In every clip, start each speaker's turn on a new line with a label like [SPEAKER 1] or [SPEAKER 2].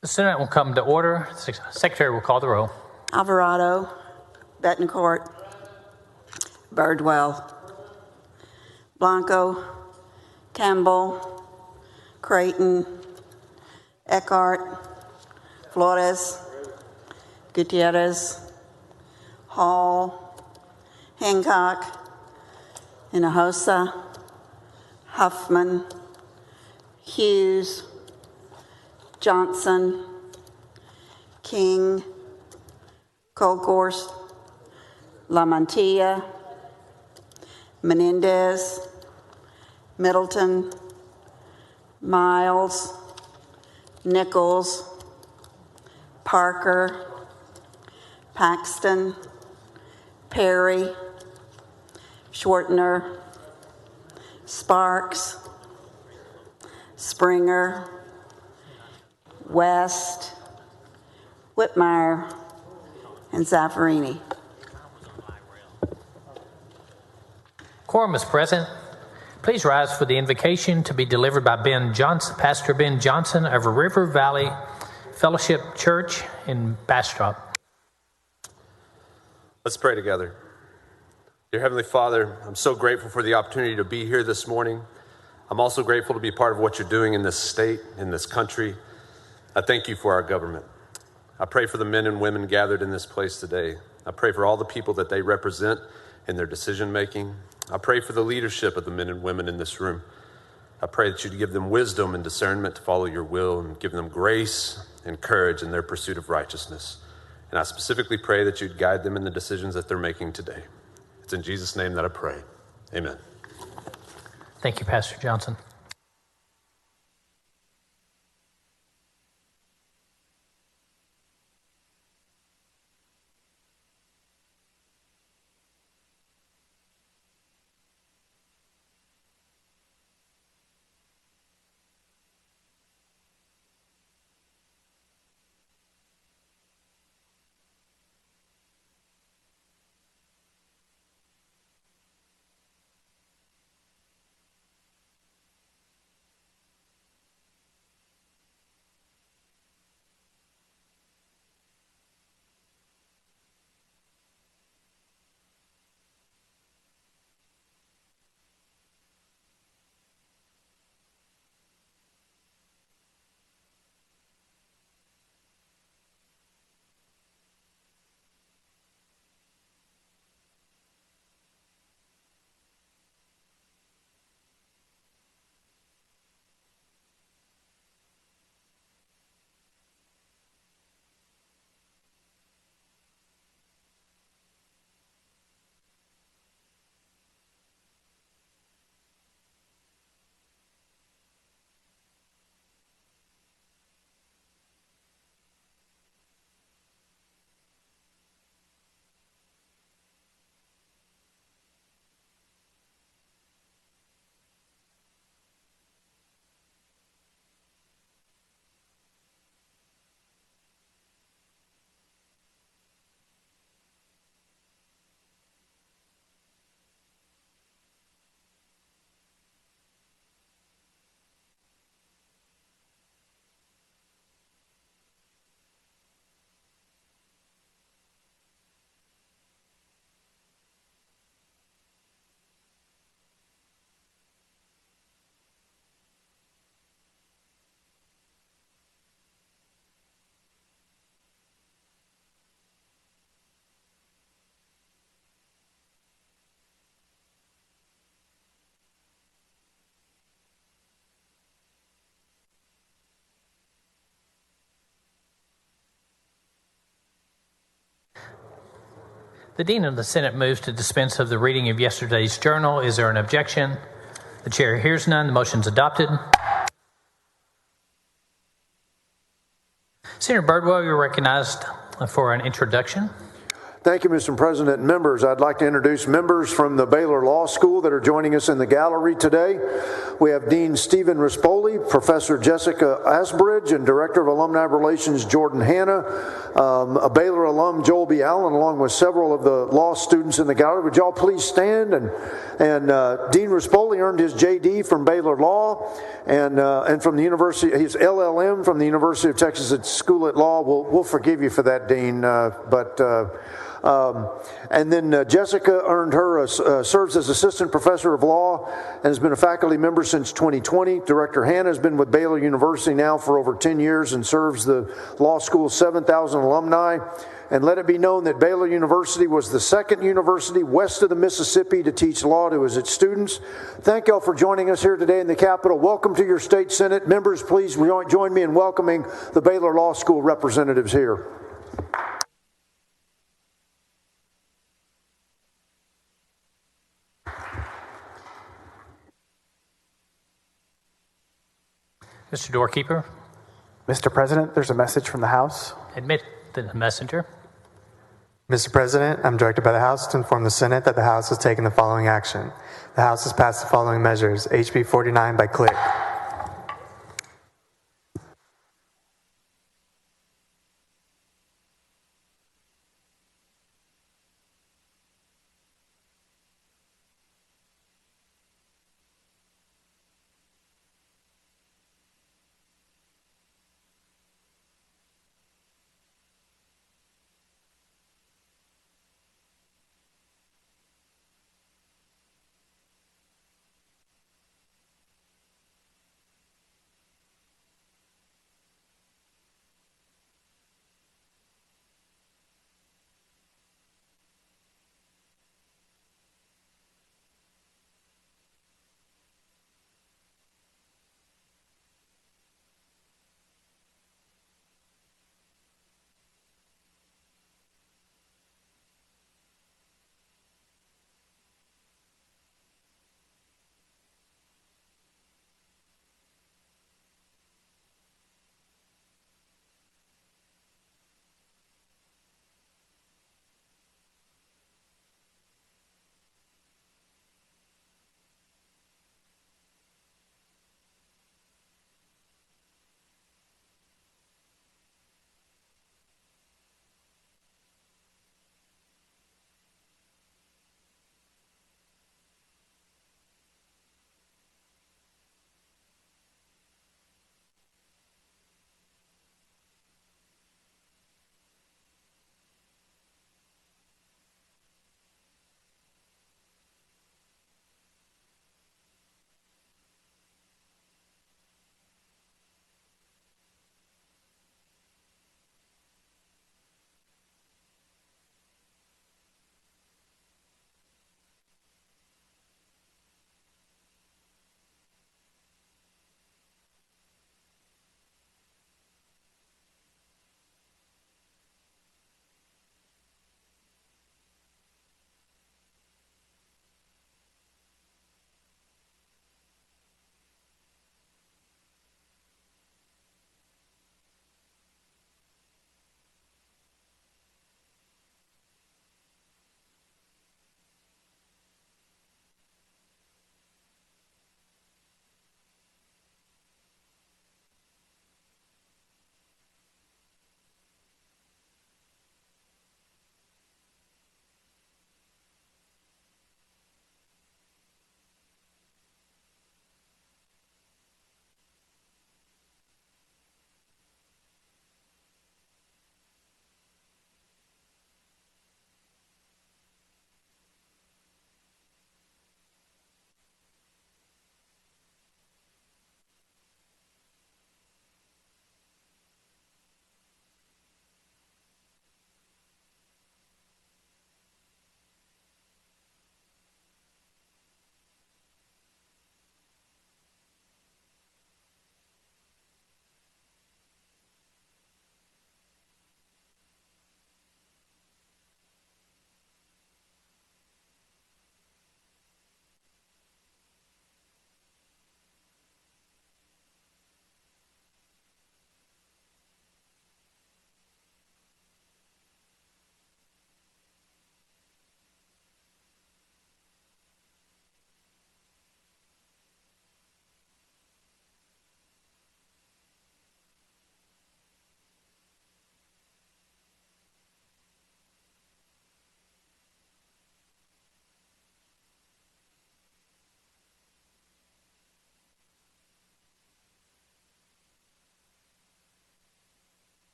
[SPEAKER 1] The Senate will come to order. The Secretary will call the roll.
[SPEAKER 2] Alvarado, Betancourt, Birdwell, Blanco, Campbell, Creighton, Eckhart, Flores, Gutierrez, Hall, Hancock, Hinojosa, Huffman, Hughes, Johnson, King, Colcourse, La Mantilla, Menendez, Middleton, Miles, Nichols, Parker, Paxton, Perry, Schwartner, Sparks, Springer, West, Whitmire, and Zaffarini.
[SPEAKER 1] Quorum is present. Please rise for the invocation to be delivered by Pastor Ben Johnson of River Valley Fellowship Church in Bastrop.
[SPEAKER 3] Let's pray together. Dear Heavenly Father, I'm so grateful for the opportunity to be here this morning. I'm also grateful to be part of what you're doing in this state, in this country. I thank you for our government. I pray for the men and women gathered in this place today. I pray for all the people that they represent in their decision making. I pray for the leadership of the men and women in this room. I pray that you'd give them wisdom and discernment to follow your will and give them grace and courage in their pursuit of righteousness. And I specifically pray that you'd guide them in the decisions that they're making today. It's in Jesus' name that I pray. Amen.
[SPEAKER 1] Thank you, Pastor Johnson. The Dean of the Senate moves to dispense of the reading of yesterday's journal. Is there an objection? The chair hears none. The motion is adopted. Senator Birdwell, you're recognized for an introduction.
[SPEAKER 4] Thank you, Mr. President. Members, I'd like to introduce members from the Baylor Law School that are joining us in the gallery today. We have Dean Stephen Rispoli, Professor Jessica Asbridge, and Director of Alumni Relations Jordan Hanna, a Baylor alum Joel B. Allen, along with several of the law students in the gallery. Would y'all please stand? And Dean Rispoli earned his JD from Baylor Law and from the University, his LLM from the University of Texas School at Law. We'll forgive you for that, Dean, and then Jessica earned her, serves as Assistant Professor of Law and has been a faculty member since 2020. Director Hanna has been with Baylor University now for over 10 years and serves the law school's 7,000 alumni. And let it be known that Baylor University was the second university west of the Mississippi to teach law to its students. Thank y'all for joining us here today in the Capitol. Welcome to your state Senate. Members, please join me in welcoming the Baylor Law School representatives here.
[SPEAKER 1] Mr. Doorkeeper,
[SPEAKER 5] Mr. President, there's a message from the House.
[SPEAKER 1] admit the messenger.
[SPEAKER 6] Mr. President, I'm directed by the House to inform the Senate that the House has taken the following action. The House has passed the following measures. HB 49 by click.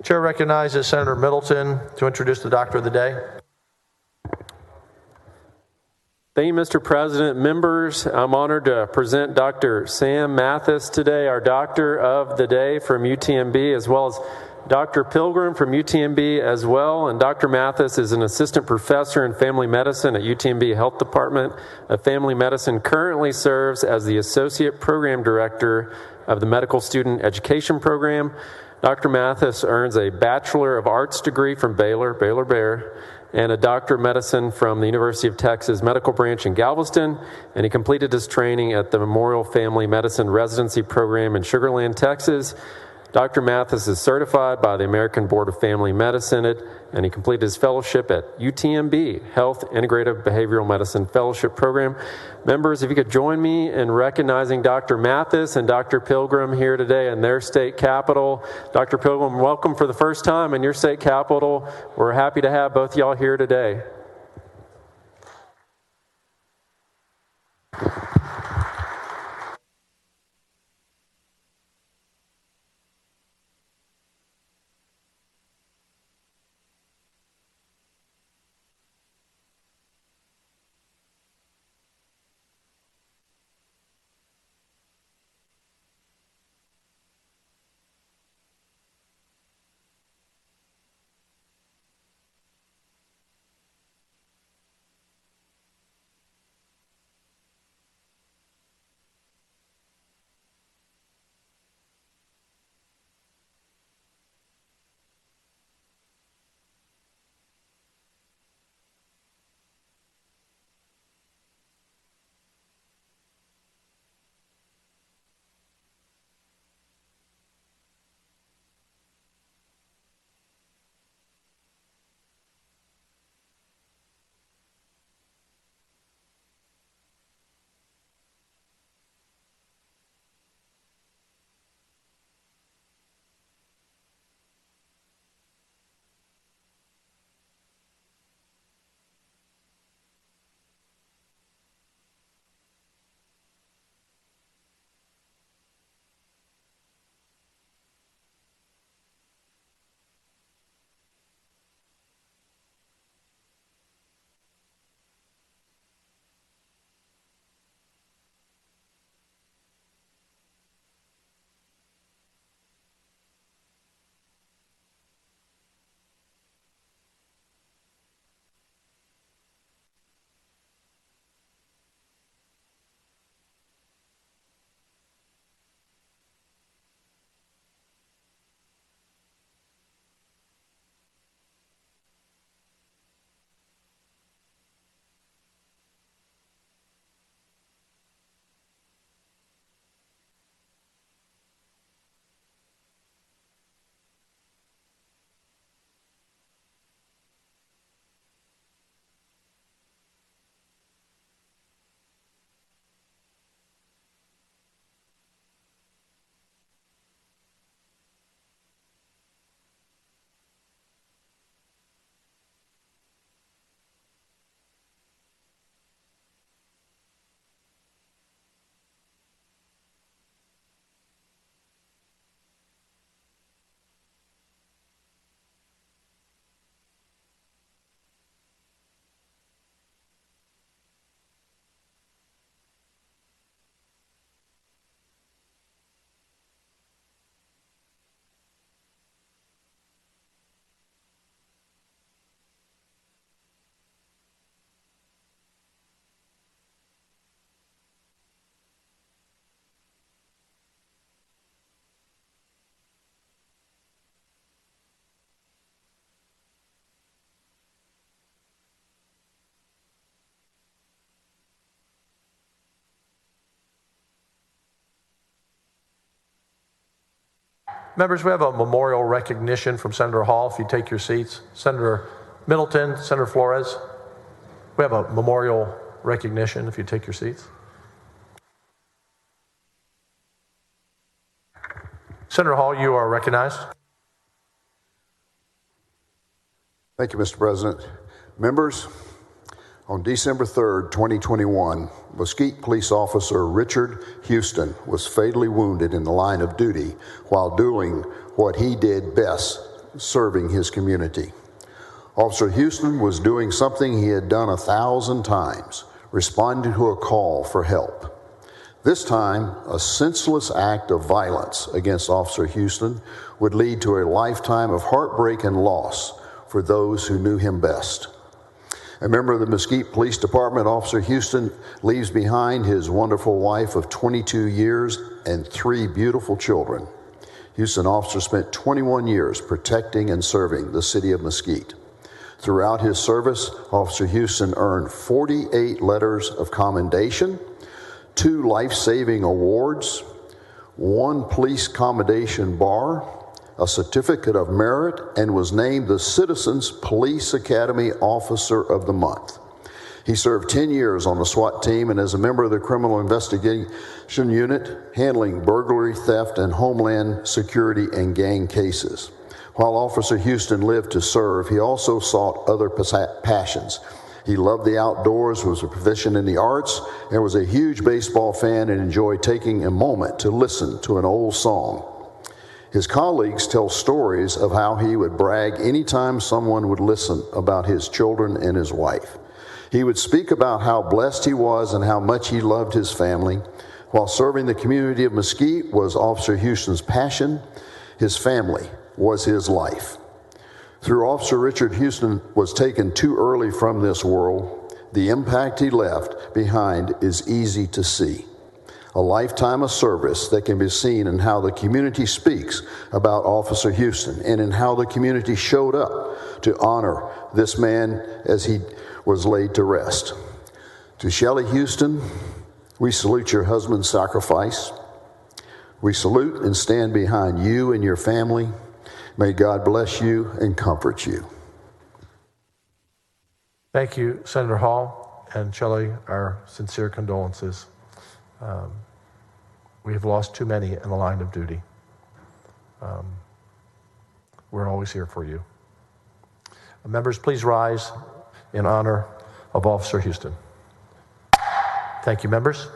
[SPEAKER 7] Chair recognizes Senator Middleton to introduce the Doctor of the Day.
[SPEAKER 8] Thank you, Mr. President. Members, I'm honored to present Dr. Sam Mathis today, our Doctor of the Day from UTMB, as well as Dr. Pilgrim from UTMB as well. And Dr. Mathis is an assistant professor in family medicine at UTMB Health Department of Family Medicine, currently serves as the associate program director of the Medical Student Education Program. Dr. Mathis earns a Bachelor of Arts degree from Baylor Bear, and a Doctor of Medicine from the University of Texas Medical Branch in Galveston, and he completed his training at the Memorial Family Medicine Residency Program in Sugar Land, Texas. Dr. Mathis is certified by the American Board of Family Medicine, and he completed his fellowship at UTMB Health Integrative Behavioral Medicine Fellowship Program. Members, if you could join me in recognizing Dr. Mathis and Dr. Pilgrim here today in their state capital. Dr. Pilgrim, welcome for the first time in your state capital. We're happy to have both y'all here today.
[SPEAKER 7] Members, we have a memorial recognition from Senator Hall. If you take your seats. Senator Middleton, Senator Flores, we have a memorial recognition if you take your seats. Senator Hall, you are recognized.
[SPEAKER 9] Thank you, Mr. President. Members, on December 3rd, 2021, Mesquite police officer Richard Houston was fatally wounded in the line of duty while doing what he did best, serving his community. Officer Houston was doing something he had done 1,000 times, responding to a call for help. This time, a senseless act of violence against Officer Houston would lead to a lifetime of heartbreak and loss for those who knew him best. A member of the Mesquite Police Department, Officer Houston leaves behind his wonderful wife of 22 years and 3 beautiful children. Houston officer spent 21 years protecting and serving the city of Mesquite. Throughout his service, Officer Houston earned 48 letters of commendation, 2 life-saving awards, 1 police commendation bar, a certificate of merit, and was named the Citizens Police Academy Officer of the Month. He served 10 years on the SWAT team and as a member of the Criminal Investigation Unit, handling burglary, theft, and homeland security and gang cases. While Officer Houston lived to serve, he also sought other passions. He loved the outdoors, was a proficient in the arts, and was a huge baseball fan and enjoyed taking a moment to listen to an old song. His colleagues tell stories of how he would brag anytime someone would listen about his children and his wife. He would speak about how blessed he was and how much he loved his family. While serving the community of Mesquite was Officer Houston's passion, his family was his life. Through Officer Richard Houston was taken too early from this world, the impact he left behind is easy to see. A lifetime of service that can be seen in how the community speaks about Officer Houston and in how the community showed up to honor this man as he was laid to rest. To Shelley Houston, we salute your husband's sacrifice. We salute and stand behind you and your family. May God bless you and comfort you.
[SPEAKER 7] Thank you, Senator Hall and Shelley, our sincere condolences. We have lost too many in the line of duty. We're always here for you. Members, please rise in honor of Officer Houston. Thank you, members.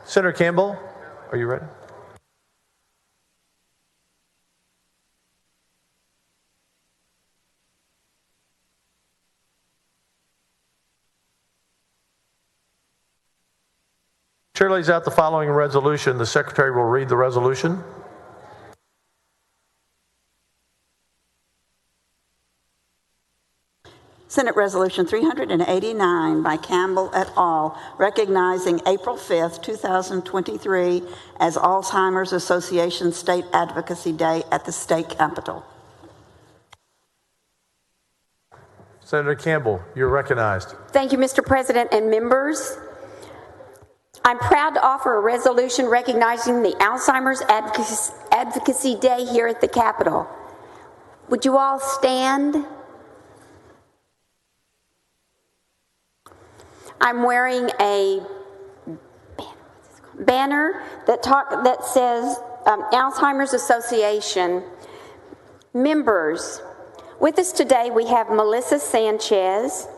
[SPEAKER 7] Senator Campbell, are you ready? Chair lays out the following resolution. The Secretary will read the resolution.
[SPEAKER 2] Senate Resolution 389 by Campbell et al., recognizing April 5th, 2023 as Alzheimer's Association State Advocacy Day at the state capitol.
[SPEAKER 7] Senator Campbell, you're recognized.
[SPEAKER 10] Thank you, Mr. President and members. I'm proud to offer a resolution recognizing the Alzheimer's Advocacy Day here at the Capitol. Would you all stand? I'm wearing a banner that says Alzheimer's Association. Members, with us today we have Melissa Sanchez,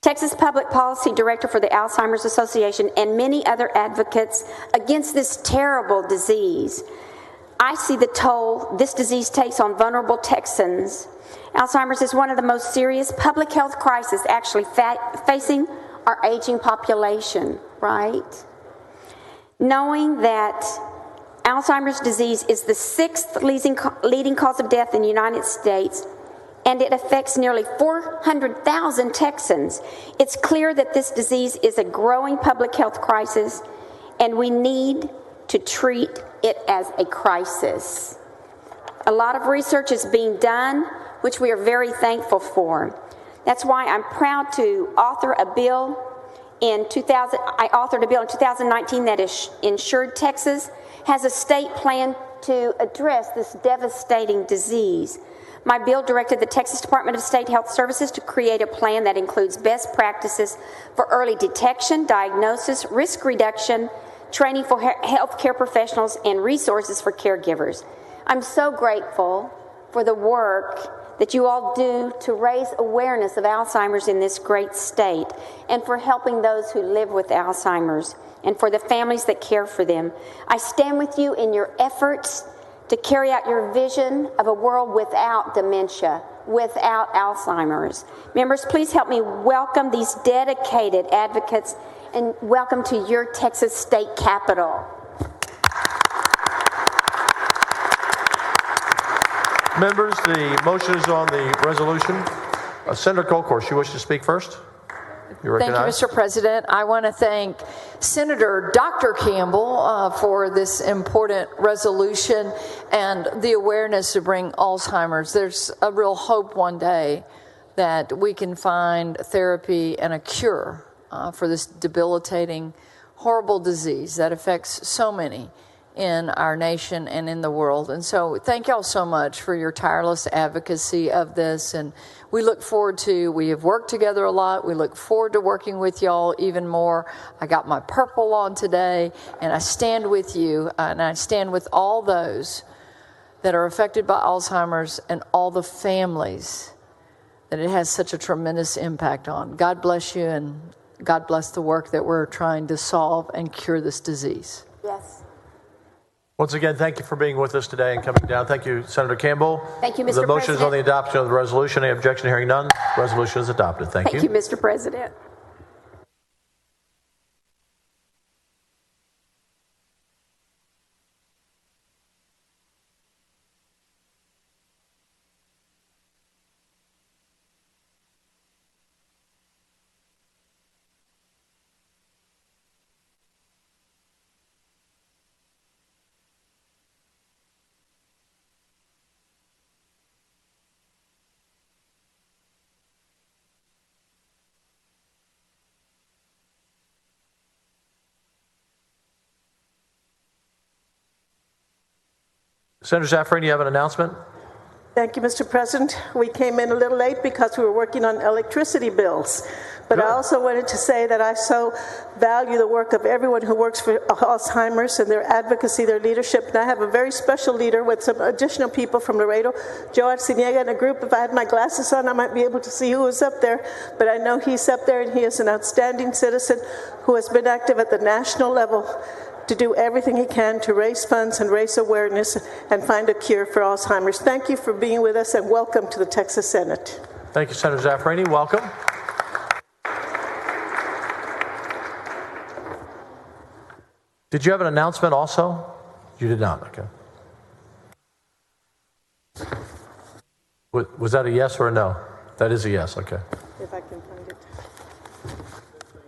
[SPEAKER 10] Texas Public Policy Director for the Alzheimer's Association, and many other advocates against this terrible disease. I see the toll this disease takes on vulnerable Texans. Alzheimer's is one of the most serious public health crises actually facing our aging population, right? Knowing that Alzheimer's disease is the 6th leading cause of death in the United States, and it affects nearly 400,000 Texans, it's clear that this disease is a growing public health crisis, and we need to treat it as a crisis. A lot of research is being done, which we are very thankful for. That's why I'm proud to author a bill in 2019 that is ensured Texas has a state plan to address this devastating disease. My bill directed the Texas Department of State Health Services to create a plan that includes best practices for early detection, diagnosis, risk reduction, training for healthcare professionals, and resources for caregivers. I'm so grateful for the work that you all do to raise awareness of Alzheimer's in this great state, and for helping those who live with Alzheimer's, and for the families that care for them. I stand with you in your efforts to carry out your vision of a world without dementia, without Alzheimer's. Members, please help me welcome these dedicated advocates, and welcome to your Texas State Capitol.
[SPEAKER 7] Members, the motion is on the resolution. Senator Colcourse, you wish to speak first? You're
[SPEAKER 11] Thank you, Mr. President. I want to thank Senator Dr. Campbell for this important resolution and the awareness to bring Alzheimer's. There's a real hope one day that we can find therapy and a cure for this debilitating, horrible disease that affects so many in our nation and in the world. And so thank y'all so much for your tireless advocacy of this. And we have worked together a lot. We look forward to working with y'all even more. I got my purple on today, and I stand with you, and I stand with all those that are affected by Alzheimer's and all the families that it has such a tremendous impact on. God bless you, and God bless the work that we're trying to solve and cure this disease.
[SPEAKER 10] Yes.
[SPEAKER 7] Once again, thank you for being with us today and coming down. Thank you, Senator Campbell.
[SPEAKER 10] Thank you, Mr.
[SPEAKER 7] The motion
[SPEAKER 10] President.
[SPEAKER 7] is on the adoption of the resolution. Any objection? Hearing none. Resolution is adopted. Thank you.
[SPEAKER 10] Thank you, Mr. President.
[SPEAKER 7] Senator Zaffarine, you have an announcement?
[SPEAKER 12] Thank you, Mr. President. We came in a little late because we were working on electricity bills. But I also wanted to say that I so value the work of everyone who works for Alzheimer's and their advocacy, their leadership. And I have a very special leader with some additional people from Laredo, Joe Arciniega, and a group. If I had my glasses on, I might be able to see who is up there. But I know he's up there, and he is an outstanding citizen who has been active at the national level to do everything he can to raise funds and raise awareness and find a cure for Alzheimer's. Thank you for being with us, and welcome to the Texas Senate.
[SPEAKER 7] Thank you, Senator Zaffarani. Welcome. Did you have an announcement also? You did not, okay. Was that a yes or a no? That is a yes, okay.
[SPEAKER 12] If I can find it.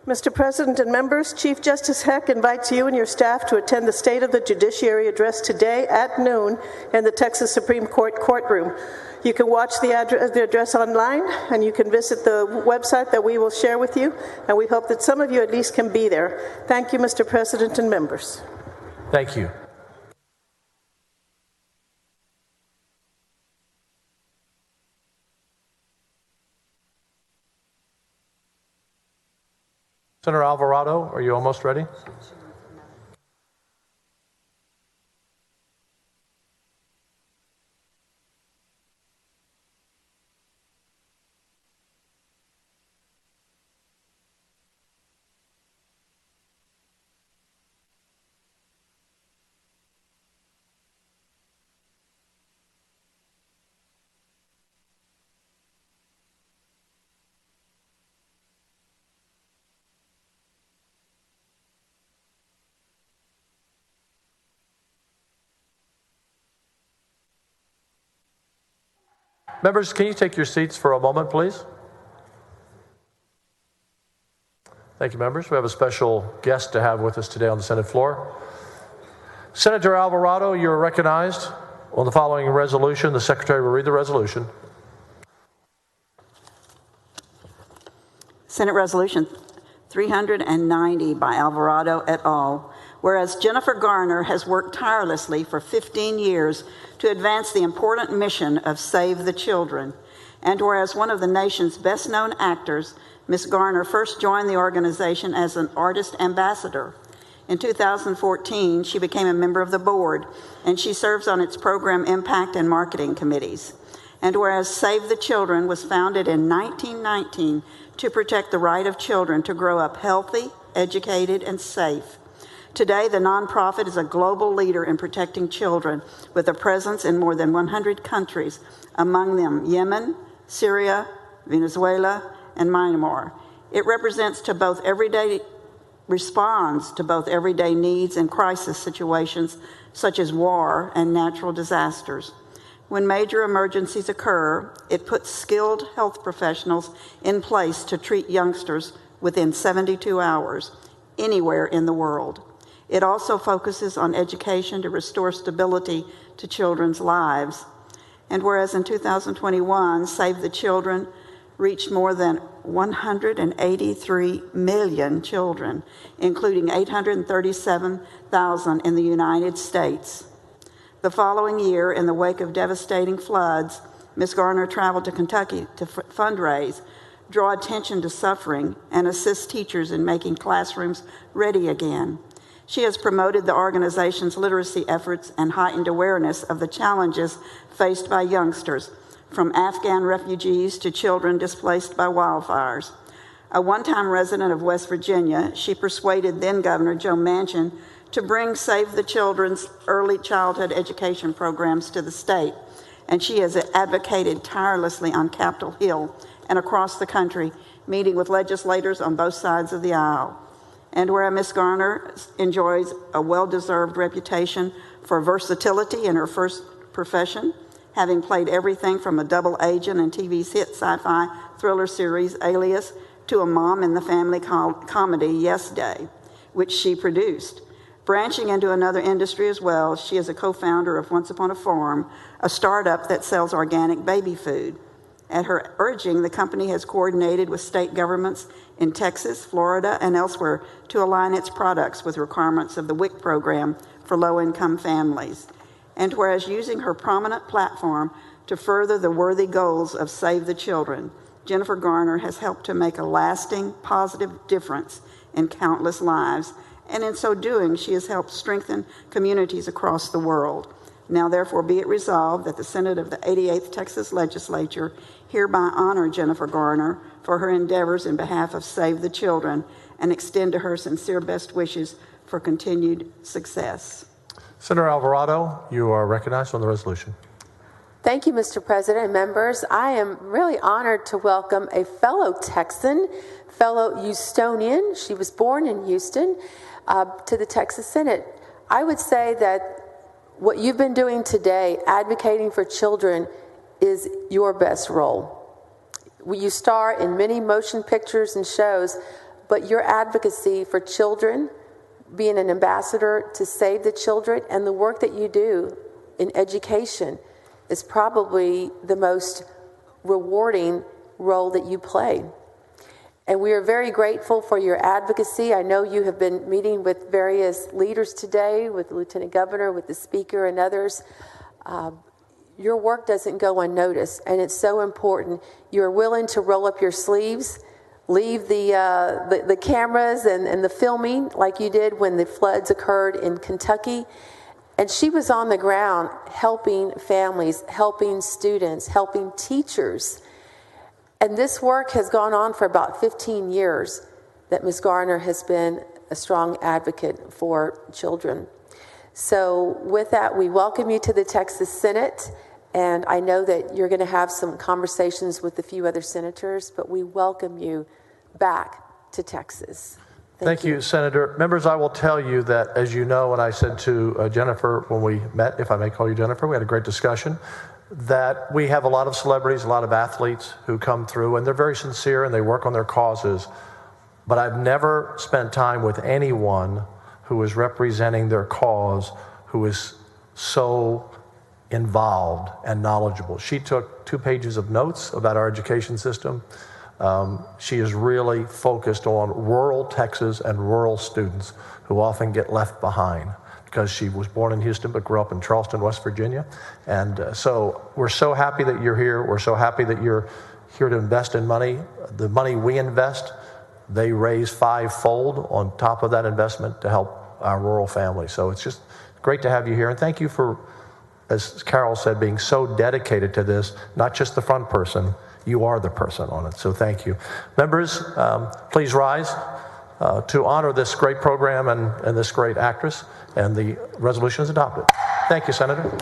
[SPEAKER 12] Mr. President and members, Chief Justice Heck invites you and your staff to attend the State of the Judiciary address today at noon in the Texas Supreme Court courtroom. You can watch the address online, and you can visit the website that we will share with you, and we hope that some of you at least can be there. Thank you, Mr. President and members.
[SPEAKER 7] Thank you. Senator Alvarado, are you almost ready? Members, can you take your seats for a moment, please? Thank you, members. We have a special guest to have with us today on the Senate floor. Senator Alvarado, you're recognized on the following resolution. The Secretary will read the resolution.
[SPEAKER 2] Senate Resolution 390 by Alvarado et al. Whereas Jennifer Garner has worked tirelessly for 15 years to advance the important mission of Save the Children, and whereas one of the nation's best-known actors, Ms. Garner, first joined the organization as an artist ambassador. In 2014, she became a member of the board, and she serves on its program impact and marketing committees. And whereas Save the Children was founded in 1919 to protect the right of children to grow up healthy, educated, and safe. Today, the nonprofit is a global leader in protecting children with a presence in more than 100 countries, among them Yemen, Syria, Venezuela, and Myanmar. It responds to both everyday needs and crisis situations such as war and natural disasters. When major emergencies occur, it puts skilled health professionals in place to treat youngsters within 72 hours, anywhere in the world. It also focuses on education to restore stability to children's lives. And whereas in 2021, Save the Children reached more than 183 million children, including 837,000 in the United States. The following year, in the wake of devastating floods, Ms. Garner traveled to Kentucky to fundraise, draw attention to suffering, and assist teachers in making classrooms ready again. She has promoted the organization's literacy efforts and heightened awareness of the challenges faced by youngsters, from Afghan refugees to children displaced by wildfires. A one-time resident of West Virginia, she persuaded then-Governor Joe Manchin to bring Save the Children's early childhood education programs to the state, and she has advocated tirelessly on Capitol Hill and across the country, meeting with legislators on both sides of the aisle. And where Ms. Garner enjoys a well-deserved reputation for versatility in her first profession, having played everything from a double agent in TV's hit sci-fi thriller series Alias to a mom in the family comedy Yes Day, which she produced. Branching into another industry as well, she is a co-founder of Once Upon a Farm, a startup that sells organic baby food. At her urging, the company has coordinated with state governments in Texas, Florida, and elsewhere to align its products with requirements of the WIC program for low-income families. And whereas using her prominent platform to further the worthy goals of Save the Children. Jennifer Garner has helped to make a lasting, positive difference in countless lives, and in so doing, she has helped strengthen communities across the world. Now, therefore, be it resolved that the Senate of the 88th Texas Legislature hereby honor Jennifer Garner for her endeavors in behalf of Save the Children and extend to her sincere best wishes for continued success.
[SPEAKER 7] Senator Alvarado, you are recognized on the resolution.
[SPEAKER 13] Thank you, Mr. President and members. I am really honored to welcome a fellow Texan, fellow Houstonian. She was born in Houston, to the Texas Senate. I would say that what you've been doing today, advocating for children, is your best role. You star in many motion pictures and shows, but your advocacy for children, being an ambassador to Save the Children, and the work that you do in education is probably the most rewarding role that you play. And we are very grateful for your advocacy. I know you have been meeting with various leaders today, with the Lieutenant Governor, with the Speaker, and others. Your work doesn't go unnoticed, and it's so important. You're willing to roll up your sleeves, leave the cameras and the filming like you did when the floods occurred in Kentucky. And she was on the ground helping families, helping students, helping teachers. And this work has gone on for about 15 years that Ms. Garner has been a strong advocate for children. So with that, we welcome you to the Texas Senate. And I know that you're going to have some conversations with a few other senators, but we welcome you back to Texas.
[SPEAKER 7] Thank you, Senator. Members, I will tell you that, as you know, and I said to Jennifer when we met, if I may call you Jennifer, we had a great discussion, that we have a lot of celebrities, a lot of athletes who come through, and they're very sincere and they work on their causes. But I've never spent time with anyone who is representing their cause who is so involved and knowledgeable. She took 2 pages of notes about our education system. She is really focused on rural Texas and rural students who often get left behind because she was born in Houston but grew up in Charleston, West Virginia. And so we're so happy that you're here. We're so happy that you're here to invest in money. The money we invest, they raise 5-fold on top of that investment to help our rural families. So it's just great to have you here. And thank you for, as Carol said, being so dedicated to this, not just the front person. You are the person on it, so thank you. Members, please rise to honor this great program and this great actress, and the resolution is adopted. Thank you, Senator.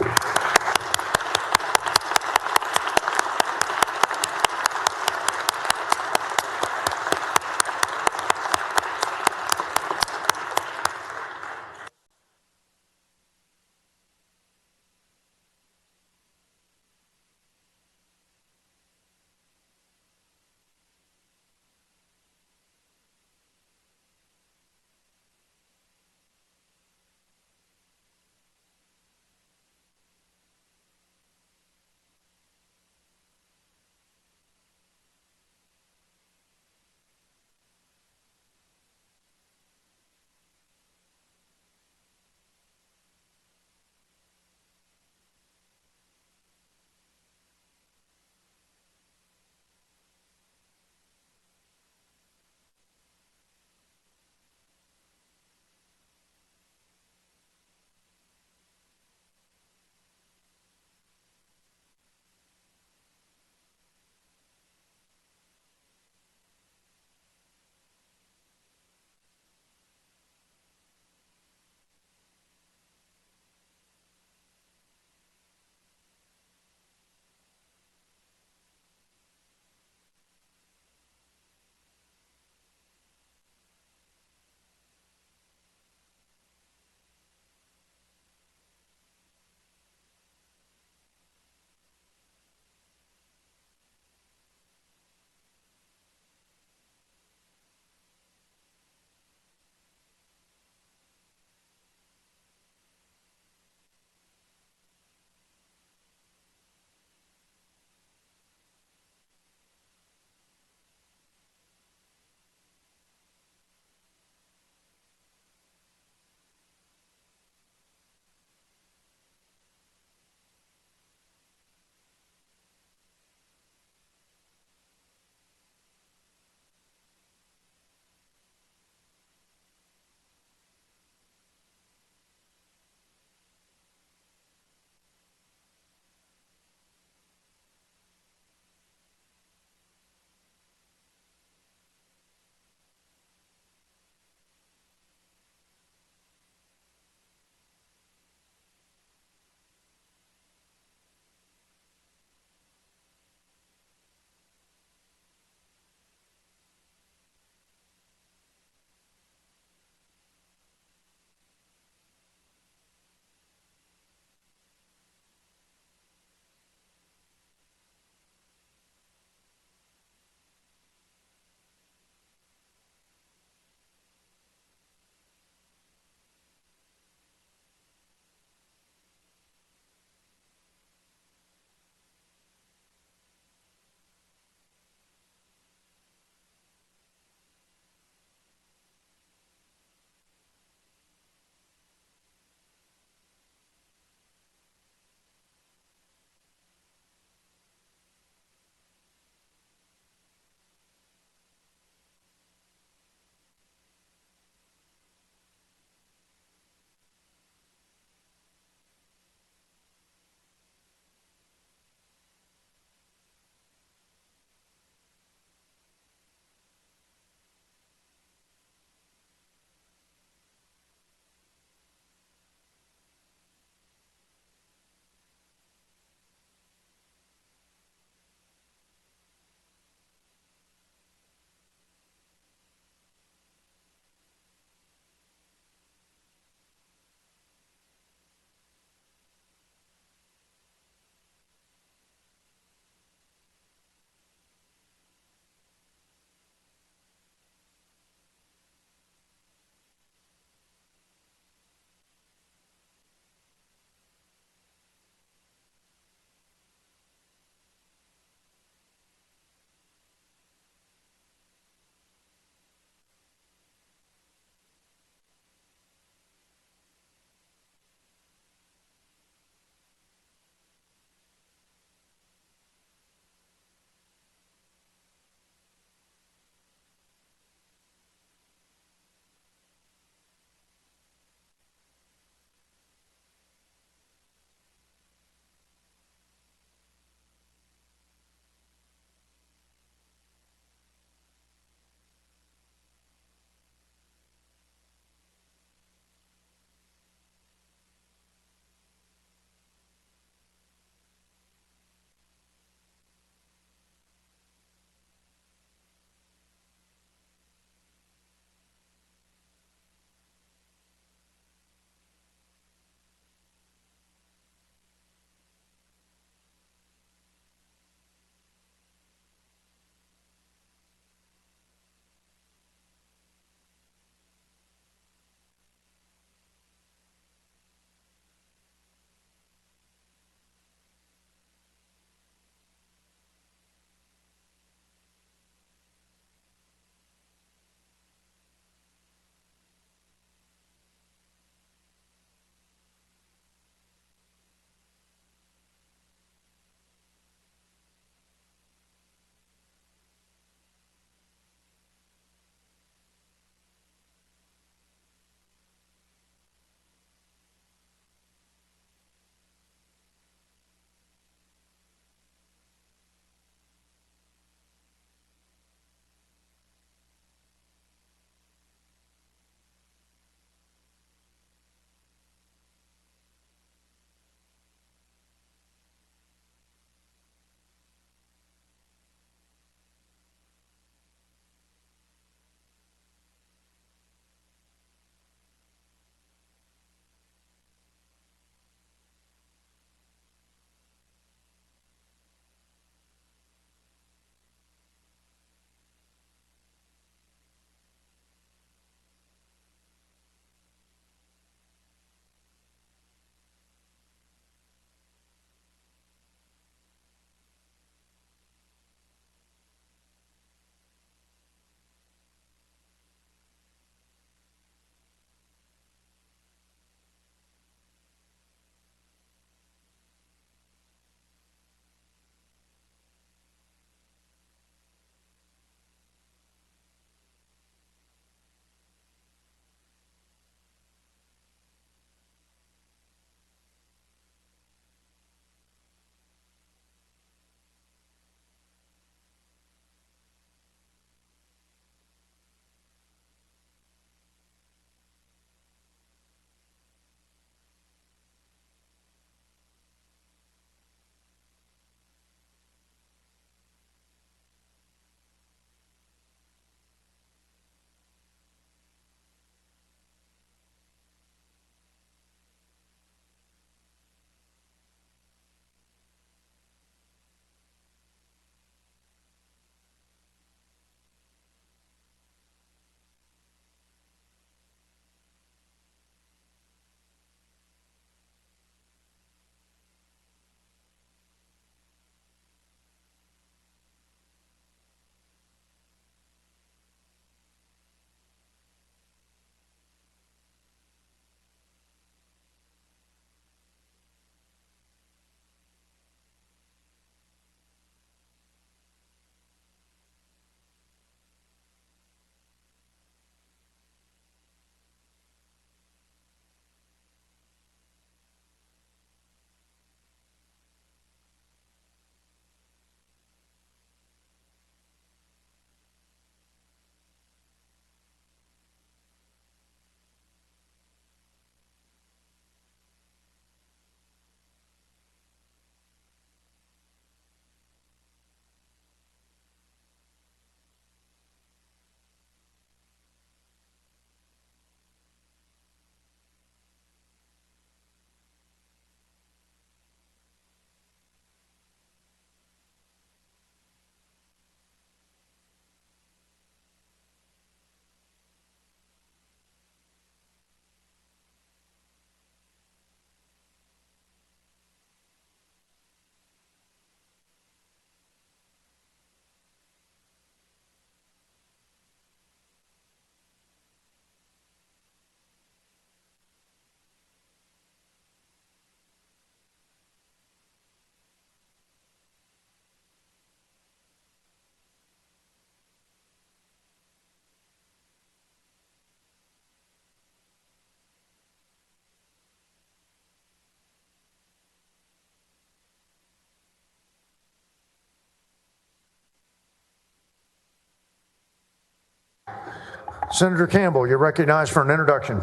[SPEAKER 4] Senator Campbell, you're recognized for an introduction.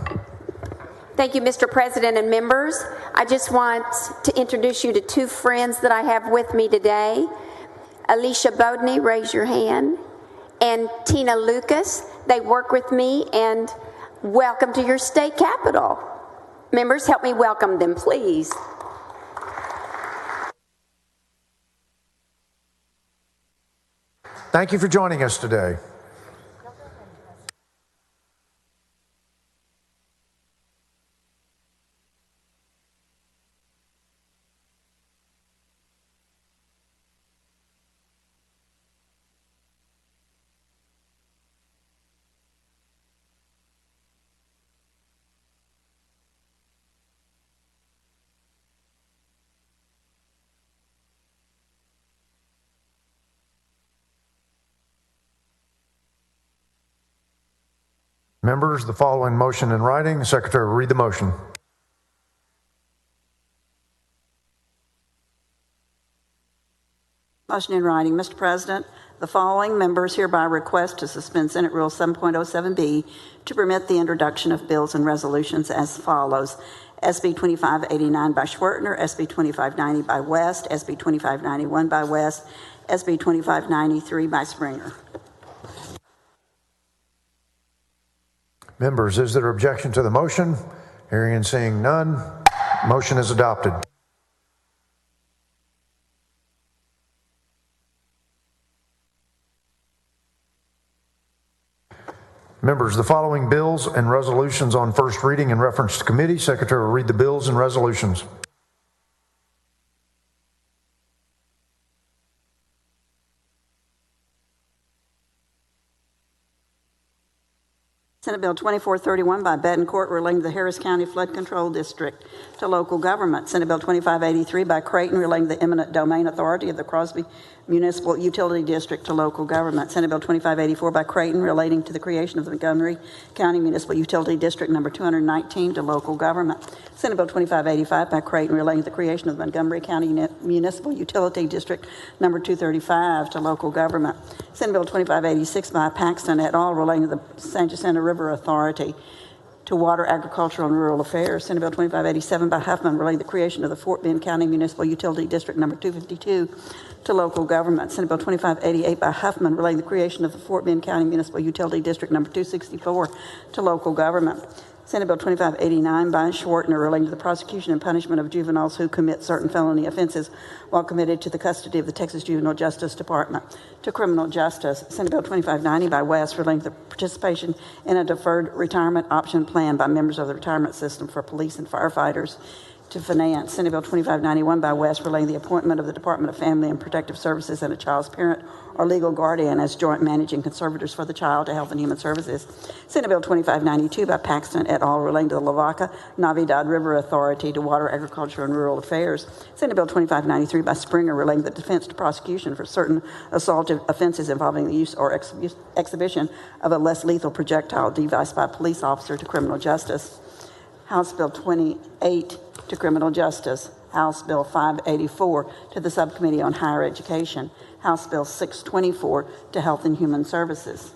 [SPEAKER 10] Thank you, Mr. President and members. I just want to introduce you to two friends that I have with me today. Alicia Bodney, raise your hand, and Tina Lucas. They work with me, and welcome to your state capitol. Members, help me welcome them, please.
[SPEAKER 4] Thank you for joining us today. Members, the following motion in writing. The Secretary will read the motion.
[SPEAKER 2] Motion in writing. Mr. President, the following members hereby request to suspend Senate Rule 7.07B to permit the introduction of bills and resolutions as follows. SB 2589 by Schwertner, SB 2590 by West, SB 2591 by West, SB 2593 by Springer.
[SPEAKER 4] Members, is there objection to the motion? Hearing and seeing none, motion is adopted. Members, the following bills and resolutions on first reading in reference to committee. Secretary will read the bills and resolutions.
[SPEAKER 2] Senate Bill 2431 by Betancourt relating to the Harris County Flood Control District to local government. Senate Bill 2583 by Creighton relating to the eminent domain authority of the Crosby Municipal Utility District to local government. Senate Bill 2584 by Creighton relating to the creation of the Montgomery County Municipal Utility District number 219 to local government. Senate Bill 2585 by Creighton relating to the creation of the Montgomery County Municipal Utility District number 235 to local government. Senate Bill 2586 by Paxton et al. Relating to the San Jacinto River Authority to Water, Agricultural, and Rural Affairs. Senate Bill 2587 by Huffman relating to the creation of the Fort Bend County Municipal Utility District number 252 to local government. Senate Bill 2588 by Huffman relating to the creation of the Fort Bend County Municipal Utility District number 264 to local government. Senate Bill 2589 by Schwertner relating to the prosecution and punishment of juveniles who commit certain felony offenses while committed to the custody of the Texas Juvenile Justice Department to criminal justice. Senate Bill 2590 by West relating to the participation in a deferred retirement option plan by members of the retirement system for police and firefighters to finance. Senate Bill 2591 by West relating to the appointment of the Department of Family and Protective Services and a child's parent or legal guardian as joint managing conservators for the child to Health and Human Services. Senate Bill 2592 by Paxton et al. Relating to the Lavaca Navidad River Authority to Water, Agriculture, and Rural Affairs. Senate Bill 2593 by Springer relating to the defense to prosecution for certain assaultive offenses involving the use or exhibition of a less lethal projectile device by a police officer to criminal justice. House Bill 28 to criminal justice. House Bill 584 to the Subcommittee on Higher Education. House Bill 624 to Health and Human Services.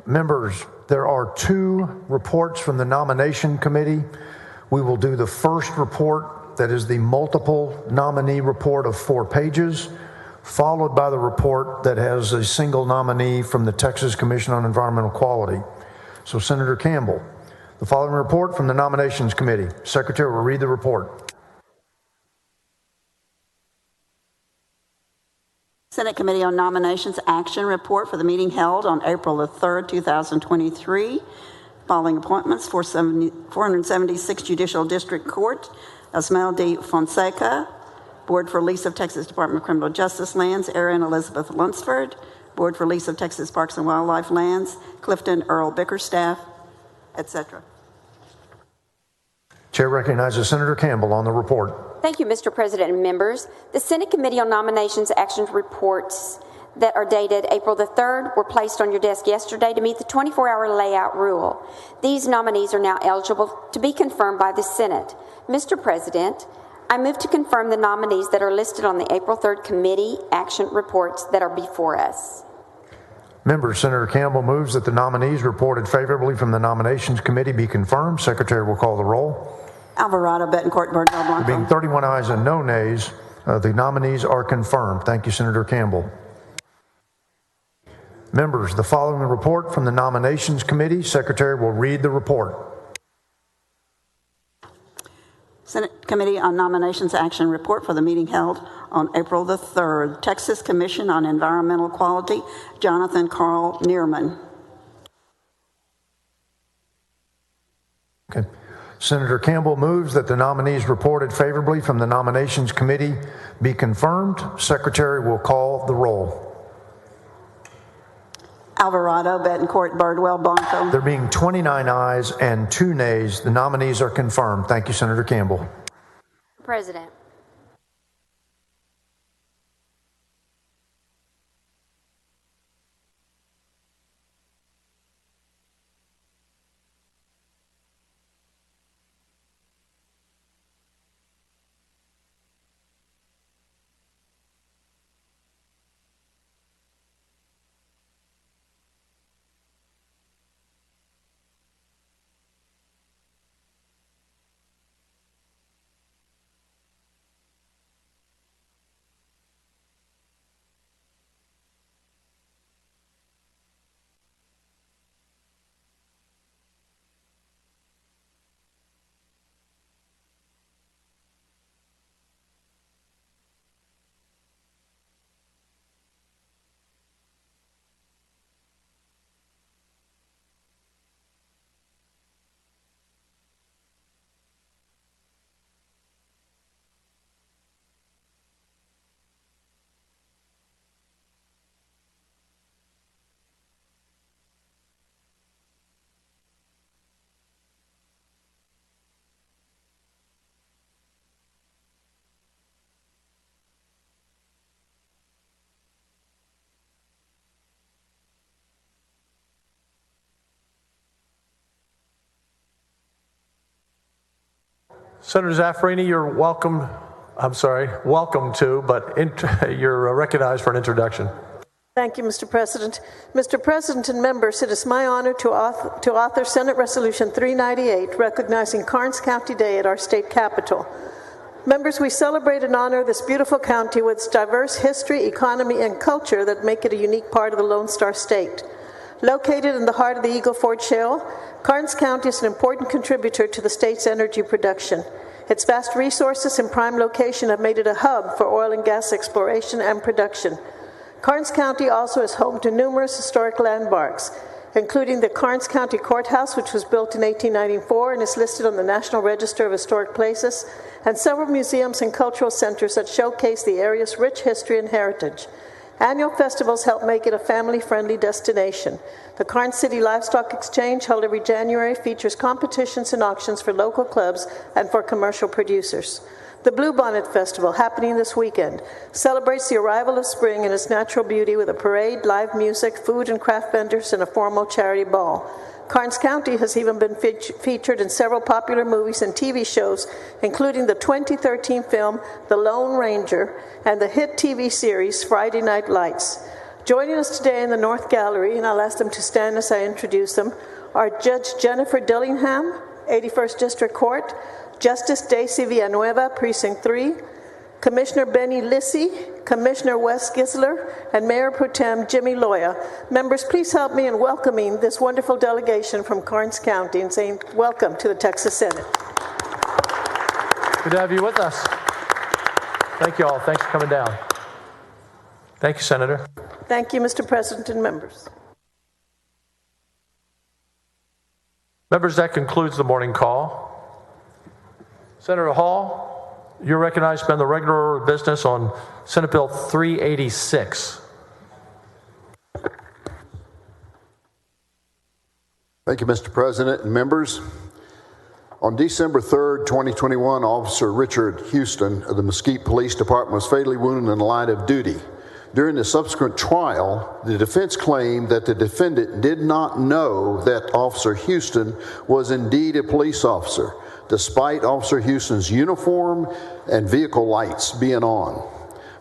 [SPEAKER 4] Members, there are 2 reports from the nomination committee. We will do the first report, that is the multiple nominee report of 4 pages, followed by the report that has a single nominee from the Texas Commission on Environmental Quality. So, Senator Campbell, the following report from the nominations committee. Secretary will read the report.
[SPEAKER 2] Senate Committee on Nominations Action Report for the meeting held on April the 3rd, 2023. Following appointments: 476 Judicial District Court, Esmael D. Fonseca. Board for Lease of Texas Department of Criminal Justice Lands, Erin Elizabeth Lunsford. Board for Lease of Texas Parks and Wildlife Lands, Clifton Earl Bickerstaff, etc.
[SPEAKER 4] Chair recognizes Senator Campbell on the report.
[SPEAKER 10] Thank you, Mr. President and members. The Senate Committee on Nominations Action Reports that are dated April the 3rd were placed on your desk yesterday to meet the 24-hour layout rule. These nominees are now eligible to be confirmed by the Senate. Mr. President, I move to confirm the nominees that are listed on the April 3rd committee action reports that are before us.
[SPEAKER 4] Members, Senator Campbell moves that the nominees reported favorably from the nominations committee be confirmed. Secretary will call the roll.
[SPEAKER 2] Alvarado, Betancourt, Birdwell, Blanco.
[SPEAKER 4] There being 31 ayes and no nays, the nominees are confirmed. Thank you, Senator Campbell. Members, the following report from the nominations committee. Secretary will read the report.
[SPEAKER 2] Senate Committee on Nominations Action Report for the meeting held on April the 3rd. Texas Commission on Environmental Quality, Jonathan Carl Neerman.
[SPEAKER 4] Okay. Senator Campbell moves that the nominees reported favorably from the nominations committee be confirmed. Secretary will call the roll.
[SPEAKER 2] Alvarado, Betancourt, Birdwell, Blanco.
[SPEAKER 4] There being 29 ayes and 2 nays, the nominees are confirmed. Thank you, Senator Campbell.
[SPEAKER 10] President.
[SPEAKER 7] Senator Zaffarini, you're welcome. Welcome to, but you're recognized for an introduction.
[SPEAKER 12] Thank you, Mr. President. Mr. President and members, it is my honor to author Senate Resolution 398, recognizing Karnes County Day at our state capitol. Members, we celebrate and honor this beautiful county with its diverse history, economy, and culture that make it a unique part of the Lone Star State. Located in the heart of the Eagle Ford Shale, Karnes County is an important contributor to the state's energy production. Its vast resources and prime location have made it a hub for oil and gas exploration and production. Karnes County also is home to numerous historic landmarks, including the Karnes County Courthouse, which was built in 1894 and is listed on the National Register of Historic Places, and several museums and cultural centers that showcase the area's rich history and heritage. Annual festivals help make it a family-friendly destination. The Karnes City Livestock Exchange, held every January, features competitions and auctions for local clubs and for commercial producers. The Bluebonnet Festival, happening this weekend, celebrates the arrival of spring and its natural beauty with a parade, live music, food and craft vendors, and a formal charity ball. Karnes County has even been featured in several popular movies and TV shows, including the 2013 film The Lone Ranger and the hit TV series Friday Night Lights. Joining us today in the North Gallery, and I'll ask them to stand as I introduce them, are Judge Jennifer Dillingham, 81st District Court, Justice Daisy Villanueva, Precinct 3, Commissioner Benny Lissy, Commissioner Wes Gisler, and Mayor Pro Tem Jimmy Loya. Members, please help me in welcoming this wonderful delegation from Karnes County and saying welcome to the Texas Senate.
[SPEAKER 7] Good to have you with us. Thank you all. Thanks for coming down. Thank you, Senator.
[SPEAKER 12] Thank you, Mr. President and members.
[SPEAKER 7] Members, that concludes the morning call. Senator Hall, you're recognized to spend the regular order of business on Senate Bill 386.
[SPEAKER 9] Thank you, Mr. President and members. On December 3rd, 2021, Officer Richard Houston of the Mesquite Police Department was fatally wounded in the line of duty. During the subsequent trial, the defense claimed that the defendant did not know that Officer Houston was indeed a police officer, despite Officer Houston's uniform and vehicle lights being on.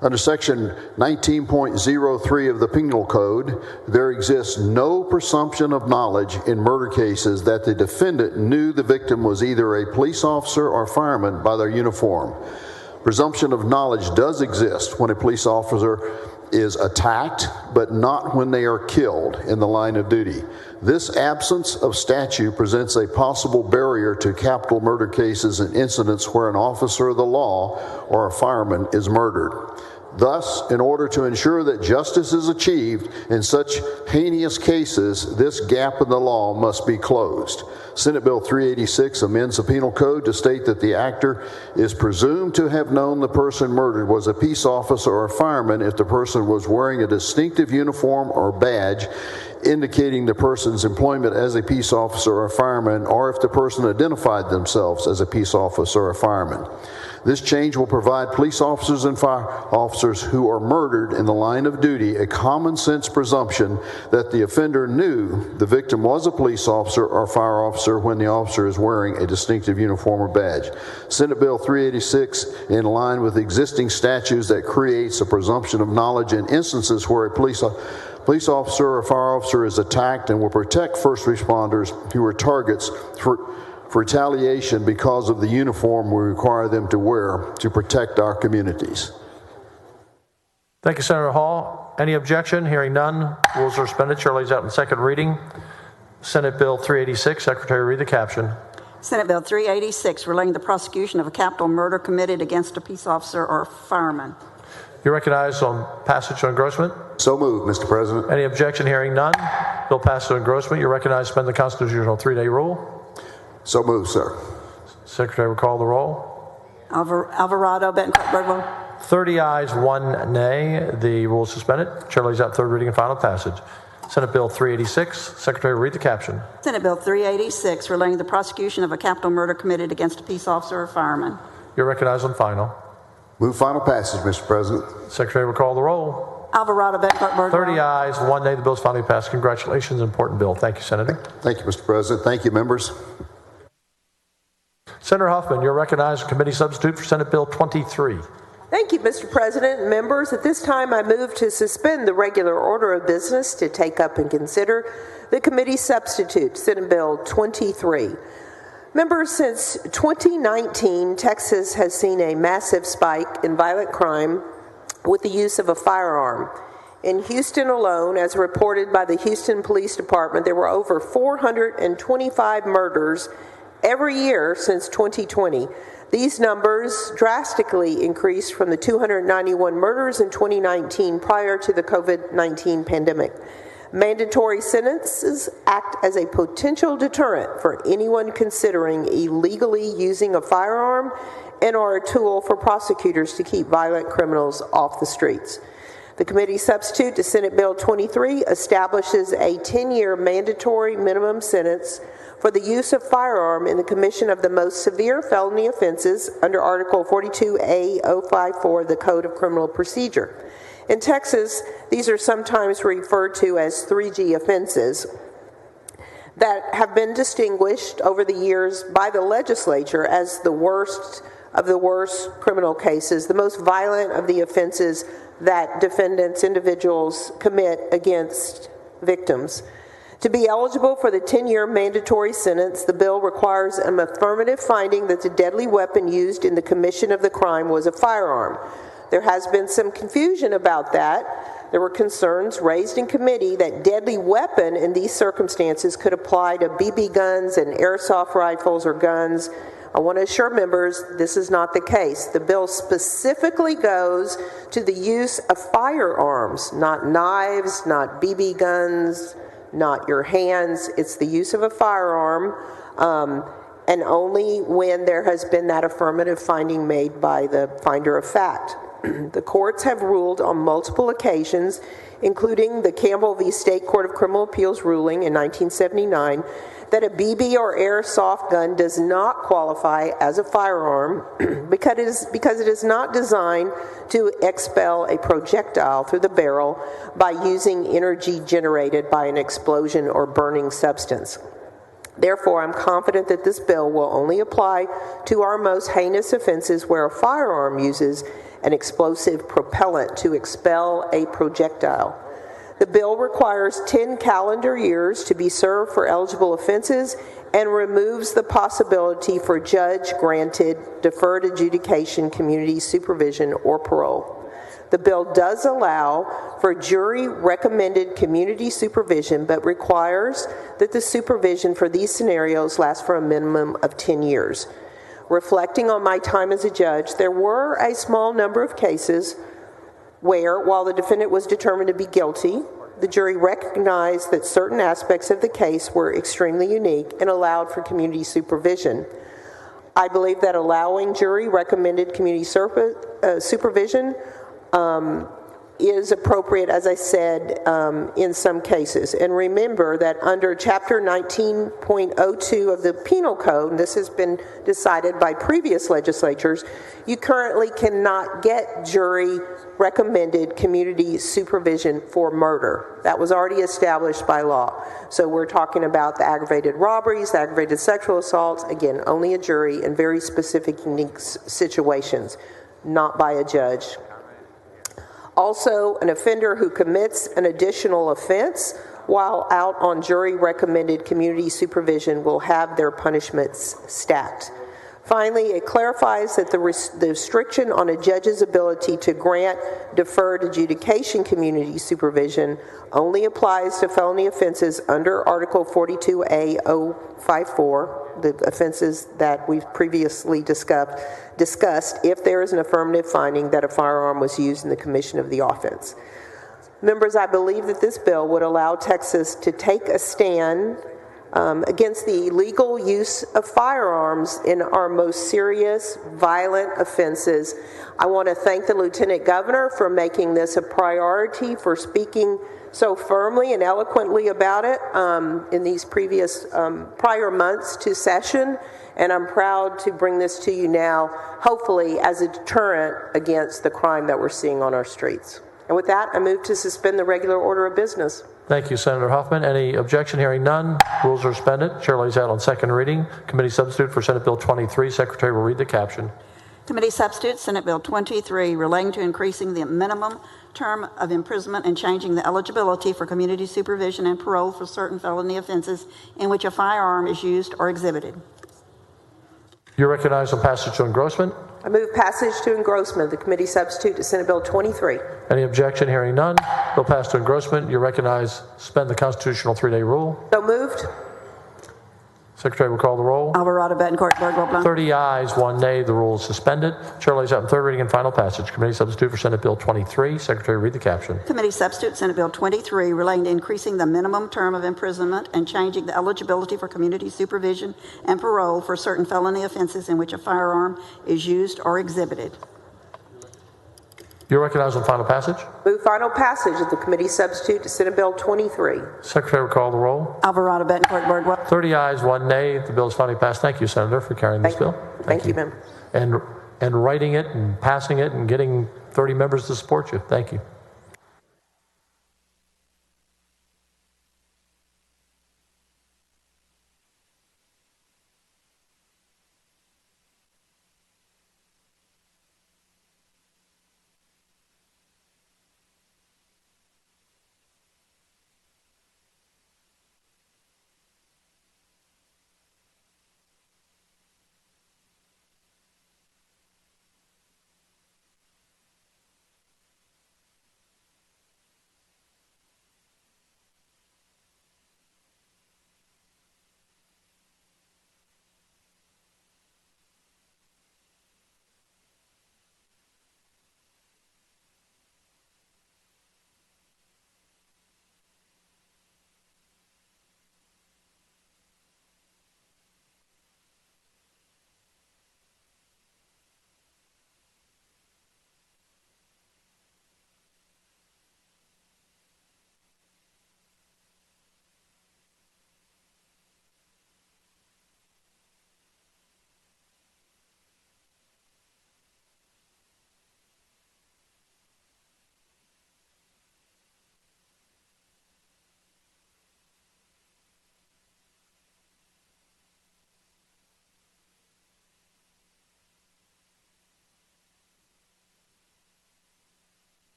[SPEAKER 9] Under Section 19.03 of the Penal Code, there exists no presumption of knowledge in murder cases that the defendant knew the victim was either a police officer or fireman by their uniform. Presumption of knowledge does exist when a police officer is attacked, but not when they are killed in the line of duty. This absence of statute presents a possible barrier to capital murder cases and incidents where an officer of the law or a fireman is murdered. Thus, in order to ensure that justice is achieved in such heinous cases, this gap in the law must be closed. Senate Bill 386 amends the Penal Code to state that the actor is presumed to have known the person murdered was a peace officer or a fireman if the person was wearing a distinctive uniform or badge indicating the person's employment as a peace officer or a fireman, or if the person identified themselves as a peace officer or a fireman. This change will provide police officers and fire officers who are murdered in the line of duty a common sense presumption that the offender knew the victim was a police officer or fire officer when the officer is wearing a distinctive uniform or badge. Senate Bill 386, in line with existing statutes that creates a presumption of knowledge in instances where a police officer or fire officer is attacked, and will protect first responders who are targets for retaliation because of the uniform we require them to wear to protect our communities.
[SPEAKER 7] Thank you, Senator Hall. Any objection? Hearing none, rules are suspended. Chair lays out in second reading Senate Bill 386. Secretary, read the caption.
[SPEAKER 2] Senate Bill 386, relating the prosecution of a capital murder committed against a peace officer or fireman.
[SPEAKER 7] You're recognized on passage to engrossment.
[SPEAKER 9] So moved, Mr. President.
[SPEAKER 7] Any objection? Hearing none, bill passes to engrossment. You're recognized to suspend the constitutional 3-day rule.
[SPEAKER 9] So moved, sir.
[SPEAKER 7] Secretary will call the roll.
[SPEAKER 2] Alvarado, Bettencourt, Birdwell.
[SPEAKER 7] 30 ayes, 1 nay. The rule is suspended. Chair lays out third reading and final passage. Senate Bill 386. Secretary, read the caption.
[SPEAKER 2] Senate Bill 386, relating the prosecution of a capital murder committed against a peace officer or fireman.
[SPEAKER 7] You're recognized on final.
[SPEAKER 9] Move final passage, Mr. President.
[SPEAKER 7] Secretary will call the roll.
[SPEAKER 2] Alvarado, Bettencourt, Birdwell.
[SPEAKER 7] 30 ayes, 1 nay. The bill is finally passed. Congratulations. Important bill. Thank you, Senator.
[SPEAKER 9] Thank you, Mr. President. Thank you, members.
[SPEAKER 7] Senator Huffman, you're recognized as committee substitute for Senate Bill 23.
[SPEAKER 14] Thank you, Mr. President and members. At this time, I move to suspend the regular order of business to take up and consider the committee substitute, Senate Bill 23. Members, since 2019, Texas has seen a massive spike in violent crime with the use of a firearm. In Houston alone, as reported by the Houston Police Department, there were over 425 murders every year since 2020. These numbers drastically increased from the 291 murders in 2019 prior to the COVID-19 pandemic. Mandatory sentences act as a potential deterrent for anyone considering illegally using a firearm and are a tool for prosecutors to keep violent criminals off the streets. The committee substitute to Senate Bill 23 establishes a 10-year mandatory minimum sentence for the use of firearm in the commission of the most severe felony offenses under Article 42A.054 of the Code of Criminal Procedure. In Texas, these are sometimes referred to as 3G offenses that have been distinguished over the years by the legislature as the worst of the worst criminal cases, the most violent of the offenses that defendants, individuals commit against victims. To be eligible for the 10-year mandatory sentence, the bill requires an affirmative finding that the deadly weapon used in the commission of the crime was a firearm. There has been some confusion about that. There were concerns raised in committee that deadly weapon in these circumstances could apply to BB guns and airsoft rifles or guns. I want to assure members this is not the case. The bill specifically goes to the use of firearms, not knives, not BB guns, not your hands. It's the use of a firearm, and only when there has been that affirmative finding made by the finder of fact. The courts have ruled on multiple occasions, including the Campbell v. State Court of Criminal Appeals ruling in 1979, that a BB or airsoft gun does not qualify as a firearm because it is not designed to expel a projectile through the barrel by using energy generated by an explosion or burning substance. Therefore, I'm confident that this bill will only apply to our most heinous offenses where a firearm uses an explosive propellant to expel a projectile. The bill requires 10 calendar years to be served for eligible offenses and removes the possibility for judge-granted deferred adjudication, community supervision, or parole. The bill does allow for jury-recommended community supervision, but requires that the supervision for these scenarios lasts for a minimum of 10 years. Reflecting on my time as a judge, there were a small number of cases where, while the defendant was determined to be guilty, the jury recognized that certain aspects of the case were extremely unique and allowed for community supervision. I believe that allowing jury-recommended community supervision is appropriate, as I said, in some cases. And remember that under Chapter 19.02 of the Penal Code, and this has been decided by previous legislatures, you currently cannot get jury-recommended community supervision for murder. That was already established by law. So we're talking about the aggravated robberies, the aggravated sexual assaults, again, only a jury in very specific, unique situations, not by a judge. Also, an offender who commits an additional offense while out on jury-recommended community supervision will have their punishments stacked. Finally, it clarifies that the restriction on a judge's ability to grant deferred adjudication community supervision only applies to felony offenses under Article 42A-054, the offenses that we've previously discussed, if there is an affirmative finding that a firearm was used in the commission of the offense. Members, I believe that this bill would allow Texas to take a stand against the illegal use of firearms in our most serious, violent offenses. I want to thank the Lieutenant Governor for making this a priority, for speaking so firmly and eloquently about it in these prior months to session. And I'm proud to bring this to you now, hopefully as a deterrent against the crime that we're seeing on our streets. And with that, I move to suspend the regular order of business.
[SPEAKER 7] Thank you, Senator Huffman. Any objection? Hearing none. Rules are suspended. Chair lays out on second reading. Committee substitute for Senate Bill 23. Secretary will read the caption.
[SPEAKER 2] Committee substitute, Senate Bill 23, relating to increasing the minimum term of imprisonment and changing the eligibility for community supervision and parole for certain felony offenses in which a firearm is used or exhibited.
[SPEAKER 7] You're recognized on passage to engrossment.
[SPEAKER 14] I move passage to engrossment, the committee substitute to Senate Bill 23.
[SPEAKER 7] Any objection? Hearing none. Bill passed to engrossment. You're recognized. Suspend the constitutional 3-day rule.
[SPEAKER 14] So moved.
[SPEAKER 7] Secretary will call the roll.
[SPEAKER 2] Alvarado, Betancourt, Birdwell, Blount.
[SPEAKER 7] 30 ayes, 1 nay. The rule is suspended. Chair lays out in third reading and final passage. Committee substitute for Senate Bill 23. Secretary, read the caption.
[SPEAKER 2] Committee substitute, Senate Bill 23, relating to increasing the minimum term of imprisonment and changing the eligibility for community supervision and parole for certain felony offenses in which a firearm is used or exhibited.
[SPEAKER 7] You're recognized on final passage.
[SPEAKER 14] Move final passage of the committee substitute to Senate Bill 23.
[SPEAKER 7] Secretary will call the roll.
[SPEAKER 2] Alvarado, Betancourt, Birdwell.
[SPEAKER 7] 30 ayes, 1 nay. The bill is finally passed. Thank you, Senator, for carrying this bill.
[SPEAKER 14] Thank you, ma'am.
[SPEAKER 7] And writing it and passing it and getting 30 members to support you. Thank you.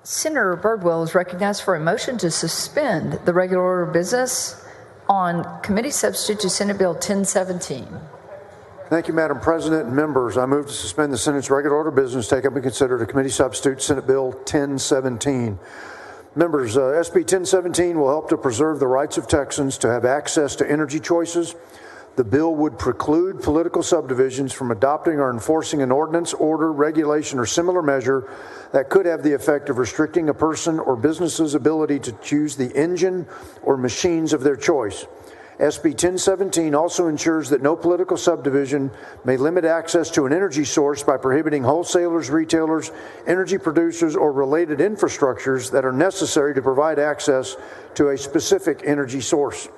[SPEAKER 11] Senator Birdwell is recognized for a motion to suspend the regular order of business on committee substitute to Senate Bill 1017.
[SPEAKER 4] Thank you, Madam President and members. I move to suspend the Senate's regular order of business, take up and consider the committee substitute Senate Bill 1017. Members, SB 1017 will help to preserve the rights of Texans to have access to energy choices. The bill would preclude political subdivisions from adopting or enforcing an ordinance, order, regulation, or similar measure that could have the effect of restricting a person or business's ability to choose the engine or machines of their choice. SB 1017 also ensures that no political subdivision may limit access to an energy source by prohibiting wholesalers, retailers, energy producers, or related infrastructures that are necessary to provide access to a specific energy source.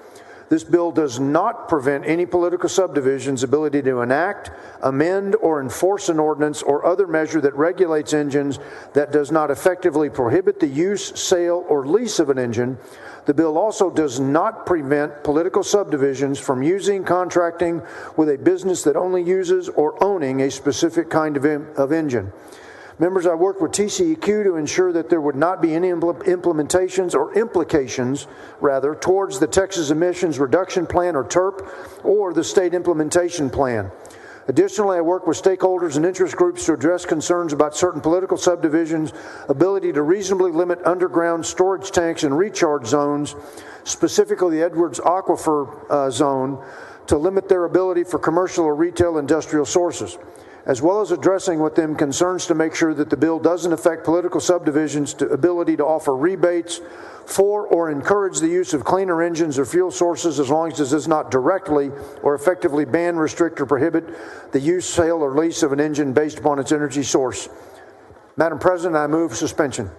[SPEAKER 4] This bill does not prevent any political subdivision's ability to enact, amend, or enforce an ordinance or other measure that regulates engines that does not effectively prohibit the use, sale, or lease of an engine. The bill also does not prevent political subdivisions from using, contracting with a business that only uses or owning a specific kind of engine. Members, I worked with TCEQ to ensure that there would not be any implementations or implications, rather, towards the Texas Emissions Reduction Plan, or TERP, or the state implementation plan. Additionally, I worked with stakeholders and interest groups to address concerns about certain political subdivisions' ability to reasonably limit underground storage tanks and recharge zones, specifically the Edwards Aquifer Zone, to limit their ability for commercial or retail industrial sources, as well as addressing with them concerns to make sure that the bill doesn't affect political subdivisions' ability to offer rebates for or encourage the use of cleaner engines or fuel sources, as long as it does not directly or effectively ban, restrict, or prohibit the use, sale, or lease of an engine based upon its energy source. Madam President, I move suspension.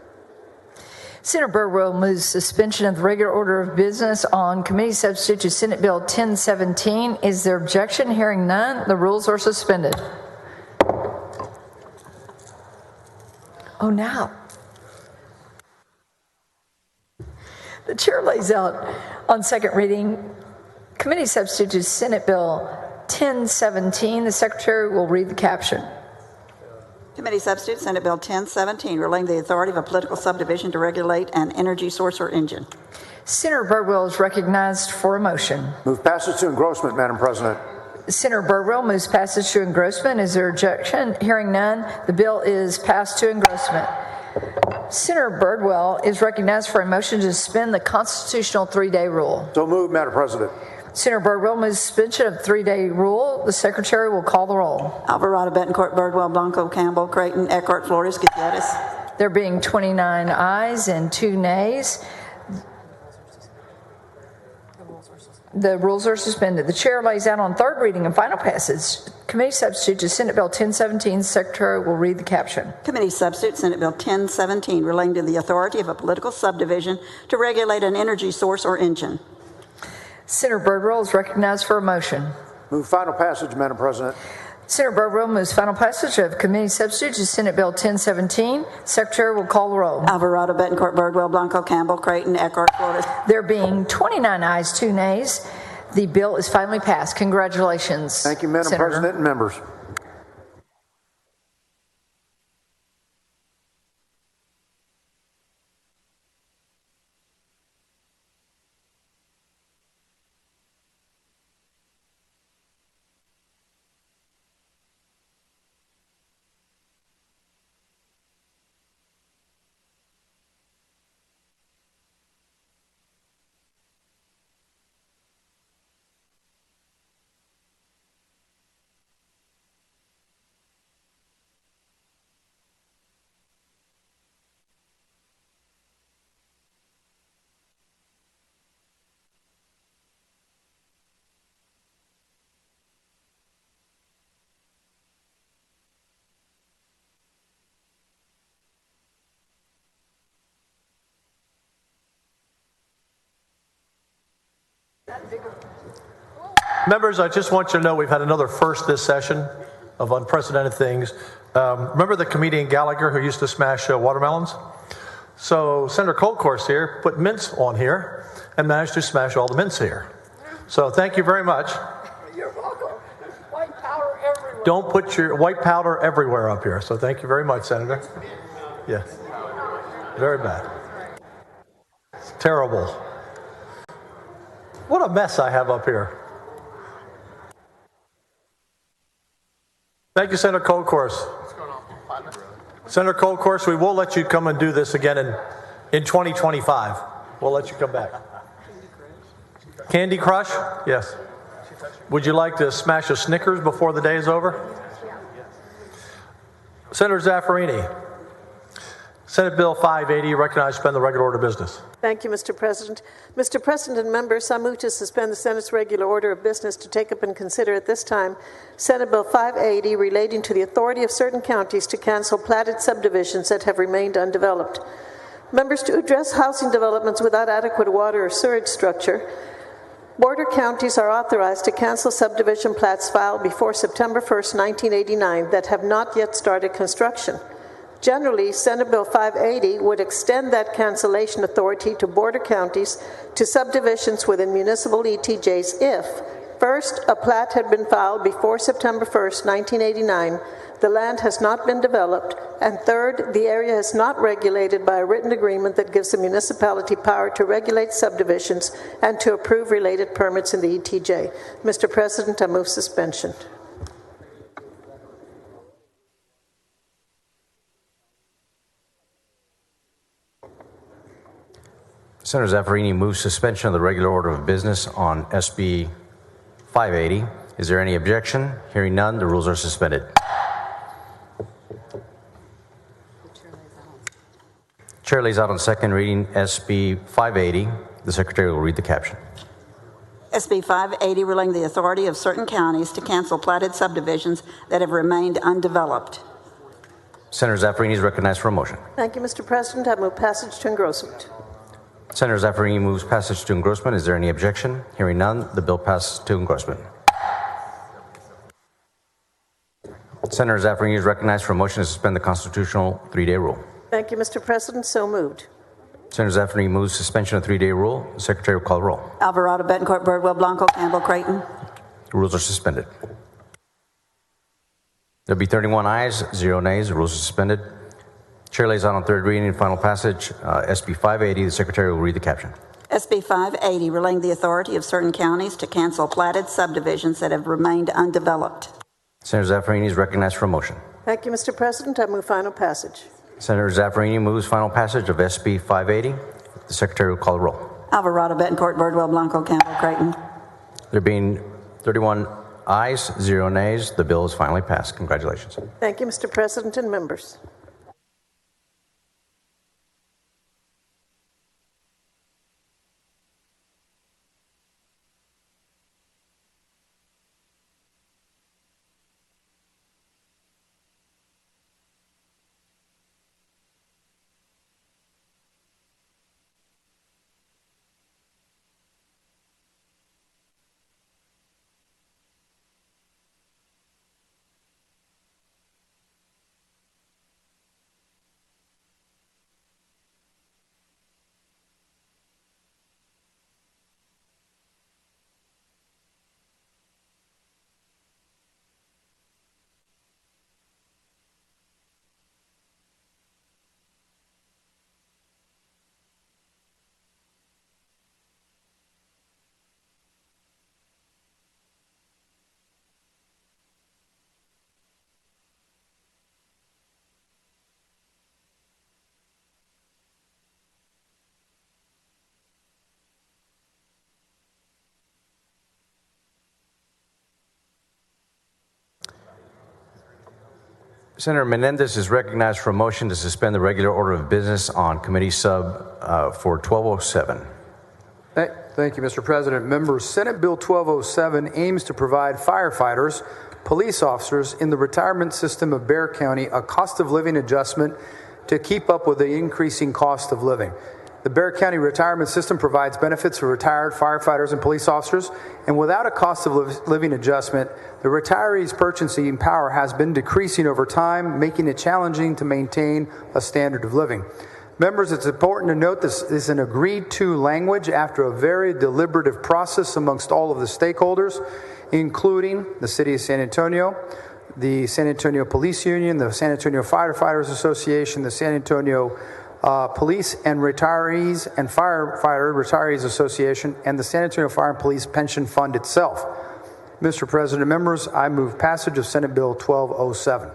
[SPEAKER 11] Senator Birdwell moves suspension of the regular order of business on committee substitute to Senate Bill 1017. Is there objection? Hearing none, the rules are suspended. Oh, now. The chair lays out on second reading committee substitute to Senate Bill 1017. The secretary will read the caption.
[SPEAKER 2] Committee substitute Senate Bill 1017, relating to the authority of a political subdivision to regulate an energy source or engine.
[SPEAKER 11] Senator Birdwell is recognized for a motion.
[SPEAKER 4] Move passage to engrossment, Madam President.
[SPEAKER 11] Senator Birdwell moves passage to engrossment. Is there objection? Hearing none, the bill is passed to engrossment. Senator Birdwell is recognized for a motion to suspend the constitutional 3-day rule.
[SPEAKER 4] So moved, Madam President.
[SPEAKER 11] Senator Birdwell moves suspension of 3-day rule. The secretary will call the roll.
[SPEAKER 2] Alvarado, Betancourt, Birdwell, Blanco, Campbell, Creighton, Eckhart, Flores, Gutierrez.
[SPEAKER 11] There being 29 ayes and 2 nays, the rules are suspended. The chair lays out on third reading and final passage committee substitute to Senate Bill 1017. The secretary will read the caption.
[SPEAKER 2] Committee substitute Senate Bill 1017, relating to the authority of a political subdivision to regulate an energy source or engine.
[SPEAKER 11] Senator Birdwell is recognized for a motion.
[SPEAKER 4] Move final passage, Madam President.
[SPEAKER 11] Senator Birdwell moves final passage of committee substitute to Senate Bill 1017. Secretary will call the roll.
[SPEAKER 2] Alvarado, Betancourt, Birdwell, Blanco, Campbell, Creighton, Eckhart, Flores.
[SPEAKER 11] There being 29 ayes, 2 nays, the bill is finally passed. Congratulations.
[SPEAKER 4] Thank you, Madam
[SPEAKER 11] Senator.
[SPEAKER 4] President and members.
[SPEAKER 7] Members, I just want you to know we've had another first this session of unprecedented things. Remember the comedian Gallagher who used to smash watermelons? So Senator Colcourse here put mints on here and managed to smash all the mints here. So thank you very much.
[SPEAKER 11] You're welcome. White powder everywhere.
[SPEAKER 7] Don't put your white powder everywhere up here. So thank you very much, Senator. Yeah. Very bad. It's terrible. What a mess I have up here. Thank you, Senator Colcourse. Senator Colcourse, we will let you come and do this again in 2025. We'll let you come back. Candy Crush? Yes. Would you like to smash a Snickers before the day is over? Senator Zaffarini. Senate Bill 580, recognized to suspend the regular order of business.
[SPEAKER 12] Thank you, Mr. President. Mr. President and members, I move to suspend the Senate's regular order of business to take up and consider at this time Senate Bill 580 relating to the authority of certain counties to cancel platted subdivisions that have remained undeveloped. Members, to address housing developments without adequate water or sewage structure, border counties are authorized to cancel subdivision plats filed before September 1st, 1989 that have not yet started construction. Generally, Senate Bill 580 would extend that cancellation authority to border counties to subdivisions within municipal ETJs if, first, a plat had been filed before September 1st, 1989, the land has not been developed, and third, the area is not regulated by a written agreement that gives the municipality power to regulate subdivisions and to approve related permits in the ETJ. Mr. President, I move suspension.
[SPEAKER 15] Senator Zaffarini moves suspension of the regular order of business on SB 580. Is there any objection? Hearing none, the rules are suspended. Chair lays out on second reading SB 580. The Secretary will read the caption.
[SPEAKER 2] SB 580 relating the authority of certain counties to cancel platted subdivisions that have remained undeveloped.
[SPEAKER 15] Senator Zaffarini is recognized for a motion.
[SPEAKER 12] Thank you, Mr. President. I move passage to engrossment.
[SPEAKER 15] Senator Zaffarini moves passage to engrossment. Is there any objection? Hearing none, the bill passes to engrossment. Senator Zaffarini is recognized for a motion to suspend the constitutional 3-day rule.
[SPEAKER 12] Thank you, Mr. President. So moved.
[SPEAKER 15] Senator Zaffarini moves suspension of 3-day rule. The Secretary will call the roll.
[SPEAKER 2] Alvarado, Betancourt, Birdwell, Blanco, Campbell, Creighton.
[SPEAKER 15] The rules are suspended. There'll be 31 ayes, 0 nays. The rules are suspended. Chair lays out on third reading and final passage SB 580. The Secretary will read the caption.
[SPEAKER 2] SB 580 relating the authority of certain counties to cancel platted subdivisions that have remained undeveloped.
[SPEAKER 15] Senator Zaffarini is recognized for a motion.
[SPEAKER 12] Thank you, Mr. President. I move final passage.
[SPEAKER 15] Senator Zaffarini moves final passage of SB 580. The Secretary will call the roll.
[SPEAKER 2] Alvarado, Betancourt, Birdwell, Blanco, Campbell, Creighton.
[SPEAKER 15] There being 31 ayes, 0 nays, the bill is finally passed. Congratulations.
[SPEAKER 12] Thank you, Mr. President and members.
[SPEAKER 15] Senator Menendez is recognized for a motion to suspend the regular order of business on committee sub for 1207.
[SPEAKER 16] Thank you, Mr. President. Members, Senate Bill 1207 aims to provide firefighters, police officers in the retirement system of Bexar County a cost of living adjustment to keep up with the increasing cost of living. The Bexar County retirement system provides benefits for retired firefighters and police officers, and without a cost of living adjustment, the retirees' purchasing power has been decreasing over time, making it challenging to maintain a standard of living. Members, it's important to note this is an agreed-to language after a very deliberative process amongst all of the stakeholders, including the City of San Antonio, the San Antonio Police Union, the San Antonio Firefighters Association, the San Antonio Police and Retirees and Firefighter Retirees Association, and the San Antonio Fire and Police Pension Fund itself. Mr. President and members, I move passage of Senate Bill 1207.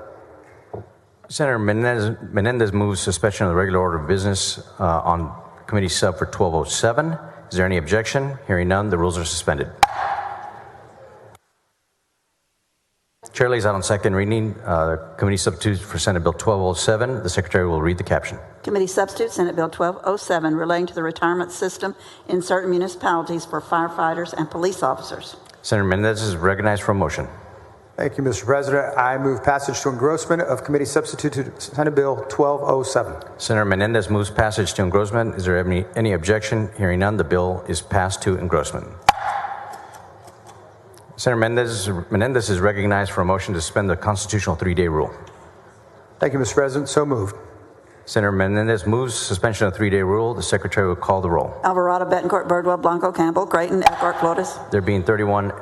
[SPEAKER 15] Senator Menendez moves suspension of the regular order of business on committee sub for 1207. Is there any objection? Hearing none, the rules are suspended. Chair lays out on second reading committee substitute for Senate Bill 1207. The Secretary will read the caption.
[SPEAKER 2] Committee substitute, Senate Bill 1207, relating to the retirement system in certain municipalities for firefighters and police officers.
[SPEAKER 15] Senator Menendez is recognized for a motion.
[SPEAKER 16] Thank you, Mr. President. I move passage to engrossment of committee substitute to Senate Bill 1207.
[SPEAKER 15] Senator Menendez moves passage to engrossment. Is there any objection? Hearing none, the bill is passed to engrossment. Senator Menendez is recognized for a motion to suspend the constitutional 3-day rule.
[SPEAKER 16] Thank you, Mr. President. So moved.
[SPEAKER 15] Senator Menendez moves suspension of the 3-day rule. The Secretary will call the roll.
[SPEAKER 2] Alvarado, Betancourt, Birdwell, Blanco, Campbell, Creighton, Eckhart, Flores.
[SPEAKER 15] There being 31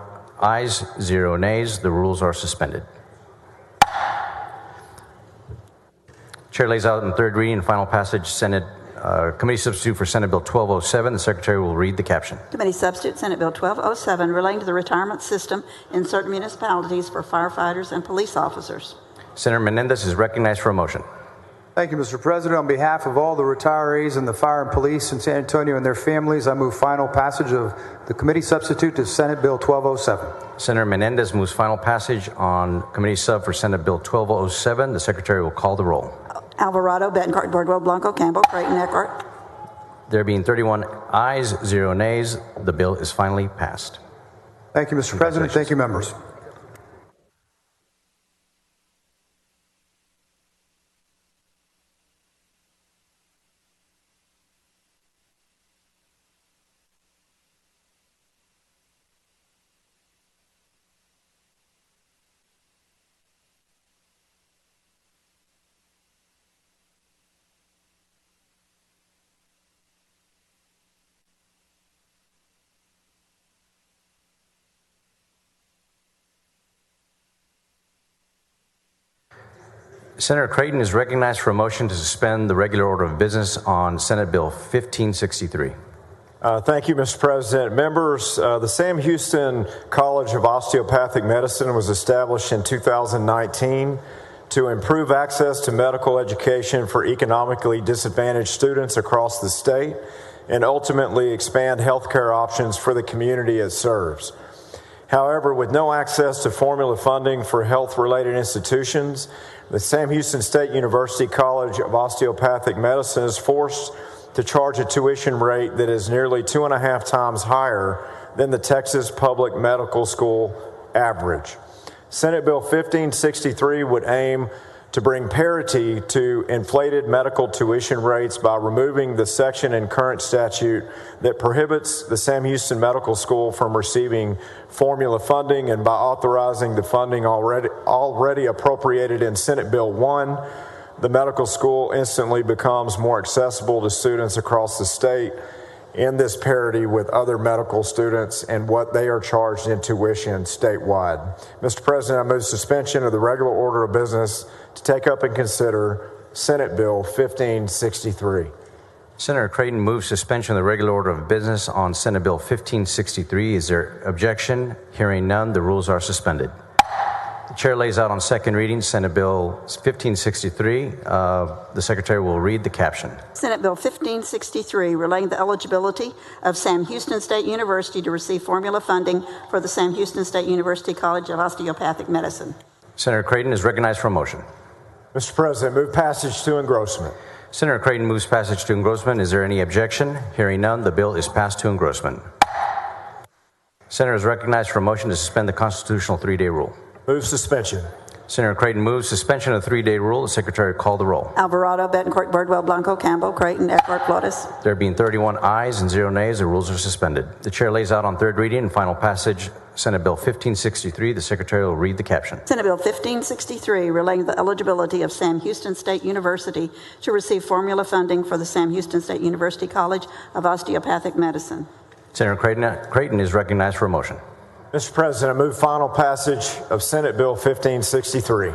[SPEAKER 15] ayes, 0 nays, the rules are suspended. Chair lays out in third reading and final passage committee substitute for Senate Bill 1207. The Secretary will read the caption.
[SPEAKER 2] Committee substitute, Senate Bill 1207, relating to the retirement system in certain municipalities for firefighters and police officers.
[SPEAKER 15] Senator Menendez is recognized for a motion.
[SPEAKER 16] Thank you, Mr. President. On behalf of all the retirees and the fire and police in San Antonio and their families, I move final passage of the committee substitute to Senate Bill 1207.
[SPEAKER 15] Senator Menendez moves final passage on committee sub for Senate Bill 1207. The Secretary will call the roll.
[SPEAKER 2] Alvarado, Betancourt, Birdwell, Blanco, Campbell, Creighton, Eckhart.
[SPEAKER 15] There being 31 ayes, 0 nays, the bill is finally passed.
[SPEAKER 16] Thank you, Mr. President. Thank you, members.
[SPEAKER 15] Senator Creighton is recognized for a motion to suspend the regular order of business on Senate Bill 1563.
[SPEAKER 17] Thank you, Mr. President. Members, the Sam Houston College of Osteopathic Medicine was established in 2019 to improve access to medical education for economically disadvantaged students across the state and ultimately expand healthcare options for the community it serves. However, with no access to formula funding for health-related institutions, the Sam Houston State University College of Osteopathic Medicine is forced to charge a tuition rate that is nearly 2.5 times higher than the Texas Public Medical School average. Senate Bill 1563 would aim to bring parity to inflated medical tuition rates by removing the section in current statute that prohibits the Sam Houston Medical School from receiving formula funding, and by authorizing the funding already appropriated in Senate Bill 1, the medical school instantly becomes more accessible to students across the state in this parity with other medical students and what they are charged in tuition statewide. Mr. President, I move suspension of the regular order of business to take up and consider Senate Bill 1563.
[SPEAKER 15] Senator Creighton moves suspension of the regular order of business on Senate Bill 1563. Is there objection? Hearing none, the rules are suspended. The chair lays out on second reading Senate Bill 1563. The Secretary will read the caption.
[SPEAKER 2] Senate Bill 1563, relating the eligibility of Sam Houston State University to receive formula funding for the Sam Houston State University College of Osteopathic Medicine.
[SPEAKER 15] Senator Creighton is recognized for a motion.
[SPEAKER 17] Mr. President, move passage to engrossment.
[SPEAKER 15] Senator Creighton moves passage to engrossment. Is there any objection? Hearing none, the bill is passed to engrossment. Senator is recognized for a motion to suspend the constitutional 3-day rule.
[SPEAKER 17] Move suspension.
[SPEAKER 15] Senator Creighton moves suspension of the 3-day rule. The Secretary will call the roll.
[SPEAKER 2] Alvarado, Betancourt, Birdwell, Blanco, Campbell, Creighton, Eckhart, Flores.
[SPEAKER 15] There being 31 ayes and 0 nays, the rules are suspended. The chair lays out on third reading and final passage Senate Bill 1563. The Secretary will read the caption.
[SPEAKER 2] Senate Bill 1563, relating the eligibility of Sam Houston State University to receive formula funding for the Sam Houston State University College of Osteopathic Medicine.
[SPEAKER 15] Senator Creighton is recognized for a motion.
[SPEAKER 17] Mr. President, I move final passage of Senate Bill 1563.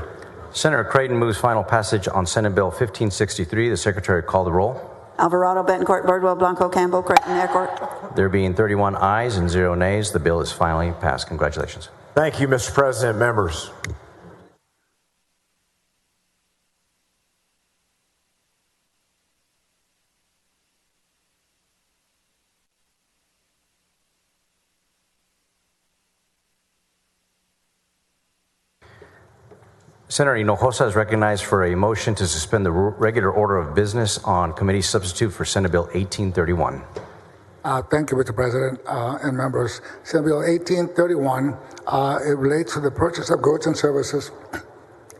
[SPEAKER 15] Senator Creighton moves final passage on Senate Bill 1563. The Secretary call the roll.
[SPEAKER 2] Alvarado, Betancourt, Birdwell, Blanco, Campbell, Creighton, Eckert.
[SPEAKER 15] There being 31 ayes and 0 nays, the bill is finally passed. Congratulations.
[SPEAKER 17] Thank you, Mr. President. Members.
[SPEAKER 15] Senator Hinojosa is recognized for a motion to suspend the regular order of business on committee substitute for Senate Bill 1831.
[SPEAKER 18] Thank you, Mr. President and members. Senate Bill 1831, it relates to the purchase of goods and services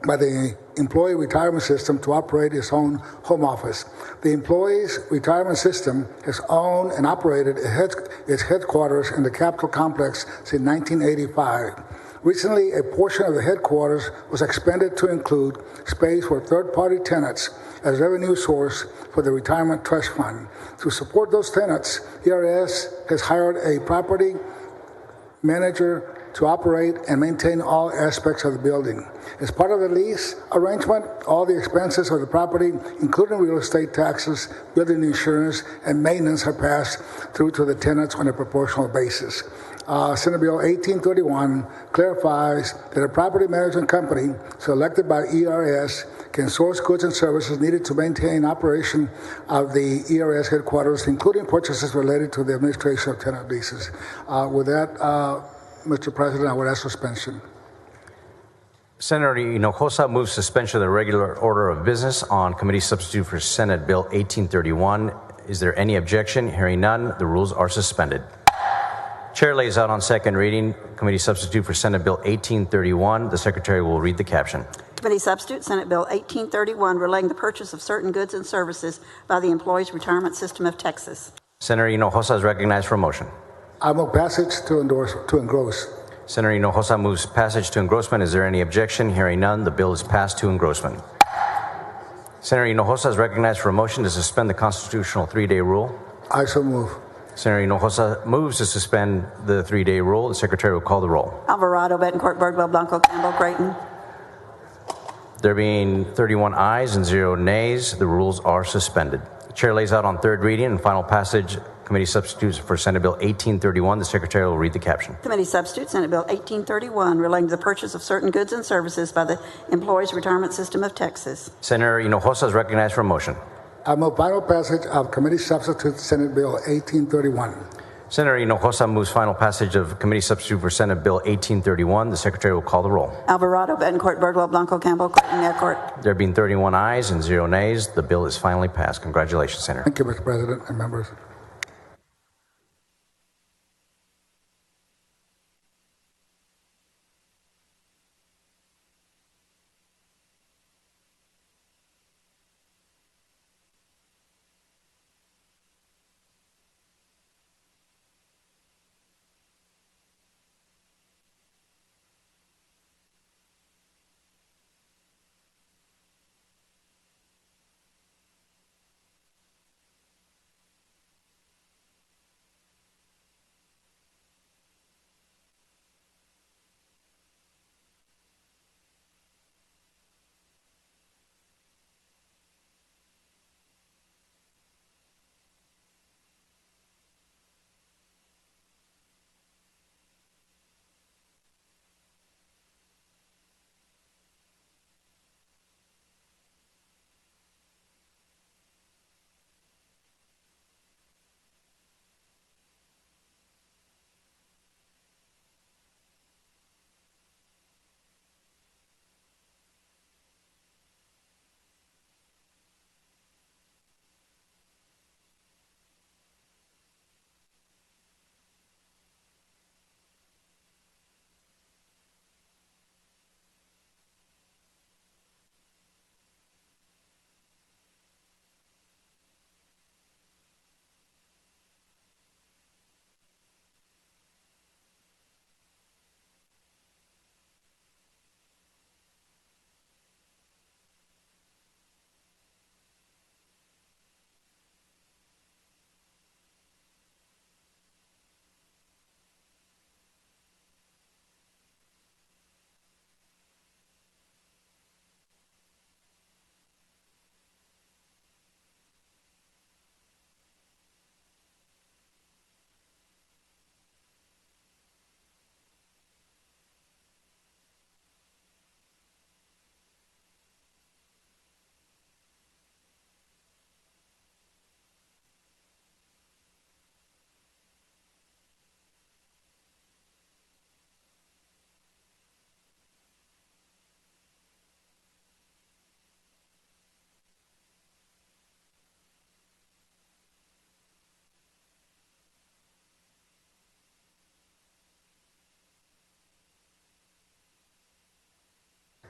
[SPEAKER 18] by the Employee Retirement System to operate its own home office. The Employees Retirement System has owned and operated its headquarters in the Capitol Complex since 1985. Recently, a portion of the headquarters was expanded to include space for third-party tenants as revenue source for the Retirement Trust Fund. To support those tenants, ERS has hired a property manager to operate and maintain all aspects of the building. As part of the lease arrangement, all the expenses of the property, including real estate taxes, building insurance, and maintenance, are passed through to the tenants on a proportional basis. Senate Bill 1831 clarifies that a property management company selected by ERS can source goods and services needed to maintain operation of the ERS headquarters, including purchases related to the administration of tenant leases. With that, Mr. President, I would ask suspension.
[SPEAKER 15] Senator Hinojosa moves suspension of the regular order of business on committee substitute for Senate Bill 1831. Is there any objection? Hearing none, the rules are suspended. Chair lays out on second reading committee substitute for Senate Bill 1831. The Secretary will read the caption.
[SPEAKER 2] Committee substitute, Senate Bill 1831, relating the purchase of certain goods and services by the Employees Retirement System of Texas.
[SPEAKER 15] Senator Hinojosa is recognized for a motion.
[SPEAKER 18] I move passage to engross.
[SPEAKER 15] Senator Hinojosa moves passage to engrossment. Is there any objection? Hearing none, the bill is passed to engrossment. Senator Hinojosa is recognized for a motion to suspend the constitutional 3-day rule.
[SPEAKER 18] I so move.
[SPEAKER 15] Senator Hinojosa moves to suspend the 3-day rule. The Secretary will call the roll.
[SPEAKER 2] Alvarado, Betancourt, Birdwell, Blanco, Campbell, Creighton.
[SPEAKER 15] There being 31 ayes and 0 nays, the rules are suspended. The Chair lays out on third reading and final passage committee substitutes for Senate Bill 1831. The Secretary will read the caption.
[SPEAKER 2] Committee substitute, Senate Bill 1831, relating to the purchase of certain goods and services by the Employees Retirement System of Texas.
[SPEAKER 15] Senator Hinojosa is recognized for a motion.
[SPEAKER 18] I move final passage of committee substitute Senate Bill 1831.
[SPEAKER 15] Senator Hinojosa moves final passage of committee substitute for Senate Bill 1831. The Secretary will call the roll.
[SPEAKER 2] Alvarado, Betancourt, Birdwell, Blanco, Campbell, Creighton, Eckert.
[SPEAKER 15] There being 31 ayes and 0 nays, the bill is finally passed. Congratulations, Senator.
[SPEAKER 18] Thank you, Mr. President and members.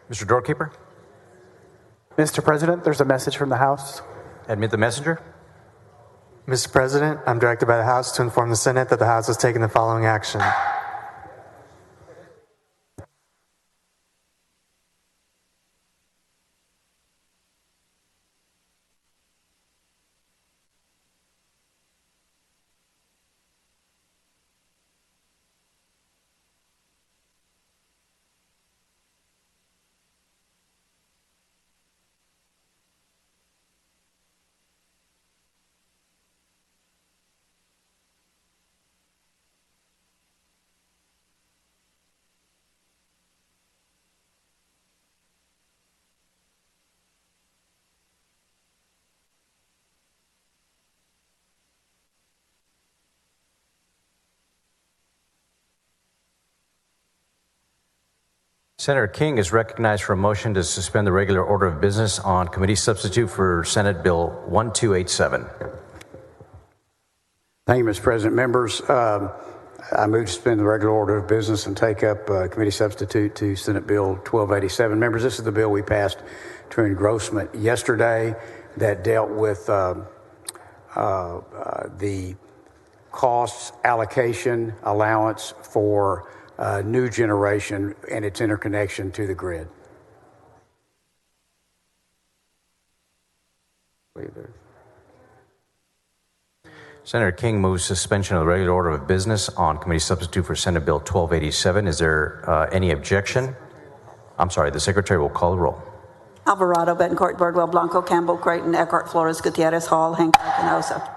[SPEAKER 15] Mr. Doorkeeper,
[SPEAKER 5] Mr. President, there's a message from the House.
[SPEAKER 15] admit the messenger.
[SPEAKER 6] Mr. President, I'm directed by the House to inform the Senate that the House has taken the following action.
[SPEAKER 15] Senator King is recognized for a motion to suspend the regular order of business on committee substitute for Senate Bill 1287.
[SPEAKER 19] Thank you, Mr. President. Members, I move to suspend the regular order of business and take up committee substitute to Senate Bill 1287. Members, this is the bill we passed to engrossment yesterday that dealt with the costs allocation allowance for new generation and its interconnection to the grid.
[SPEAKER 15] Senator King moves suspension of the regular order of business on committee substitute for Senate Bill 1287. Is there any objection? I'm sorry, the Secretary will call the roll.
[SPEAKER 2] Alvarado, Betancourt, Birdwell, Blanco, Campbell, Creighton, Eckhart, Flores, Gutierrez, Hall, Hancock, and Osa.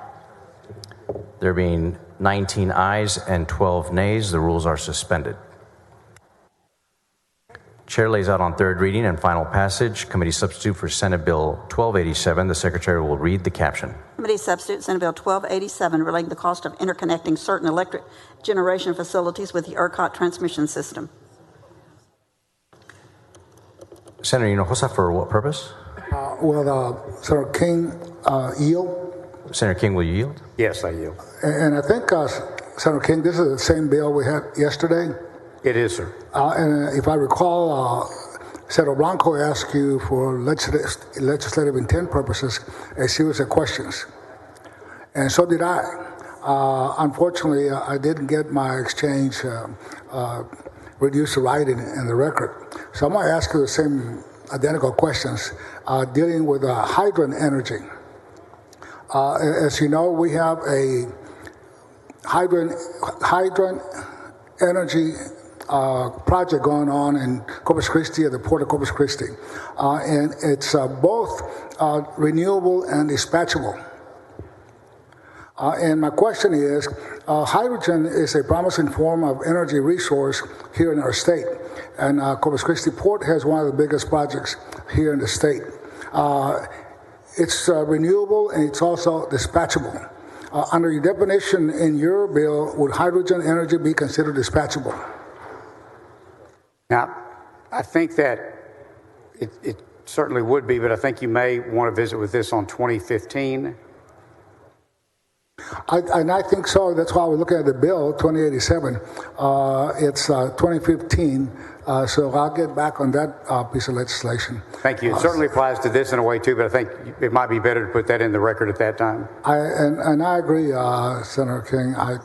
[SPEAKER 15] There being 19 ayes and 12 nays, the rules are suspended. Chair lays out on third reading and final passage committee substitute for Senate Bill 1287. The Secretary will read the caption.
[SPEAKER 2] Committee substitute Senate Bill 1287 relating to the cost of interconnecting certain electric generation facilities with the ERCOT transmission system.
[SPEAKER 15] Senator Hinojosa, for what purpose?
[SPEAKER 18] Will Senator King yield?
[SPEAKER 15] Senator King, will you yield?
[SPEAKER 19] Yes, I yield.
[SPEAKER 18] And I think, Senator King, this is the same bill we had yesterday.
[SPEAKER 19] It is, sir.
[SPEAKER 18] And if I recall, Senator Blanco asked you for legislative intent purposes a series of questions. And so did I. Unfortunately, I didn't get my exchange reduced to writing in the record. So I'm going to ask you the same identical questions dealing with hydrogen energy. As you know, we have a hydrogen energy project going on in Corpus Christi at the Port of Corpus Christi. And it's both renewable and dispatchable. And my question is, hydrogen is a promising form of energy resource here in our state. And Corpus Christi Port has one of the biggest projects here in the state. It's renewable and it's also dispatchable. Under your definition in your bill, would hydrogen energy be considered dispatchable?
[SPEAKER 19] Now, I think that it certainly would be, but I think you may want to visit with this on 2015.
[SPEAKER 18] And I think so. That's why we're looking at the bill, 2087. It's 2015. So I'll get back on that piece of legislation.
[SPEAKER 19] Thank you. It certainly applies to this in a way, too, but I think it might be better to put that in the record at that time.
[SPEAKER 18] And I agree, Senator King. I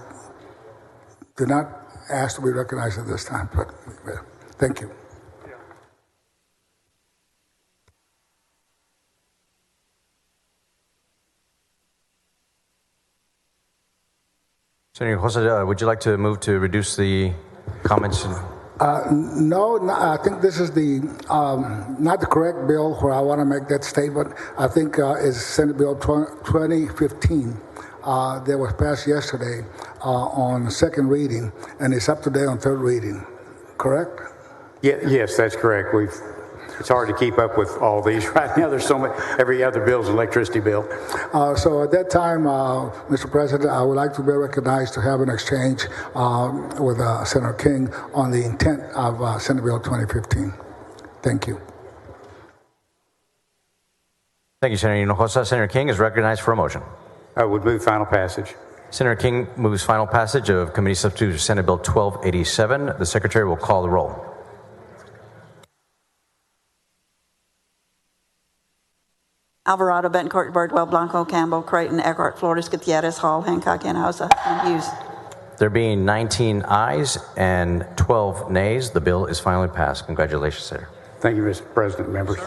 [SPEAKER 18] did not ask to be recognized at this time, but thank you.
[SPEAKER 15] Senator Hinojosa, would you like to move to reduce the comments?
[SPEAKER 18] No, I think this is the not the correct bill where I want to make that statement. I think it's Senate Bill 2015 that was passed yesterday on second reading, and it's up to date on third reading. Correct?
[SPEAKER 19] Yeah, yes, that's correct. It's hard to keep up with all these right now. There's so many. Every other bill's an electricity bill.
[SPEAKER 18] So at that time, Mr. President, I would like to be recognized to have an exchange with Senator King on the intent of Senate Bill 2015. Thank you.
[SPEAKER 15] Thank you, Senator Hinojosa. Senator King is recognized for a motion.
[SPEAKER 19] I would move final passage.
[SPEAKER 15] Senator King moves final passage of committee substitute to Senate Bill 1287. The Secretary will call the roll.
[SPEAKER 2] Alvarado, Betancourt, Birdwell, Blanco, Campbell, Creighton, Eckhart, Flores, Gutierrez, Hall, Hancock, Hinojosa, and Hughes.
[SPEAKER 15] There being 19 ayes and 12 nays, the bill is finally passed. Congratulations, Senator.
[SPEAKER 19] Thank you, Mr. President, members.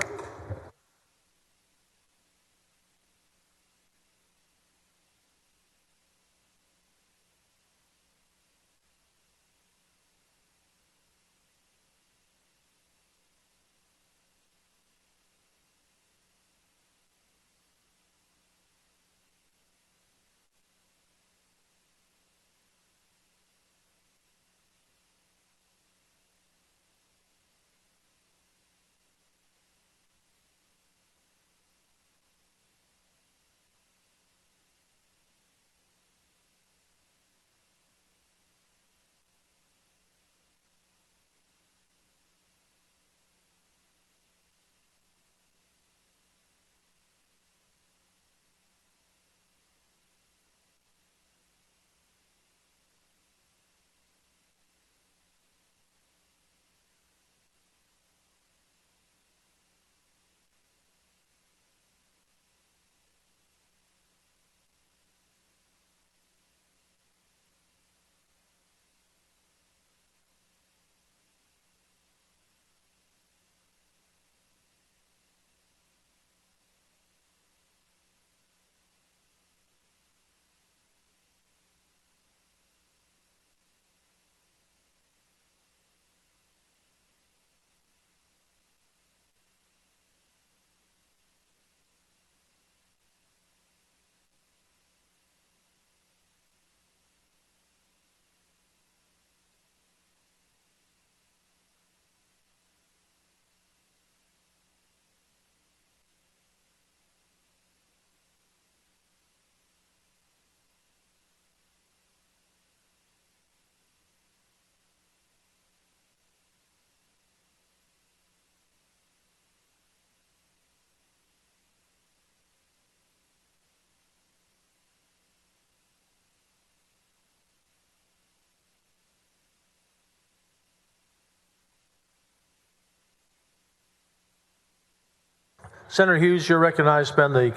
[SPEAKER 7] Senator Hughes, you're recognized to spend the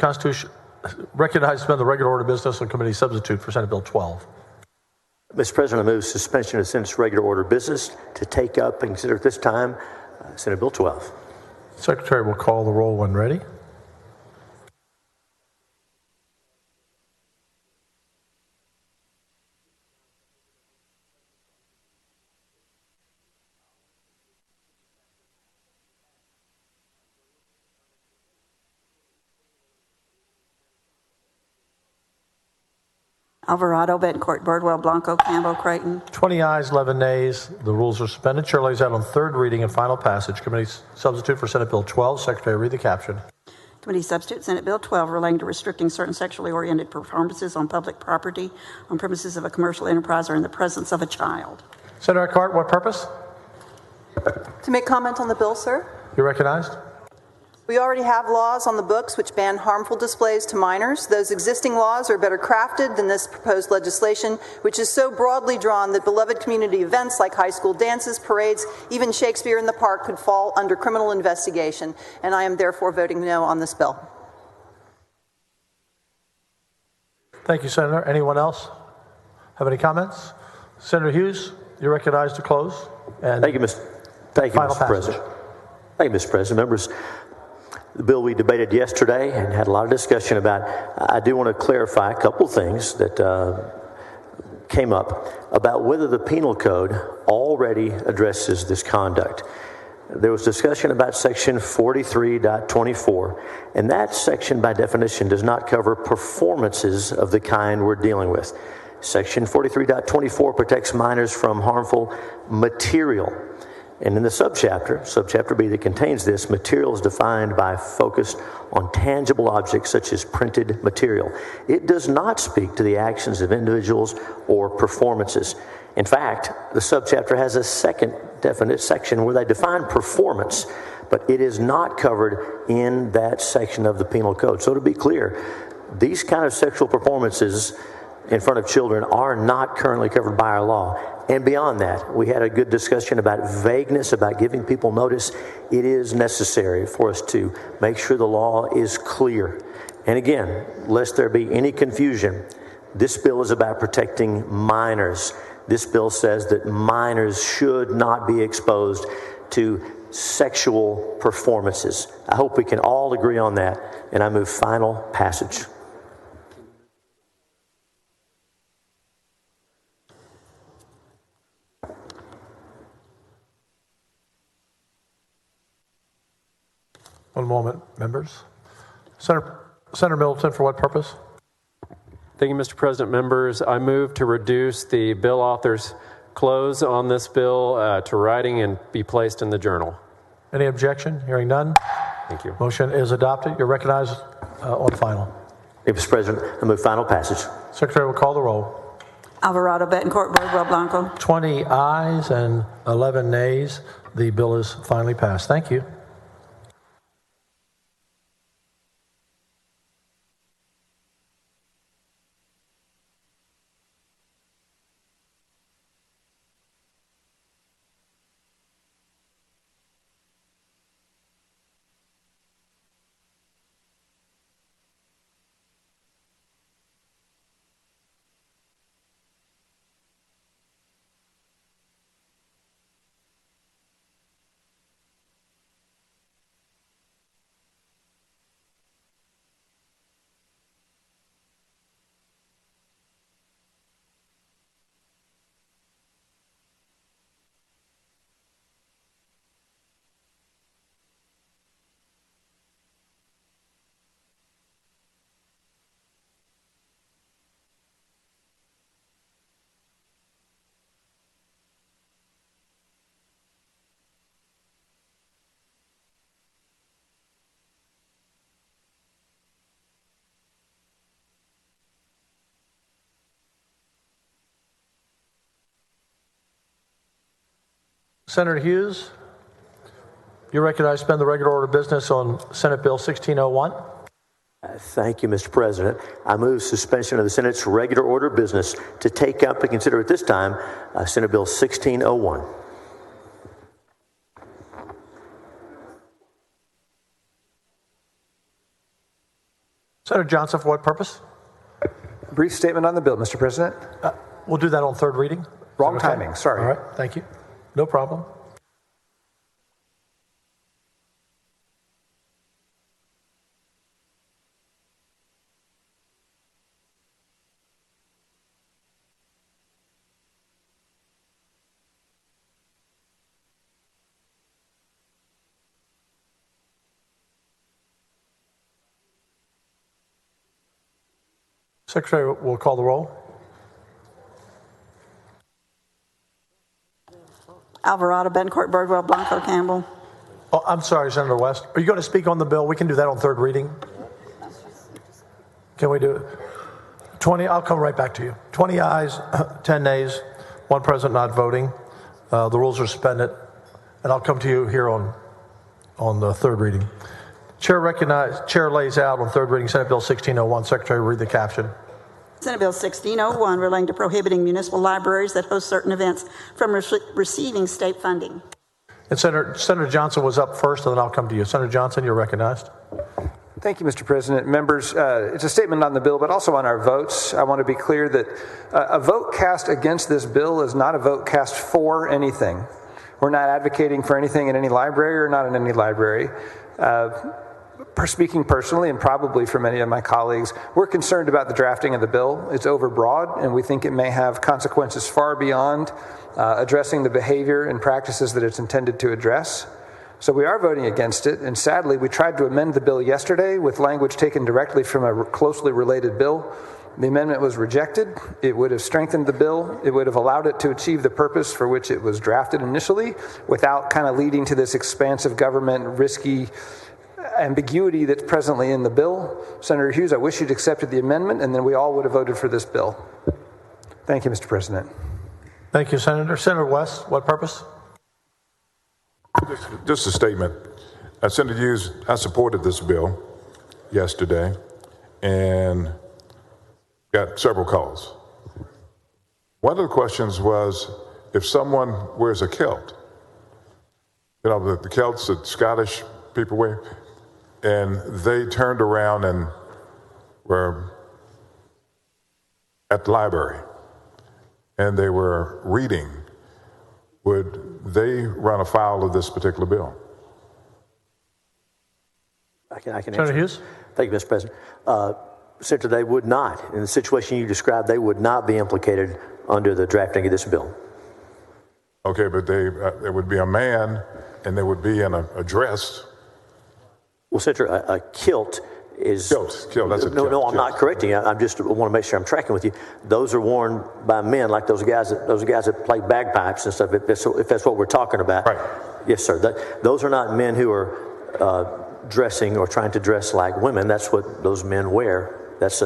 [SPEAKER 7] regular order of business on committee substitute for Senate Bill 12.
[SPEAKER 20] Mr. President, I move suspension of the Senate's regular order of business to take up and consider at this time Senate Bill 12.
[SPEAKER 7] Secretary will call the roll when ready.
[SPEAKER 2] Alvarado, Betancourt, Birdwell, Blanco, Campbell, Creighton.
[SPEAKER 7] 20 ayes, 11 nays. The rules are suspended. Chair lays out on third reading and final passage. Committee substitute for Senate Bill 12. Secretary, read the caption.
[SPEAKER 2] Committee substitute, Senate Bill 12, relating to restricting certain sexually oriented performances on public property, on premises of a commercial enterprise, or in the presence of a child.
[SPEAKER 7] Senator Eckhart, what purpose?
[SPEAKER 21] To make comment on the bill, sir.
[SPEAKER 7] You're recognized.
[SPEAKER 21] We already have laws on the books which ban harmful displays to minors. Those existing laws are better crafted than this proposed legislation, which is so broadly drawn that beloved community events like high school dances, parades, even Shakespeare in the Park could fall under criminal investigation, and I am therefore voting no on this bill.
[SPEAKER 7] Thank you, Senator. Anyone else have any comments? Senator Hughes, you're recognized to close. And
[SPEAKER 20] Thank you, Mr. President. Thank you, Mr. President. Members, the bill we debated yesterday and had a lot of discussion about, I do want to clarify a couple things that came up about whether the penal code already addresses this conduct. There was discussion about section 43.24, and that section by definition does not cover performances of the kind we're dealing with. Section 43.24 protects minors from harmful material. And in the subchapter B that contains this, material is defined by focus on tangible objects such as printed material. It does not speak to the actions of individuals or performances. In fact, the subchapter has a second definite section where they define performance, but it is not covered in that section of the penal code. So to be clear, these kind of sexual performances in front of children are not currently covered by our law. And beyond that, we had a good discussion about vagueness, about giving people notice. It is necessary for us to make sure the law is clear. And again, lest there be any confusion, this bill is about protecting minors. This bill says that minors should not be exposed to sexual performances. I hope we can all agree on that, and I move final passage.
[SPEAKER 7] One moment, members. Senator Middleton, for what purpose?
[SPEAKER 8] Thank you, Mr. President. Members, I move to reduce the bill author's close on this bill to writing and be placed in the journal.
[SPEAKER 7] Any objection? Hearing none.
[SPEAKER 8] Thank you.
[SPEAKER 7] Motion is adopted. You're recognized on final.
[SPEAKER 20] Thank you, Mr. President. I move final passage.
[SPEAKER 7] Secretary will call the roll.
[SPEAKER 2] Alvarado, Betancourt, Birdwell, Blanco.
[SPEAKER 7] 20 ayes and 11 nays. The bill is finally passed. Thank you. Senator Hughes, you're recognized to suspend the regular order of business on Senate Bill 1601.
[SPEAKER 20] Thank you, Mr. President. I move suspension of the Senate's regular order of business to take up and consider at this time Senate Bill 1601.
[SPEAKER 7] Senator Johnson, for what purpose?
[SPEAKER 16] Brief statement on the bill, Mr. President.
[SPEAKER 7] We'll do that on third reading.
[SPEAKER 16] Wrong timing, sorry.
[SPEAKER 7] All right, thank you. No problem. Secretary will call the roll.
[SPEAKER 2] Alvarado, Betancourt, Birdwell, Blanco, Campbell.
[SPEAKER 7] Oh, I'm sorry, Senator West. Are you going to speak on the bill? We can do that on third reading. Can we do it? 20, I'll come right back to you. 20 ayes, 10 nays, one present not voting. The rules are suspended. And I'll come to you here on the third reading. Chair lays out on third reading Senate Bill 1601. Secretary, read the caption.
[SPEAKER 2] Senate Bill 1601 relating to prohibiting municipal libraries that host certain events from receiving state funding.
[SPEAKER 7] And Senator Johnson was up first, and then I'll come to you. Senator Johnson, you're recognized.
[SPEAKER 16] Thank you, Mr. President. Members, it's a statement on the bill, but also on our votes. I want to be clear that a vote cast against this bill is not a vote cast for anything. We're not advocating for anything in any library or not in any library. Speaking personally, and probably for many of my colleagues, we're concerned about the drafting of the bill. It's overbroad, and we think it may have consequences far beyond addressing the behavior and practices that it's intended to address. So we are voting against it, and sadly, we tried to amend the bill yesterday with language taken directly from a closely related bill. The amendment was rejected. It would have strengthened the bill. It would have allowed it to achieve the purpose for which it was drafted initially without kind of leading to this expansive government risky ambiguity that's presently in the bill. Senator Hughes, I wish you'd accepted the amendment, and then we all would have voted for this bill. Thank you, Mr. President.
[SPEAKER 7] Thank you, Senator. Senator West, what purpose?
[SPEAKER 3] Just a statement. Senator Hughes, I supported this bill yesterday, and got several calls. One of the questions was if someone wears a kilt, the kilts that Scottish people wear, and they turned around and were at the library and they were reading, would they run afoul of this particular bill?
[SPEAKER 20] I can answer.
[SPEAKER 7] Senator Hughes?
[SPEAKER 20] Thank you, Mr. President. Senator, they would not. In the situation you described, they would not be implicated under the drafting of this bill.
[SPEAKER 3] Okay, but there would be a man and they would be in a dress.
[SPEAKER 20] Well, Senator, a kilt is...
[SPEAKER 3] Kilt, that's a
[SPEAKER 20] No,
[SPEAKER 3] kilt.
[SPEAKER 20] I'm not correcting you. I just want to make sure I'm tracking with you. Those are worn by men, like those guys that play bagpipes and stuff, if that's what we're talking about.
[SPEAKER 3] Right.
[SPEAKER 20] Yes, sir. Those are not men who are dressing or trying to dress like women. That's what those men wear. That's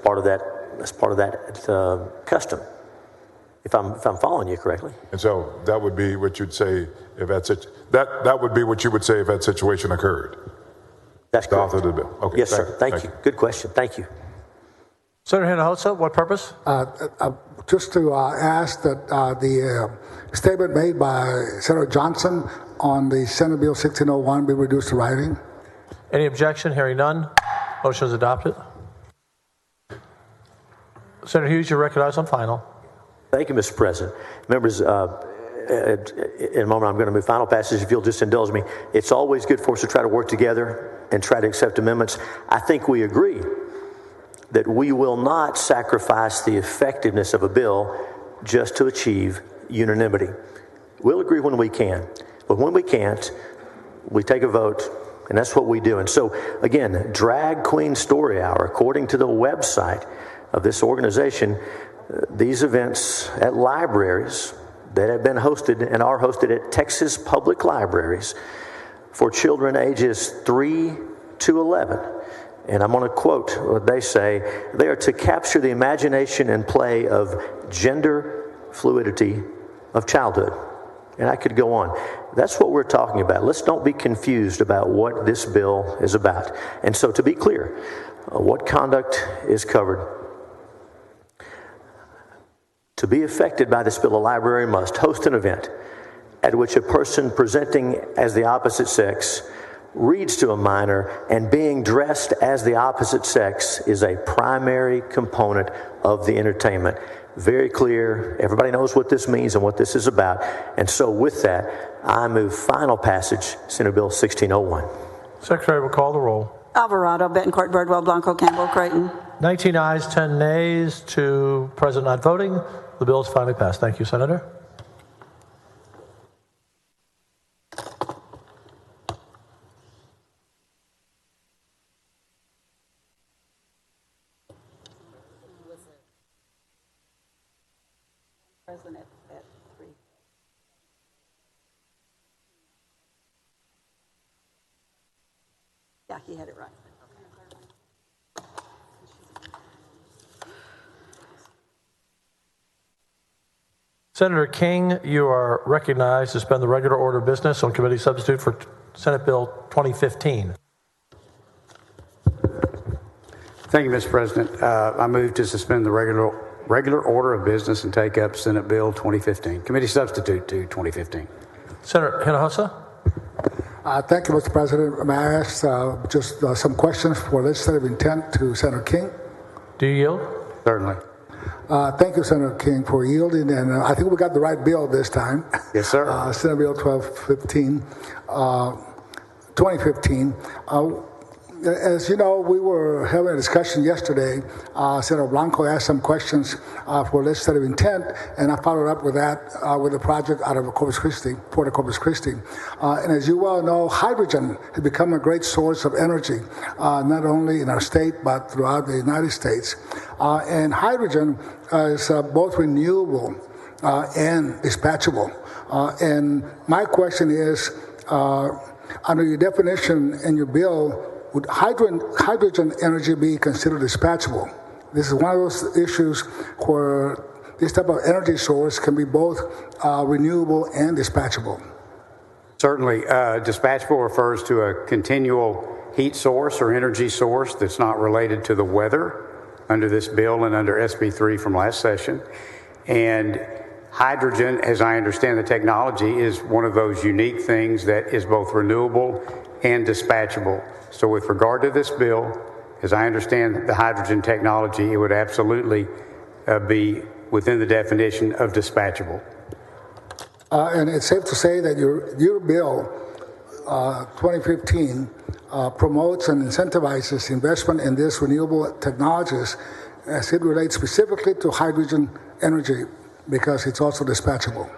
[SPEAKER 20] part of that. That's part of that custom. If I'm following you correctly.
[SPEAKER 3] And so that would be what you'd say if that would be what you would say if that situation occurred.
[SPEAKER 20] That's correct.
[SPEAKER 3] The author of the bill. Okay.
[SPEAKER 20] Yes, sir. Thank you. Good question. Thank you.
[SPEAKER 7] Senator Hinojosa, what purpose?
[SPEAKER 18] Just to ask that the statement made by Senator Johnson on the Senate Bill 1601 be reduced to writing.
[SPEAKER 7] Any objection? Hearing none. Motion is adopted. Senator Hughes, you're recognized on final.
[SPEAKER 20] Thank you, Mr. President. Members, in a moment I'm going to move final passage. If you'll just indulge me, it's always good for us to try to work together and try to accept amendments. I think we agree that we will not sacrifice the effectiveness of a bill just to achieve unanimity. We'll agree when we can, but when we can't, we take a vote, and that's what we do. And so, again, Drag Queen Story Hour, according to the website of this organization, these events at libraries that have been hosted and are hosted at Texas Public Libraries for children ages 3 to 11. And I'm going to quote what they say. They are to capture the imagination and play of gender fluidity of childhood. And I could go on. That's what we're talking about. Let's don't be confused about what this bill is about. And so to be clear, what conduct is covered? To be affected by this bill, a library must host an event at which a person presenting as the opposite sex reads to a minor, and being dressed as the opposite sex is a primary component of the entertainment. Very clear. Everybody knows what this means and what this is about. And so with that, I move final passage, Senate Bill 1601.
[SPEAKER 7] Secretary will call the roll.
[SPEAKER 2] Alvarado, Betancourt, Birdwell, Blanco, Campbell, Creighton.
[SPEAKER 7] 19 ayes, 10 nays, 2 present not voting. The bill is finally passed. Thank you, Senator.
[SPEAKER 2] President at 3. Yeah, he had it right.
[SPEAKER 7] Senator King, you are recognized to suspend the regular order of business on committee substitute for Senate Bill 2015.
[SPEAKER 19] Thank you, Mr. President. I move to suspend the regular order of business and take up Senate Bill 2015. Committee substitute to 2015.
[SPEAKER 7] Senator Hinojosa.
[SPEAKER 18] Thank you, Mr. President. May I ask just some questions for legislative intent to Senator King?
[SPEAKER 7] Do you yield?
[SPEAKER 19] Certainly.
[SPEAKER 18] Thank you, Senator King, for yielding, and I think we got the right bill this time.
[SPEAKER 19] Yes, sir.
[SPEAKER 18] Senate Bill 2015. As you know, we were having a discussion yesterday. Senator Blanco asked some questions for legislative intent, and I followed up with that with a project out of Corpus Christi, Port of Corpus Christi. And as you well know, hydrogen has become a great source of energy, not only in our state, but throughout the United States. And hydrogen is both renewable and dispatchable. And my question is, under your definition in your bill, would hydrogen energy be considered dispatchable? This is one of those issues where this type of energy source can be both renewable and dispatchable.
[SPEAKER 19] Certainly. Dispatchable refers to a continual heat source or energy source that's not related to the weather. under this bill and under SB3 from last session. And hydrogen, as I understand the technology, is one of those unique things that is both renewable and dispatchable. So with regard to this bill, as I understand the hydrogen technology, it would absolutely be within the definition of dispatchable.
[SPEAKER 18] And it's safe to say that your bill, 2015, promotes and incentivizes investment in these renewable technologies as it relates specifically to hydrogen energy, because it's also dispatchable.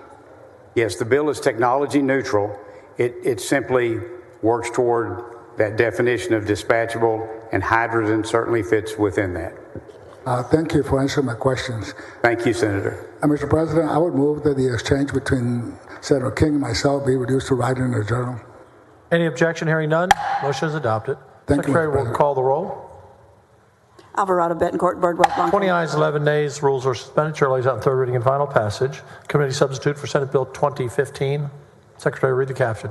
[SPEAKER 19] Yes, the bill is technology neutral. It simply works toward that definition of dispatchable, and hydrogen certainly fits within that.
[SPEAKER 18] Thank you for answering my questions.
[SPEAKER 19] Thank you, Senator.
[SPEAKER 18] Mr. President, I would move that the exchange between Senator King and myself be reduced to writing in the journal.
[SPEAKER 7] Any objection? Hearing none, motion is adopted.
[SPEAKER 18] Thank you,
[SPEAKER 7] Secretary
[SPEAKER 18] Mr.
[SPEAKER 7] will
[SPEAKER 18] President.
[SPEAKER 7] call the roll.
[SPEAKER 2] Alvarado, Betancourt, Birdwell, Blanco.
[SPEAKER 7] 20 ayes, 11 nays. Rules are suspended. Chair lays out in third reading and final passage. Committee substitute for Senate Bill 2015. Secretary, read the caption.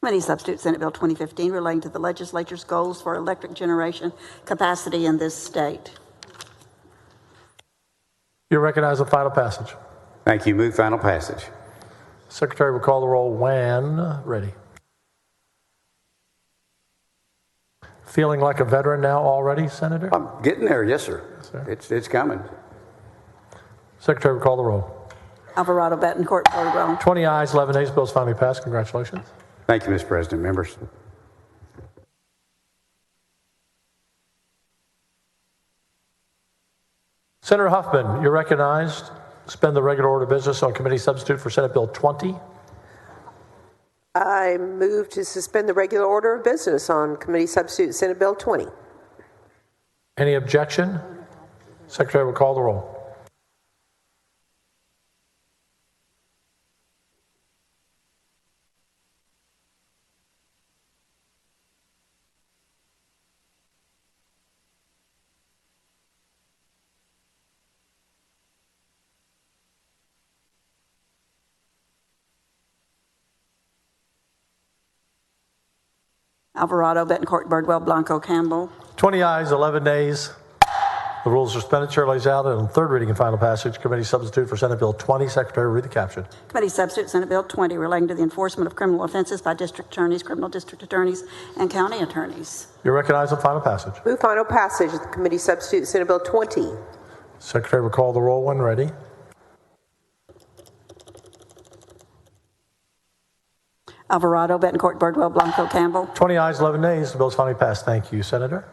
[SPEAKER 2] Committee substitute Senate Bill 2015 relating to the legislature's goals for electric generation capacity in this state.
[SPEAKER 7] You recognize the final passage.
[SPEAKER 19] Thank you. Move final passage.
[SPEAKER 7] Secretary will call the roll when ready. Feeling like a veteran now already, Senator?
[SPEAKER 19] I'm getting there, yes, sir.
[SPEAKER 7] Yes, sir.
[SPEAKER 19] It's coming.
[SPEAKER 7] Secretary will call the roll.
[SPEAKER 2] Alvarado, Betancourt, Birdwell.
[SPEAKER 7] 20 ayes, 11 nays. Bill's finally passed. Congratulations.
[SPEAKER 19] Thank you, Mr. President. Members.
[SPEAKER 7] Senator Huffman, you're recognized. Suspend the regular order of business on committee substitute for Senate Bill 20.
[SPEAKER 14] I move to suspend the regular order of business on committee substitute Senate Bill 20.
[SPEAKER 7] Any objection? Secretary will call the roll.
[SPEAKER 2] Alvarado, Betancourt, Birdwell, Blanco, Campbell.
[SPEAKER 7] 20 ayes, 11 nays. The rules are suspended. Chair lays out on third reading and final passage. Committee substitute for Senate Bill 20. Secretary, read the caption.
[SPEAKER 2] Committee substitute Senate Bill 20 relating to the enforcement of criminal offenses by district attorneys, criminal district attorneys, and county attorneys.
[SPEAKER 7] You're recognized on final passage.
[SPEAKER 14] Move final passage of the committee substitute Senate Bill 20.
[SPEAKER 7] Secretary will call the roll when ready.
[SPEAKER 2] Alvarado, Betancourt, Birdwell, Blanco, Campbell.
[SPEAKER 7] 20 ayes, 11 nays. The bill is finally passed. Thank you, Senator.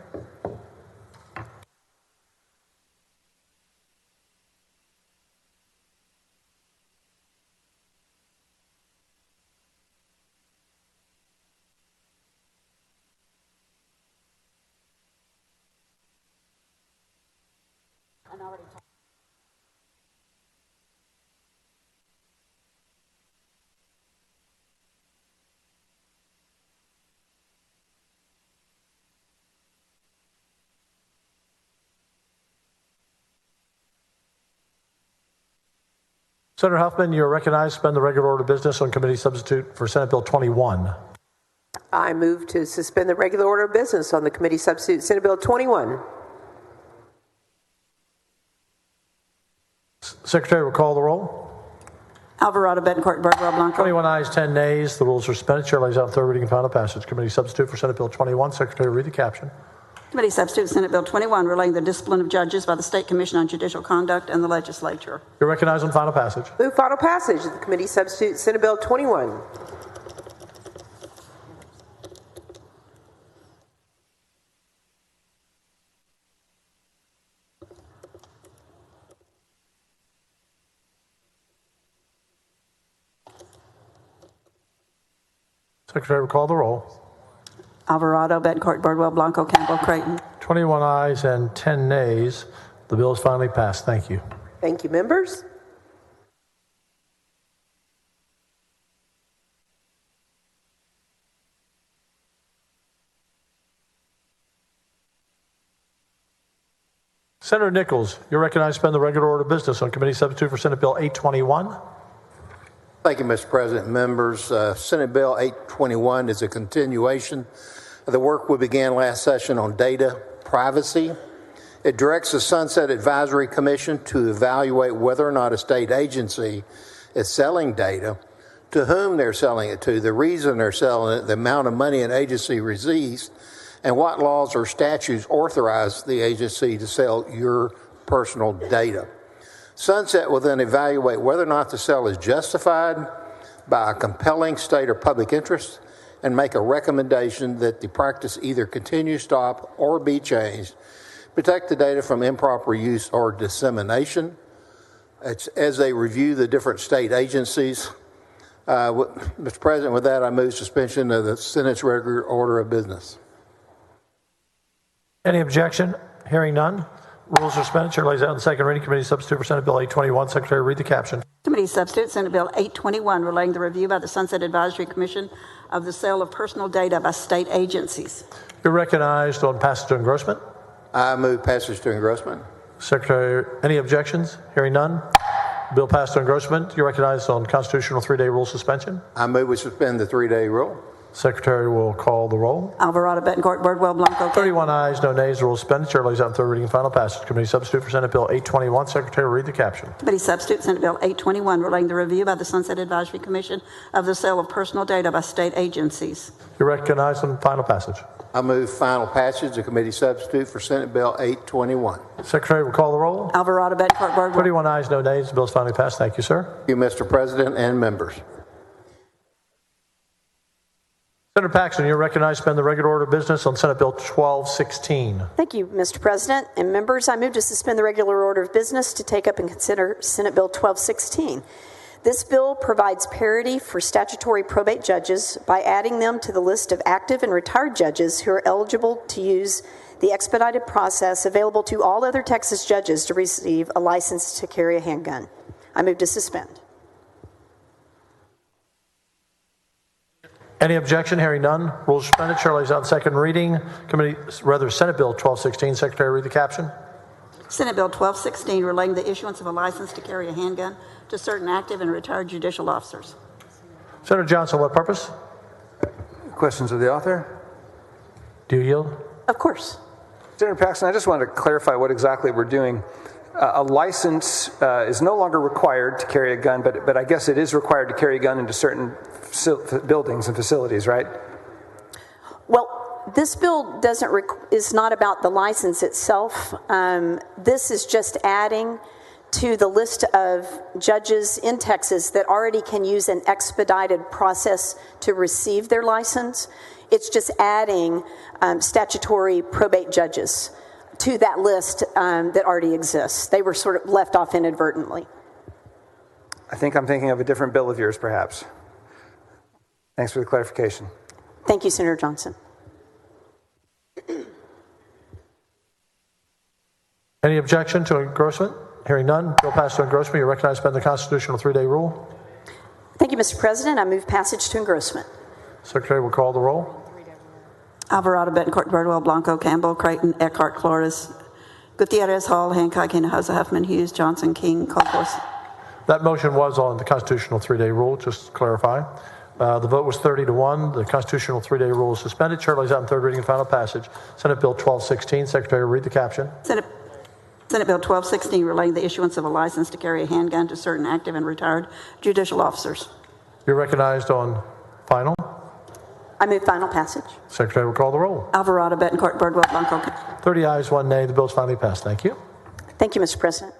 [SPEAKER 7] Senator Huffman, you're recognized. Suspend the regular order of business on committee substitute for Senate Bill 21.
[SPEAKER 14] I move to suspend the regular order of business on the committee substitute Senate Bill 21.
[SPEAKER 7] Secretary will call the roll.
[SPEAKER 2] Alvarado, Betancourt, Birdwell, Blanco.
[SPEAKER 7] 21 ayes, 10 nays. The rules are suspended. Chair lays out third reading and final passage. Committee substitute for Senate Bill 21. Secretary, read the caption.
[SPEAKER 2] Committee substitute Senate Bill 21 relating to the discipline of judges by the State Commission on Judicial Conduct and the legislature.
[SPEAKER 7] You're recognized on final passage.
[SPEAKER 14] Move final passage of the committee substitute Senate Bill 21.
[SPEAKER 7] Secretary will call the roll.
[SPEAKER 2] Alvarado, Betancourt, Birdwell, Blanco, Campbell, Creighton. 21
[SPEAKER 7] ayes and 10 nays. The bill is finally passed. Thank you.
[SPEAKER 14] Thank you, members.
[SPEAKER 7] Senator Nichols, you're recognized to suspend the regular order of business on committee substitute for Senate Bill 821.
[SPEAKER 1] Thank you, Mr. President. Members, Senate Bill 821 is a continuation of the work we began last session on data privacy. It directs the Sunset Advisory Commission to evaluate whether or not a state agency is selling data, to whom they're selling it to, the reason they're selling it, the amount of money an agency receives, and what laws or statutes authorize the agency to sell your personal data. Sunset will then evaluate whether or not the sale is justified by a compelling state or public interest and make a recommendation that the practice either continue, stop, or be changed. Protect the data from improper use or dissemination. It's as they review the different state agencies. Mr. President, with that, I move suspension of the Senate's regular order of business.
[SPEAKER 7] Any objection? Hearing none. Rules are suspended. Chair lays out in second reading. Committee substitute for Senate Bill 821. Secretary, read the caption.
[SPEAKER 2] Committee substitute Senate Bill 821 relating the review by the Sunset Advisory Commission of the sale of personal data by state agencies.
[SPEAKER 7] You're recognized on passage to engrossment.
[SPEAKER 1] I move passage to engrossment.
[SPEAKER 7] Secretary, any objections? Hearing none. Bill passed to engrossment. You're recognized on constitutional 3-day rule suspension.
[SPEAKER 1] I move we suspend the 3-day rule.
[SPEAKER 7] Secretary will call the roll.
[SPEAKER 2] Alvarado, Betancourt, Birdwell, Blanco.
[SPEAKER 7] 31 ayes, no nays. The rule suspended. Chair lays out in third reading and final passage. Committee substitute for Senate Bill 821. Secretary will read the caption.
[SPEAKER 2] Committee substitute Senate Bill 821 relating the review by the Sunset Advisory Commission of the sale of personal data by state agencies.
[SPEAKER 7] You're recognized on final passage.
[SPEAKER 1] I move final passage of committee substitute for Senate Bill 821.
[SPEAKER 7] Secretary will call the roll.
[SPEAKER 2] Alvarado, Betancourt, Birdwell.
[SPEAKER 7] 31 ayes, no nays. The bill is finally passed. Thank you, sir.
[SPEAKER 1] Thank you, Mr. President and members.
[SPEAKER 7] Senator Paxton, you're recognized to suspend the regular order of business on Senate Bill 1216.
[SPEAKER 13] Thank you, Mr. President and members. I move to suspend the regular order of business to take up and consider Senate Bill 1216. This bill provides parity for statutory probate judges by adding them to the list of active and retired judges who are eligible to use the expedited process available to all other Texas judges to receive a license to carry a handgun. I move to suspend.
[SPEAKER 7] Any objection? Hearing none. Rules suspended. Chair lays out second reading. Senate Bill 1216. Secretary, read the caption.
[SPEAKER 2] Senate Bill 1216 relating the issuance of a license to carry a handgun to certain active and retired judicial officers.
[SPEAKER 7] Senator Johnson, what purpose?
[SPEAKER 16] Questions of the author?
[SPEAKER 7] Do you yield?
[SPEAKER 13] Of course.
[SPEAKER 16] Senator Paxton, I just wanted to clarify what exactly we're doing. A license is no longer required to carry a gun, but I guess it is required to carry a gun into certain buildings and facilities, right?
[SPEAKER 13] Well, this bill is not about the license itself. This is just adding to the list of judges in Texas that already can use an expedited process to receive their license. It's just adding statutory probate judges to that list that already exists. They were sort of left off inadvertently.
[SPEAKER 16] I think I'm thinking of a different bill of yours, perhaps. Thanks for the clarification.
[SPEAKER 13] Thank you, Senator Johnson.
[SPEAKER 7] Any objection to engrossment? Hearing none. Bill passed to engrossment. You're recognized to suspend the constitutional 3-day rule.
[SPEAKER 13] Thank you, Mr. President. I move passage to engrossment.
[SPEAKER 7] Secretary will call the roll.
[SPEAKER 2] Alvarado, Betancourt, Birdwell, Blanco, Campbell, Creighton, Eckhart, Flores, Gutierrez, Hall, Hancock, Hinojosa, Huffman, Hughes, Johnson, King, Colcos.
[SPEAKER 7] That motion was on the constitutional 3-day rule, just to clarify. The vote was 30-1. The constitutional 3-day rule is suspended. Chair lays out in third reading and final passage. Senate Bill 1216. Secretary will read the caption.
[SPEAKER 2] Senate Bill 1216 relating the issuance of a license to carry a handgun to certain active and retired judicial officers.
[SPEAKER 7] You're recognized on final.
[SPEAKER 13] I move final passage.
[SPEAKER 7] Secretary will call the roll.
[SPEAKER 2] Alvarado, Betancourt, Birdwell, Blanco.
[SPEAKER 7] 30 ayes, 1 nay. The bill is finally passed. Thank you.
[SPEAKER 13] Thank you, Mr. President.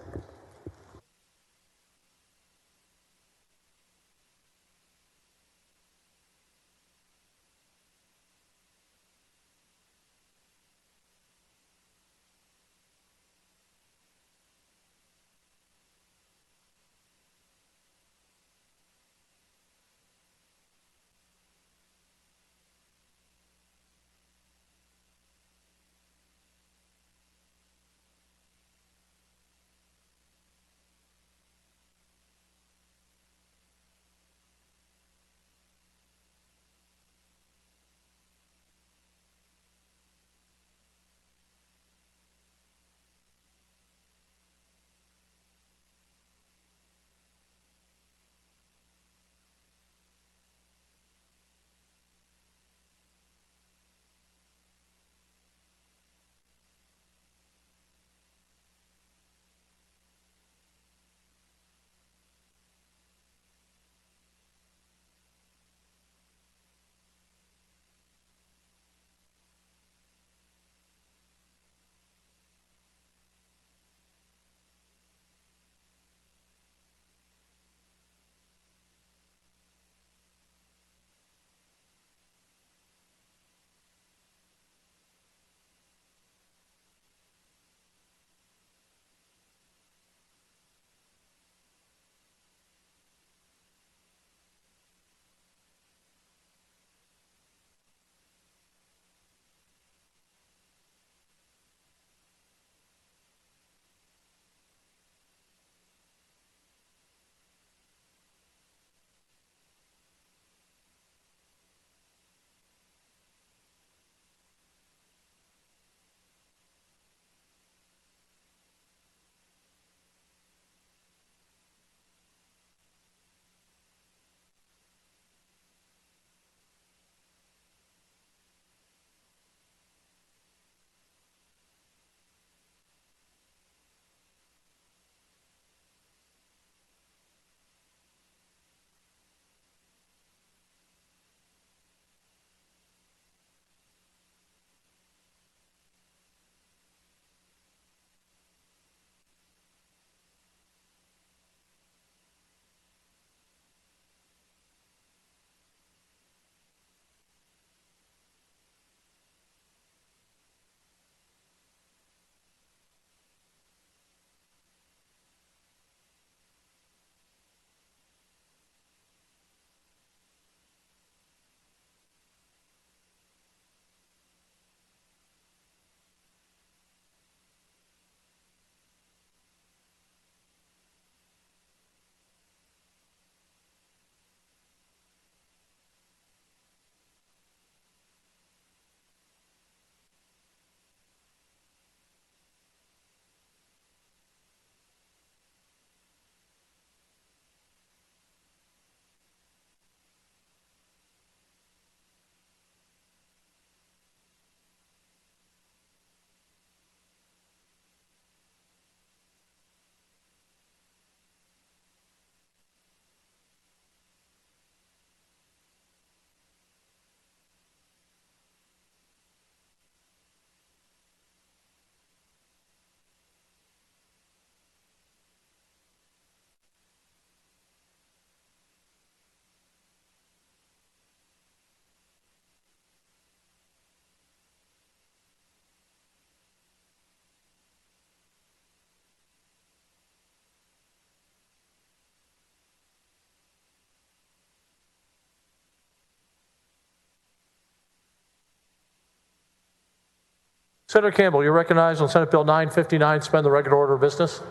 [SPEAKER 7] Senator Campbell, you're recognized on Senate Bill 959, suspend the regular order of business.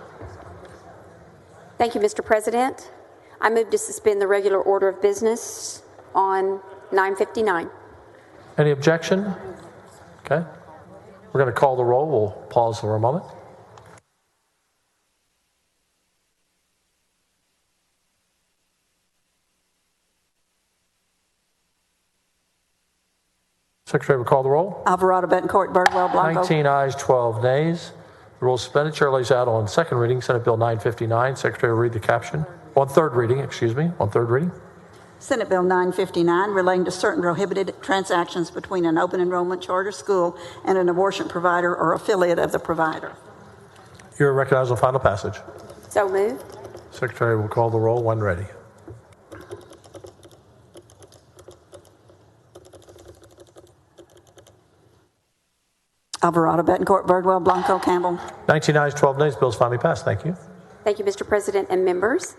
[SPEAKER 13] Thank you, Mr. President. I move to suspend the regular order of business on 959.
[SPEAKER 7] Any objection? Okay. We're going to call the roll. We'll pause for a moment. Secretary will call the roll.
[SPEAKER 2] Alvarado, Betancourt, Birdwell, Blanco.
[SPEAKER 7] 19 ayes, 12 nays. The rule is suspended. Chair lays out on second reading, Senate Bill 959. Secretary will read the caption. On third reading.
[SPEAKER 2] Senate Bill 959, relating to certain prohibited transactions between an open enrollment charter school and an abortion provider or affiliate of the provider.
[SPEAKER 7] You're recognized on final passage.
[SPEAKER 13] So moved.
[SPEAKER 7] Secretary will call the roll when ready.
[SPEAKER 2] Alvarado, Betancourt, Birdwell, Blanco, Campbell.
[SPEAKER 7] 19 ayes, 12 nays. Bill's finally passed. Thank you.
[SPEAKER 13] Thank you, Mr. President and members.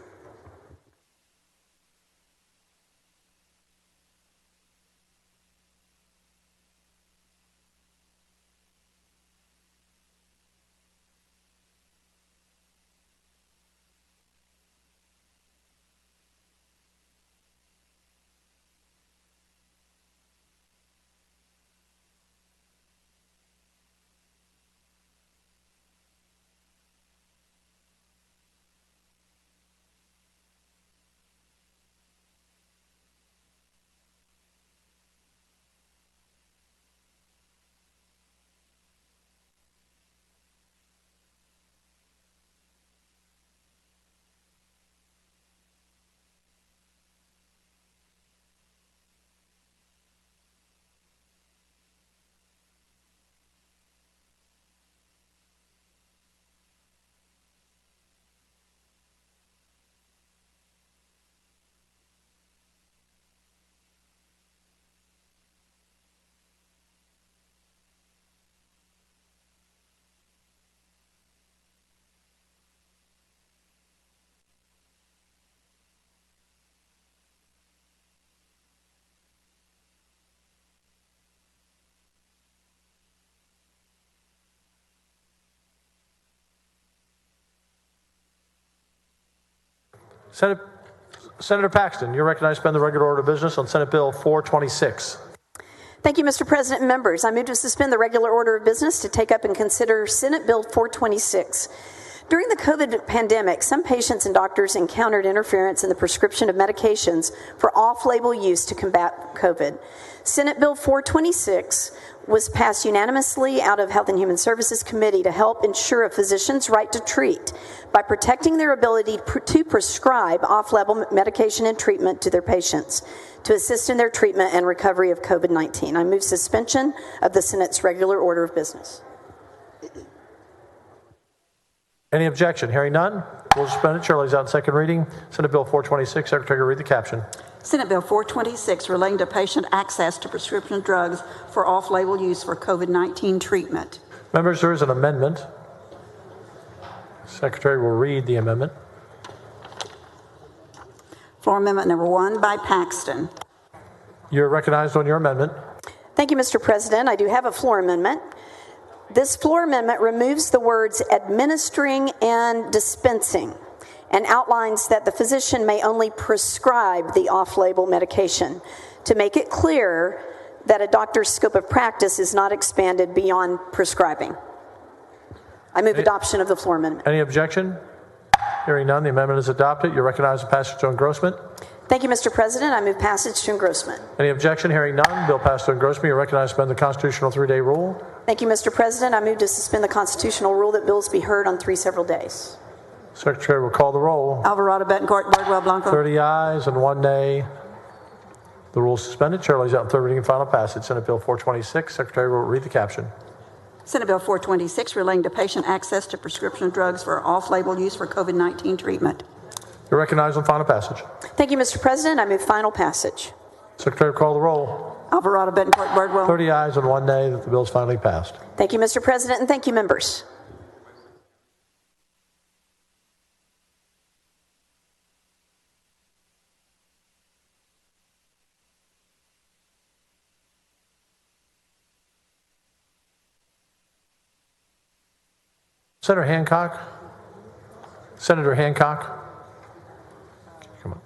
[SPEAKER 7] Senator Paxton, you're recognized to suspend the regular order of business on Senate Bill 426.
[SPEAKER 13] Thank you, Mr. President and members. I move to suspend the regular order of business to take up and consider Senate Bill 426. During the COVID pandemic, some patients and doctors encountered interference in the prescription of medications for off-label use to combat COVID. Senate Bill 426 was passed unanimously out of Health and Human Services Committee to help ensure a physician's right to treat by protecting their ability to prescribe off-label medication and treatment to their patients to assist in their treatment and recovery of COVID-19. I move suspension of the Senate's regular order of business.
[SPEAKER 7] Any objection? Hearing none, rules suspended. Chair lays out in second reading. Senate Bill 426. Secretary will read the caption.
[SPEAKER 2] Senate Bill 426, relating to patient access to prescription drugs for off-label use for COVID-19 treatment.
[SPEAKER 7] Members, there is an amendment. Secretary will read the amendment.
[SPEAKER 2] Floor amendment number 1 by Paxton.
[SPEAKER 7] You're recognized on your amendment.
[SPEAKER 13] Thank you, Mr. President. I do have a floor amendment. This floor amendment removes the words administering and dispensing and outlines that the physician may only prescribe the off-label medication to make it clear that a doctor's scope of practice is not expanded beyond prescribing. I move adoption of the floor amendment.
[SPEAKER 7] Any objection? Hearing none, the amendment is adopted. You're recognized for passage to engrossment.
[SPEAKER 13] Thank you, Mr. President. I move passage to engrossment.
[SPEAKER 7] Any objection? Hearing none, bill passed to engrossment. You're recognized to suspend the constitutional 3-day rule.
[SPEAKER 13] Thank you, Mr. President. I move to suspend the constitutional rule that bills be heard on 3 several days.
[SPEAKER 7] Secretary will call the roll.
[SPEAKER 2] Alvarado, Betancourt, Birdwell, Blanco.
[SPEAKER 7] 30 ayes and 1 nay. The rule is suspended. Chair lays out in third reading and final passage. Senate Bill 426. Secretary will read the caption.
[SPEAKER 2] Senate Bill 426, relating to patient access to prescription drugs for off-label use for COVID-19 treatment.
[SPEAKER 7] You're recognized on final passage.
[SPEAKER 13] Thank you, Mr. President. I move final passage.
[SPEAKER 7] Secretary will call the roll.
[SPEAKER 2] Alvarado, Betancourt, Birdwell.
[SPEAKER 7] 30 ayes and 1 nay that the bill is finally passed.
[SPEAKER 13] Thank you, Mr. President, and thank you, members.
[SPEAKER 7] Senator Hancock? Senator Hancock? Come on.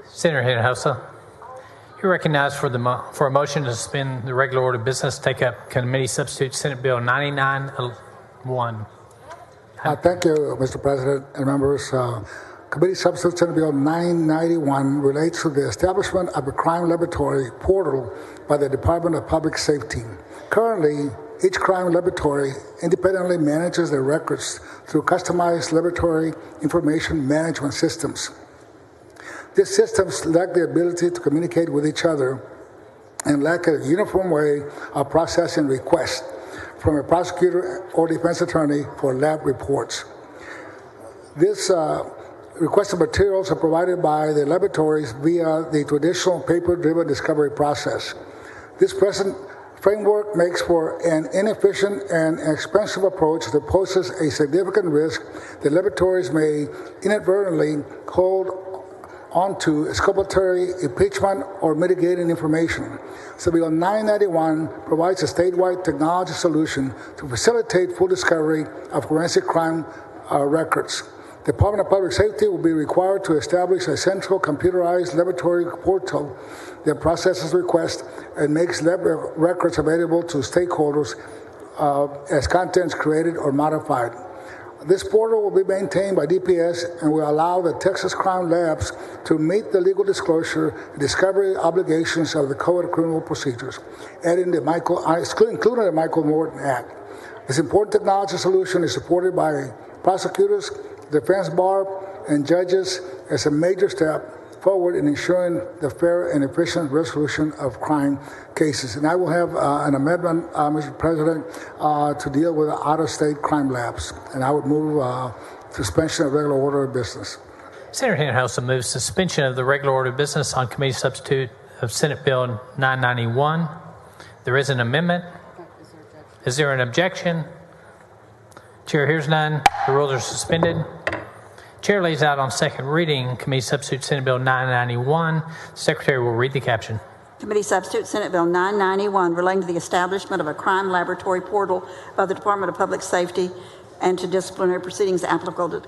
[SPEAKER 10] Senator Hinojosa, you're recognized for a motion to suspend the regular order of business, take up committee substitute Senate Bill 99-1.
[SPEAKER 18] Thank you, Mr. President and members. Committee substitute Senate Bill 991 relates to the establishment of a crime laboratory portal by the Department of Public Safety. Currently, each crime laboratory independently manages their records through customized laboratory information management systems. These systems lack the ability to communicate with each other and lack a uniform way of processing requests from a prosecutor or defense attorney for lab reports. This requested materials are provided by the laboratories via the traditional paper-driven discovery process. This present framework makes for an inefficient and expensive approach that poses a significant risk that laboratories may inadvertently hold onto exculpatory, impeachment, or mitigating information. So Bill 991 provides a statewide technology solution to facilitate full discovery of forensic crime records. The Department of Public Safety will be required to establish a central computerized laboratory portal that processes requests and makes lab records available to stakeholders as contents created or modified. This portal will be maintained by DPS and will allow the Texas Crime Labs to meet the legal disclosure and discovery obligations of the Code of Criminal Procedures, including the Michael Morton Act. This important technology solution is supported by prosecutors, defense bar, and judges as a major step forward in ensuring the fair and efficient resolution of crime cases. And I will have an amendment, Mr. President, to deal with out-of-state crime labs. And I would move suspension of regular order of business.
[SPEAKER 10] Senator Hinojosa moves suspension of the regular order of business on committee substitute of Senate Bill 991. There is an amendment. Is there an objection? Chair hears none. The rules are suspended. Chair lays out on second reading Committee Substitute Senate Bill 991. Secretary will read the caption.
[SPEAKER 2] Committee Substitute Senate Bill 991 relating to the establishment of a crime laboratory portal by the Department of Public Safety and to disciplinary proceedings applicable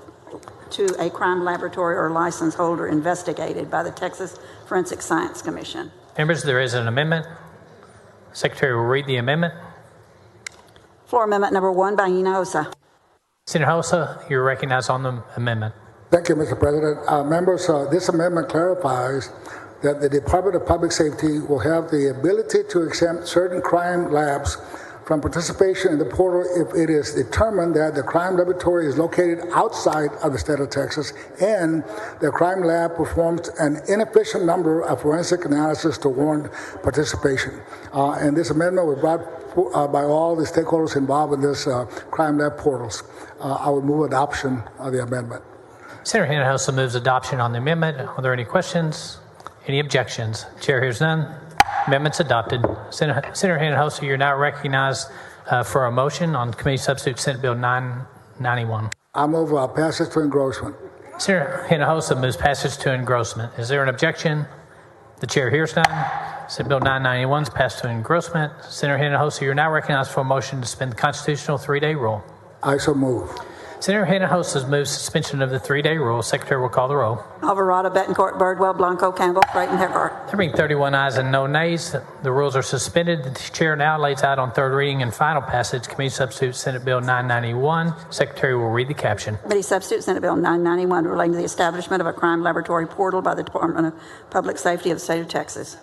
[SPEAKER 2] to a crime laboratory or license holder investigated by the Texas Forensic Science Commission.
[SPEAKER 10] Members, there is an amendment. Secretary will read the amendment.
[SPEAKER 2] Floor amendment number 1 by Hinojosa.
[SPEAKER 10] Senator Hinojosa, you're recognized on the amendment.
[SPEAKER 18] Thank you, Mr. President. Members, this amendment clarifies that the Department of Public Safety will have the ability to exempt certain crime labs from participation in the portal if it is determined that the crime laboratory is located outside of the state of Texas and the crime lab performs an inefficient number of forensic analysis to warrant participation. And this amendment was brought by all the stakeholders involved in this crime lab portals. I would move adoption of the amendment.
[SPEAKER 10] Senator Hinojosa moves adoption on the amendment. Are there any questions? Any objections? Chair hears none. Amendment's adopted. Senator Hinojosa, you're now recognized for a motion on Committee Substitute Senate Bill 991.
[SPEAKER 18] I move passage to engrossment.
[SPEAKER 10] Senator Hinojosa moves passage to engrossment. Is there an objection? The chair hears none. Senate Bill 991 is passed to engrossment. Senator Hinojosa, you're now recognized for a motion to suspend the constitutional 3-day rule.
[SPEAKER 18] I so move.
[SPEAKER 10] Senator Hinojosa moves suspension of the 3-day rule. Secretary will call the roll.
[SPEAKER 2] Alvarado, Betancourt, Birdwell, Blanco, Campbell, Creighton, Heckhart.
[SPEAKER 10] There being 31 ayes and no nays, the rules are suspended. The chair now lays out on third reading and final passage Committee Substitute Senate Bill 991. Secretary will read the caption.
[SPEAKER 2] Committee Substitute Senate Bill 991 relating to the establishment of a crime laboratory portal by the Department of Public Safety of the state of Texas.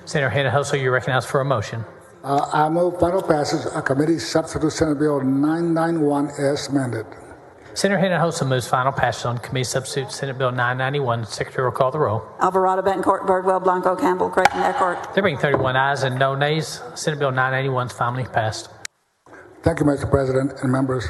[SPEAKER 10] Senator Hinojosa, you're recognized for a motion.
[SPEAKER 18] I move final passage of Committee Substitute Senate Bill 991 as amended.
[SPEAKER 10] Senator Hinojosa moves final passage on committee substitute Senate Bill 991. Secretary will call the roll.
[SPEAKER 2] Alvarado, Betancourt, Birdwell, Blanco, Campbell, Creighton, Eckhart.
[SPEAKER 10] There being 31 ayes and no nays, Senate Bill 991 is finally passed.
[SPEAKER 18] Thank you, Mr. President and members.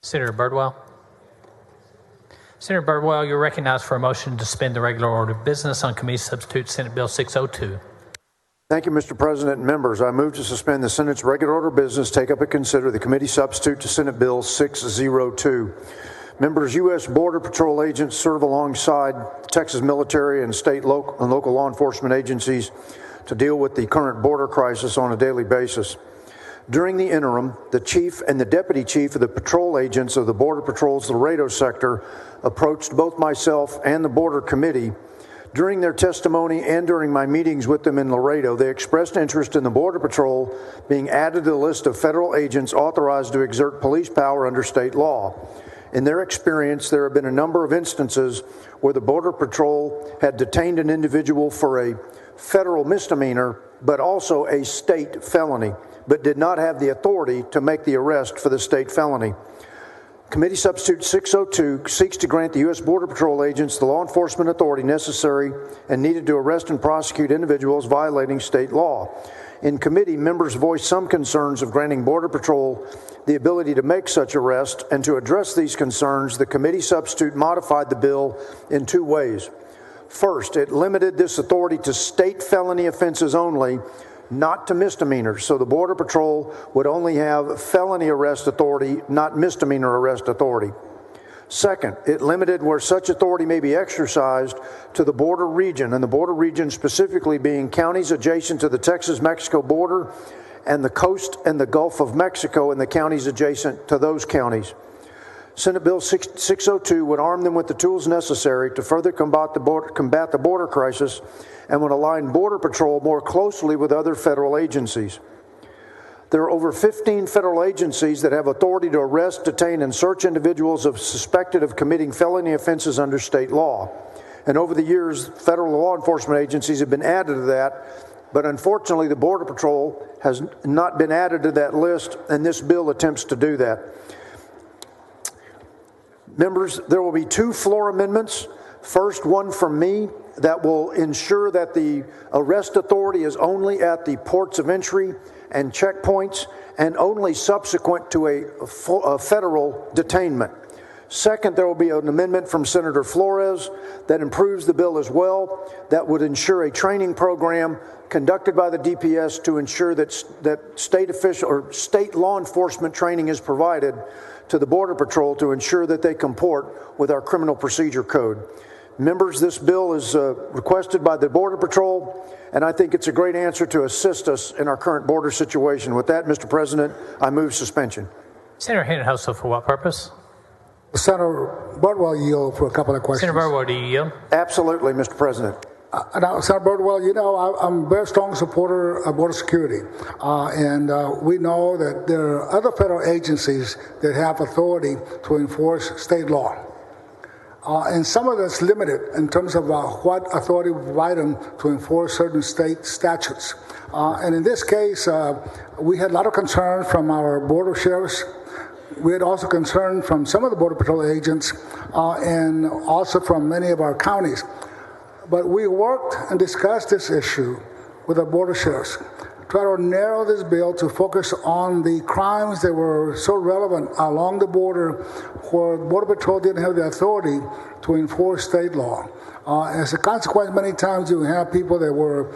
[SPEAKER 10] Senator Birdwell. Senator Birdwell, you're recognized for a motion to suspend the regular order of business on committee substitute Senate Bill 602.
[SPEAKER 4] Thank you, Mr. President and members. I move to suspend the Senate's regular order of business, take up and consider the committee substitute to Senate Bill 602. Members, U.S. Border Patrol agents serve alongside Texas military and state and local law enforcement agencies to deal with the current border crisis on a daily basis. During the interim, the chief and the deputy chief of the patrol agents of the Border Patrol's Laredo sector approached both myself and the Border Committee. During their testimony and during my meetings with them in Laredo, they expressed interest in the Border Patrol being added to the list of federal agents authorized to exert police power under state law. In their experience, there have been a number of instances where the Border Patrol had detained an individual for a federal misdemeanor, but also a state felony, but did not have the authority to make the arrest for the state felony. Committee Substitute 602 seeks to grant the U.S. Border Patrol agents the law enforcement authority necessary and needed to arrest and prosecute individuals violating state law. In committee, members voiced some concerns of granting Border Patrol the ability to make such arrest, and to address these concerns, the committee substitute modified the bill in two ways. First, it limited this authority to state felony offenses only, not to misdemeanors, so the Border Patrol would only have felony arrest authority, not misdemeanor arrest authority. Second, it limited where such authority may be exercised to the border region, and the border region specifically being counties adjacent to the Texas-Mexico border and the coast and the Gulf of Mexico and the counties adjacent to those counties. Senate Bill 602 would arm them with the tools necessary to further combat the border crisis and would align Border Patrol more closely with other federal agencies. There are over 15 federal agencies that have authority to arrest, detain, and search individuals suspected of committing felony offenses under state law. And over the years, federal law enforcement agencies have been added to that, but unfortunately, the Border Patrol has not been added to that list, and this bill attempts to do that. Members, there will be two floor amendments. First, one from me that will ensure that the arrest authority is only at the ports of entry and checkpoints and only subsequent to a federal detainment. Second, there will be an amendment from Senator Flores that improves the bill as well, that would ensure a training program conducted by the DPS to ensure that state law enforcement training is provided to the Border Patrol to ensure that they comport with our criminal procedure code. Members, this bill is requested by the Border Patrol, and I think it's a great answer to assist us in our current border situation. With that, Mr. President, I move suspension.
[SPEAKER 10] Senator Hinojosa, for what purpose?
[SPEAKER 18] Senator Birdwell yield for a couple of questions.
[SPEAKER 10] Senator Birdwell, do you yield?
[SPEAKER 4] Absolutely, Mr. President.
[SPEAKER 18] Now, Senator Birdwell, you know, I'm a very strong supporter of border security. And we know that there are other federal agencies that have authority to enforce state law. And some of that's limited in terms of what authority we provide them to enforce certain state statutes. And in this case, we had a lot of concern from our border sheriffs. We had also concern from some of the Border Patrol agents and also from many of our counties. But we worked and discussed this issue with the border sheriffs, try to narrow this bill to focus on the crimes that were so relevant along the border where Border Patrol didn't have the authority to enforce state law. As a consequence, many times you have people that were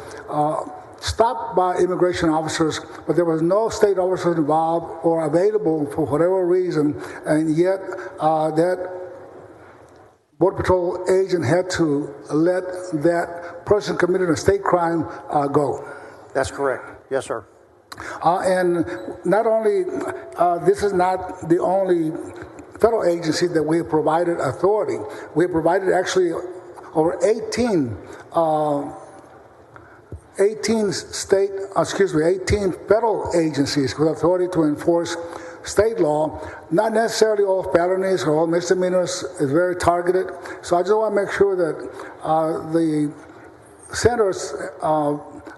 [SPEAKER 18] stopped by immigration officers, but there was no state officers involved or available for whatever reason, and yet that Border Patrol agent had to let that person committed a state crime go.
[SPEAKER 4] That's correct. Yes, sir.
[SPEAKER 18] And not only, this is not the only federal agency that we have provided authority. We have provided actually over 18 federal agencies with authority to enforce state law, not necessarily all felonies or all misdemeanors, is very targeted. So I just want to make sure that the senators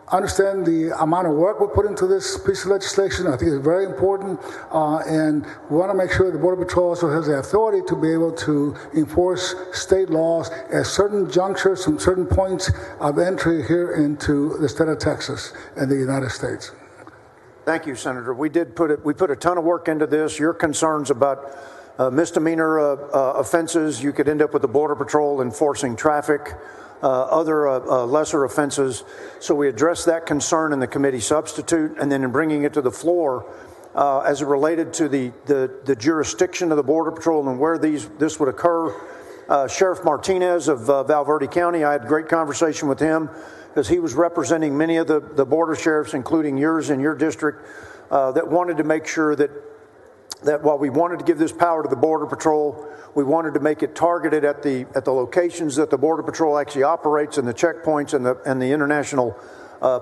[SPEAKER 18] understand the amount of work we put into this piece of legislation. I think it's very important, and we want to make sure the Border Patrol also has the authority to be able to enforce state laws at certain junctures and certain points of entry here into the state of Texas and the United States.
[SPEAKER 4] Thank you, Senator. We put a ton of work into this. Your concerns about misdemeanor offenses, you could end up with the Border Patrol enforcing traffic, other lesser offenses. So we addressed that concern in the committee substitute, and then in bringing it to the floor, as it related to the jurisdiction of the Border Patrol and where this would occur. Sheriff Martinez of Val Verde County, I had a great conversation with him, because he was representing many of the border sheriffs, including yours in your district, that wanted to make sure that while we wanted to give this power to the Border Patrol, we wanted to make it targeted at the locations that the Border Patrol actually operates, and the checkpoints and the international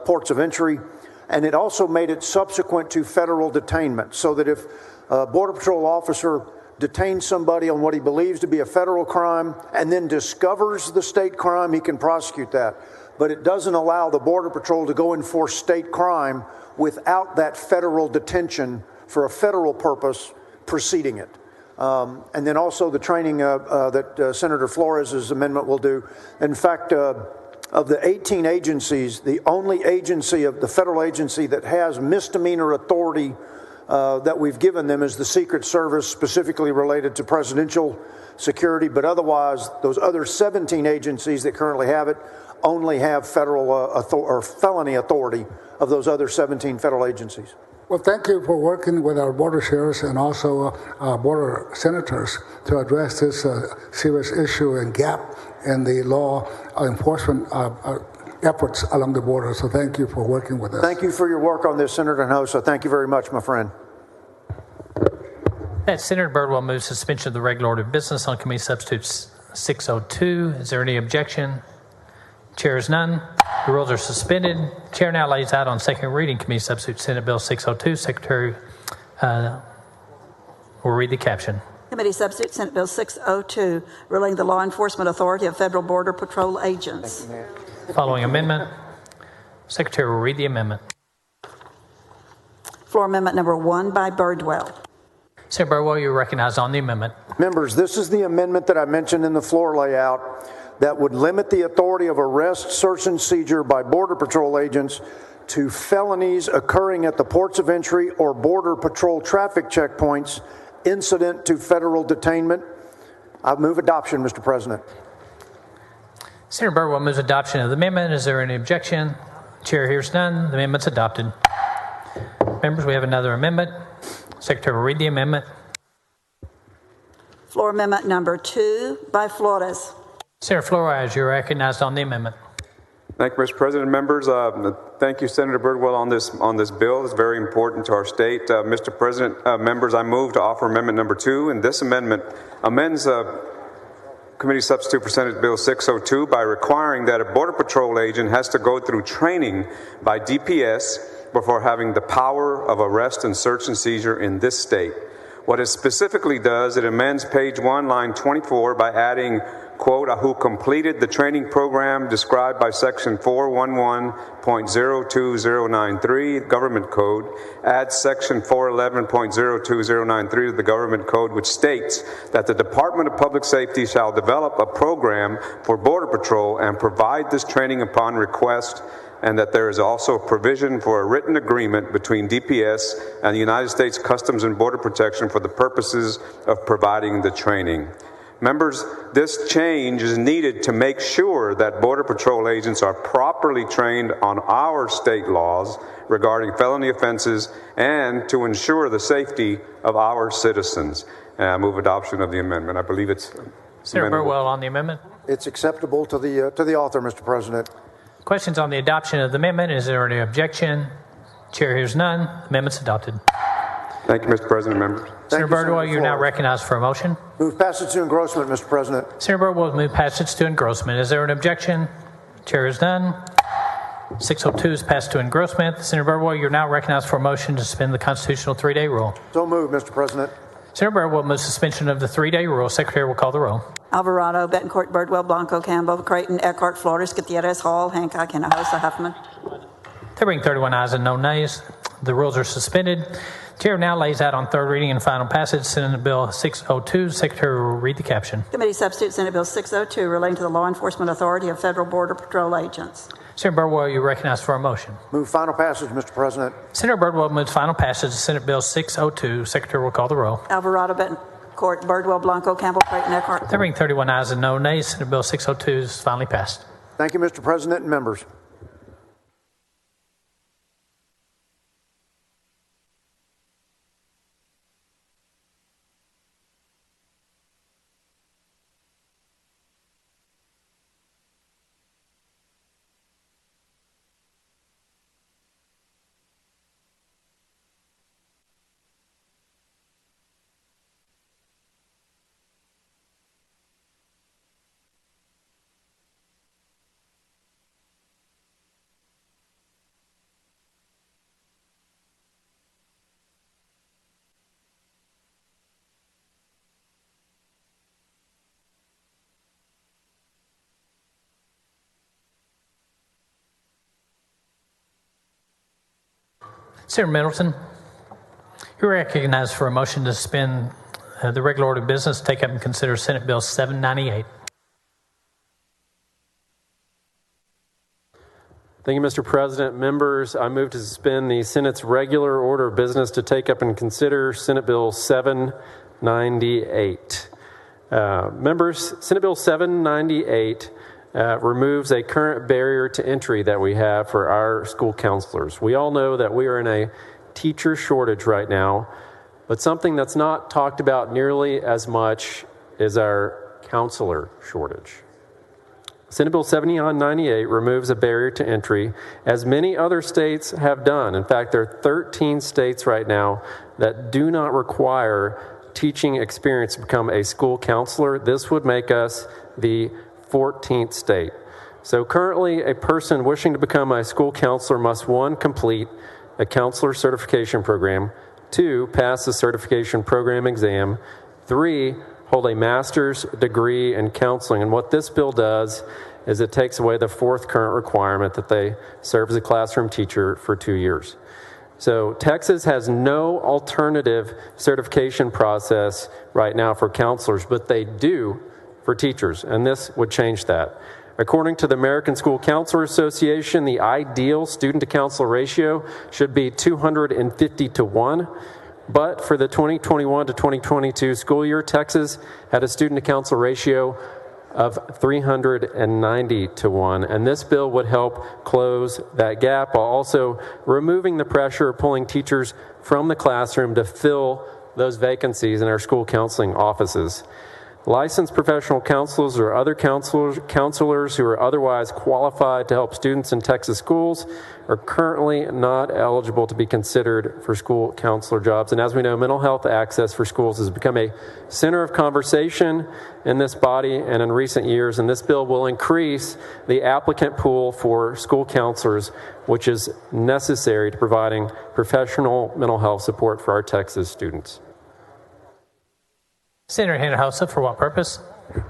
[SPEAKER 4] ports of entry. And it also made it subsequent to federal detainment, so that if a Border Patrol officer detains somebody on what he believes to be a federal crime and then discovers the state crime, he can prosecute that. But it doesn't allow the Border Patrol to go enforce state crime without that federal detention for a federal purpose preceding it. And then also the training that Senator Flores' amendment will do. In fact, of the 18 agencies, the only agency of the federal agency that has misdemeanor authority that we've given them is the Secret Service, specifically related to presidential security. But otherwise, those other 17 agencies that currently have it only have federal or felony authority of those other 17 federal agencies.
[SPEAKER 18] Well, thank you for working with our border sheriffs and also border senators to address this serious issue and gap in the law enforcement efforts along the border. So thank you for working with us.
[SPEAKER 4] Thank you for your work on this, Senator Hinojosa. Thank you very much, my friend.
[SPEAKER 10] Senator Birdwell moves suspension of the regular order of business on committee substitute 602. Is there any objection? Chair is none. The rules are suspended. Chair now lays out on second reading committee substitute Senate Bill 602. Secretary will read the caption.
[SPEAKER 2] Committee substitute Senate Bill 602, ruling the law enforcement authority of federal border patrol agents.
[SPEAKER 10] Following amendment. Secretary will read the amendment.
[SPEAKER 2] Floor amendment number 1 by Birdwell.
[SPEAKER 10] Senator Birdwell, you're recognized on the amendment.
[SPEAKER 4] Members, this is the amendment that I mentioned in the floor layout that would limit the authority of arrest, search, and seizure by Border Patrol agents to felonies occurring at the ports of entry or Border Patrol traffic checkpoints incident to federal detainment. I move adoption, Mr. President.
[SPEAKER 10] Senator Birdwell moves adoption of the amendment. Is there any objection? Chair hears none. The amendment's adopted. Members, we have another amendment. Secretary will read the amendment.
[SPEAKER 2] Floor amendment number 2 by Flores.
[SPEAKER 10] Senator Flores, you're recognized on the amendment.
[SPEAKER 9] Thank you, Mr. President. Members, thank you, Senator Birdwell, on this bill. It's very important to our state. Mr. President, members, I move to offer amendment number 2, and this amendment amends Committee Substitute for Senate Bill 602 by requiring that a Border Patrol agent has to go through training by DPS before having the power of arrest and search and seizure in this state. What it specifically does, it amends page 1, line 24 by adding, quote, who completed the training program described by section 411.02093 Government Code, adds section 411.02093 to the Government Code, which states that the Department of Public Safety shall develop a program for Border Patrol and provide this training upon request, and that there is also a provision for a written agreement between DPS and the United States Customs and Border Protection for the purposes of providing the training. Members, this change is needed to make sure that Border Patrol agents are properly trained on our state laws regarding felony offenses and to ensure the safety of our citizens. And I move adoption of the amendment. I believe it's
[SPEAKER 10] Senator Burwell on the amendment.
[SPEAKER 4] It's acceptable to the author, Mr. President.
[SPEAKER 10] Questions on the adoption of the amendment? Is there any objection? Chair hears none. Amendment's adopted.
[SPEAKER 9] Thank you, Mr. President. Members.
[SPEAKER 10] Senator Birdwell, you're now recognized for a motion.
[SPEAKER 4] Move passage to engrossment, Mr. President.
[SPEAKER 10] Senator Birdwell has moved passage to engrossment. Is there an objection? Chair is none. 602 is passed to engrossment. Senator Birdwell, you're now recognized for a motion to suspend the constitutional 3-day rule.
[SPEAKER 4] So moved, Mr. President.
[SPEAKER 10] Senator Birdwell moves suspension of the 3-day rule. Secretary will call the roll.
[SPEAKER 2] Alvarado, Betancourt, Birdwell, Blanco, Campbell, Creighton, Eckhart, Flores, Gutierrez, Hall, Hancock, Hinojosa, Huffman.
[SPEAKER 10] There being 31 ayes and no nays, the rules are suspended. Chair now lays out on third reading and final passage Senate Bill 602. Secretary will read the caption.
[SPEAKER 2] Committee Substitute Senate Bill 602 relating to the law enforcement authority of federal Border Patrol agents.
[SPEAKER 10] Senator Birdwell, you recognized for a motion.
[SPEAKER 4] Move final passage, Mr. President.
[SPEAKER 10] Senator Birdwell moves final passage of Senate Bill 602. Secretary will call the roll.
[SPEAKER 2] Alvarado, Betancourt, Birdwell, Blanco, Campbell, Creighton, Eckhart.
[SPEAKER 10] There being 31 ayes and no nays, Senate Bill 602 is finally passed.
[SPEAKER 4] Thank you, Mr. President and members.
[SPEAKER 10] Senator Middleton, you're recognized for a motion to suspend the regular order of business, take up and consider Senate Bill 798.
[SPEAKER 8] Thank you, Mr. President. Members, I move to suspend the Senate's regular order of business to take up and consider Senate Bill 798. Members, Senate Bill 798 removes a current barrier to entry that we have for our school counselors. We all know that we are in a teacher shortage right now, but something that's not talked about nearly as much is our counselor shortage. Senate Bill 798 removes a barrier to entry, as many other states have done. In fact, there are 13 states right now that do not require teaching experience to become a school counselor. This would make us the 14th state. So currently, a person wishing to become a school counselor must 1, complete a counselor certification program, 2, pass the certification program exam, 3, hold a master's degree in counseling. And what this bill does is it takes away the 4th current requirement that they serve as a classroom teacher for 2 years. So Texas has no alternative certification process right now for counselors, but they do for teachers, and this would change that. According to the American School Counselor Association, the ideal student-to-counselor ratio should be 250 to 1, but for the 2021 to 2022 school year, Texas had a student-to-counselor ratio of 390 to 1, and this bill would help close that gap while also removing the pressure of pulling teachers from the classroom to fill those vacancies in our school counseling offices. Licensed professional counselors or other counselors who are otherwise qualified to help students in Texas schools are currently not eligible to be considered for school counselor jobs. And as we know, mental health access for schools has become a center of conversation in this body and in recent years, and this bill will increase the applicant pool for school counselors, which is necessary to providing professional mental health support for our Texas students.
[SPEAKER 10] Senator Hinojosa, for what purpose?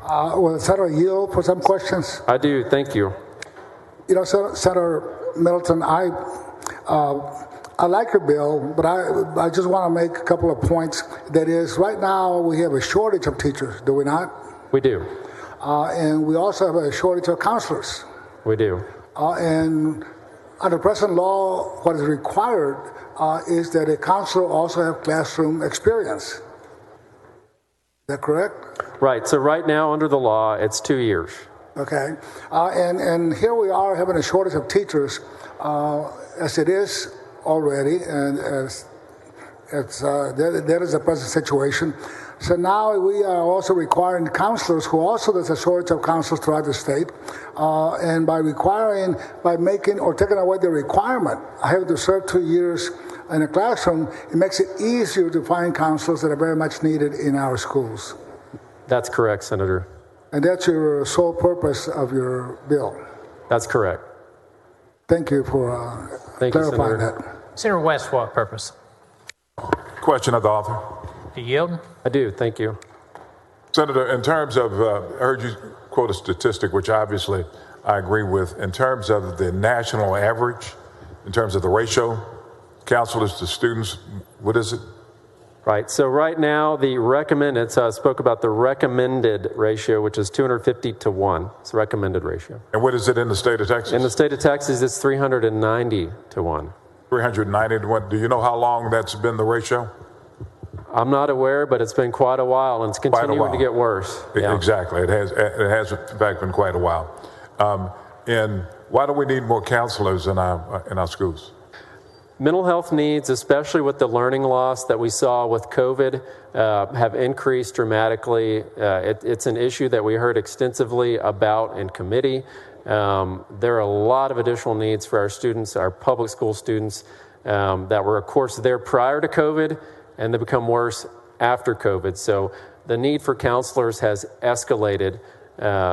[SPEAKER 18] Will Senator yield for some questions?
[SPEAKER 8] I do. Thank you.
[SPEAKER 18] You know, Senator Middleton, I like your bill, but I just want to make a couple of points. That is, right now we have a shortage of teachers, do we not?
[SPEAKER 8] We do.
[SPEAKER 18] And we also have a shortage of counselors.
[SPEAKER 8] We do.
[SPEAKER 18] And under present law, what is required is that a counselor also have classroom experience. Is that correct?
[SPEAKER 8] Right. So right now, under the law, it's 2 years.
[SPEAKER 18] Okay. And here we are having a shortage of teachers, as it is already, and as that is the present situation. So now we are also requiring counselors, who also there's a shortage of counselors throughout the state, and by making or taking away the requirement, I have to serve 2 years in a classroom, it makes it easier to find counselors that are very much needed in our schools.
[SPEAKER 8] That's correct, Senator.
[SPEAKER 18] And that's your sole purpose of your bill.
[SPEAKER 8] That's correct.
[SPEAKER 18] Thank you for clarifying that.
[SPEAKER 10] Senator West, for what purpose?
[SPEAKER 3] Question of the author.
[SPEAKER 10] Do you yield?
[SPEAKER 8] I do. Thank you.
[SPEAKER 3] Senator, in terms of, I heard you quote a statistic, which obviously I agree with, in terms of the national average, in terms of the ratio, counselors to students, what is it?
[SPEAKER 8] Right. So right now, the recommended, so I spoke about the recommended ratio, which is 250 to 1. It's a recommended ratio.
[SPEAKER 3] And what is it in the state of Texas?
[SPEAKER 8] In the state of Texas, it's 390 to 1.
[SPEAKER 3] 390 to 1. Do you know how long that's been the ratio?
[SPEAKER 8] I'm not aware, but it's been quite a while, and it's continuing to get worse. Yeah.
[SPEAKER 3] Exactly. It has in fact been quite a while. And why do we need more counselors in our schools?
[SPEAKER 8] Mental health needs, especially with the learning loss that we saw with COVID, have increased dramatically. It's an issue that we heard extensively about in committee. There are a lot of additional needs for our students, our public school students, that were, of course, there prior to COVID, and they become worse after COVID. So the need for counselors has escalated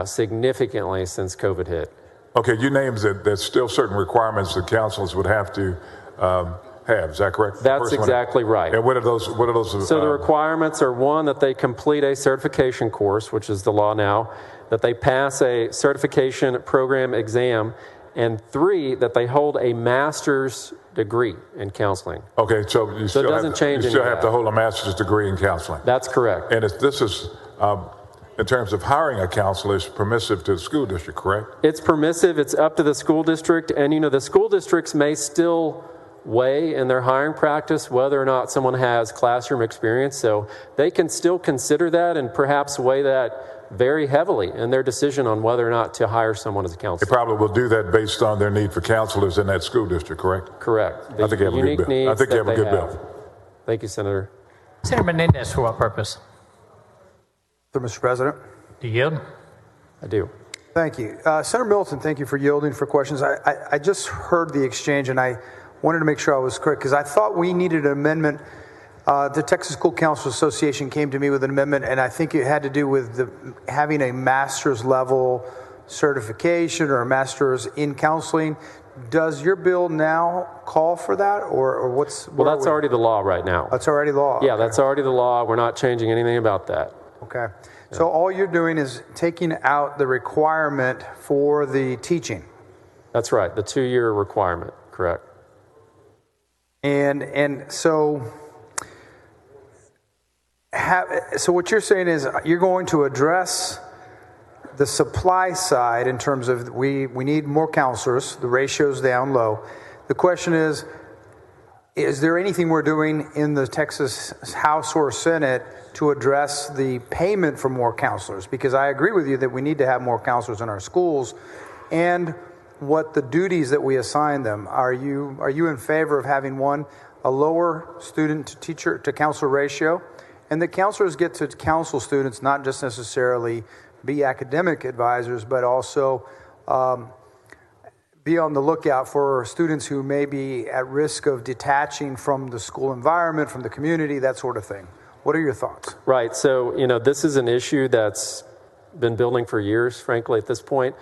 [SPEAKER 8] significantly since COVID hit.
[SPEAKER 3] Okay, you named that there's still certain requirements that counselors would have to have. Is that correct?
[SPEAKER 8] That's exactly right.
[SPEAKER 3] And what are those?
[SPEAKER 8] So the requirements are, one, that they complete a certification course, which is the law now, that they pass a certification program exam, and 3, that they hold a master's degree in counseling.
[SPEAKER 3] Okay, so you still have to hold a master's degree in counseling.
[SPEAKER 8] That's correct.
[SPEAKER 3] And this is, in terms of hiring a counselor, is permissive to the school district, correct?
[SPEAKER 8] It's permissive. It's up to the school district. And, the school districts may still weigh in their hiring practice whether or not someone has classroom experience. So they can still consider that and perhaps weigh that very heavily in their decision on whether or not to hire someone as a counselor.
[SPEAKER 3] They probably will do that based on their need for counselors in that school district, correct?
[SPEAKER 8] Correct.
[SPEAKER 3] I think you have a good bill. I think you have a good bill.
[SPEAKER 8] Thank you, Senator.
[SPEAKER 10] Senator Menendez, for what purpose?
[SPEAKER 16] Mr. President.
[SPEAKER 10] Do you yield?
[SPEAKER 8] I do.
[SPEAKER 16] Thank you. Senator Middleton, thank you for yielding for questions. I just heard the exchange, and I wanted to make sure I was correct, because I thought we needed an amendment. The Texas School Counselors Association came to me with an amendment, and I think it had to do with having a master's level certification or a master's in counseling. Does your bill now call for that, or what's?
[SPEAKER 8] Well, that's already the law right now.
[SPEAKER 16] That's already law.
[SPEAKER 8] Yeah, that's already the law. We're not changing anything about that.
[SPEAKER 16] Okay. So all you're doing is taking out the requirement for the teaching.
[SPEAKER 8] That's right. The 2-year requirement. Correct.
[SPEAKER 16] And so what you're saying is you're going to address the supply side in terms of we need more counselors, the ratio's down low. The question is there anything we're doing in the Texas House or Senate to address the payment for more counselors? Because I agree with you that we need to have more counselors in our schools, and what the duties that we assign them. Are you in favor of having a lower student to teacher to counselor ratio, And the counselors get to counsel students, not just necessarily be academic advisors, but also be on the lookout for students who may be at risk of detaching from the school environment, from the community, that sort of thing. What are your thoughts?
[SPEAKER 8] Right. So, this is an issue that's been building for years, frankly, at this point.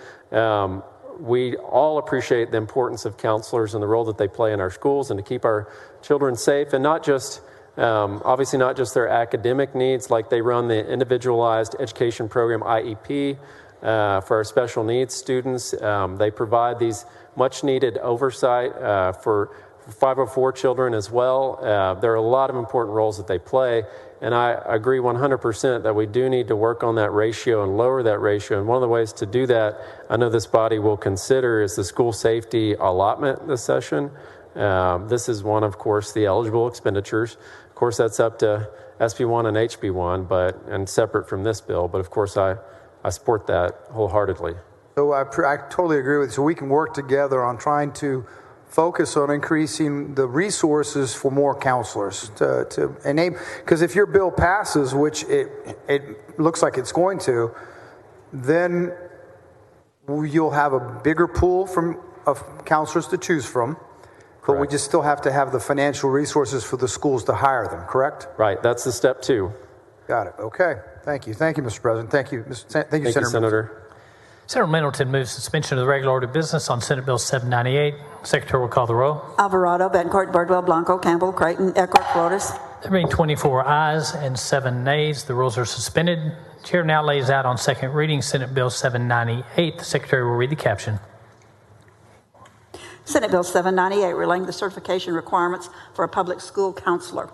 [SPEAKER 8] We all appreciate the importance of counselors and the role that they play in our schools and to keep our children safe, and not just, obviously not just their academic needs, like they run the individualized education program, IEP, for our special needs students. They provide these much needed oversight for 504 children as well. There are a lot of important roles that they play, and I agree 100% that we do need to work on that ratio and lower that ratio. And one of the ways to do that, I know this body will consider, is the school safety allotment this session. This is one, of course, the eligible expenditures. Of course, that's up to SB1 and HB1, and separate from this bill. But of course, I support that wholeheartally.
[SPEAKER 16] So I totally agree with you. So we can work together on trying to focus on increasing the resources for more counselors to enable. Because if your bill passes, which it looks like it's going to, then you'll have a bigger pool of counselors to choose from. But we just still have to have the financial resources for the schools to hire them, correct?
[SPEAKER 8] Right. That's the step 2.
[SPEAKER 16] Got it. Okay. Thank you. Thank you, Mr. President. Thank you, Thank you,
[SPEAKER 8] Senator.
[SPEAKER 10] Senator Middleton moves suspension of the regular order of business on Senate Bill 798. Secretary will call the roll.
[SPEAKER 2] Alvarado, Bettencourt, Birdwell, Blanco, Campbell, Creighton, Eckhart, Flores.
[SPEAKER 10] There being 24 ayes and 7 nays, the rules are suspended. Chair now lays out on second reading Senate Bill 798. The Secretary will read the caption.
[SPEAKER 2] Senate Bill 798, relating the certification requirements for a public school counselor.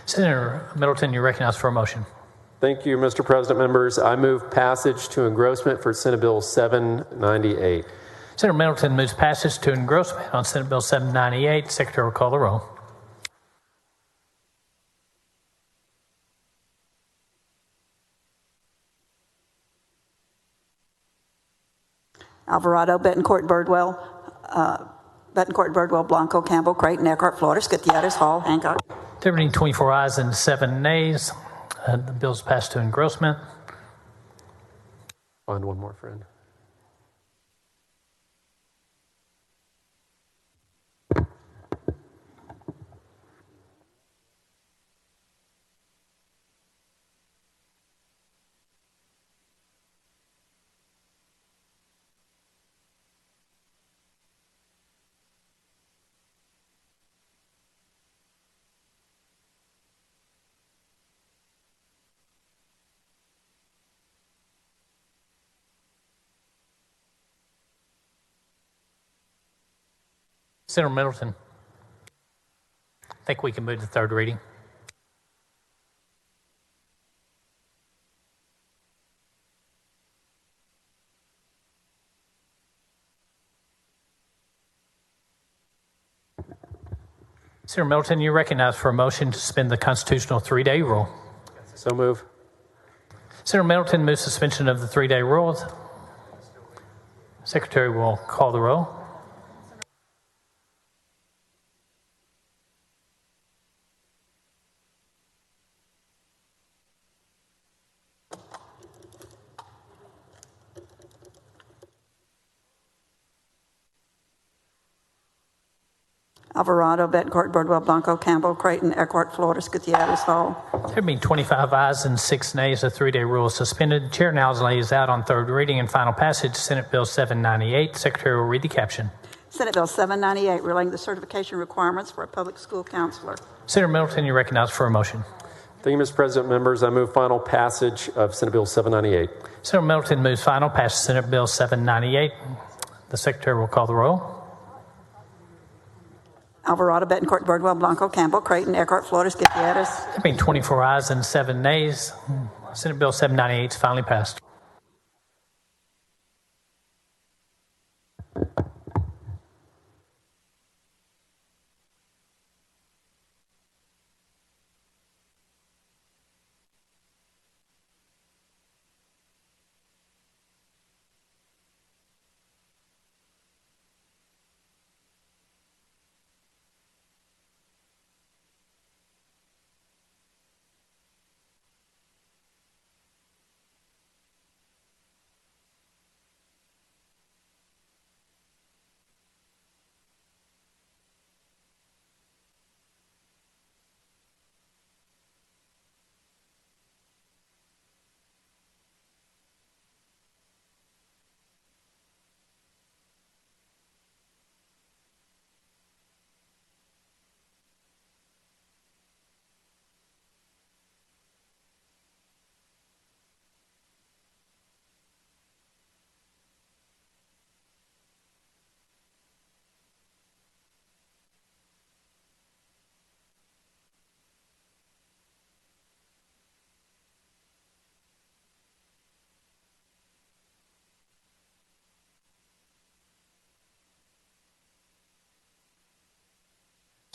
[SPEAKER 10] Senator Middleton, you're recognized for a motion.
[SPEAKER 8] Thank you, Mr. President. Members, I move passage to engrossment for Senate Bill 798.
[SPEAKER 10] Senator Middleton moves passage to engrossment on Senate Bill 798. Secretary will call the roll.
[SPEAKER 2] Alvarado, Bettencourt, Birdwell, Blanco, Campbell, Creighton, Eckhart, Flores, Gutierrez, Hall, Hancock.
[SPEAKER 10] There being 24 ayes and 7 nays, the bill is passed to engrossment.
[SPEAKER 8] Find one more friend.
[SPEAKER 10] Senator Middleton, I think we can move to third reading. Senator Middleton, you're recognized for a motion to suspend the constitutional 3-day rule.
[SPEAKER 8] So move.
[SPEAKER 10] Senator Middleton moves suspension of the 3-day rule. Secretary will call the roll.
[SPEAKER 2] Alvarado, Bettencourt, Birdwell, Blanco, Campbell, Creighton, Eckhart, Flores, Gutierrez, Hall.
[SPEAKER 10] There being 25 ayes and 6 nays, the 3-day rule is suspended. The chair now lays out on third reading and final passage Senate Bill 798. The Secretary will read the caption.
[SPEAKER 2] Senate Bill 798, relating the certification requirements for a public school counselor.
[SPEAKER 10] Senator Middleton, you're recognized for a motion.
[SPEAKER 8] Thank you, Mr. President. Members, I move final passage of Senate Bill 798.
[SPEAKER 10] Senator Middleton moves final passage Senate Bill 798. The Secretary will call the roll.
[SPEAKER 2] Alvarado, Bettencourt, Birdwell, Blanco, Campbell, Creighton, Eckhart, Flores, Gutierrez.
[SPEAKER 10] There being 24 ayes and 7 nays, Senate Bill 798 is finally passed.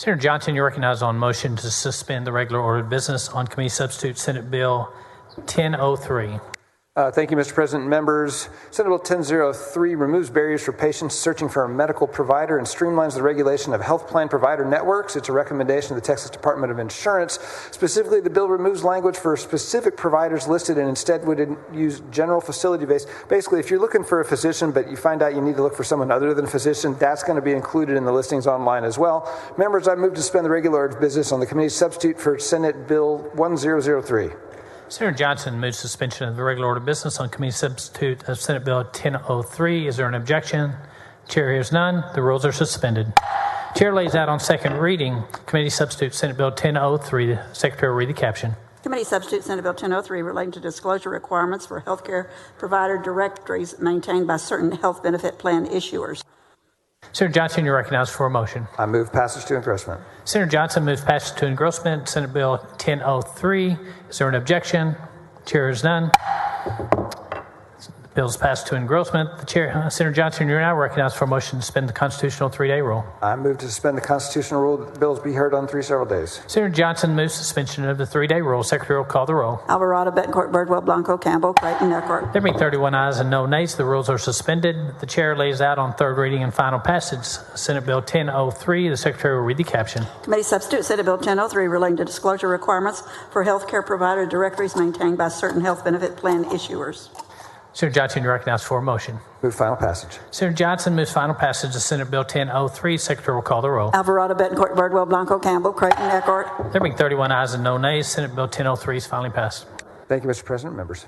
[SPEAKER 10] Senator Johnson, you're recognized on motion to suspend the regular order of business on committee substitute Senate Bill 1003.
[SPEAKER 11] Thank you, Mr. President. Members, Senate Bill 1003 removes barriers for patients searching for a medical provider and streamlines the regulation of health plan provider networks. It's a recommendation of the Texas Department of Insurance. Specifically, the bill removes language for specific providers listed and instead would use general facility-based. Basically, if you're looking for a physician but you find out you need to look for someone other than a physician, that's going to be included in the listings online as well. Members, I move to suspend the regular order of business on the committee substitute for Senate Bill 1003.
[SPEAKER 10] Senator Johnson moves suspension of the regular order of business on committee substitute of Senate Bill 1003. Is there an objection? Chair hears none. The rules are suspended. Chair lays out on second reading committee substitute Senate Bill 1003. The Secretary will read the caption.
[SPEAKER 2] Committee substitute Senate Bill 1003 relating to disclosure requirements for healthcare provider directories maintained by certain health benefit plan issuers.
[SPEAKER 10] Senator Johnson, you're recognized for a motion.
[SPEAKER 11] I move passage to engrossment.
[SPEAKER 10] Senator Johnson moves passage to engrossment. Senate Bill 1003. Is there an objection? Chair is none. The bill is passed to engrossment. The chair, Senator Johnson, you're now recognized for a motion to suspend the constitutional 3-day rule.
[SPEAKER 11] I move to suspend the constitutional rule that the bills be heard on 3 several days.
[SPEAKER 10] Senator Johnson moves suspension of the 3-day rule. Secretary will call the roll.
[SPEAKER 2] Alvarado, Betancourt, Birdwell, Blanco, Campbell, Creighton, Eckhart.
[SPEAKER 10] There being 31 ayes and no nays, the rules are suspended. The chair lays out on third reading and final passage Senate Bill 1003. The Secretary will read the caption.
[SPEAKER 2] Committee substitute Senate Bill 1003 relating to disclosure requirements for healthcare provider directories maintained by certain health benefit plan issuers.
[SPEAKER 10] Senator Johnson, you're recognized for a motion.
[SPEAKER 11] Move final passage.
[SPEAKER 10] Senator Johnson moves final passage of Senate Bill 1003. Secretary will call the roll.
[SPEAKER 2] Alvarado, Betancourt, Birdwell, Blanco, Campbell, Creighton, Eckhart.
[SPEAKER 10] There being 31 ayes and no nays, Senate Bill 1003 is finally passed.
[SPEAKER 11] Thank you, Mr. President. Members.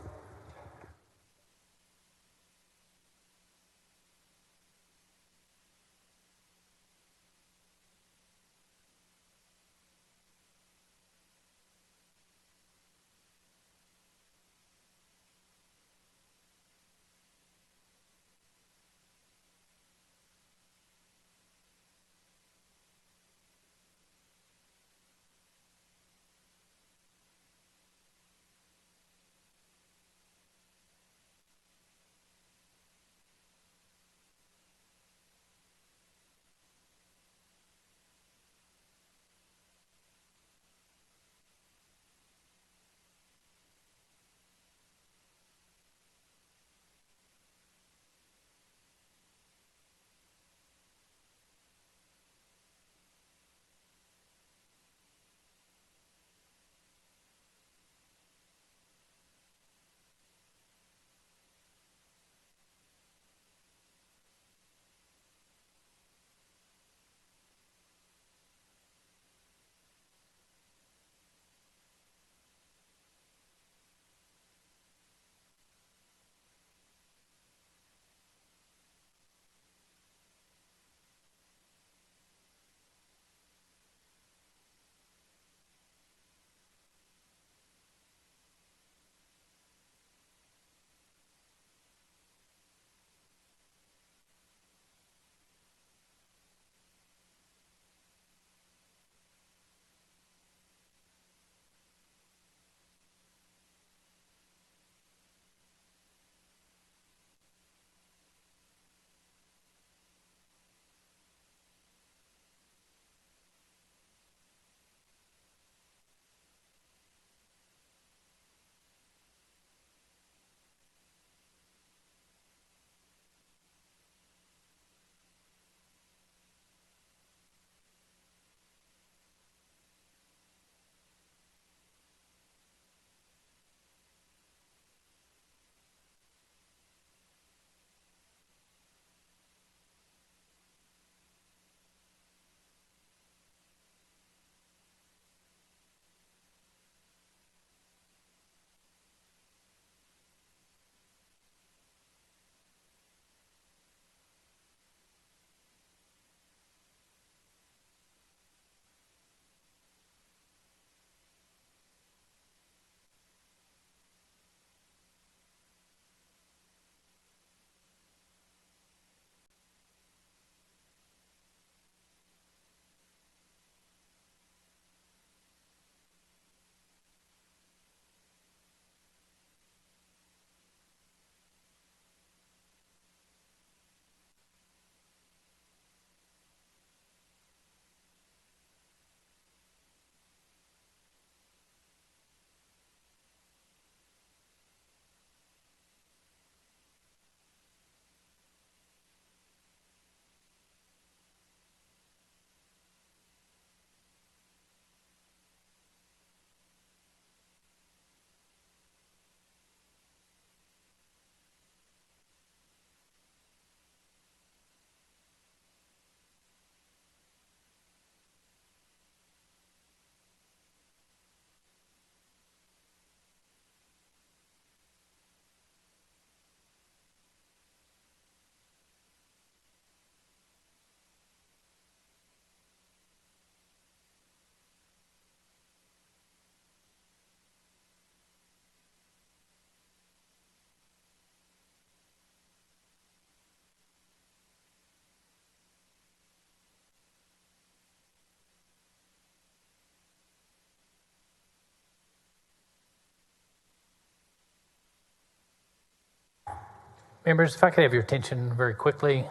[SPEAKER 10] Members, if I could have your attention very quickly,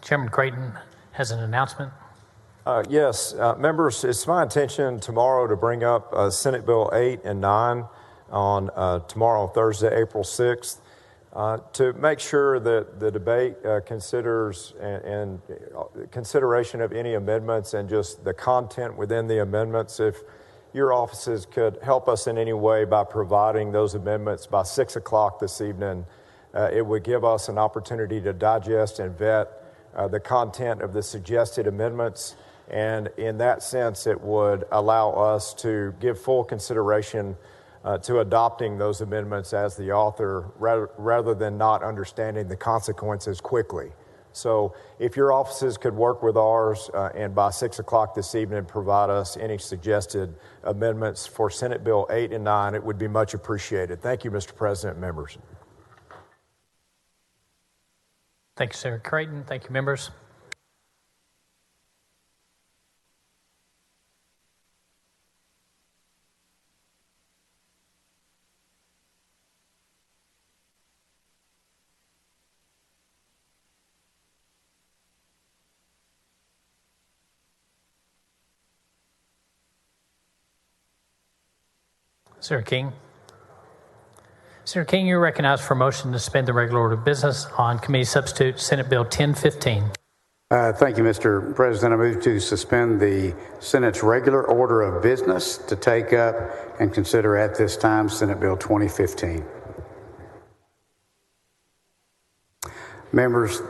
[SPEAKER 10] Chairman Creighton has an announcement.
[SPEAKER 17] Yes, members, it's my intention tomorrow to bring up Senate Bill 8 and 9 on tomorrow, Thursday, April 6th, to make sure that the debate considers and consideration of any amendments and just the content within the amendments. If your offices could help us in any way by providing those amendments by 6 o'clock this evening, it would give us an opportunity to digest and vet the content of the suggested amendments. And in that sense, it would allow us to give full consideration to adopting those amendments as the author rather than not understanding the consequences quickly. So if your offices could work with ours and by 6 o'clock this evening provide us any suggested amendments for Senate Bill 8 and 9, it would be much appreciated. Thank you, Mr. President and members.
[SPEAKER 10] Thank you, Senator Creighton. Thank you, members. Senator King. Senator King, you're recognized for a motion to suspend the regular order of business on committee substitute Senate Bill 1015.
[SPEAKER 19] Thank you, Mr. President. I move to suspend the Senate's regular order of business to take up and consider at this time Senate Bill 2015. Members,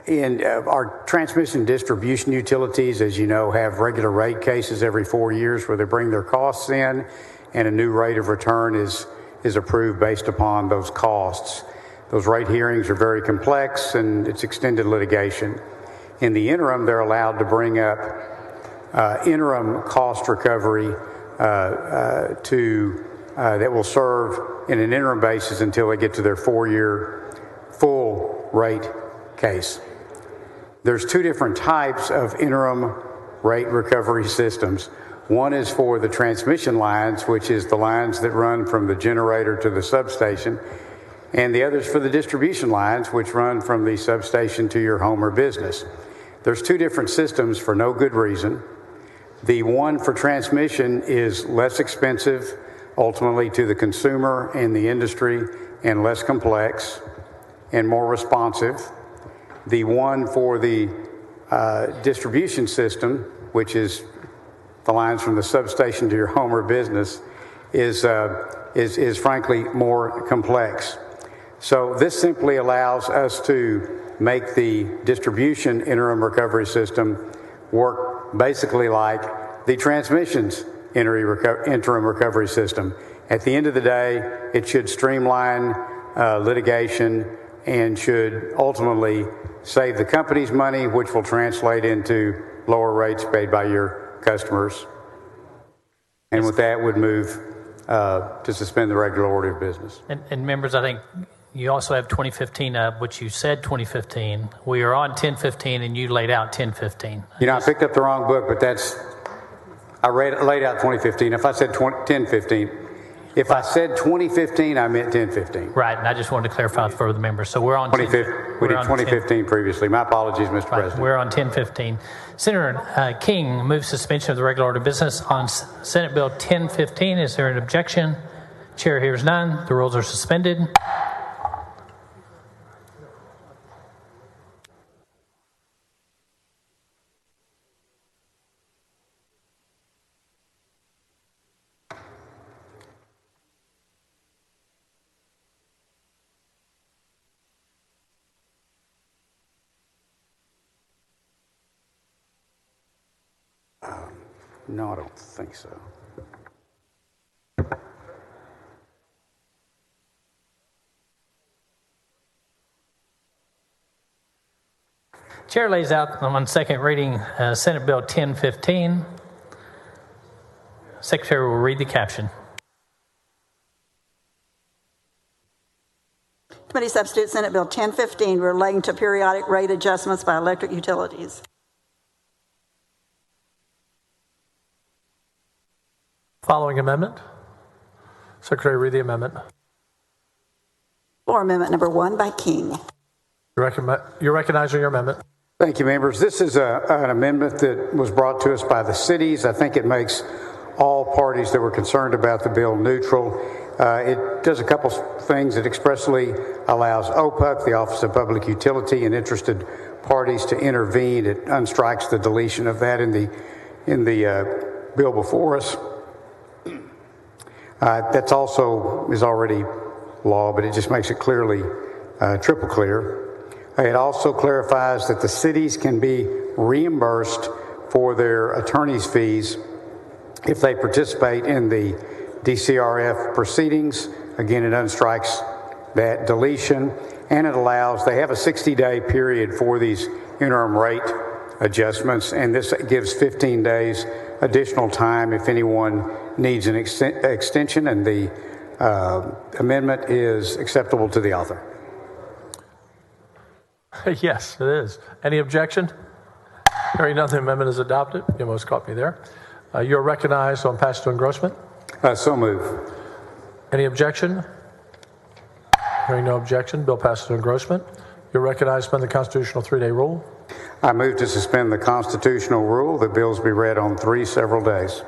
[SPEAKER 19] our transmission distribution utilities, as you know, have regular rate cases every 4 years where they bring their costs in and a new rate of return is approved based upon those costs. Those rate hearings are very complex and it's extended litigation. In the interim, they're allowed to bring up interim cost recovery that will serve in an interim basis until they get to their 4-year full rate case. There's two different types of interim rate recovery systems. One is for the transmission lines, which is the lines that run from the generator to the substation, and the other is for the distribution lines, which run from the substation to your home or business. There's two different systems for no good reason. The one for transmission is less expensive, ultimately to the consumer and the industry, and less complex and more responsive. The one for the distribution system, which is the lines from the substation to your home or business, is frankly more complex. So this simply allows us to make the distribution interim recovery system work basically like the transmission's interim recovery system. At the end of the day, it should streamline litigation and should ultimately save the company's money, which will translate into lower rates paid by your customers. And with that, would move to suspend the regular order of business.
[SPEAKER 10] And members, I think you also have 2015 up, which you said 2015. We are on 1015, and you laid out 1015.
[SPEAKER 19] You know, I picked up the wrong book, but I laid out 2015. If I said 1015, if I said 2015, I meant 1015.
[SPEAKER 10] Right, and I just wanted to clarify for the members. So we're on
[SPEAKER 19] 2015. We did 2015 previously. My apologies, Mr. President.
[SPEAKER 10] We're on 1015. Senator King moves suspension of the regular order of business on Senate Bill 1015. Is there an objection? Chair hears none. The rules are suspended.
[SPEAKER 19] No, I don't think so.
[SPEAKER 10] Chair lays out on second reading Senate Bill 1015. Secretary will read the caption.
[SPEAKER 2] Committee substitute Senate Bill 1015 relating to periodic rate adjustments by electric utilities.
[SPEAKER 7] Following amendment. Secretary, read the amendment.
[SPEAKER 2] Floor Amendment number 1 by King.
[SPEAKER 7] You're recognizing your amendment.
[SPEAKER 19] Thank you, members. This is an amendment that was brought to us by the cities. I think it makes all parties that were concerned about the bill neutral. It does a couple things. It expressly allows OPUC, the Office of Public Utility, and interested parties to intervene. It unstrikes the deletion of that in the bill before us. That's also is already law, but it just makes it clearly triple clear. It also clarifies that the cities can be reimbursed for their attorney's fees if they participate in the DCRF proceedings. Again, it unstrikes that deletion, and it allows, they have a 60-day period for these interim rate adjustments, and this gives 15 days additional time if anyone needs an extension, and the amendment is acceptable to the author.
[SPEAKER 7] Yes, it is. Any objection? Hearing none, the amendment is adopted. You almost caught me there. You're recognized on pass to engrossment.
[SPEAKER 19] So move.
[SPEAKER 7] Any objection? Hearing no objection, bill passes to engrossment. You're recognized to suspend the constitutional 3-day rule.
[SPEAKER 19] I move to suspend the constitutional rule that bills be read on 3 several days.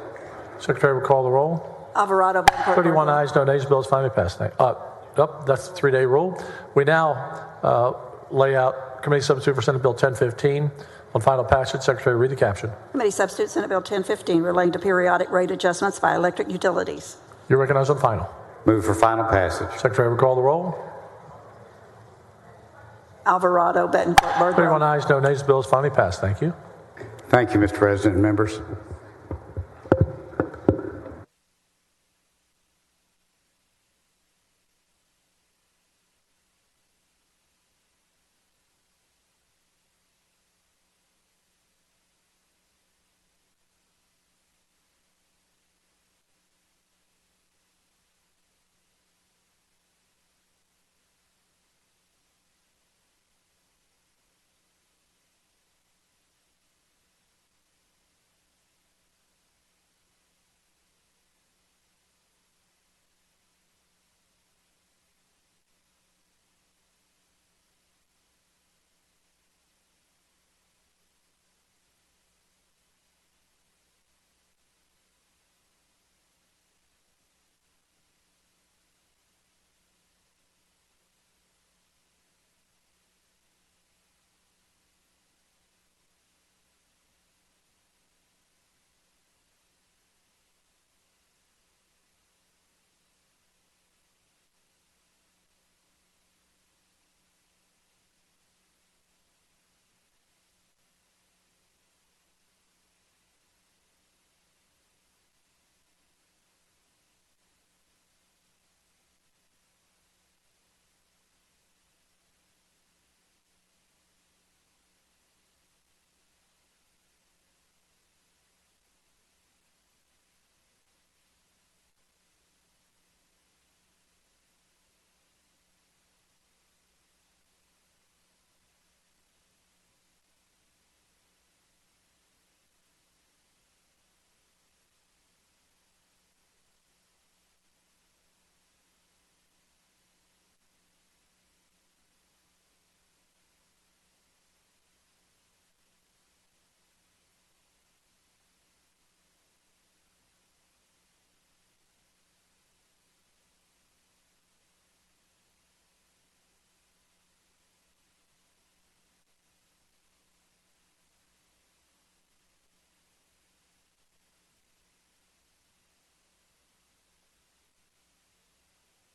[SPEAKER 7] Secretary will call the roll.
[SPEAKER 2] Alvarado.
[SPEAKER 7] 31 ayes, no nays. Bill is finally passed. That's the 3-day rule. We now lay out committee substitute for Senate Bill 1015 on final passage. Secretary, read the caption.
[SPEAKER 2] Committee substitute Senate Bill 1015 relating to periodic rate adjustments by electric utilities.
[SPEAKER 7] You're recognized on final.
[SPEAKER 19] Move for final passage.
[SPEAKER 7] Secretary will call the roll.
[SPEAKER 2] Alvarado, Bettencourt, Birdwell.
[SPEAKER 7] 31 ayes, no nays. Bill is finally passed. Thank you.
[SPEAKER 19] Thank you, Mr. President and members.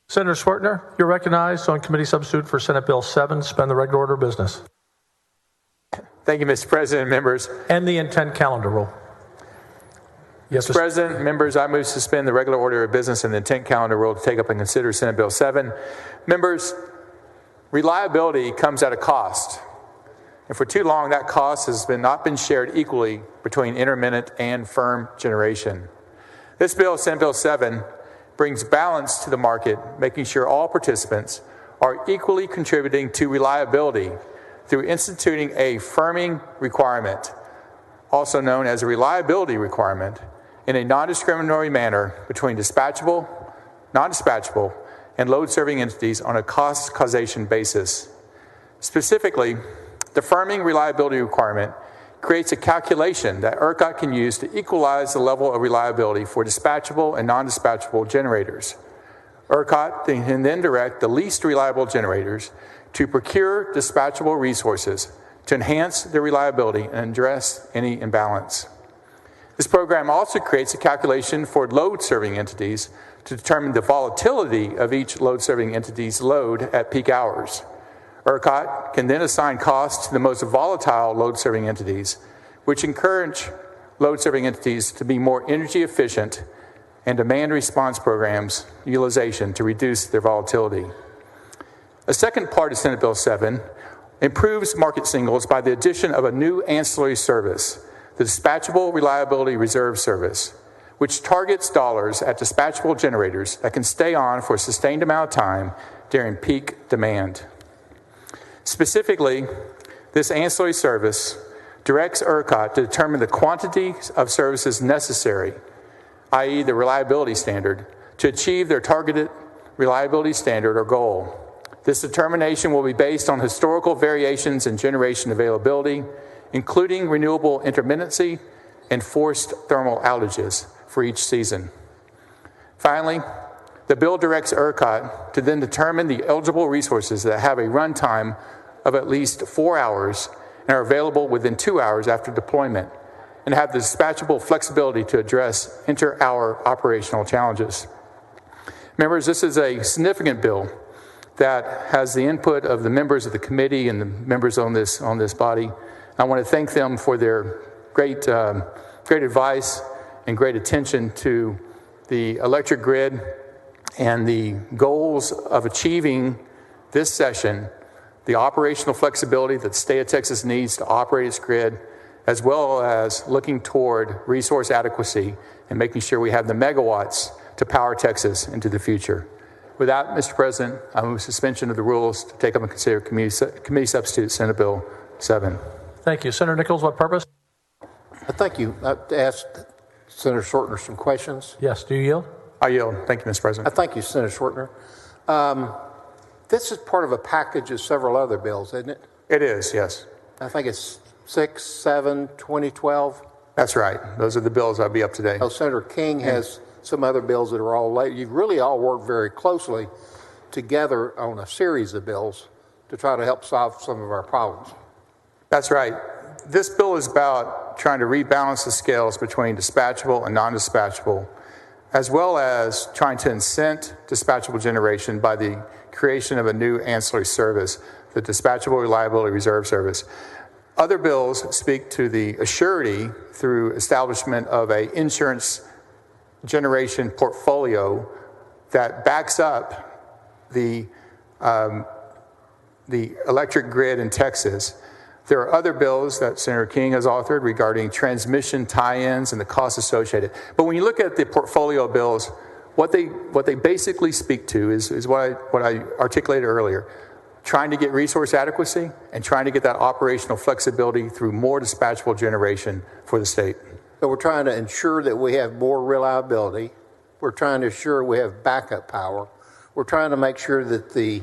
[SPEAKER 7] Senator Swertner, you're recognized on committee substitute for Senate Bill 7. Suspend the regular order of business.
[SPEAKER 11] Thank you, Mr. President, members.
[SPEAKER 7] And the intent calendar rule. Yes,
[SPEAKER 11] Mr. President, members, I move to suspend the regular order of business and the intent calendar rule to take up and consider Senate Bill 7. Members, reliability comes at a cost. And for too long, that cost has not been shared equally between intermittent and firm generation. This bill, Senate Bill 7, brings balance to the market, making sure all participants are equally contributing to reliability through instituting a firming requirement, also known as a reliability requirement, in a non-discriminatory manner between dispatchable, non-dispatchable,
[SPEAKER 12] and load-serving entities on a cost causation basis. Specifically, the firming reliability requirement creates a calculation that ERCOT can use to equalize the level of reliability for dispatchable and non-dispatchable generators. ERCOT can then direct the least reliable generators to procure dispatchable resources to enhance their reliability and address any imbalance. This program also creates a calculation for load-serving entities to determine the volatility of each load-serving entity's load at peak hours. ERCOT can then assign costs to the most volatile load-serving entities, which encourage load-serving entities to be more energy efficient and demand response programs utilization to reduce their volatility. A second part of Senate Bill 7 improves market signals by the addition of a new ancillary service, the Dispatchable Reliability Reserve Service, which targets dollars at dispatchable generators that can stay on for a sustained amount of time during peak demand. Specifically, this ancillary service directs ERCOT to determine the quantity of services necessary, i.e. the reliability standard, to achieve their targeted reliability standard or goal. This determination will be based on historical variations in generation availability, including renewable intermittency and forced thermal outages for each season. Finally, the bill directs ERCOT to then determine the eligible resources that have a runtime of at least 4 hours and are available within 2 hours after deployment, and have the dispatchable flexibility to address inter-hour operational challenges. Members, this is a significant bill that has the input of the members of the committee and the members on this body. I want to thank them for their great advice and great attention to the electric grid and the goals of achieving this session, the operational flexibility that the state of Texas needs to operate its grid, as well as looking toward resource adequacy and making sure we have the megawatts to power Texas into the future. With that, Mr. President, I move suspension of the rules to take up and consider committee substitute Senate Bill 7.
[SPEAKER 7] Thank you. Senator Nichols, what purpose?
[SPEAKER 1] Thank you. I asked Senator Shortner some questions.
[SPEAKER 7] Yes. Do you yield?
[SPEAKER 12] I yield. Thank you, Mr. President.
[SPEAKER 1] Thank you, Senator Shortner. This is part of a package of several other bills, isn't it?
[SPEAKER 12] It is, yes.
[SPEAKER 1] I think it's 6, 7, 2012.
[SPEAKER 12] That's right. Those are the bills I'll be up today.
[SPEAKER 1] Oh, Senator King has some other bills that are all late. You've really all worked very closely together on a series of bills to try to help solve some of our problems.
[SPEAKER 12] That's right. This bill is about trying to rebalance the scales between dispatchable and non-dispatchable, as well as trying to incent dispatchable generation by the creation of a new ancillary service, the Dispatchable Reliability Reserve Service. Other bills speak to the assurity through establishment of an insurance generation portfolio that backs up the electric grid in Texas. There are other bills that Senator King has authored regarding transmission tie-ins and the costs associated. But when you look at the portfolio bills, what they basically speak to is what I articulated earlier, trying to get resource adequacy and trying to get that operational flexibility through more dispatchable generation for the state.
[SPEAKER 1] So we're trying to ensure that we have more reliability. We're trying to ensure we have backup power. We're trying to make sure that the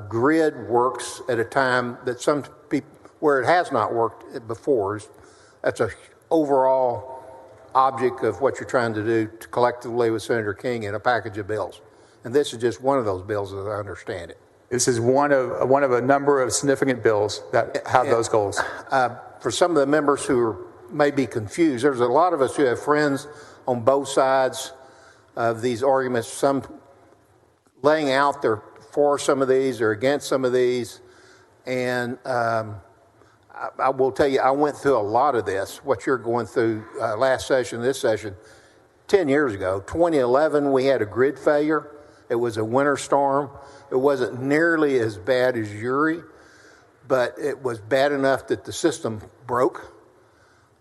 [SPEAKER 1] grid works at a time that some people, where it has not worked before. That's an overall object of what you're trying to do collectively with Senator King in a package of bills. And this is just one of those bills as I understand it.
[SPEAKER 12] This is one of a number of significant bills that have those goals.
[SPEAKER 1] For some of the members who may be confused, there's a lot of us who have friends on both sides of these arguments, some laying out they're for some of these or against some of these. And I will tell you, I went through a lot of this, what you're going through last session, this session, 10 years ago. 2011, we had a grid failure. It was a winter storm. It wasn't nearly as bad as Uri, but it was bad enough that the system broke.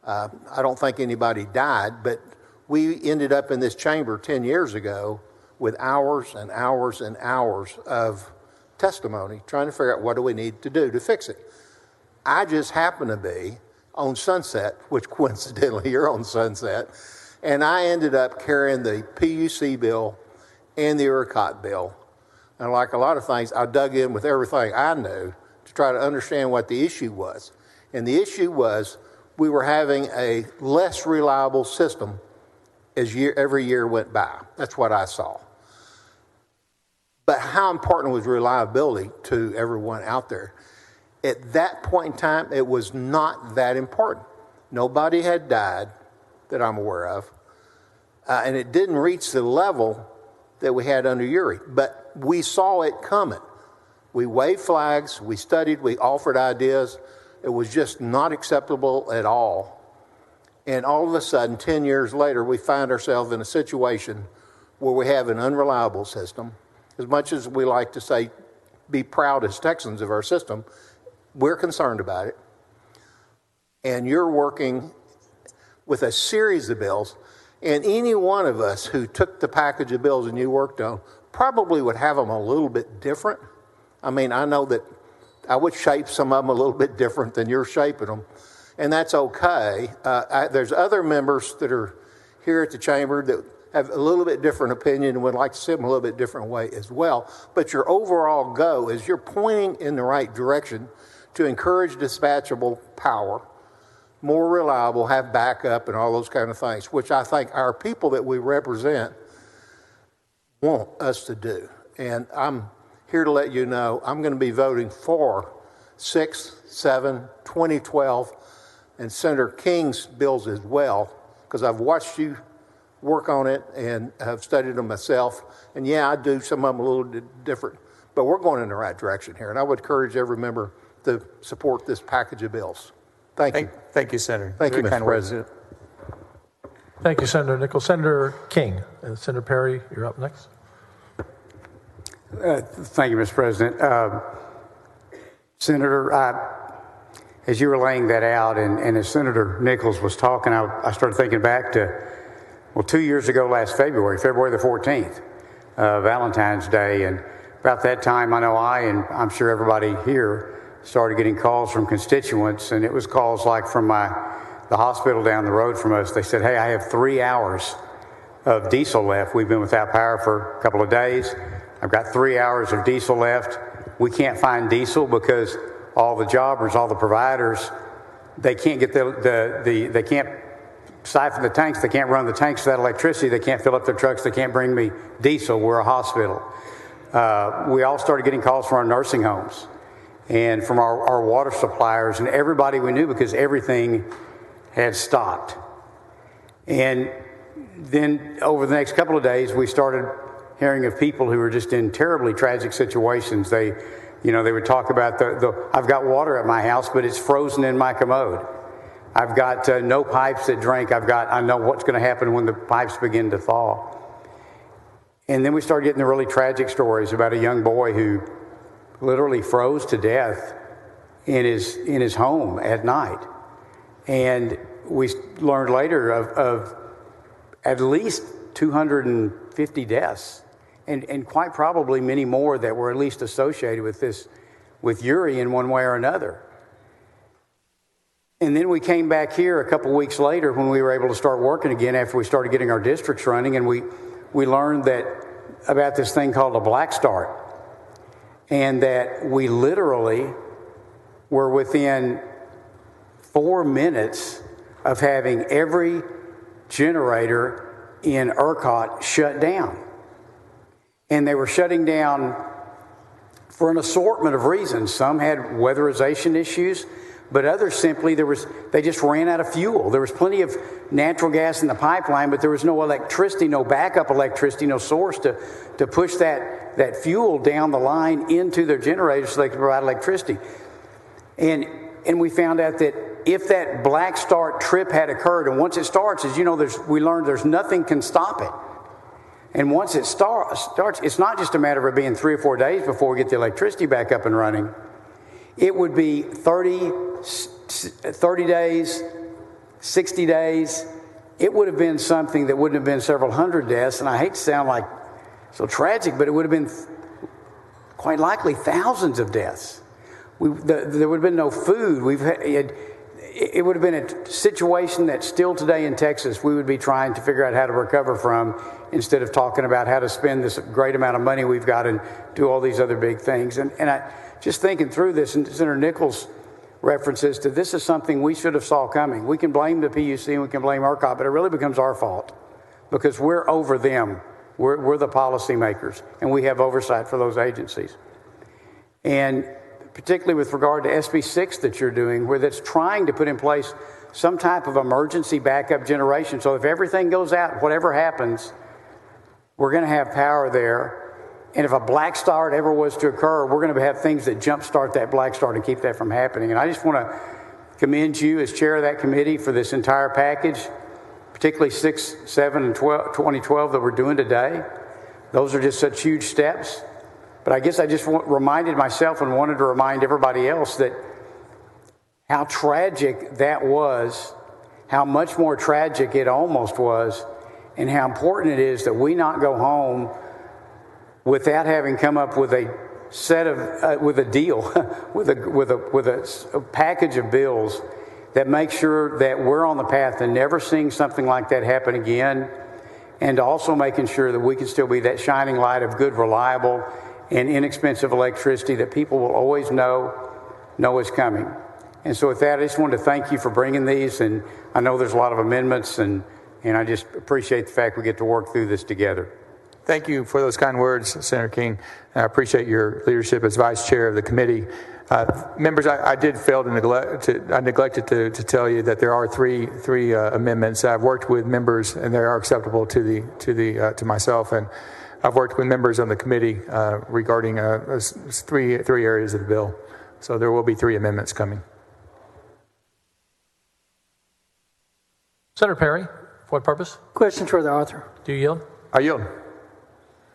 [SPEAKER 1] I don't think anybody died, but we ended up in this chamber 10 years ago with hours and hours and hours of testimony trying to figure out what do we need to do to fix it. I just happen to be on Sunset, which coincidentally you're on Sunset, and I ended up carrying the PUC bill and the ERCOT bill And like a lot of things, I dug in with everything I knew to try to understand what the issue was. And the issue was we were having a less reliable system as every year went by. That's what I saw. But how important was reliability to everyone out there? At that point in time, it was not that important. Nobody had died that I'm aware of. And it didn't reach the level that we had under Uri. But we saw it coming. We waved flags, we studied, we offered ideas. It was just not acceptable at all. And all of a sudden, 10 years later, we find ourselves in a situation where we have an unreliable system. As much as we like to say, be proud as Texans of our system, we're concerned about it. And you're working with a series of bills, and any one of us who took the package of bills and you worked on probably would have them a little bit different. I mean, I know that I would shape some of them a little bit different than you're shaping them, and that's okay. There's other members that are here at the chamber that have a little bit different opinion and would like to see them a little bit different way as well. But your overall go is you're pointing in the right direction to encourage dispatchable power, more reliable, have backup and all those kind of things, which I think our people that we represent want us to do. And I'm here to let you know I'm going to be voting for 6, 7, 2012, and Senator King's bills as well, because I've watched you work on it and have studied them myself. And yeah, I do some of them a little bit different, but we're going in the right direction here. And I would encourage every member to support this package of bills. Thank you.
[SPEAKER 12] Thank you, Senator.
[SPEAKER 1] Thank you,
[SPEAKER 12] Very
[SPEAKER 1] Mr. President.
[SPEAKER 7] Thank you, Senator Nichols. Senator King. Senator Perry, you're up next.
[SPEAKER 19] Thank you, Mr. President. Senator, as you were laying that out, and as Senator Nichols was talking, I started thinking back to, 2 years ago last February the 14th, Valentine's Day. And about that time, I know and I'm sure everybody here started getting calls from constituents, and it was calls like from the hospital down the road from us. They said, hey, I have 3 hours of diesel left. We've been without power for a couple of days. I've got 3 hours of diesel left. We can't find diesel because all the jobbers, all the providers, they can't get they can't siphon the tanks. They can't run the tanks without electricity. They can't fill up their trucks. They can't bring me diesel. We're a hospital. We all started getting calls from our nursing homes and from our water suppliers and everybody we knew, because everything had stopped. And then over the next couple of days, we started hearing of people who were just in terribly tragic situations. They would talk about I've got water at my house, but it's frozen in my commode. I've got no pipes that drink. I know what's going to happen when the pipes begin to thaw. And then we started getting the really tragic stories about a young boy who literally froze to death in his home at night. And we learned later of at least 250 deaths, and quite probably many more that were at least associated with Uri in one way or another. And then we came back here a couple weeks later when we were able to start working again after we started getting our districts running, and we learned about this thing called a black start, and that we literally were within 4 minutes of having every generator in ERCOT shut down. And they were shutting down for an assortment of reasons. Some had weatherization issues, but others simply they just ran out of fuel. There was plenty of natural gas in the pipeline, but there was no electricity, no backup electricity, no source to push that fuel down the line into their generators so they could provide electricity. And we found out that if that black start trip had occurred, and once it starts, as you know, we learned there's nothing can stop it. And once it starts, it's not just a matter of it being 3 or 4 days before we get the electricity back up and running. It would be 30 days, 60 days. It would have been something that wouldn't have been several hundred deaths. And I hate to sound like so tragic, but it would have been quite likely thousands of deaths. There would have been no food. it would have been a situation that still today in Texas we would be trying to figure out how to recover from, instead of talking about how to spend this great amount of money we've got and do all these other big things. And I just thinking through this, and Senator Nichols references to this is something we should have saw coming. We can blame the PUC and we can blame ERCOT, but it really becomes our fault because we're over them. We're the policymakers, and we have oversight for those agencies. And particularly with regard to SB 6 that you're doing, where that's trying to put in place some type of emergency backup generation. So if everything goes out, whatever happens, we're going to have power there. And if a black start ever was to occur, we're going to have things that jumpstart that black start and keep that from happening. And I just want to commend you as chair of that committee for this entire package, particularly 6, 7, and 2012 that we're doing today. Those are just such huge steps. But I guess I just reminded myself and wanted to remind everybody else that how tragic that was, how much more tragic it almost was, and how important it is that we not go home without having come up with a set of with a deal, with a package of bills that make sure that we're on the path to never seeing something like that happen again, and also making sure that we can still be that shining light of good, reliable, and inexpensive electricity that people will always know is coming. And so with that, I just wanted to thank you for bringing these, and I know there's a lot of amendments, and I just appreciate the fact we get to work through this together.
[SPEAKER 12] Thank you for those kind words, Senator King. I appreciate your leadership as vice chair of the committee. Members, I did fail to neglected to tell you that there are three amendments. I've worked with members, and they are acceptable to myself, and I've worked with members on the committee regarding three areas of the bill. So there will be 3 amendments coming.
[SPEAKER 7] Senator Perry, for what purpose?
[SPEAKER 5] Question for the author.
[SPEAKER 7] Do you yield?
[SPEAKER 12] I yield.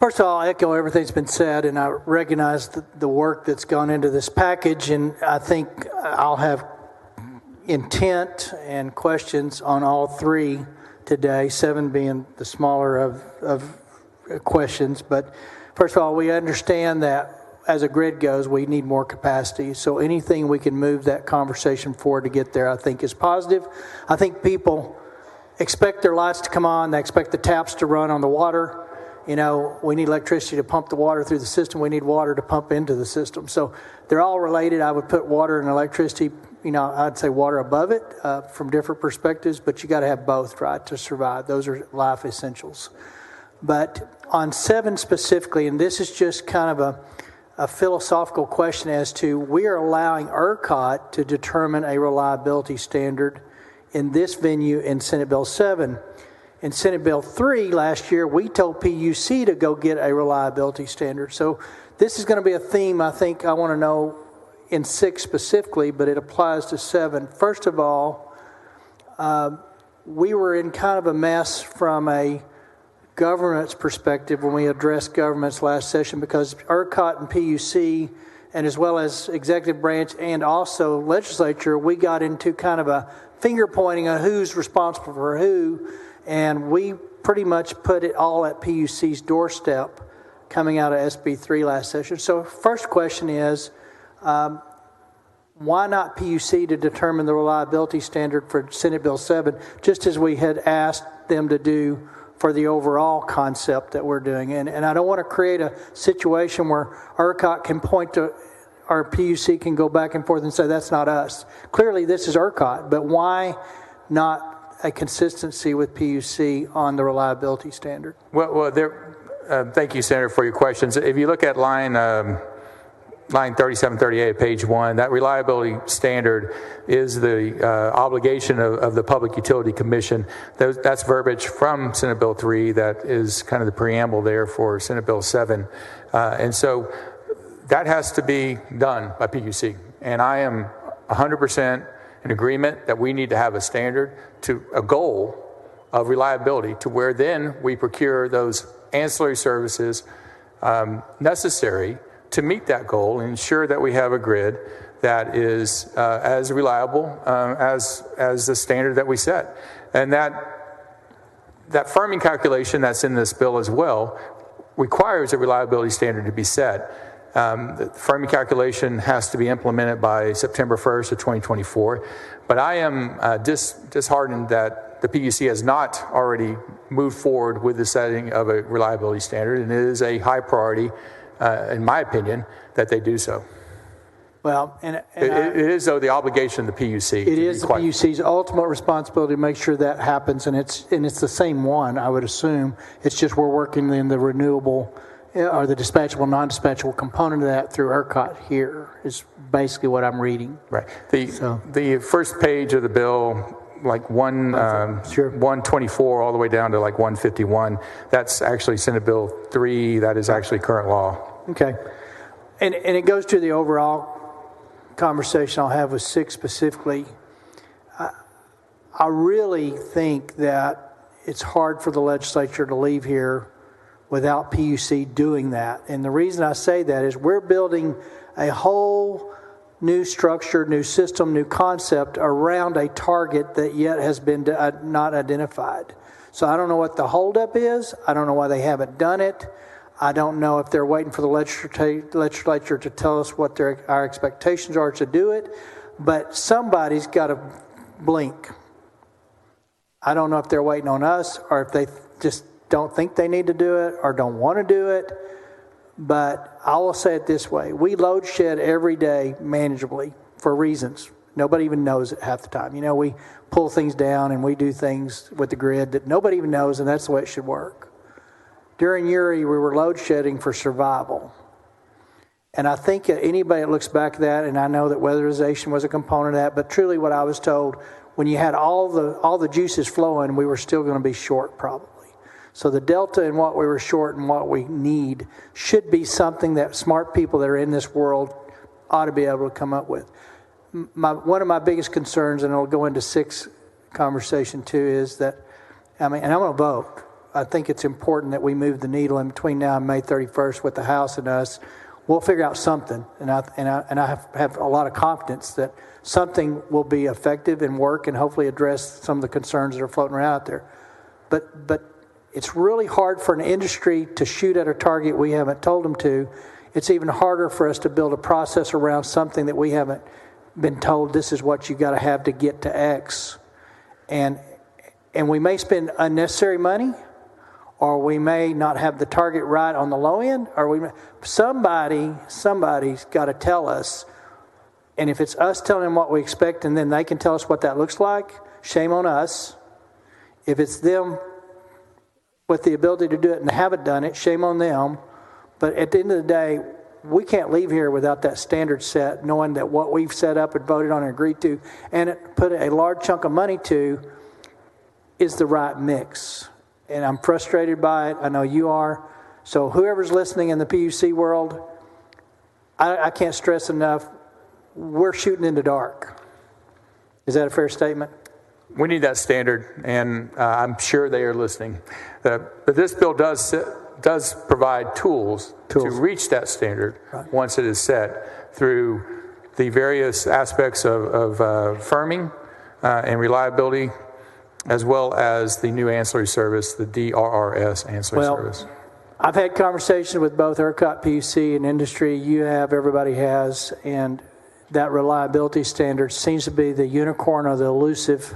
[SPEAKER 5] First of all, I echo everything that's been said, and I recognize the work that's gone into this package, and I think I'll have intent and questions on all 3 today, 7 being the smaller of questions. But first of all, we understand that as a grid goes, we need more capacity. So anything we can move that conversation forward to get there, I think is positive. I think people expect their lights to come on. They expect the taps to run on the water. You know, we need electricity to pump the water through the system. We need water to pump into the system. So they're all related. I would put water and electricity, I'd say water above it from different perspectives, but you got to have both, right, to survive. Those are life essentials. But on 7 specifically, and this is just kind of a philosophical question as to, we are allowing ERCOT to determine a reliability standard in this venue in Senate Bill 7. In Senate Bill 3 last year, we told PUC to go get a reliability standard. So this is going to be a theme I think I want to know in 6 specifically, but it applies to 7. First of all, we were in kind of a mess from a government's perspective when we addressed governments last session, because ERCOT and PUC, and as well as executive branch and also legislature, we got into kind of a finger pointing on who's responsible for who, and we pretty much put it all at PUC's doorstep coming out of SB 3 last session. So first question is, why not PUC to determine the reliability standard for Senate Bill 7, just as we had asked them to do for the overall concept that we're doing? And I don't want to create a situation where ERCOT can point to, or PUC can go back and forth and say, that's not us. Clearly, this is ERCOT, but why not a consistency with PUC on the reliability standard?
[SPEAKER 12] Well, thank you, Senator, for your questions. If you look at line 3738, page 1, that reliability standard is the obligation of the Public Utility Commission. That's verbiage from Senate Bill 3 that is kind of the preamble there for Senate Bill 7. And so that has to be done by PUC. And I am 100% in agreement that we need to have a standard, to a goal of reliability, to where then we procure those ancillary services necessary to meet that goal and ensure that we have a grid that is as reliable as the standard that we set. And that firming calculation that's in this bill as well requires a reliability standard to be set. The firming calculation has to be implemented by September 1st of 2024. But I am disheartened that the PUC has not already moved forward with the setting of a reliability standard, and it is a high priority, in my opinion, that they do so.
[SPEAKER 5] Well,
[SPEAKER 12] it is, though, the obligation of the PUC.
[SPEAKER 5] It is the PUC's ultimate responsibility to make sure that happens, and it's the same one, I would assume. It's just we're working in the renewable or the dispatchable, non-dispatchable component of that through ERCOT here is basically what I'm reading.
[SPEAKER 12] Right. The first page of the bill, like 124 all the way down to like 151, that's actually Senate Bill 3. That is actually current law.
[SPEAKER 5] Okay. And it goes to the overall conversation I'll have with SIC specifically. I really think that it's hard for the legislature to leave here without PUC doing that. And the reason I say that is we're building a whole new structure, new system, new concept around a target that yet has been not identified. So I don't know what the holdup is. I don't know why they haven't done it. I don't know if they're waiting for the legislature to tell us what our expectations are to do it. But somebody's got to blink. I don't know if they're waiting on us or if they just don't think they need to do it or don't want to do it. But I will say it this way. We load shed every day manageably for reasons. Nobody even knows it half the time. You know, we pull things down and we do things with the grid that nobody even knows, and that's the way it should work. During Uri, we were load shedding for survival. And I think anybody that looks back at that, and I know that weatherization was a component of that, but truly what I was told, when you had all the juices flowing, we were still going to be short probably. So the delta in what we were short and what we need should be something that smart people that are in this world ought to be able to come up with. One of my biggest concerns, and it'll go into SIC's conversation too, is that, and I'm going to vote. I think it's important that we move the needle in between now and May 31st with the House and us. We'll figure out something, and I have a lot of confidence that something will be effective and work and hopefully address some of the concerns that are floating around out there. But it's really hard for an industry to shoot at a target we haven't told them to. It's even harder for us to build a process around something that we haven't been told this is what you got to have to get to X. And we may spend unnecessary money, or we may not have the target right on the low end, or somebody's got to tell us. And if it's us telling them what we expect and then they can tell us what that looks like, shame on us. If it's them with the ability to do it and haven't done it, shame on them. But at the end of the day, we can't leave here without that standard set, knowing that what we've set up and voted on and agreed to and put a large chunk of money to is the right mix. And I'm frustrated by it. I know you are. So whoever's listening in the PUC world, I can't stress enough, we're shooting in the dark. Is that a fair statement?
[SPEAKER 12] We need that standard, and I'm sure they are listening. But this bill does provide tools to reach that standard once it is set through the various aspects of firming and reliability, as well as the new ancillary service, the DRRS ancillary service.
[SPEAKER 5] I've had conversations with both ERCOT, PUC, and industry. You have, everybody has, and that reliability standard seems to be the unicorn or the elusive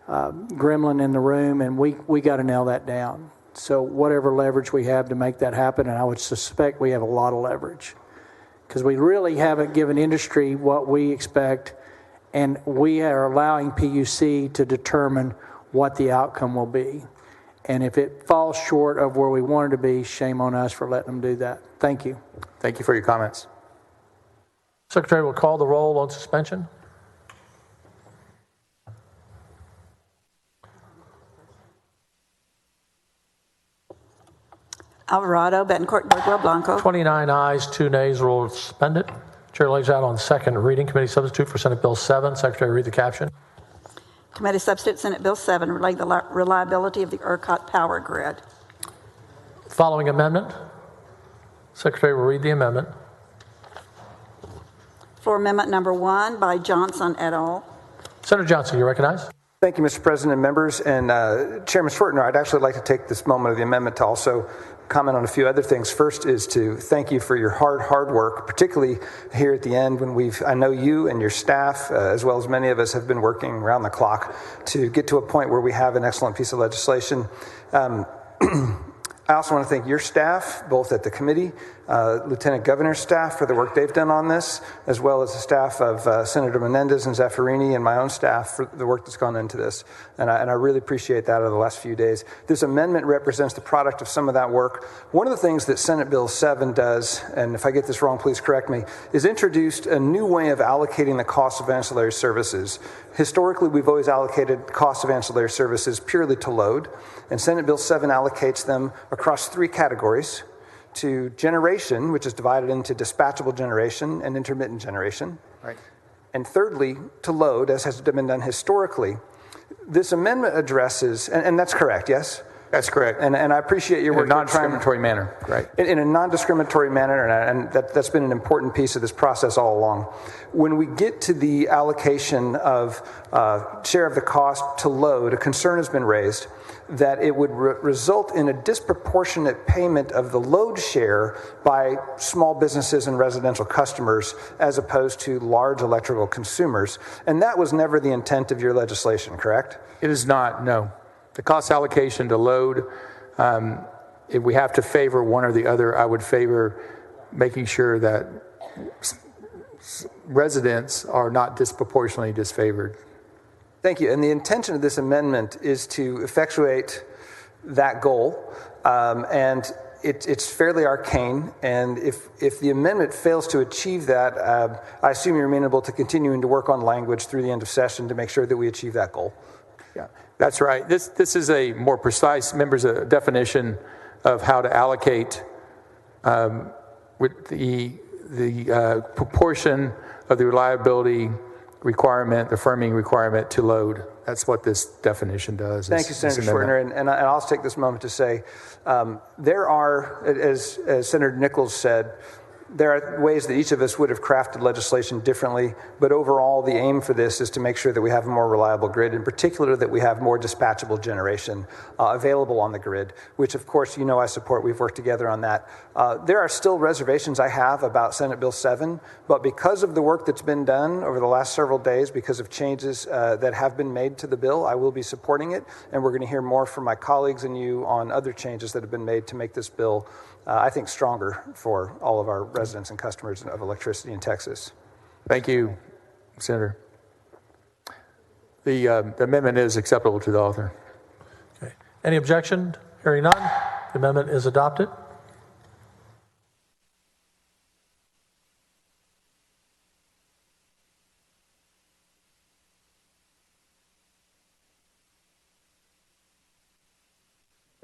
[SPEAKER 5] gremlin in the room, and we got to nail that down. So whatever leverage we have to make that happen, and I would suspect we have a lot of leverage, because we really haven't given industry what we expect, and we are allowing PUC to determine what the outcome will be. And if it falls short of where we wanted to be, shame on us for letting them do that. Thank you.
[SPEAKER 12] Thank you for your comments.
[SPEAKER 7] Secretary will call the roll on suspension.
[SPEAKER 2] Alvarado, Betancourt, Bergwell, Blanco.
[SPEAKER 7] 29 ayes, 2 nays, rule suspended. Chair lays out on second reading. Committee substitute for Senate Bill 7. Secretary, read the caption.
[SPEAKER 2] Committee substitute Senate Bill 7, relating the reliability of the ERCOT power grid.
[SPEAKER 7] Following amendment. Secretary will read the amendment.
[SPEAKER 2] Floor amendment number 1 by Johnson et al.
[SPEAKER 7] Senator Johnson, you recognize.
[SPEAKER 11] Thank you, Mr. President and members. And Chairman Schwertner, I'd actually like to take this moment of the amendment to also comment on a few other things. First is to thank you for your hard work, particularly here at the end when I know you and your staff, as well as many of us, have been working around the clock to get to a point where we have an excellent piece of legislation. I also want to thank your staff, both at the committee, Lieutenant Governor's staff for the work they've done on this, as well as the staff of Senator Menendez and Zaffirini and my own staff for the work that's gone into this. And I really appreciate that over the last few days. This amendment represents the product of some of that work. One of the things that Senate Bill 7 does, and if I get this wrong, please correct me, is introduced a new way of allocating the cost of ancillary services. Historically, we've always allocated costs of ancillary services purely to load, and Senate Bill 7 allocates them across three categories: to generation, which is divided into dispatchable generation and intermittent generation. Right. And thirdly, to load, as has been done historically. This amendment addresses, and that's correct, yes?
[SPEAKER 12] That's correct.
[SPEAKER 11] And I appreciate your work.
[SPEAKER 12] In a non-discriminatory manner, right?
[SPEAKER 11] In a non-discriminatory manner, and that's been an important piece of this process all along. When we get to the allocation of share of the cost to load, a concern has been raised that it would result in a disproportionate payment of the load share by small businesses and residential customers as opposed to large electrical consumers. And that was never the intent of your legislation, correct?
[SPEAKER 12] It is not, no. The cost allocation to load, if we have to favor one or the other, I would favor making sure that residents are not disproportionately disfavored.
[SPEAKER 11] Thank you. And the intention of this amendment is to effectuate that goal. And it's fairly arcane. And if the amendment fails to achieve that, I assume you're amenable to continuing to work on language through the end of session to make sure that we achieve that goal.
[SPEAKER 12] Yeah, that's right. This is a more precise definition of how to allocate with the proportion of the reliability requirement, the firming requirement to load. That's what this definition does.
[SPEAKER 11] Thank you, Senator Schwerner. And I'll also take this moment to say there are, as Senator Nichols said, there are ways that each of us would have crafted legislation differently, but overall the aim for this is to make sure that we have a more reliable grid, in particular that we have more dispatchable generation available on the grid, which of course you know I support. We've worked together on that. There are still reservations I have about Senate Bill 7, but because of the work that's been done over the last several days, because of changes that have been made to the bill, I will be supporting it, and we're going to hear more from my colleagues and you on other changes that have been made to make this bill I think stronger for all of our residents and customers of electricity in Texas.
[SPEAKER 12] Thank you, Senator. The amendment is acceptable to the author.
[SPEAKER 7] Okay. Any objection? Hearing none, the amendment is adopted.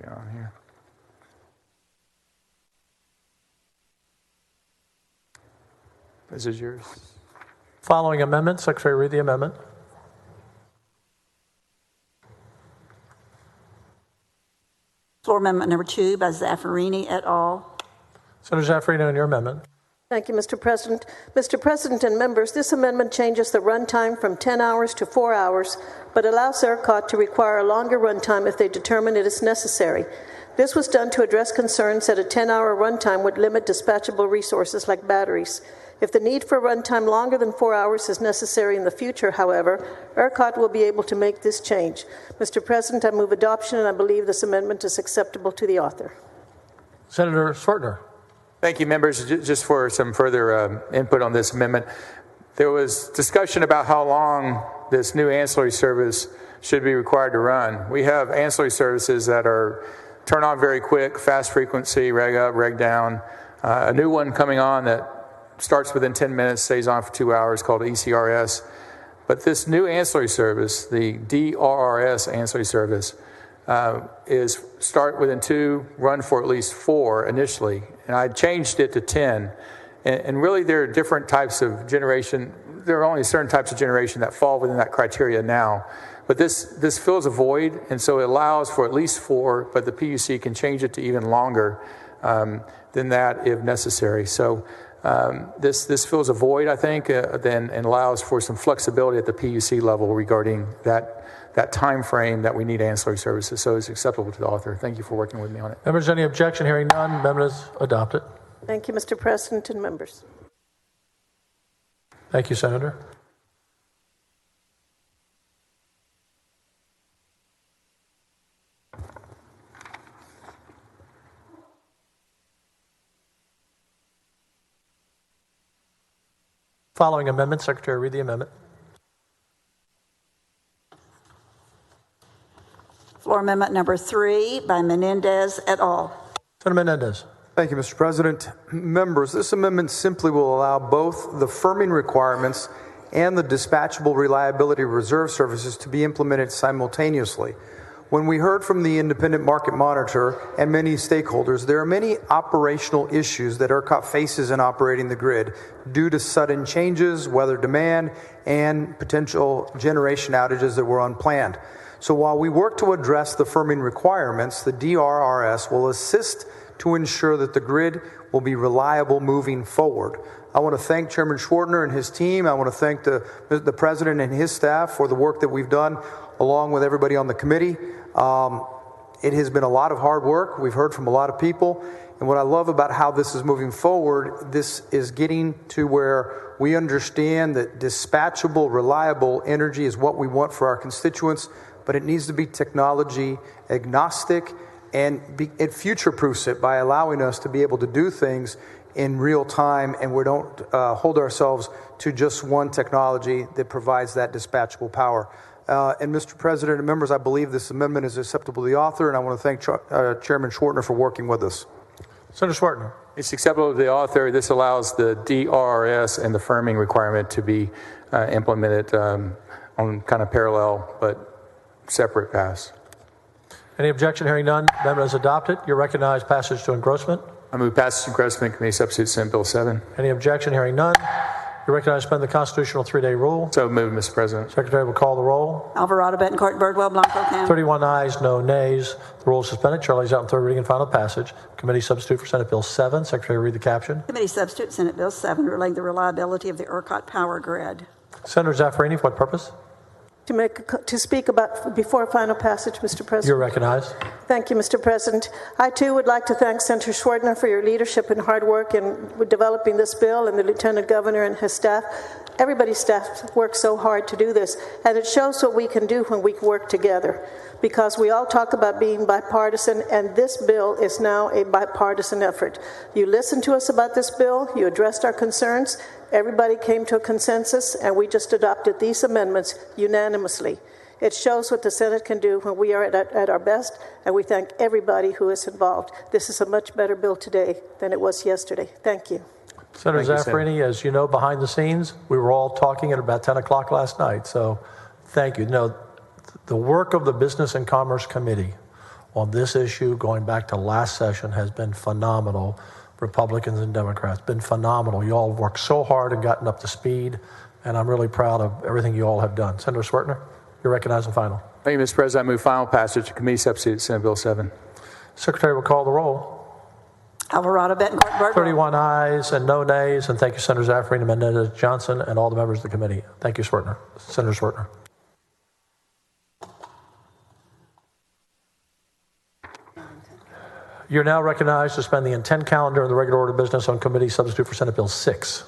[SPEAKER 12] On here. This is yours.
[SPEAKER 7] Following amendment, Secretary, read the amendment.
[SPEAKER 2] Floor Amendment number 2 by Zaffirini et al.
[SPEAKER 7] Senator Zaffirini, on your amendment.
[SPEAKER 6] Thank you, Mr. President. Mr. President and members, this amendment changes the runtime from 10 hours to 4 hours, but allows ERCOT to require a longer runtime if they determine it is necessary. This was done to address concerns that a 10-hour runtime would limit dispatchable resources like batteries. If the need for runtime longer than 4 hours is necessary in the future, however, ERCOT will be able to make this change. Mr. President, I move adoption, and I believe this amendment is acceptable to the author.
[SPEAKER 7] Senator Swertner.
[SPEAKER 12] Thank you, members. Just for some further input on this amendment, there was discussion about how long this new ancillary service should be required to run. We have ancillary services that are turn on very quick, fast frequency, reg up, reg down. A new one coming on that starts within 10 minutes, stays on for 2 hours, called ECRS. But this new ancillary service, the DRRS ancillary service, is start within 2, run for at least 4 initially. And I changed it to 10. And really there are different types of generation. There are only certain types of generation that fall within that criteria now. But this fills a void, and so it allows for at least 4, but the PUC can change it to even longer than that if necessary. So this fills a void, I think, and allows for some flexibility at the PUC level regarding that that time frame that we need ancillary services. So it's acceptable to the author. Thank you for working with me on it.
[SPEAKER 7] Members, any objection? Hearing none, amendment is adopted.
[SPEAKER 6] Thank you, Mr. President and members.
[SPEAKER 7] Thank you, Senator. Following amendment, Secretary, read the amendment.
[SPEAKER 2] Floor Amendment number 3 by Menendez et al.
[SPEAKER 7] Senator Menendez.
[SPEAKER 16] Thank you, Mr. President. Members, this amendment simply will allow both the firming requirements and the dispatchable reliability reserve services to be implemented simultaneously. When we heard from the independent market monitor and many stakeholders, there are many operational issues that ERCOT faces in operating the grid due to sudden changes, weather demand, and potential generation outages that were unplanned. So while we work to address the firming requirements, the DRRS will assist to ensure that the grid will be reliable moving forward. I want to thank Chairman Schwartner and his team. I want to thank the President and his staff for the work that we've done, along with everybody on the committee. It has been a lot of hard work. We've heard from a lot of people. And what I love about how this is moving forward, this is getting to where we understand that dispatchable, reliable energy is what we want for our constituents, but it needs to be technology agnostic, and it future-proofs it by allowing us to be able to do things in real time, and we don't hold ourselves to just one technology that provides that dispatchable power. And Mr. President and members, I believe this amendment is acceptable to the author, and I want to thank Chairman Schwartner for working with us.
[SPEAKER 7] Senator Schwartner.
[SPEAKER 12] It's acceptable to the author. This allows the DRRS and the firming requirement to be implemented on kind of parallel but separate paths.
[SPEAKER 7] Any objection? Hearing none, amendment is adopted. You're recognized. Passage to engrossment.
[SPEAKER 12] I move passage to engrossment, Committee Substitute Senate Bill 7.
[SPEAKER 7] Any objection? Hearing none. You're recognized to suspend the constitutional 3-day rule.
[SPEAKER 12] So moved, Mr. President.
[SPEAKER 7] Secretary will call the roll.
[SPEAKER 2] Alvarado, Betancourt, Birdwell, Blanco, Campbell.
[SPEAKER 7] 31 ayes, no nays. The rule is suspended. Charlie's out in third reading and final passage. Committee substitute for Senate Bill 7. Secretary, read the caption.
[SPEAKER 2] Committee substitute Senate Bill 7 relating the reliability of the ERCOT power grid.
[SPEAKER 7] Senator Zaffarini, for what purpose?
[SPEAKER 6] To speak about before final passage, Mr. President.
[SPEAKER 7] You're recognized.
[SPEAKER 6] Thank you, Mr. President. I, too, would like to thank Senator Schwartner for your leadership and hard work in developing this bill, and the Lieutenant Governor and his staff. Everybody's staff worked so hard to do this, and it shows what we can do when we work together, because we all talk about being bipartisan, and this bill is now a bipartisan effort. You listened to us about this bill, you addressed our concerns, everybody came to a consensus, and we just adopted these amendments unanimously. It shows what the Senate can do when we are at our best, and we thank everybody who is involved. This is a much better bill today than it was yesterday. Thank you.
[SPEAKER 7] Senator Zaffarini, as you know, behind the scenes, we were all talking at about 10 o'clock last night, so thank you. The work of the Business and Commerce Committee on this issue going back to last session has been phenomenal. Republicans and Democrats, been phenomenal. You all have worked so hard and gotten up to speed, and I'm really proud of everything you all have done. Senator Schwartner, you're recognized and final.
[SPEAKER 12] Thank you, Mr. President. I move final passage to Committee Substitute Senate Bill 7.
[SPEAKER 7] Secretary will call the roll.
[SPEAKER 2] Alvarado, Betancourt, Birdwell.
[SPEAKER 7] 31 ayes and no nays, and thank you, Senator Zaffarini, Menendez, Johnson, and all the members of the committee. Thank you, Schwartner. Senator Schwartner. You're now recognized to suspend the intent calendar and the regular order of business on committee substitute for Senate Bill 6.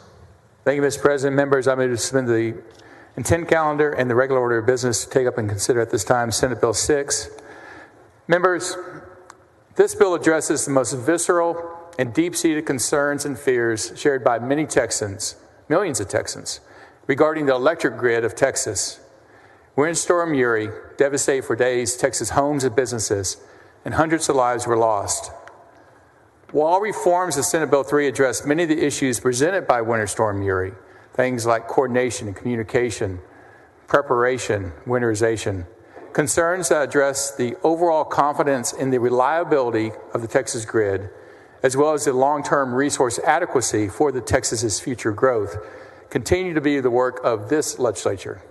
[SPEAKER 12] Thank you, Mr. President. Members, I move to suspend the intent calendar and the regular order of business to take up and consider at this time Senate Bill 6. Members, this bill addresses the most visceral and deep-seated concerns and fears shared by many Texans, millions of Texans, regarding the electric grid of Texas. Winter Storm Uri devastated for days Texas homes and businesses, and hundreds of lives were lost. While reforms of Senate Bill 3 address many of the issues presented by Winter Storm Uri, things like coordination and communication, preparation, winterization, concerns that address the overall confidence in the reliability of the Texas grid, as well as the long-term resource adequacy for the Texas's future growth, continue to be the work of this legislature.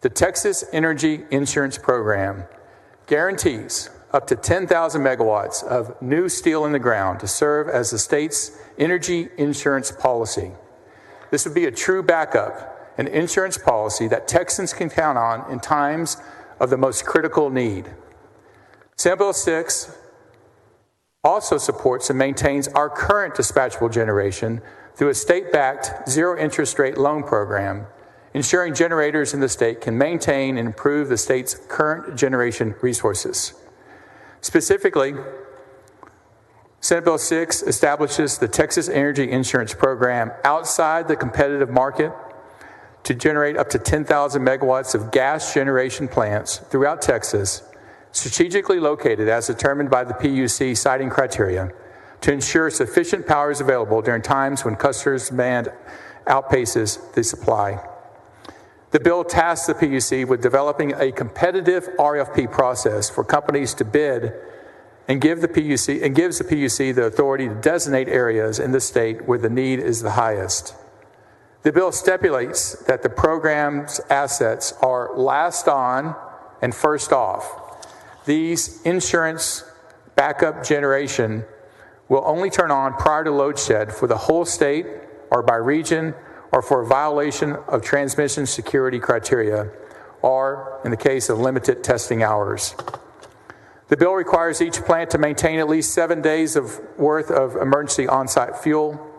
[SPEAKER 12] The Texas Energy Insurance Program guarantees up to 10,000 megawatts of new steel in the ground to serve as the state's energy insurance policy. This would be a true backup, an insurance policy that Texans can count on in times of the most critical need. Senate Bill 6 also supports and maintains our current dispatchable generation through a state-backed zero-interest rate loan program, ensuring generators in the state can maintain and improve the state's current generation resources. Specifically, Senate Bill 6 establishes the Texas Energy Insurance Program outside the competitive market to generate up to 10,000 megawatts of gas generation plants throughout Texas, strategically located as determined by the PUC siting criteria, to ensure sufficient power is available during times when customers' demand outpaces the supply. The bill tasks the PUC with developing a competitive RFP process for companies to bid and gives the PUC the authority to designate areas in the state where the need is the highest. The bill stipulates that the program's assets are last on and first off. These insurance backup generation will only turn on prior to load shed for the whole state or by region or for a violation of transmission security criteria or in the case of limited testing hours. The bill requires each plant to maintain at least 7 days worth of emergency on-site fuel.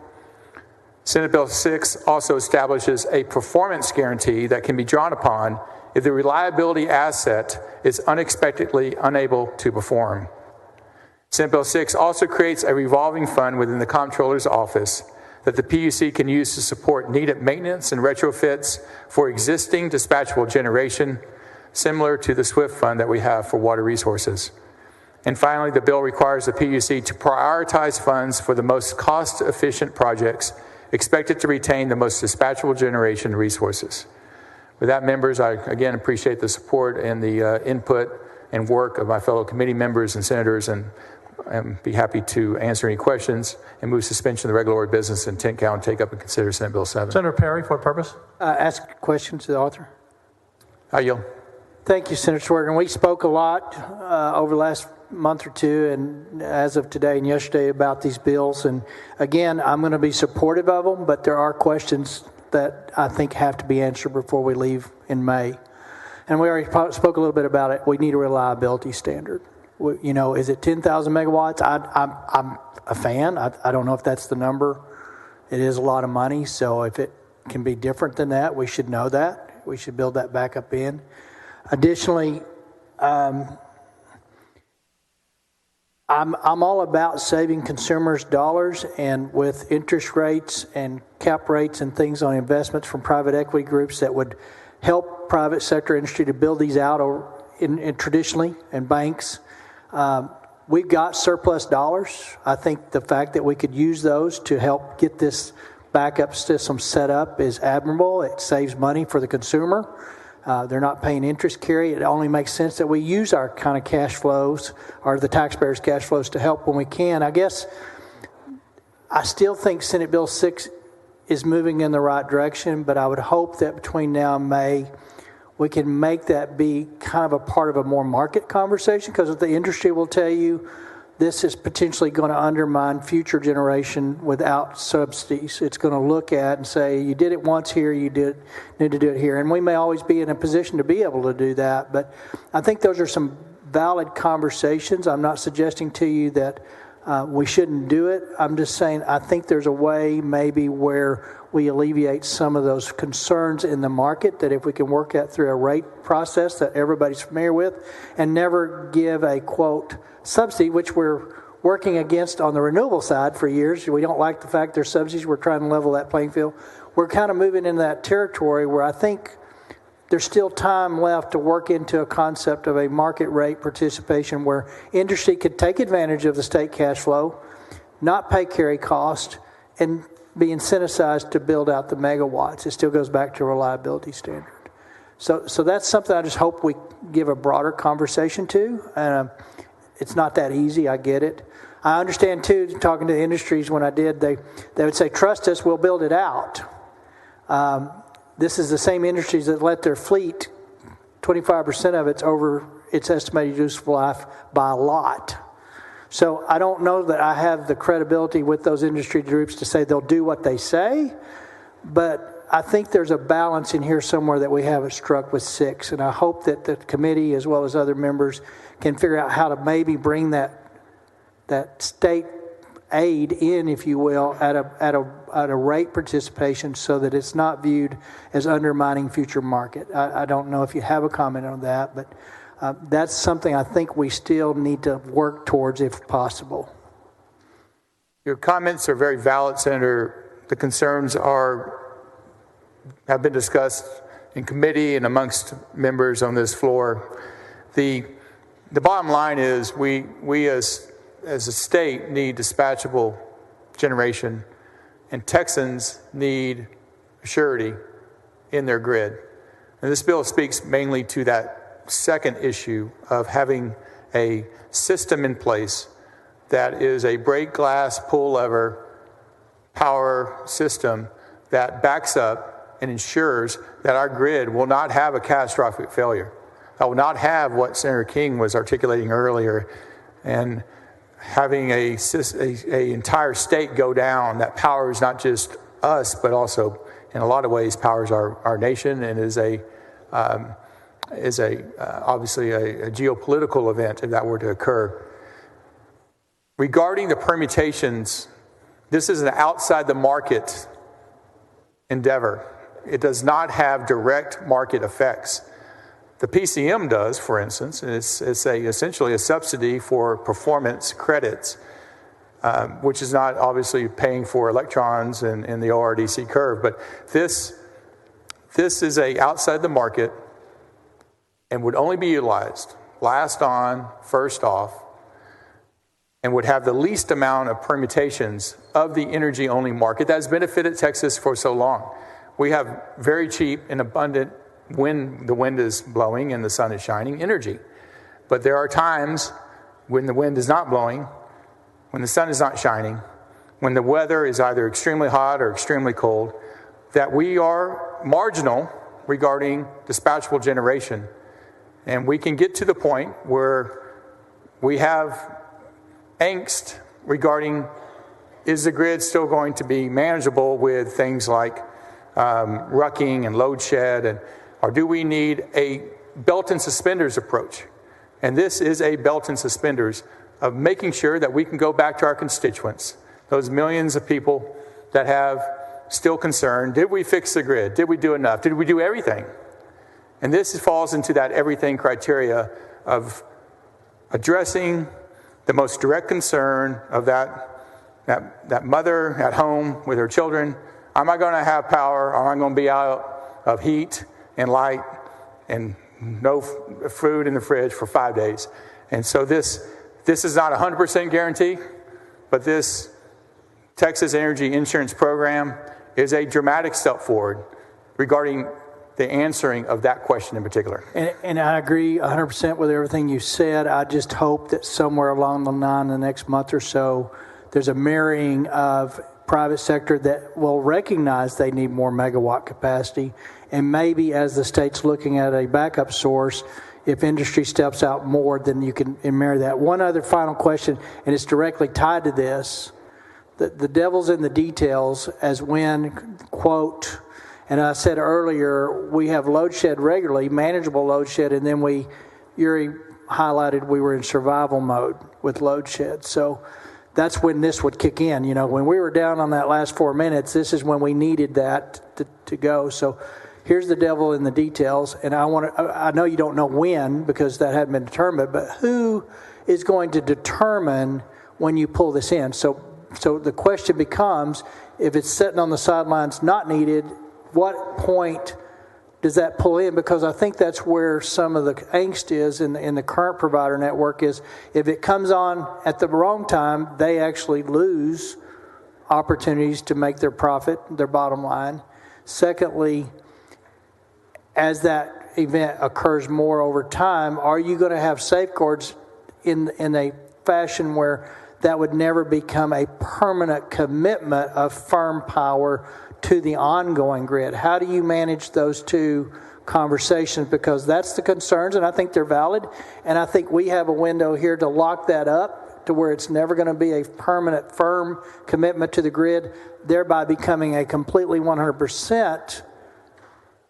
[SPEAKER 12] Senate Bill 6 also establishes a performance guarantee that can be drawn upon if the reliability asset is unexpectedly unable to perform. Senate Bill 6 also creates a revolving fund within the Comptroller's office that the PUC can use to support needed maintenance and retrofits for existing dispatchable generation, similar to the SWIFT fund that we have for water resources. And finally, the bill requires the PUC to prioritize funds for the most cost-efficient projects expected to retain the most dispatchable generation resources. With that, members, I again appreciate the support and the input and work of my fellow committee members and senators, and be happy to answer any questions and move suspension of the regular order of business and intent count and take up and consider Senate Bill 7.
[SPEAKER 7] Senator Perry, for what purpose?
[SPEAKER 5] Ask a question to the author.
[SPEAKER 12] I yield.
[SPEAKER 5] Thank you, Senator Swerden. We spoke a lot over the last month or two and as of today and yesterday about these bills. And again, I'm going to be supportive of them, but there are questions that I think have to be answered before we leave in May. And we already spoke a little bit about it. We need a reliability standard. You know, is it 10,000 megawatts? I'm a fan. I don't know if that's the number. It is a lot of money. So if it can be different than that, we should know that. We should build that back up in. Additionally, I'm all about saving consumers dollars, and with interest rates and cap rates and things on investments from private equity groups that would help private sector industry to build these out in traditionally and banks. We've got surplus dollars. I think the fact that we could use those to help get this backup system set up is admirable. It saves money for the consumer. They're not paying interest carry. It only makes sense that we use our kind of cash flows or the taxpayers' cash flows to help when we can. I guess I still think Senate Bill 6 is moving in the right direction, but I would hope that between now and May, we can make that be kind of a part of a more market conversation, because the industry will tell you this is potentially going to undermine future generation without subsidies. It's going to look at and say, you did it once here, you need to do it here. And we may always be in a position to be able to do that, but I think those are some valid conversations. I'm not suggesting to you that we shouldn't do it. I'm just saying I think there's a way maybe where we alleviate some of those concerns in the market, that if we can work that through a rate process that everybody's familiar with and never give a, quote, subsidy, which we're working against on the renewable side for years. We don't like the fact there's subsidies. We're trying to level that playing field. We're kind of moving into that territory where I think there's still time left to work into a concept of a market rate participation where industry could take advantage of the state cash flow, not pay carry cost, and be incentivized to build out the megawatts. It still goes back to reliability standard. So that's something I just hope we give a broader conversation to. It's not that easy, I get it. I understand too, talking to the industries when I did, they would say, trust us, we'll build it out. This is the same industries that let their fleet, 25% of it's over its estimated useful life by a lot. So I don't know that I have the credibility with those industry groups to say they'll do what they say, But I think there's a balance in here somewhere that we haven't struck with 6. And I hope that the committee, as well as other members, can figure out how to maybe bring that state aid in, if you will, at a rate participation so that it's not viewed as undermining future market. I don't know if you have a comment on that, but that's something I think we still need to work towards if possible.
[SPEAKER 11] Your comments are very valid, Senator. The concerns have been discussed in committee and amongst members on this floor. The bottom line is we as a state need dispatchable generation, and Texans need surety in their grid. And this bill speaks mainly to that second issue of having a system in place that is a break glass, pull lever power system that backs up and ensures that our grid will not have a catastrophic failure. That will not have what Senator King was articulating earlier, and having a entire state go down that powers not just us, but also in a lot of ways powers our nation, and is obviously a geopolitical event if that were to occur. Regarding the permutations, this is an outside the market endeavor. It does not have direct market effects. The PCM does, for instance, and it's essentially a subsidy for performance credits, which is not obviously paying for electrons in the ORDC curve. But this is a outside the market and would only be utilized last on, first off, and would have the least amount of permutations of the energy-only market that has benefited Texas for so long. We have very cheap and abundant when the wind is blowing and the sun is shining energy. But there are times when the wind is not blowing, when the sun is not shining, when the weather is either extremely hot or extremely cold, that we are marginal regarding dispatchable generation. And we can get to the point where we have angst regarding, is the grid still going to be manageable with things like rucking and load shed, or do we need a belt and suspenders approach? And this is a belt and suspenders of making sure that we can go back to our constituents, those millions of people that have still concern. Did we fix the grid? Did we do enough? Did we do everything? And this falls into that everything criteria of addressing the most direct concern of that mother at home with her children. Am I going to have power, or am I going to be out of heat and light and no food in the fridge for 5 days? And so this is not a 100% guarantee, but this Texas Energy Insurance Program is a dramatic step forward regarding the answering of that question in particular.
[SPEAKER 5] And I agree 100% with everything you said. I just hope that somewhere along the line, the next month or so, there's a marrying of private sector that will recognize they need more megawatt capacity. And maybe as the state's looking at a backup source, if industry steps out more, then you can marry that. One other final question, and it's directly tied to this. The devil's in the details, as when, quote, and I said earlier, we have load shed regularly, manageable load shed, and then Yuri highlighted we were in survival mode with load shed. So that's when this would kick in. You know, when we were down on that last 4 minutes, this is when we needed that to go. So here's the devil in the details, and I know you don't know when because that hadn't been determined, but who is going to determine when you pull this in? So the question becomes, if it's sitting on the sidelines not needed, what point does that pull in? Because I think that's where some of the angst is in the current provider network is if it comes on at the wrong time, they actually lose opportunities to make their profit, their bottom line. Secondly, as that event occurs more over time, are you going to have safeguards in a fashion where that would never become a permanent commitment of firm power to the ongoing grid? How do you manage those two conversations? Because that's the concerns, and I think they're valid. And I think we have a window here to lock that up to where it's never going to be a permanent, firm commitment to the grid, thereby becoming a completely 100%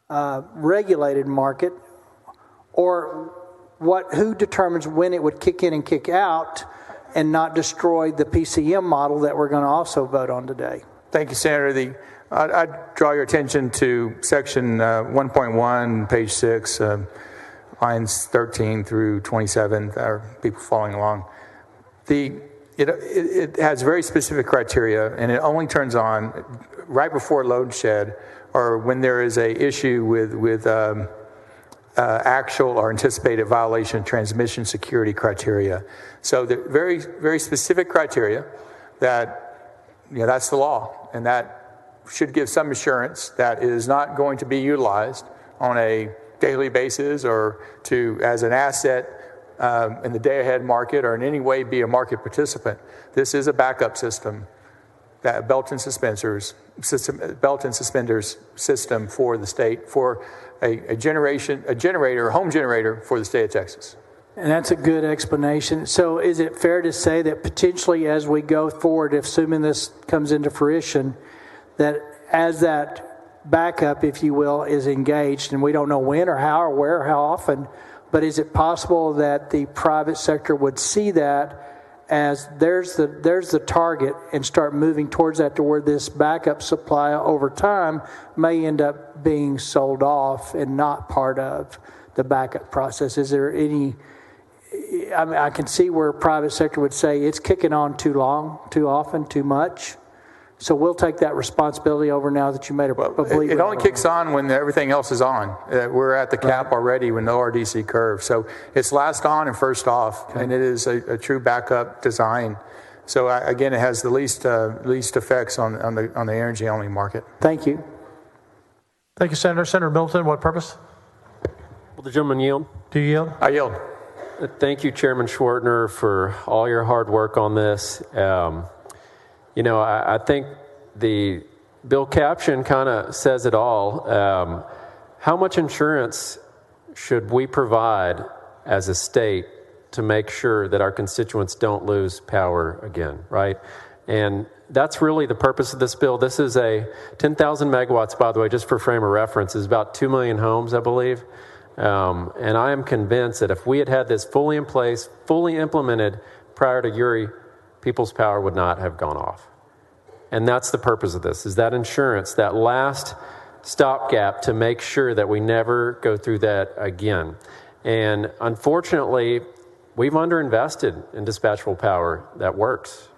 [SPEAKER 5] regulated market? Or who determines when it would kick in and kick out and not destroy the PCM model that we're going to also vote on today?
[SPEAKER 11] Thank you, Senator. I'd draw your attention to section 1.1, page 6, lines 13 through 27, are people following along. It has very specific criteria, and it only turns on right before load shed or when there is a issue with actual or anticipated violation of transmission security criteria. So the very, very specific criteria that, that's the law, and that should give some assurance that it is not going to be utilized on a daily basis or as an asset in the day-ahead market or in any way be a market participant. This is a backup system, that belt and suspenders system for the state, for a home generator for the state of Texas.
[SPEAKER 5] And that's a good explanation. So is it fair to say that potentially as we go forward, assuming this comes into fruition, that as that backup, if you will, is engaged, and we don't know when or how or where or how often, but is it possible that the private sector would see that as there's the target and start moving towards that, to where this backup supply over time may end up being sold off and not part of the backup process? Is there any, I can see where private sector would say it's kicking on too long, too often, too much. So we'll take that responsibility over now that you made a believe.
[SPEAKER 11] It only kicks on when everything else is on. We're at the cap already with no RDC curve. So it's last on and first off, and it is a true backup design. So again, it has the least effects on the energy only market.
[SPEAKER 5] Thank you.
[SPEAKER 7] Thank you, Senator. Senator Middleton, what purpose?
[SPEAKER 8] Will the gentleman yield?
[SPEAKER 7] Do you yield?
[SPEAKER 11] I yield.
[SPEAKER 8] Thank you, Chairman Schwartner, for all your hard work on this. I think the bill caption kind of says it all. How much insurance should we provide as a state to make sure that our constituents don't lose power again, right? And that's really the purpose of this bill. This is a 10,000 megawatts, by the way, just for frame of reference, is about 2 million homes, I believe. And I am convinced that if we had this fully in place, fully implemented prior to Uri, people's power would not have gone off. And that's the purpose of this, is that insurance, that last stopgap to make sure that we never go through that again. And unfortunately, we've underinvested in dispatchable power that works.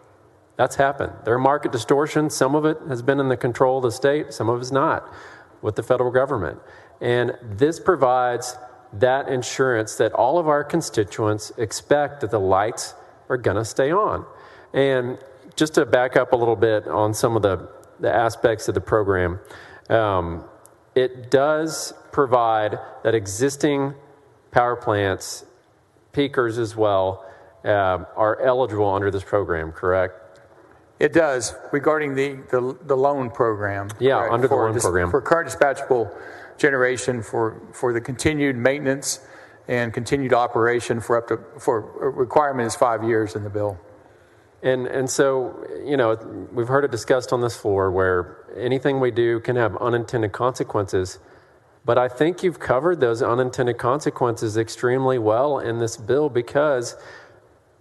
[SPEAKER 8] That's happened. There are market distortions. Some of it has been in the control of the state. Some of it's not with the federal government. And this provides that insurance that all of our constituents expect, that the lights are going to stay on. And just to back up a little bit on some of the aspects of the program, it does provide that existing power plants, peakers as well, are eligible under this program, correct?
[SPEAKER 11] It does, regarding the loan program.
[SPEAKER 8] Yeah,
[SPEAKER 11] right,
[SPEAKER 8] under the loan program.
[SPEAKER 11] For current dispatchable generation, for the continued maintenance and continued operation for a requirement is 5 years in the bill.
[SPEAKER 8] And so, we've heard it discussed on this floor where anything we do can have unintended consequences. But I think you've covered those unintended consequences extremely well in this bill, because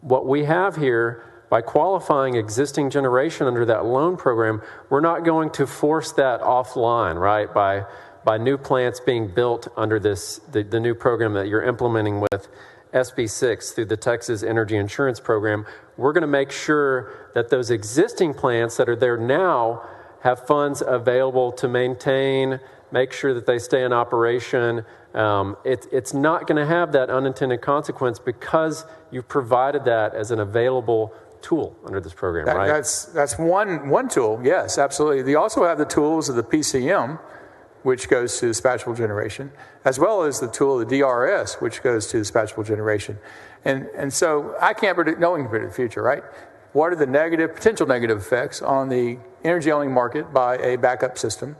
[SPEAKER 8] what we have here, by qualifying existing generation under that loan program, we're not going to force that offline, right? By new plants being built under the new program that you're implementing with SB 6 through the Texas Energy Insurance Program. We're going to make sure that those existing plants that are there now have funds available to maintain, make sure that they stay in operation. It's not going to have that unintended consequence because you've provided that as an available tool under this program, right?
[SPEAKER 11] That's one tool, yes, absolutely. You also have the tools of the PCM, which goes to dispatchable generation, as well as the tool of the DRS, which goes to dispatchable generation. And so I can't predict, no one can predict the future, right? What are the potential negative effects on the energy-only market by a backup system?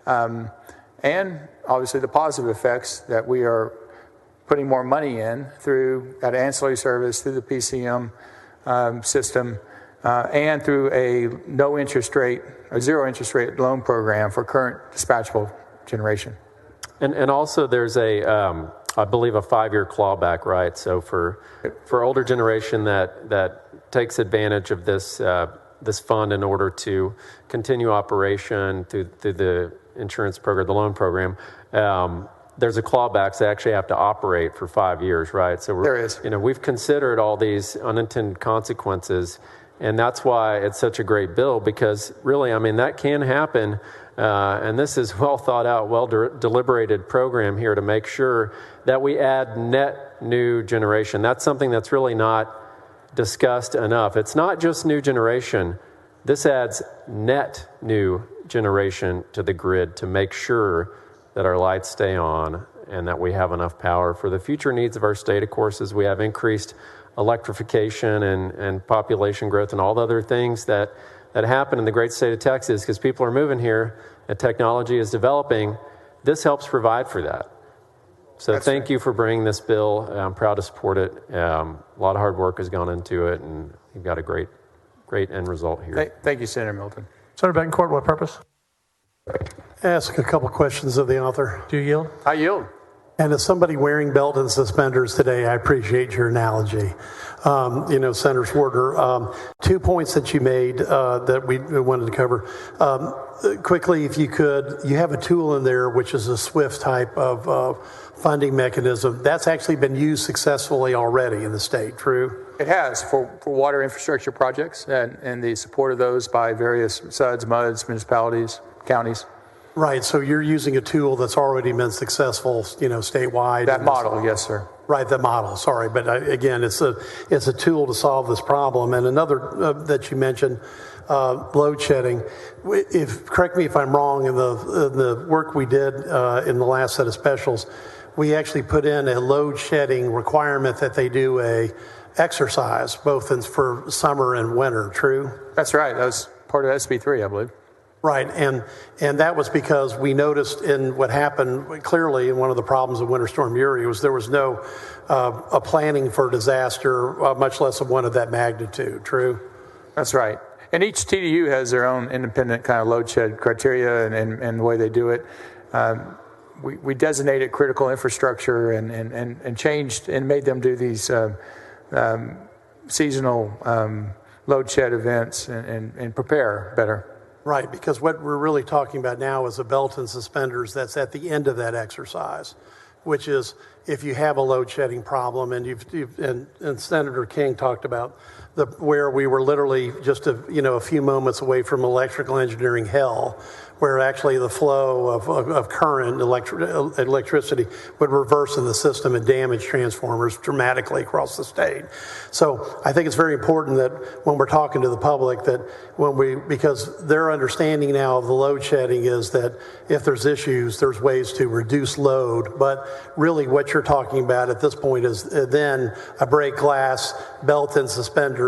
[SPEAKER 11] And obviously the positive effects that we are putting more money in through that ancillary service, through the PCM, system and through a no interest rate or zero interest rate loan program for current dispatchable generation.
[SPEAKER 8] And also there's I believe a 5-year clawback, right? So for older generation that takes advantage of this fund in order to continue operation through the insurance program, the loan program, there's a clawback. So they actually have to operate for 5 years, right? So
[SPEAKER 11] there is.
[SPEAKER 8] We've considered all these unintended consequences, and that's why it's such a great bill, because really, I mean, that can happen. And this is well thought out, well deliberated program here to make sure that we add net new generation. That's something that's really not discussed enough. It's not just new generation. This adds net new generation to the grid to make sure that our lights stay on and that we have enough power for the future needs of our state. Of course, as we have increased electrification and population growth and all the other things that happen in the great state of Texas, because people are moving here and technology is developing, this helps provide for that. So thank you for bringing this bill. I'm proud to support it. A lot of hard work has gone into it, and you've got a great end result here.
[SPEAKER 11] Thank you, Senator Milton.
[SPEAKER 7] Senator Betancourt, what purpose?
[SPEAKER 15] Ask a couple questions of the author.
[SPEAKER 7] Do you yield?
[SPEAKER 11] I yield.
[SPEAKER 15] And as somebody wearing belt and suspenders today, I appreciate your analogy. Senator Swartner, 2 points that you made that we wanted to cover. Quickly, if you could, you have a tool in there which is a SWIFT type of funding mechanism. That's actually been used successfully already in the state, true?
[SPEAKER 11] It has for water infrastructure projects and the support of those by various SUDs, MUDs, municipalities, counties.
[SPEAKER 15] Right, so you're using a tool that's already been successful, statewide.
[SPEAKER 11] That model, yes, sir.
[SPEAKER 15] Right, the model. Sorry, but again, it's a tool to solve this problem. And another that you mentioned, load shedding. Correct me if I'm wrong. In the work we did in the last set of specials, we actually put in a load shedding requirement that they do a exercise both for summer and winter. True.
[SPEAKER 11] That's right. That was part of SB3, I believe.
[SPEAKER 15] Right, and that was because we noticed in what happened clearly in one of the problems of Winter Storm Uri was there was no a planning for disaster, much less of one of that magnitude. True?
[SPEAKER 11] That's right. And each TDU has their own independent kind of load shed criteria and the way they do it. We designated critical infrastructure and changed and made them do these seasonal load shed events and prepare better.
[SPEAKER 15] Right, because what we're really talking about now is a belt and suspenders that's at the end of that exercise, which is if you have a load shedding problem, and and Senator King talked about where we were literally just a few moments away from electrical engineering hell, where actually the flow of current electricity would reverse in the system and damage transformers dramatically across the state. So I think it's very important that when we're talking to the public that because their understanding now of the load shedding is that if there's issues, there's ways to reduce load. But really what you're talking about at this point is then a break glass, belt and suspenders,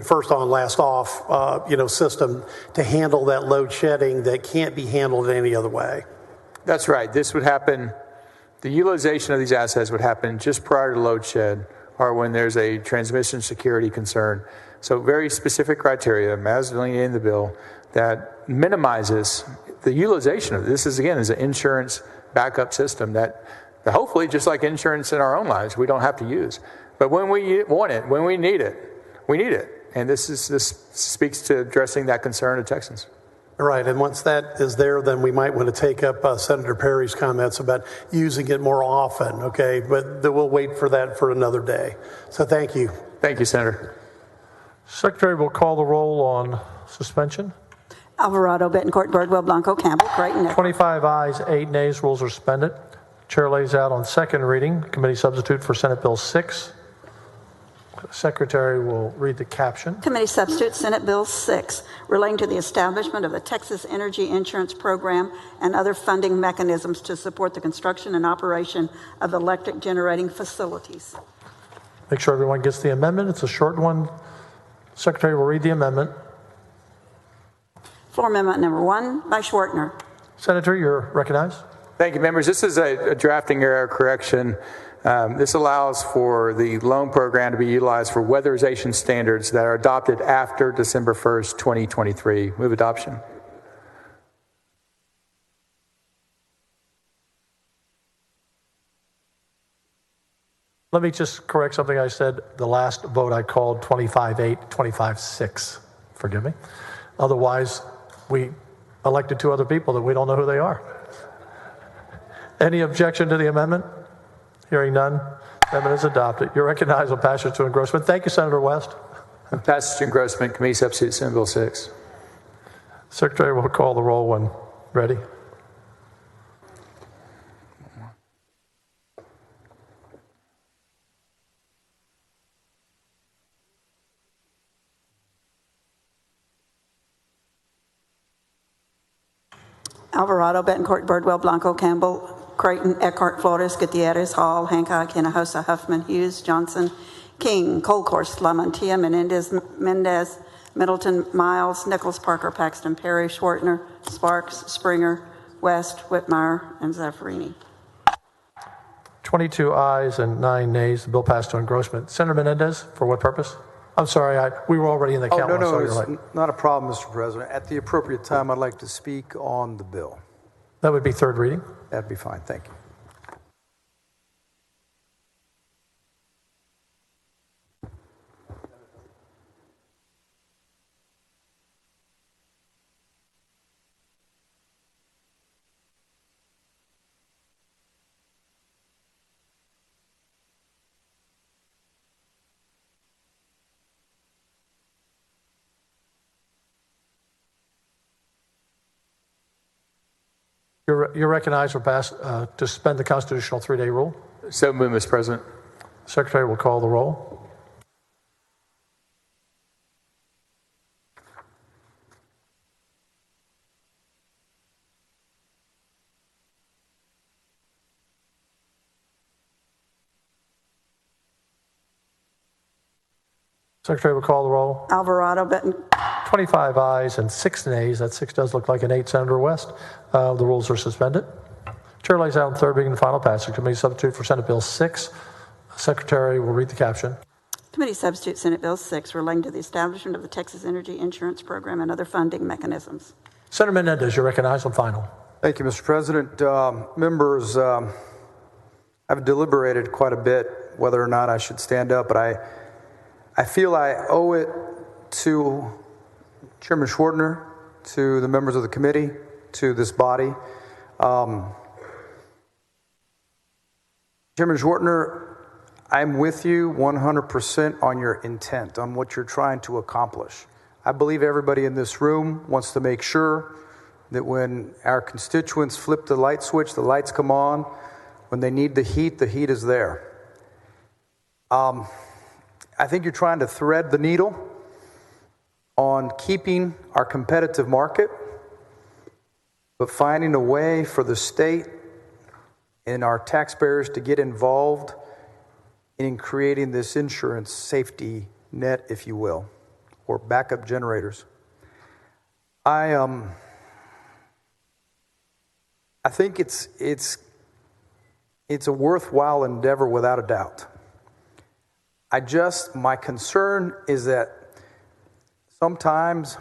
[SPEAKER 15] first on, last off, system to handle that load shedding that can't be handled any other way.
[SPEAKER 11] That's right. This would happen, the utilization of these assets would happen just prior to load shed or when there's a transmission security concern. So very specific criteria, as delineated in the bill, that minimizes the utilization of this. Is an insurance backup system that hopefully, just like insurance in our own lives, we don't have to use. But when we want it, when we need it, we need it. And this speaks to addressing that concern of Texans.
[SPEAKER 15] Right, and once that is there, then we might want to take up Senator Perry's comments about using it more often, okay? But we'll wait for that for another day. So thank you.
[SPEAKER 11] Thank you, Senator.
[SPEAKER 7] Secretary will call the roll on suspension.
[SPEAKER 2] Alvarado, Betancourt, Birdwell, Blanco, Campbell, Creighton.
[SPEAKER 7] 25 ayes, 8 nays, rules are suspended. Chair lays out on second reading, committee substitute for Senate Bill 6. Secretary will read the caption.
[SPEAKER 2] Committee substitute, Senate Bill 6, relating to the establishment of the Texas Energy Insurance Program and other funding mechanisms to support the construction and operation of electric generating facilities.
[SPEAKER 7] Make sure everyone gets the amendment. It's a short one. Secretary will read the amendment.
[SPEAKER 2] Floor amendment number 1 by Schwartner.
[SPEAKER 7] Senator, you're recognized.
[SPEAKER 11] Thank you, members. This is a drafting error correction
[SPEAKER 12] This allows for the loan program to be utilized for weatherization standards that are adopted after December 1st, 2023. Move adoption.
[SPEAKER 7] Let me just correct something I said. The last vote I called 25-8, 25-6. Forgive me. Otherwise, we elected two other people that we don't know who they are. Any objection to the amendment? Hearing none. Amendment is adopted. You're recognized on passage to engrossment. Thank you, Senator West.
[SPEAKER 12] Passage to engrossment, committee substitute, Senate Bill 6.
[SPEAKER 7] Secretary will call the roll when ready.
[SPEAKER 2] Alvarado, Betancourt, Birdwell, Blanco, Campbell, Creighton, Eckhart, Flores, Gutierrez, Hall, Hancock, Hinojosa, Huffman, Hughes, Johnson, King, Colcourse, Lamantia, Mendez, Middleton, Miles, Nichols, Parker, Paxton, Perry, Schwartner, Sparks, Springer, West, Whitmire, and Zaffarini.
[SPEAKER 7] 22 ayes and 9 nays. The bill passed to engrossment. Senator Menendez, for what purpose? I'm sorry, we were already in the count.
[SPEAKER 16] No,
[SPEAKER 7] you're
[SPEAKER 16] it's
[SPEAKER 7] right.
[SPEAKER 16] not a problem, Mr. President. At the appropriate time, I'd like to speak on the bill.
[SPEAKER 7] That would be third reading.
[SPEAKER 16] That'd be fine. Thank you.
[SPEAKER 7] You're recognized for to suspend the constitutional 3-day rule.
[SPEAKER 12] So moved, Mr. President.
[SPEAKER 7] Secretary will call the roll. Secretary will call the roll.
[SPEAKER 2] Alvarado, Benton.
[SPEAKER 7] 25 ayes and 6 nays. That 6 does look like an 8, Senator West. The rules are suspended. Chair lays out on third reading and final passage. Committee substitute for Senate Bill 6. Secretary will read the caption.
[SPEAKER 2] Committee substitute Senate Bill 6 relating to the establishment of the Texas Energy Insurance Program and other funding mechanisms.
[SPEAKER 7] Senator Menendez, you're recognized on final.
[SPEAKER 16] Thank you, Mr. President. Members, I've deliberated quite a bit whether or not I should stand up, but I feel I owe it to Chairman Schwartner, to the members of the committee, to this body. Chairman Schwartner, I'm with you 100% on your intent, on what you're trying to accomplish. I believe everybody in this room wants to make sure that when our constituents flip the light switch, the lights come on. When they need the heat is there. I think you're trying to thread the needle on keeping our competitive market, but finding a way for the state and our taxpayers to get involved in creating this insurance safety net, if you will, or backup generators. I think it's a worthwhile endeavor without a doubt. My concern is that sometimes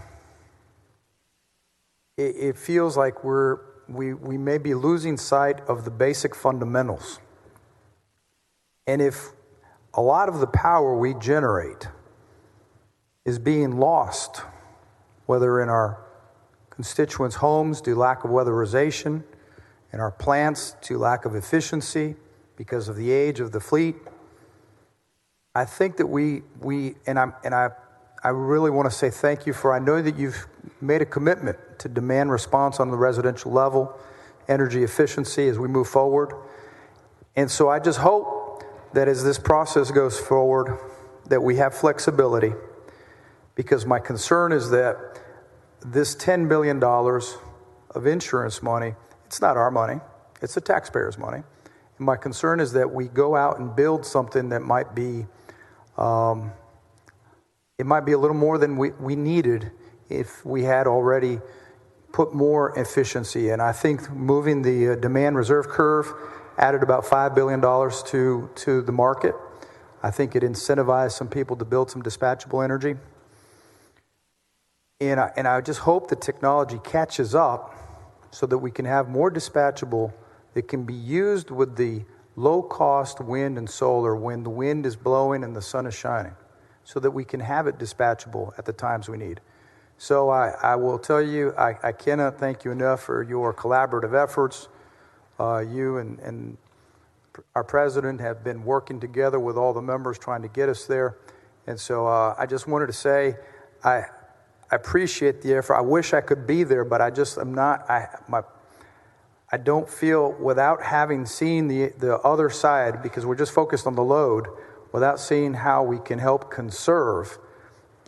[SPEAKER 16] it feels like we may be losing sight of the basic fundamentals. And if a lot of the power we generate is being lost, whether in our constituents' homes due to lack of weatherization, in our plants due to lack of efficiency because of the age of the fleet, I think that I really want to say thank you I know that you've made a commitment to demand response on the residential level, energy efficiency as we move forward. And so I just hope that as this process goes forward, that we have flexibility, because my concern is that this $10 billion of insurance money, it's not our money, it's the taxpayers' money. And my concern is that we go out and build something that might be it might be a little more than we needed if we had already put more efficiency. And I think moving the demand reserve curve added about $5 billion to the market. I think it incentivized some people to build some dispatchable energy. And I just hope the technology catches up so that we can have more dispatchable that can be used with the low-cost wind and solar when the wind is blowing and the sun is shining, so that we can have it dispatchable at the times we need. So I will tell you, I cannot thank you enough for your collaborative efforts. You and our president have been working together with all the members trying to get us there. And so I just wanted to say I appreciate the effort. I wish I could be there, but I just am not. I don't feel, without having seen the other side, because we're just focused on the load, without seeing how we can help conserve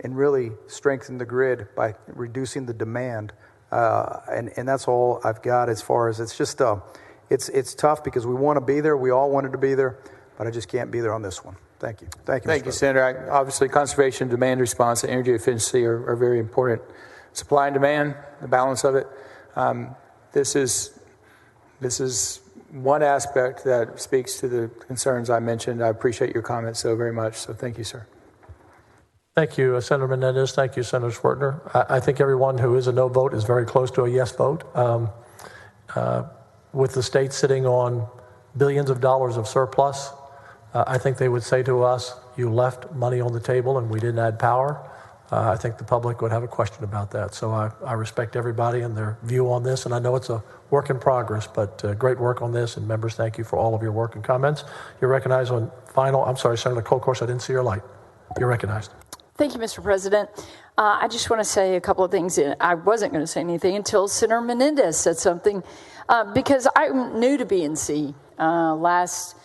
[SPEAKER 16] and really strengthen the grid by reducing the demand. And that's all I've got as far as it's just, it's tough because we want to be there. We all wanted to be there, but I just can't be there on this one. Thank you. Thank you,
[SPEAKER 12] Thank you, Senator. Obviously, conservation, demand response, and energy efficiency are very important. Supply and demand, the balance of it. This is one aspect that speaks to the concerns I mentioned. I appreciate your comments so very much. So thank you, sir.
[SPEAKER 7] Thank you, Senator Menendez. Thank you, Senator Schwertner. I think everyone who is a no vote is very close to a yes vote. With the state sitting on billions of dollars of surplus, I think they would say to us, you left money on the table and we didn't add power. I think the public would have a question about that. So I respect everybody and their view on this, and I know it's a work in progress, but great work on this, and members, thank you for all of your work and comments. You're recognized on final, I'm sorry, Senator Kolkhorst, I didn't see your light. You're recognized.
[SPEAKER 21] Thank you, Mr. President. I just want to say a couple of things. I wasn't going to say anything until Senator Menendez said something, because I'm new to BNC. Last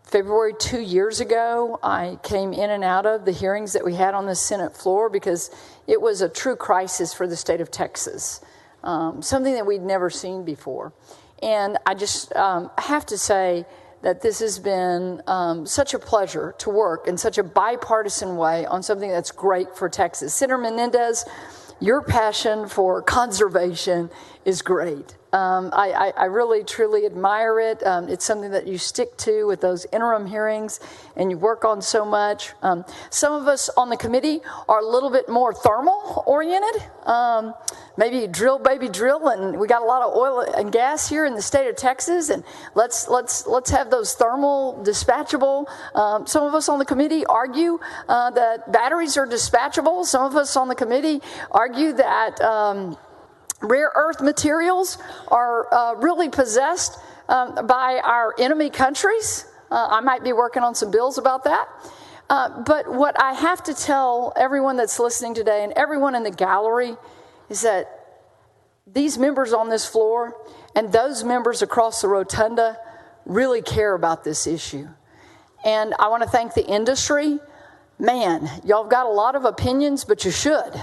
[SPEAKER 21] February 2 years ago, I came in and out of the hearings that we had on the Senate floor because it was a true crisis for the state of Texas, something that we'd never seen before. And I just have to say that this has been such a pleasure to work in such a bipartisan way on something that's great for Texas. Senator Menendez, your passion for conservation is great. I really, truly admire it. It's something that you stick to with those interim hearings, and you work on so much. Some of us on the committee are a little bit more thermal oriented. Maybe drill, baby, drill, and we got a lot of oil and gas here in the state of Texas, and let's have those thermal dispatchable. Some of us on the committee argue that batteries are dispatchable. Some of us on the committee argue that rare earth materials are really possessed by our enemy countries. I might be working on some bills about that. But what I have to tell everyone that's listening today and everyone in the gallery is that these members on this floor and those members across the rotunda really care about this issue. And I want to thank the industry. Man, y'all have got a lot of opinions, but you should.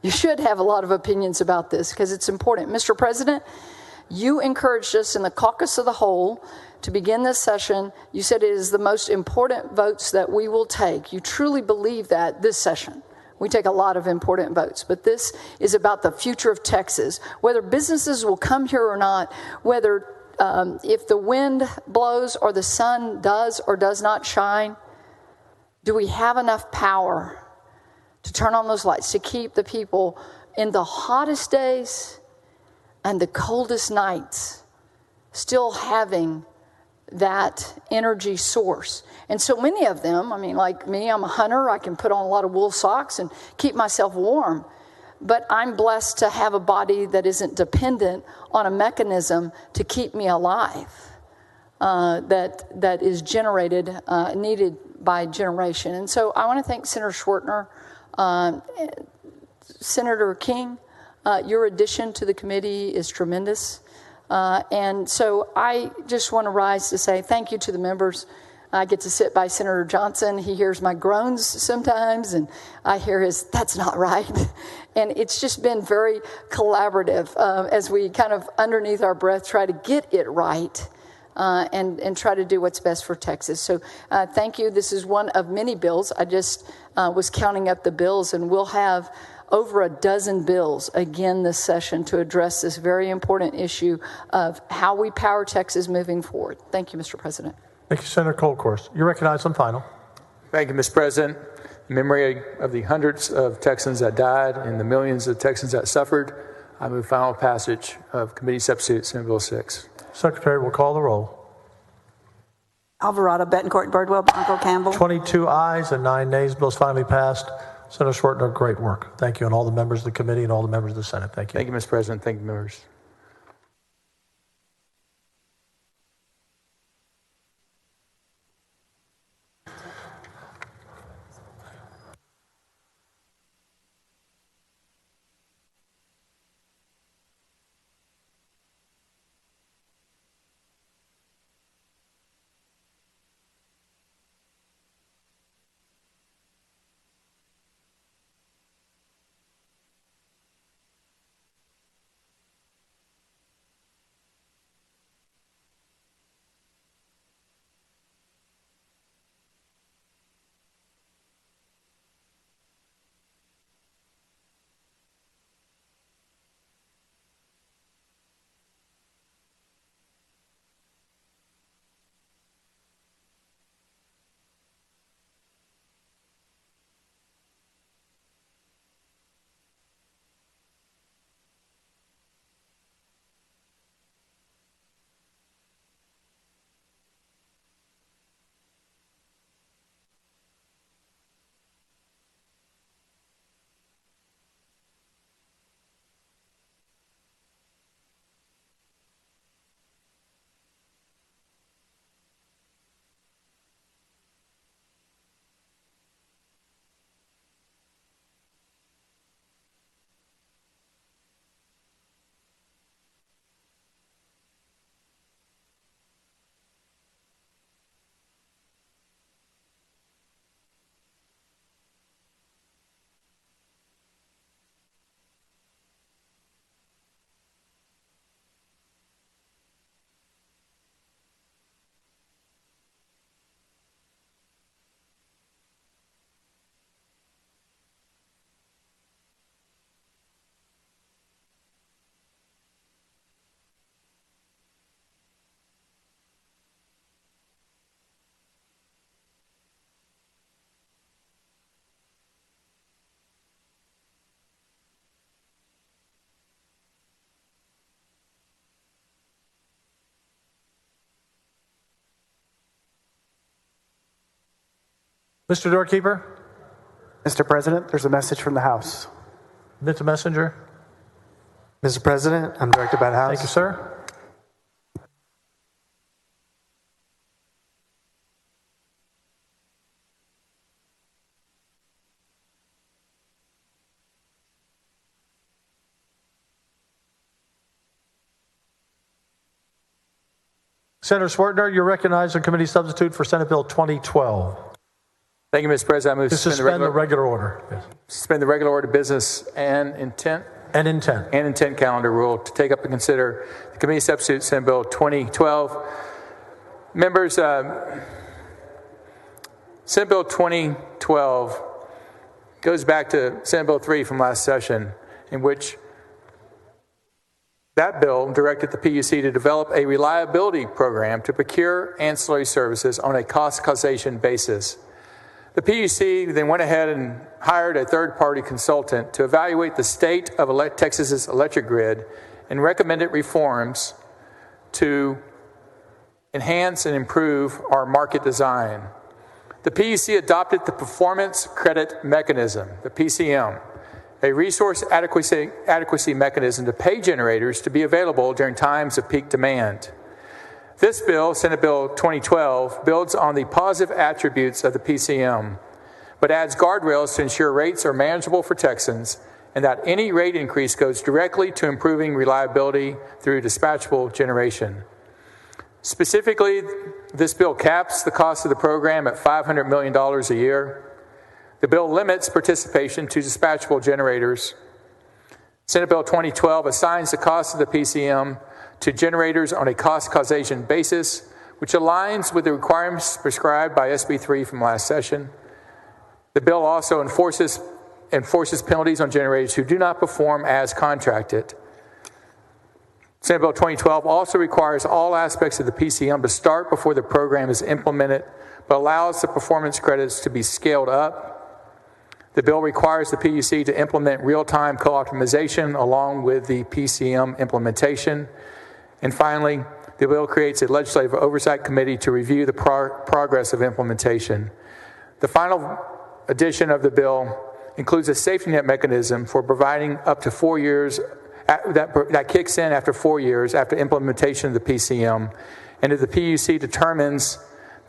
[SPEAKER 21] You should have a lot of opinions about this because it's important. Mr. President, you encouraged us in the caucus of the whole to begin this session. You said it is the most important votes that we will take. You truly believe that this session. We take a lot of important votes, but this is about the future of Texas. Whether businesses will come here or not, whether if the wind blows or the sun does or does not shine, do we have enough power to turn on those lights, to keep the people in the hottest days and the coldest nights still having that energy source? And so many of them, I mean, like me, I'm a hunter. I can put on a lot of wool socks and keep myself warm. But I'm blessed to have a body that isn't dependent on a mechanism to keep me alive, that is generated, needed by generation. And so I want to thank Senator Schwertner, Senator King. Your addition to the committee is tremendous. And so I just want to rise to say thank you to the members. I get to sit by Senator Johnson. He hears my groans sometimes, and I hear his, that's not right. And it's just been very collaborative as we kind of underneath our breath try to get it right and try to do what's best for Texas. So thank you. This is one of many bills. I just was counting up the bills, and we'll have over a dozen bills again this session to address this very important issue of how we power Texas moving forward. Thank you, Mr. President.
[SPEAKER 7] Thank you, Senator Colcourse. You're recognized on final.
[SPEAKER 12] Thank you, Mr. President. In memory of the hundreds of Texans that died and the millions of Texans that suffered, I move final passage of Committee Substitute Senate Bill 6.
[SPEAKER 7] Secretary will call the roll.
[SPEAKER 2] Alvarado, Betancourt, Birdwell, Bronco, Campbell.
[SPEAKER 7] 22 ayes and 9 nays. Bill's finally passed. Senator Schwertner, great work. Thank you, and all the members of the committee and all the members of the Senate. Thank you.
[SPEAKER 12] Thank you, Mr. President. Thank you, members.
[SPEAKER 7] Mr. Doorkeeper?
[SPEAKER 20] Mr. President, there's a message from the House.
[SPEAKER 7] Mr. Messenger?
[SPEAKER 20] Mr. President, I'm directed by the House.
[SPEAKER 7] Thank you, sir. Senator Schwertner, you're recognized on committee substitute for Senate Bill 2012.
[SPEAKER 12] Thank you, Mr. President. I move
[SPEAKER 7] to suspend the regular order. Yes.
[SPEAKER 12] Suspend the regular order of business and intent calendar rule to take up and consider the committee substitute Senate Bill 2012. Members, Senate Bill 2012 goes back to Senate Bill 3 from last session, in which that bill directed the PUC to develop a reliability program to procure ancillary services on a cost causation basis. The PUC then went ahead and hired a third-party consultant to evaluate the state of Texas's electric grid and recommended reforms to enhance and improve our market design. The PUC adopted the Performance Credit Mechanism, the PCM, a resource adequacy mechanism to pay generators to be available during times of peak demand. This bill, Senate Bill 2012, builds on the positive attributes of the PCM, but adds guardrails to ensure rates are manageable for Texans and that any rate increase goes directly to improving reliability through dispatchable generation. Specifically, this bill caps the cost of the program at $500 million a year. The bill limits participation to dispatchable generators. Senate Bill 2012 assigns the cost of the PCM to generators on a cost causation basis, which aligns with the requirements prescribed by SB 3 from last session. The bill also enforces enforces penalties on generators who do not perform as contracted. Senate Bill 2012 also requires all aspects of the PCM to start before the program is implemented, but allows the performance credits to be scaled up. The bill requires the PUC to implement real-time co-optimization along with the PCM implementation. And finally, the bill creates a legislative oversight committee to review the progress of implementation. The final edition of the bill includes a safety net mechanism for providing up to 4 years that kicks in after 4 years after implementation of the PCM. And if the PUC determines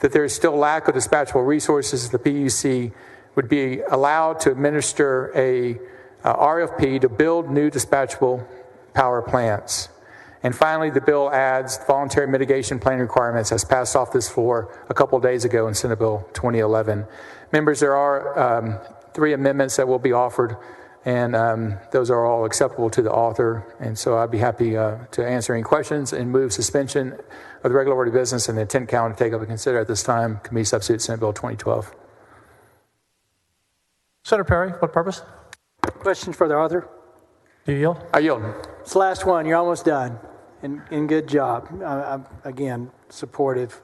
[SPEAKER 12] that there is still lack of dispatchable resources, the PUC would be allowed to administer a RFP to build new dispatchable power plants. And finally, the bill adds voluntary mitigation plan requirements as passed off this floor a couple of days ago in Senate Bill 2011. Members, there are 3 amendments that will be offered, and those are all acceptable to the author. And so I'd be happy to answer any questions and move suspension of the regular order of business and the intent calendar to take up and consider at this time Committee Substitute Senate Bill 2012.
[SPEAKER 7] Senator Perry, what purpose?
[SPEAKER 5] Questions for the author?
[SPEAKER 7] Do you yield?
[SPEAKER 12] I yield.
[SPEAKER 5] It's the last one. You're almost done. And good job. I'm, again, supportive.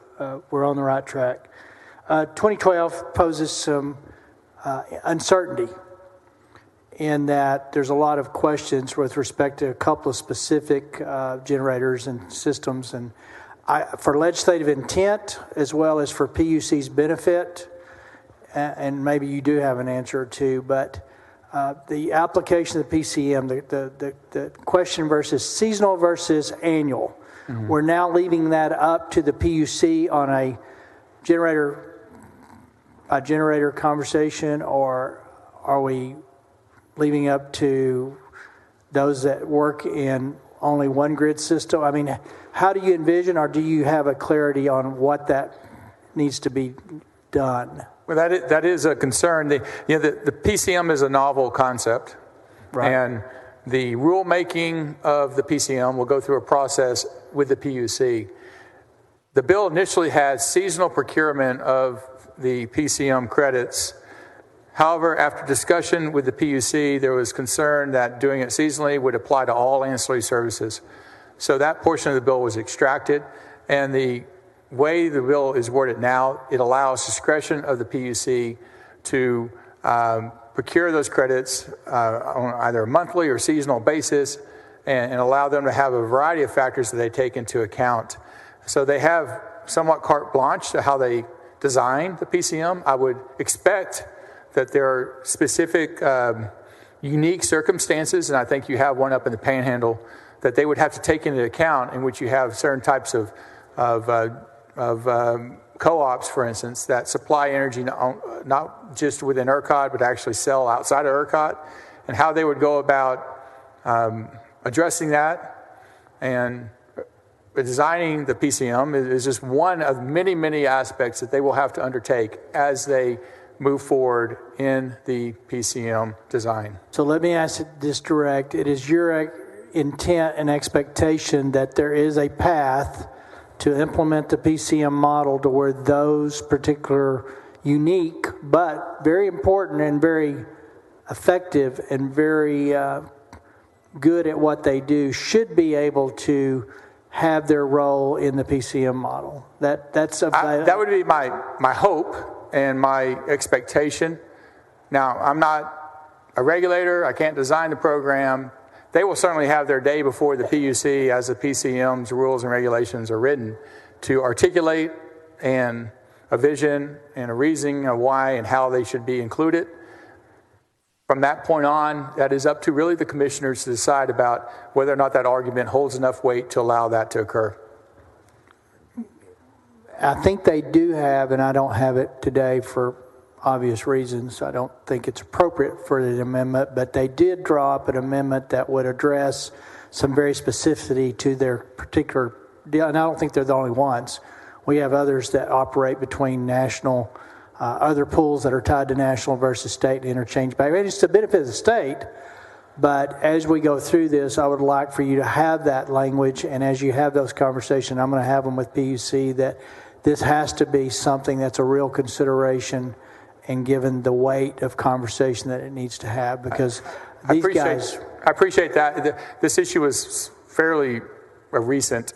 [SPEAKER 5] We're on the right track. 2012 poses some uncertainty in that there's a lot of questions with respect to a couple of specific generators and systems. And for legislative intent, as well as for PUC's benefit, and maybe you do have an answer or two, but the application of the PCM, the question versus seasonal versus annual, we're now leaving that up to the PUC on a generator conversation, or are we leaving up to those that work in only one grid system? I mean, how do you envision, or do you have a clarity on what that needs to be done?
[SPEAKER 12] Well, that is a concern. The PCM is a novel concept, right? And the rulemaking of the PCM will go through a process with the PUC. The bill initially had seasonal procurement of the PCM credits. However, after discussion with the PUC, there was concern that doing it seasonally would apply to all ancillary services. So that portion of the bill was extracted, and the way the bill is worded now, it allows discretion of the PUC to procure those credits on either a monthly or seasonal basis, and allow them to have a variety of factors that they take into account. So they have somewhat carte blanche to how they design the PCM. I would expect that there are specific unique circumstances, and I think you have one up in the Panhandle, that they would have to take into account, in which you have certain types of co-ops, for instance, that supply energy not just within ERCOT, but actually sell outside of ERCOT, and how they would go about addressing that. And designing the PCM is just one of many, many aspects that they will have to undertake as they move forward in the PCM design.
[SPEAKER 5] So let me ask this direct. It is your intent and expectation that there is a path to implement the PCM model to where those particular unique but very important and very effective and very good at what they do should be able to have their role in the PCM model. That would
[SPEAKER 12] be my hope and my expectation. Now, I'm not a regulator. I can't design the program. They will certainly have their day before the PUC, as the PCM's rules and regulations are written, to articulate and a vision and a reasoning of why and how they should be included. From that point on, that is up to really the commissioners to decide about whether or not that argument holds enough weight to allow that to occur.
[SPEAKER 5] I think they do have, and I don't have it today for obvious reasons. I don't think it's appropriate for the amendment, but they did draw up an amendment that would address some very specificity to their particular deal. And I don't think they're the only ones. We have others that operate between national, other pools that are tied to national versus state and interchange back. It's the benefit of the state, but as we go through this, I would like for you to have that language, and as you have those conversations, I'm going to have them with PUC, that this has to be something that's a real consideration and given the weight of conversation that it needs to have, because these guys.
[SPEAKER 12] I appreciate that. This issue was fairly recent,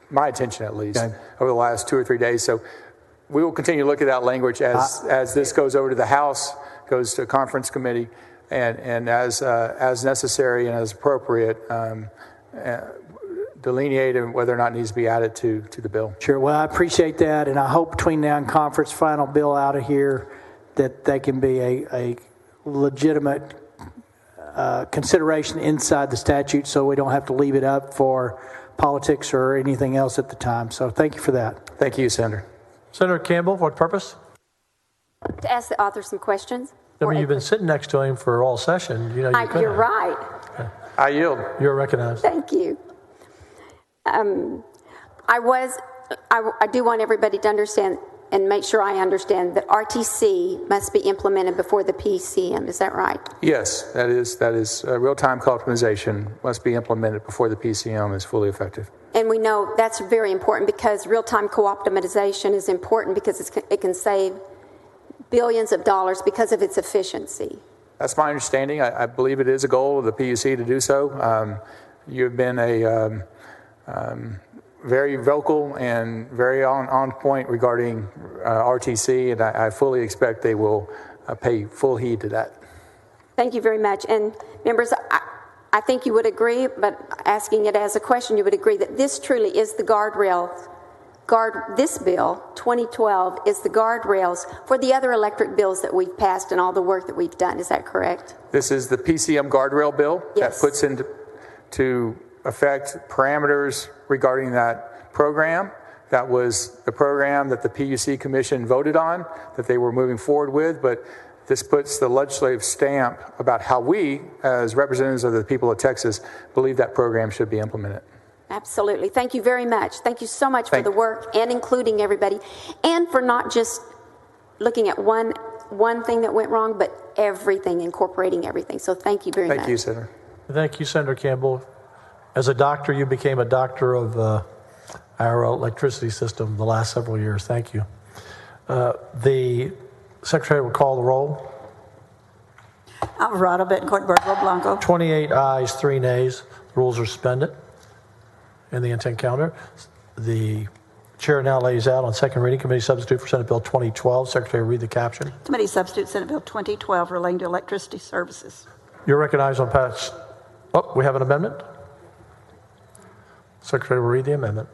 [SPEAKER 12] my attention at least, over the last 2 or 3 days. So we will continue to look at that language as this goes over to the House, goes to a conference committee, and as necessary and as appropriate, delineate whether or not it needs to be added to the bill.
[SPEAKER 5] Sure. Well, I appreciate that, and I hope between now and conference, final bill out of here, that they can be a legitimate consideration inside the statute, so we don't have to leave it up for politics or anything else at the time. So thank you for that.
[SPEAKER 12] Thank you, Senator.
[SPEAKER 7] Senator Campbell, what purpose?
[SPEAKER 14] To ask the author some questions.
[SPEAKER 7] I mean, you've been sitting next to him for all session. You know,
[SPEAKER 14] You're right.
[SPEAKER 12] I yield.
[SPEAKER 7] You're recognized.
[SPEAKER 14] Thank you. I do want everybody to understand and make sure I understand that RTC must be implemented before the PCM. Is that right?
[SPEAKER 12] Yes, that is real-time co-optimization must be implemented before the PCM is fully effective.
[SPEAKER 14] And we know that's very important because real-time co-optimization is important because it can save billions of dollars because of its efficiency.
[SPEAKER 12] That's my understanding. I believe it is a goal of the PUC to do so. You've been a very vocal and very on point regarding RTC, and I fully expect they will pay full heed to that.
[SPEAKER 14] Thank you very much. And members, I think you would agree, but asking it as a question, you would agree that this truly is the this bill, 2012, is the guardrails for the other electric bills that we've passed and all the work that we've done. Is that correct?
[SPEAKER 12] This is the PCM guardrail bill that puts into effect parameters regarding that program. That was the program that the PUC Commission voted on, that they were moving forward with, but this puts the legislative stamp about how we, as representatives of the people of Texas, believe that program should be implemented.
[SPEAKER 14] Absolutely. Thank you very much. Thank you so much for the work and including everybody, and for not just looking at one thing that went wrong, but everything, incorporating everything. So thank you very much.
[SPEAKER 12] Thank you, Senator.
[SPEAKER 7] Thank you, Senator Campbell. As a doctor, you became a doctor of our electricity system the last several years. Thank you. The Secretary will call the roll.
[SPEAKER 2] Alvarado, Betancourt, Birdwell, Blanco.
[SPEAKER 7] 28 ayes, 3 nays. The rules are suspended. In the intent calendar, the chair now lays out on second reading committee substitute for Senate Bill 2012. Secretary, read the caption.
[SPEAKER 2] Committee substitute Senate Bill 2012 relating to electricity services.
[SPEAKER 7] You're recognized on pass. Oh, we have an amendment. Secretary will read the amendment.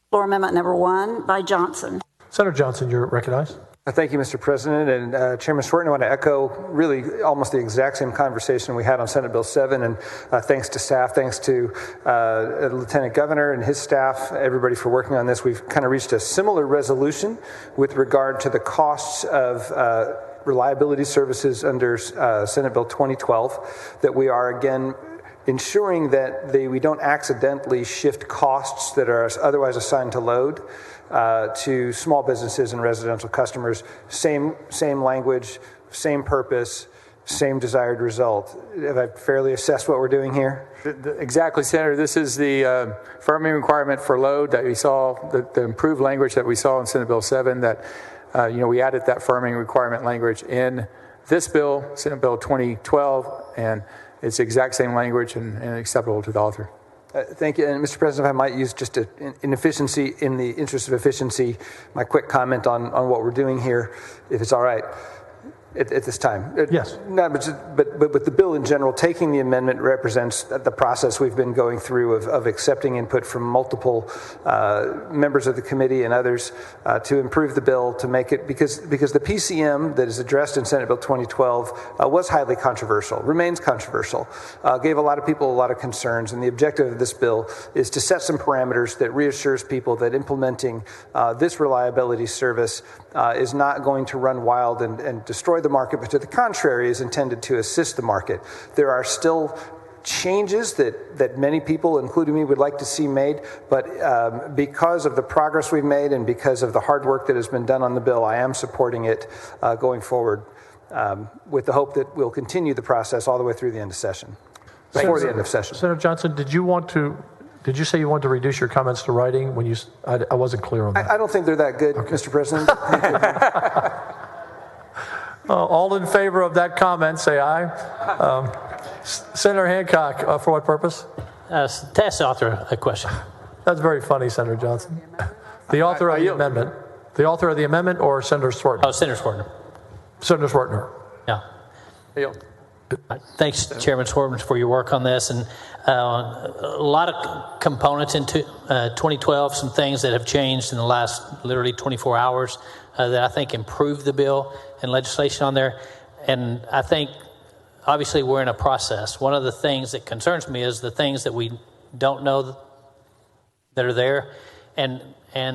[SPEAKER 2] Floor amendment number 1 by Johnson.
[SPEAKER 7] Senator Johnson, you're recognized.
[SPEAKER 11] Thank you, Mr. President. And Chairman Schwerten, I want to echo really almost the exact same conversation we had on Senate Bill 7. And thanks to staff, thanks to Lieutenant Governor and his staff, everybody for working on this. We've kind of reached a similar resolution with regard to the costs of reliability services under Senate Bill 2012, that we are again ensuring that we don't accidentally shift costs that are otherwise assigned to load to small businesses and residential customers. Same language, same purpose, same desired result. Have I fairly assessed what we're doing here?
[SPEAKER 12] Exactly, Senator. This is the firming requirement for load that we saw, the improved language that we saw in Senate Bill 7, that we added that firming requirement language in this bill, Senate Bill 2012, and it's the exact same language and acceptable to the author.
[SPEAKER 11] Thank you. And Mr. President, if I might use just in the interest of efficiency, my quick comment on what we're doing here, if it's all right. At this time.
[SPEAKER 7] Yes.
[SPEAKER 11] No, but the bill in general, taking the amendment represents the process we've been going through of accepting input from multiple members of the committee and others to improve the bill, to make it, because the PCM that is addressed in Senate Bill 2012 was highly controversial, remains controversial, gave a lot of people a lot of concerns, and the objective of this bill is to set some parameters that reassures people that implementing this reliability service is not going to run wild and destroy the market, but to the contrary is intended to assist the market. There are still changes that many people, including me, would like to see made, but because of the progress we've made and because of the hard work that has been done on the bill, I am supporting it going forward with the hope that we'll continue the process all the way through the end of session. Before the end of session.
[SPEAKER 7] Senator Johnson, did you want to Did you say you wanted to reduce your comments to writing when you? I wasn't clear on that.
[SPEAKER 11] I don't think they're that good, Mr. President.
[SPEAKER 7] All in favor of that comment, say aye. Senator Hancock, for what purpose?
[SPEAKER 10] To ask the author a question.
[SPEAKER 7] That's very funny, Senator Johnson. The author of the amendment. The author of the amendment or Senator Swartner?
[SPEAKER 10] Oh, Senator Swartner.
[SPEAKER 7] Senator Swartner.
[SPEAKER 10] Yeah. Thanks, Chairman Swartner, for your work on this. And a lot of components into 2012, some things that have changed in the last literally 24 hours that I think improve the bill and legislation on there. And I think, obviously, we're in a process. One of the things that concerns me is the things that we don't know that are there. And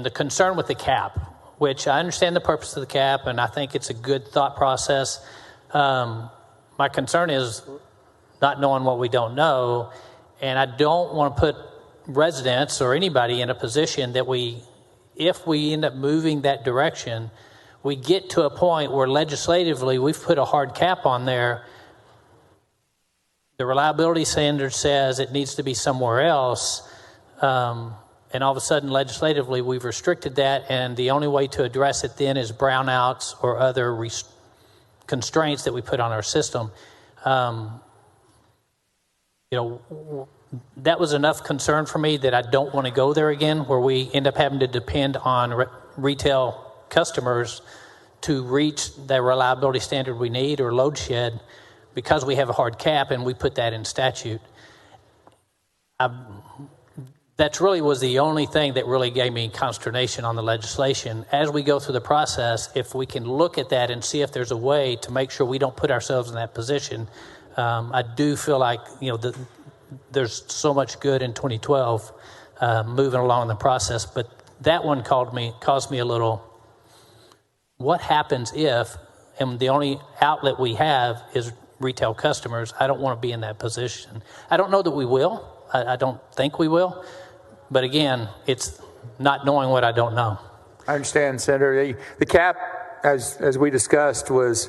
[SPEAKER 10] the concern with the cap, which I understand the purpose of the cap, and I think it's a good thought process. My concern is not knowing what we don't know, and I don't want to put residents or anybody in a position that if we end up moving that direction, we get to a point where legislatively we've put a hard cap on there. The reliability standard says it needs to be somewhere else, and all of a sudden legislatively we've restricted that, and the only way to address it then is brownouts or other constraints that we put on our system. That was enough concern for me that I don't want to go there again, where we end up having to depend on retail customers to reach the reliability standard we need or load shed because we have a hard cap and we put that in statute. That really was the only thing that really gave me consternation on the legislation. As we go through the process, if we can look at that and see if there's a way to make sure we don't put ourselves in that position, I do feel like there's so much good in 2012 moving along the process. But that one caused me a little. What happens if, and the only outlet we have is retail customers? I don't want to be in that position. I don't know that we will. I don't think we will. But again, it's not knowing what I don't know.
[SPEAKER 12] I understand, Senator. The cap, as we discussed, was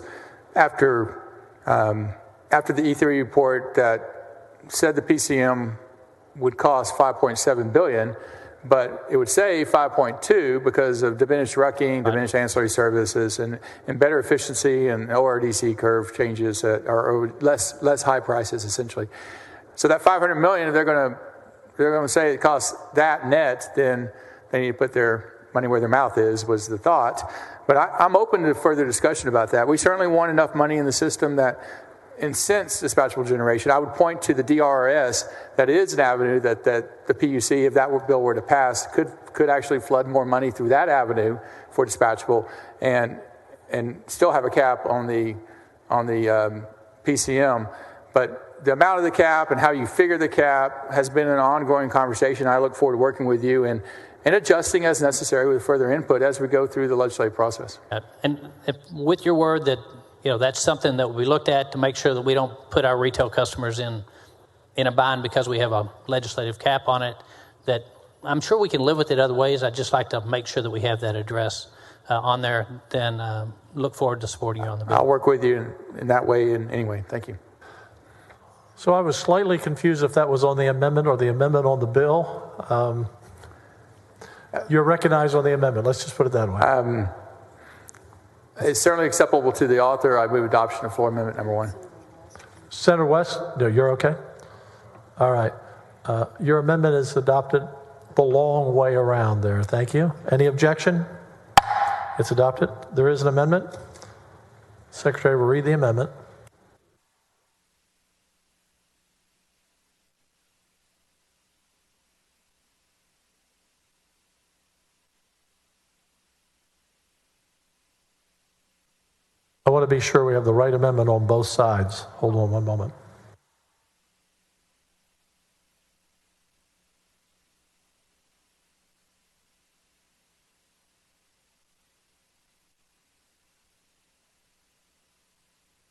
[SPEAKER 12] after the E3 report that said the PCM would cost $5.7 billion, but it would say 5.2 because of diminished RUCking, diminished ancillary services, and better efficiency and ORDC curve changes or less high prices, essentially. So that $500 million, if they're going to say it costs that net, then they need to put their money where their mouth is, was the thought. But I'm open to further discussion about that. We certainly want enough money in the system that incents dispatchable generation. I would point to the DRS that is an avenue that the PUC, if that bill were to pass, could actually flood more money through that avenue for dispatchable and still have a cap on the PCM. But the amount of the cap and how you figure the cap has been an ongoing conversation. I look forward to working with you and adjusting as necessary with further input as we go through the legislative process.
[SPEAKER 10] And with your word that that's something that we looked at to make sure that we don't put our retail customers in a bind because we have a legislative cap on it, that I'm sure we can live with it other ways. I'd just like to make sure that we have that address on there. Then look forward to supporting you on the bill.
[SPEAKER 12] I'll work with you in that way anyway. Thank you.
[SPEAKER 7] So I was slightly confused if that was on the amendment or the amendment on the bill. You're recognized on the amendment. Let's just put it that way.
[SPEAKER 12] It's certainly acceptable to the author. I move adoption of floor amendment number 1.
[SPEAKER 7] Senator West, no, you're okay? All right. Your amendment is adopted the long way around there. Thank you. Any objection? It's adopted. There is an amendment. Secretary will read the amendment. I want to be sure we have the right amendment on both sides. Hold on one moment.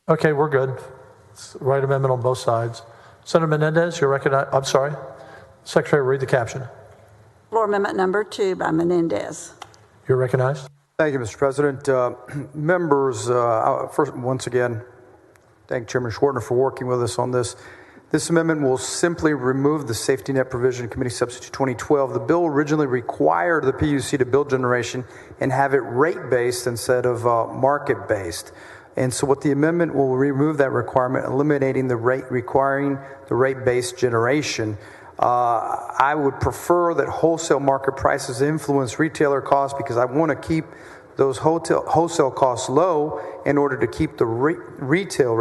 [SPEAKER 7] Okay, we're good. It's the right amendment on both sides. Senator Menendez, you're recognized. I'm sorry. Secretary, read the caption.
[SPEAKER 2] Floor Amendment number 2 by Menendez.
[SPEAKER 7] You're recognized.
[SPEAKER 16] Thank you, Mr. President. Members, first, once again, thank Chairman Swartner for working with us on this. This amendment will simply remove the safety net provision, Committee Substitute 2012. The bill originally required the PUC to build generation and have it rate-based instead of market-based. And so what the amendment will remove that requirement, eliminating the rate, requiring the rate-based generation. I would prefer that wholesale market prices influence retailer costs because I want to keep those wholesale costs low in order to keep the retail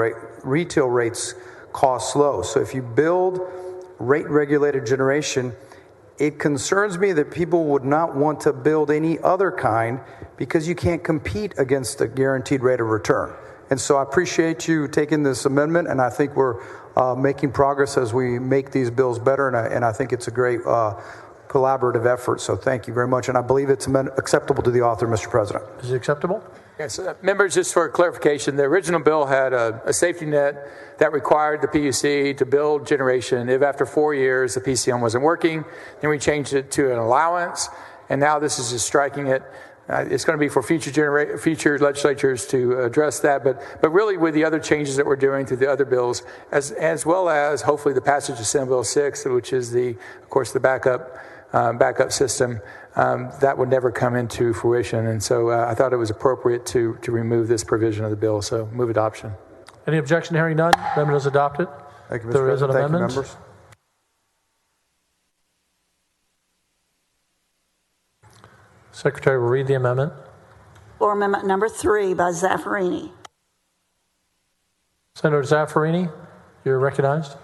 [SPEAKER 16] rates costs low. So if you build rate-regulated generation, it concerns me that people would not want to build any other kind because you can't compete against the guaranteed rate of return. And so I appreciate you taking this amendment, and I think we're making progress as we make these bills better, and I think it's a great collaborative effort. So thank you very much, and I believe it's acceptable to the author, Mr. President.
[SPEAKER 7] Is it acceptable?
[SPEAKER 12] Yes, members, just for clarification, the original bill had a safety net that required the PUC to build generation if after 4 years the PCM wasn't working. Then we changed it to an allowance, and now this is just striking it. It's going to be for future legislatures to address that, but really with the other changes that we're doing through the other bills, as well as hopefully the passage of Senate Bill 6, which is of course the backup system, that would never come into fruition. And so I thought it was appropriate to remove this provision of the bill. So move adoption.
[SPEAKER 7] Any objection? Hearing none. Amendment is adopted.
[SPEAKER 16] Thank you, Mr.
[SPEAKER 7] There is an
[SPEAKER 16] President. Thank you,
[SPEAKER 7] amendment.
[SPEAKER 16] members.
[SPEAKER 7] Secretary will read the amendment.
[SPEAKER 2] Floor amendment number 3 by Zaffarini.
[SPEAKER 7] Senator Zaffarini, you're recognized.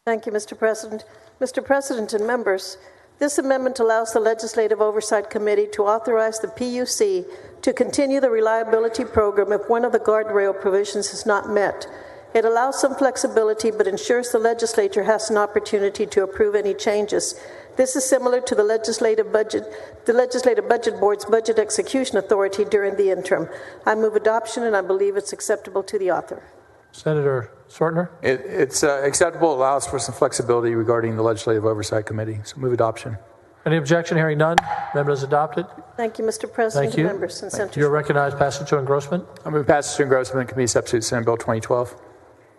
[SPEAKER 6] Thank you, Mr. President. Mr. President and members, this amendment allows the Legislative Oversight Committee to authorize the PUC to continue the reliability program if one of the guardrail provisions is not met. It allows some flexibility but ensures the legislature has an opportunity to approve any changes. This is similar to the Legislative Budget Board's budget execution authority during the interim. I move adoption, and I believe it's acceptable to the author.
[SPEAKER 7] Senator Sortner?
[SPEAKER 12] It's acceptable, allows for some flexibility regarding the Legislative Oversight Committee. So move adoption.
[SPEAKER 7] Any objection? Hearing none. Amendment is adopted.
[SPEAKER 6] Thank you, Mr. President.
[SPEAKER 7] Thank you.
[SPEAKER 6] Members and senators.
[SPEAKER 7] You're recognized. Passage to engrossment.
[SPEAKER 12] I move passage to engrossment, Committee Substitute Senate Bill 2012.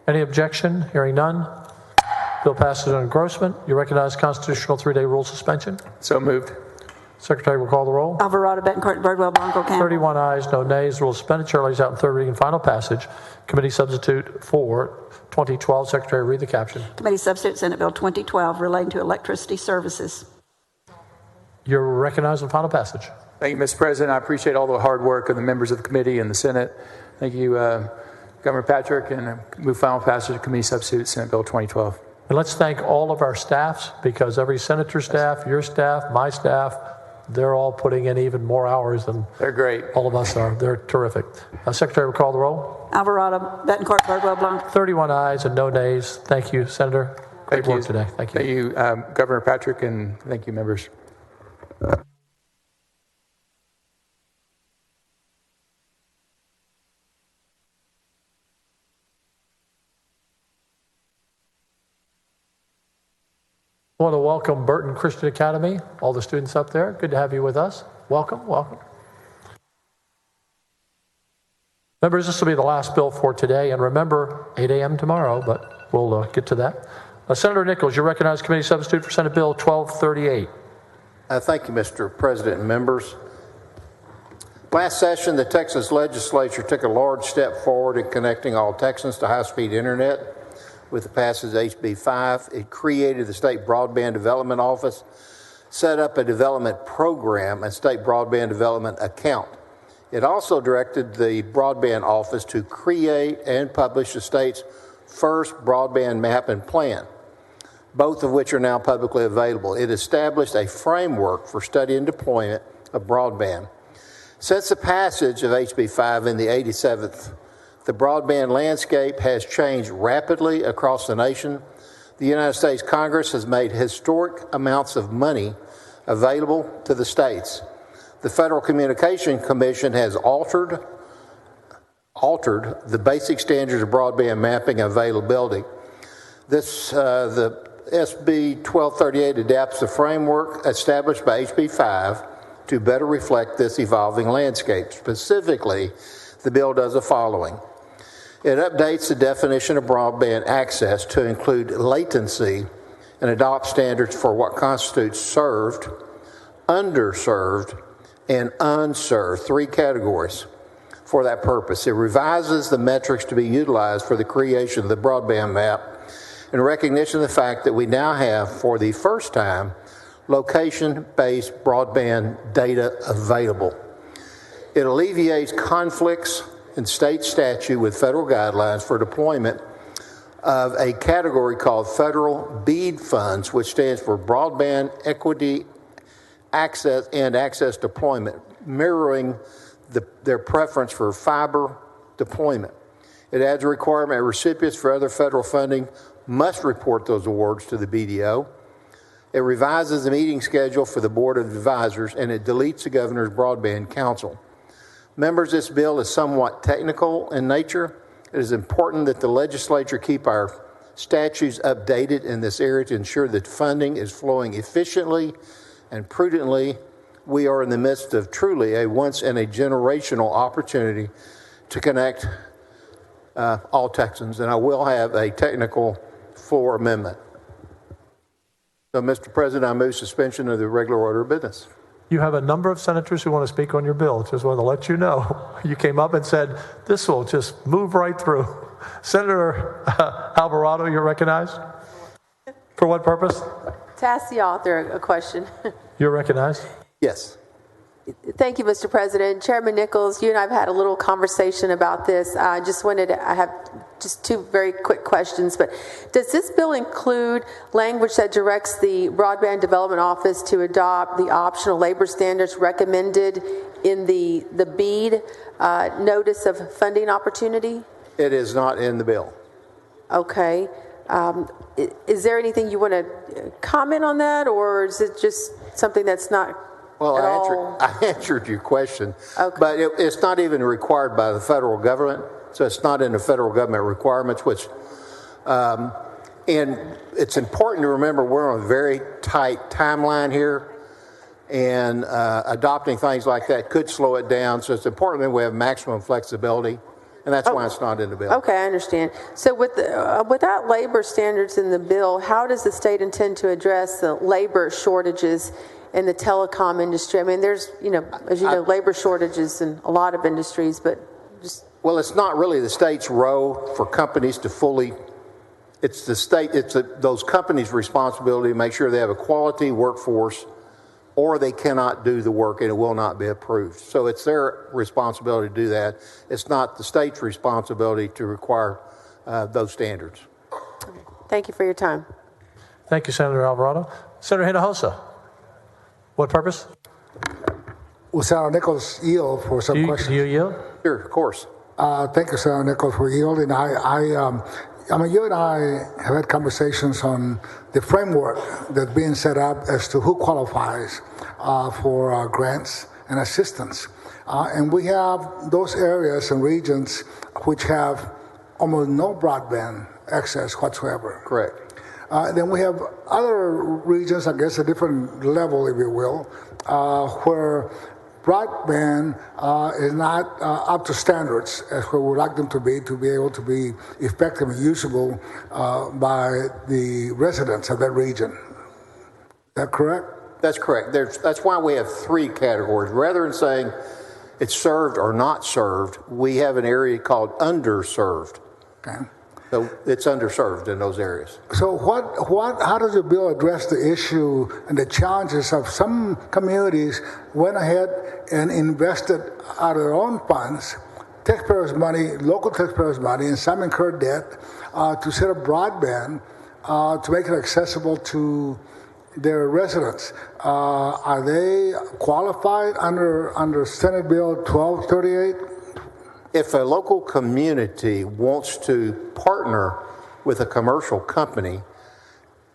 [SPEAKER 7] Any objection? Hearing none. Bill passes on engrossment. You recognize constitutional 3-day rule suspension.
[SPEAKER 12] So moved.
[SPEAKER 7] Secretary will call the roll.
[SPEAKER 2] Alvarado, Betancourt, Birdwell, Blanco, Campbell.
[SPEAKER 7] 31 ayes, no nays. Rule suspended. Chair lays out in third reading and final passage. Committee Substitute 4, 2012. Secretary, read the caption.
[SPEAKER 2] Committee Substitute Senate Bill 2012 relating to electricity services.
[SPEAKER 7] You're recognized in final passage.
[SPEAKER 12] Thank you, Mr. President. I appreciate all the hard work of the members of the committee and the Senate. Thank you, Governor Patrick, and move final passage of Committee Substitute Senate Bill 2012.
[SPEAKER 7] And let's thank all of our staffs, because every senator staff, your staff, my staff, they're all putting in even more hours than
[SPEAKER 12] they're great.
[SPEAKER 7] All of us are. They're terrific. Secretary will call the roll.
[SPEAKER 2] Alvarado, Betancourt, Birdwell, Blanco.
[SPEAKER 7] 31 ayes and no nays. Thank you, Senator. Great work today. Thank you.
[SPEAKER 12] Thank you, Governor Patrick, and thank you, members.
[SPEAKER 7] I want to welcome Burton Christian Academy, all the students up there. Good to have you with us. Welcome, welcome. Members, this will be the last bill for today, and remember, 8 a.m. tomorrow, but we'll get to that. Senator Nichols, you recognize Committee Substitute for Senate Bill 1238.
[SPEAKER 1] Thank you, Mr. President and members. Last session, the Texas legislature took a large step forward in connecting all Texans to high-speed internet. With the passage of HB 5, it created the State Broadband Development Office, set up a development program and State Broadband Development account. It also directed the Broadband Office to create and publish the state's first broadband map and plan, both of which are now publicly available. It established a framework for study and deployment of broadband. Since the passage of HB 5 in the 87th, the broadband landscape has changed rapidly across the nation. The United States Congress has made historic amounts of money available to the states. The Federal Communications Commission has altered the basic standards of broadband mapping and availability. The SB 1238 adapts the framework established by HB 5 to better reflect this evolving landscape. Specifically, the bill does the following. It updates the definition of broadband access to include latency and adopt standards for what constitutes served, underserved, and unserved, 3 categories for that purpose. It revises the metrics to be utilized for the creation of the broadband map in recognition of the fact that we now have, for the first time, location-based broadband data available. It alleviates conflicts in state statute with federal guidelines for deployment of a category called Federal BEAD Funds, which stands for Broadband Equity Access and Access Deployment, mirroring their preference for fiber deployment. It adds a requirement that recipients for other federal funding must report those awards to the BDO. It revises the meeting schedule for the Board of Advisors, and it deletes the Governor's Broadband Council. Members, this bill is somewhat technical in nature. It is important that the legislature keep our statutes updated in this area to ensure that funding is flowing efficiently and prudently. We are in the midst of truly a once-in-a-generational opportunity to connect all Texans, and I will have a technical floor amendment. So, Mr. President, I move suspension of the regular order of business.
[SPEAKER 7] You have a number of senators who want to speak on your bill. Just want to let you know. You came up and said, this will just move right through. Senator Alvarado, you're recognized. For what purpose?
[SPEAKER 13] To ask the author a question.
[SPEAKER 7] You're recognized.
[SPEAKER 1] Yes.
[SPEAKER 13] Thank you, Mr. President. Chairman Nichols, you and I have had a little conversation about this. I have just 2 very quick questions, but does this bill include language that directs the Broadband Development Office to adopt the optional labor standards recommended in the BEAD Notice of Funding Opportunity?
[SPEAKER 1] It is not in the bill.
[SPEAKER 13] Okay. Is there anything you want to comment on that, or is it just something that's not?
[SPEAKER 1] Well, I answered your question, okay. But it's not even required by the federal government, so it's not in the federal government requirements, which, and it's important to remember we're on a very tight timeline here, and adopting things like that could slow it down, so it's important that we have maximum flexibility, and that's why it's not in the bill.
[SPEAKER 13] Okay, I understand. So without labor standards in the bill, how does the state intend to address the labor shortages in the telecom industry? I mean, there's, as you know, labor shortages in a lot of industries, but just...
[SPEAKER 1] Well, it's not really the state's role for companies to fully, it's the state, those companies' responsibility to make sure they have a quality workforce, or they cannot do the work and it will not be approved. So it's their responsibility to do that. It's not the state's responsibility to require those standards.
[SPEAKER 13] Thank you for your time.
[SPEAKER 7] Thank you, Senator Alvarado. Senator Hinojosa. What purpose?
[SPEAKER 18] Will Senator Nichols yield for some questions?
[SPEAKER 7] Do you yield?
[SPEAKER 1] Sure, of course.
[SPEAKER 18] Thank you, Senator Nichols, for yielding. You and I have had conversations on the framework that's being set up as to who qualifies for grants and assistance. And we have those areas and regions which have almost no broadband access whatsoever.
[SPEAKER 1] Correct.
[SPEAKER 18] Then we have other regions, I guess a different level, if you will, where broadband is not up to standards as we would like them to be able to be effective and usable by the residents of that region. Is that correct?
[SPEAKER 1] That's correct. That's why we have 3 categories. Rather than saying it's served or not served, we have an area called underserved.
[SPEAKER 18] Okay.
[SPEAKER 1] So it's underserved in those areas.
[SPEAKER 18] So how does the bill address the issue and the challenges of some communities went ahead and invested out of their own funds, taxpayers' money, local taxpayers' money, and some incurred debt to set up broadband to make it accessible to their residents? Are they qualified under Senate Bill 1238?
[SPEAKER 1] If a local community wants to partner with a commercial company,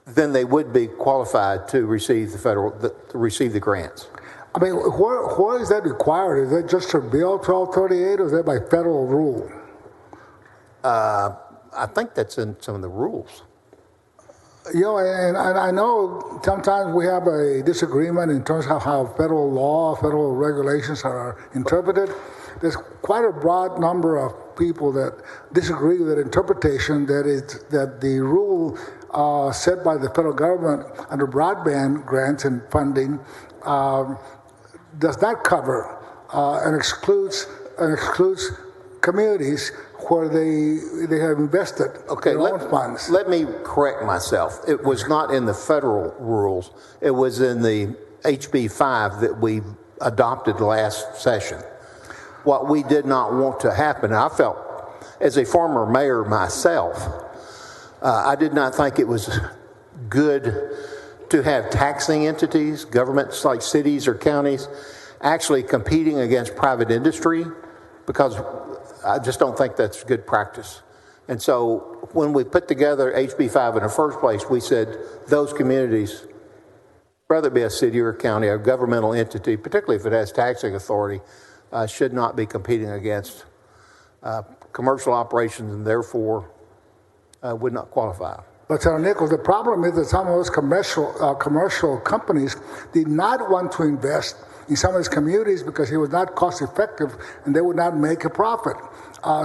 [SPEAKER 1] then they would be qualified to receive the grants.
[SPEAKER 18] I mean, where is that required? Is that just a Bill 1238, or is that by federal rule?
[SPEAKER 1] I think that's in some of the rules.
[SPEAKER 18] And I know sometimes we have a disagreement in terms of how federal law, federal regulations are interpreted. There's quite a broad number of people that disagree with that interpretation that the rule set by the federal government under broadband grants and funding does not cover and excludes communities where they have invested their own funds.
[SPEAKER 1] Let me correct myself. It was not in the federal rules. It was in the HB 5 that we adopted last session. What we did not want to happen, I felt, as a former mayor myself, I did not think it was good to have taxing entities, governments like cities or counties, actually competing against private industry, because I just don't think that's good practice. And so when we put together HB 5 in the first place, we said those communities, whether it be a city or a county, a governmental entity, particularly if it has taxing authority, should not be competing against commercial operations and therefore would not qualify.
[SPEAKER 18] But Senator Nichols, the problem is that some of those commercial companies did not want to invest in some of these communities because it was not cost effective and they would not make a profit.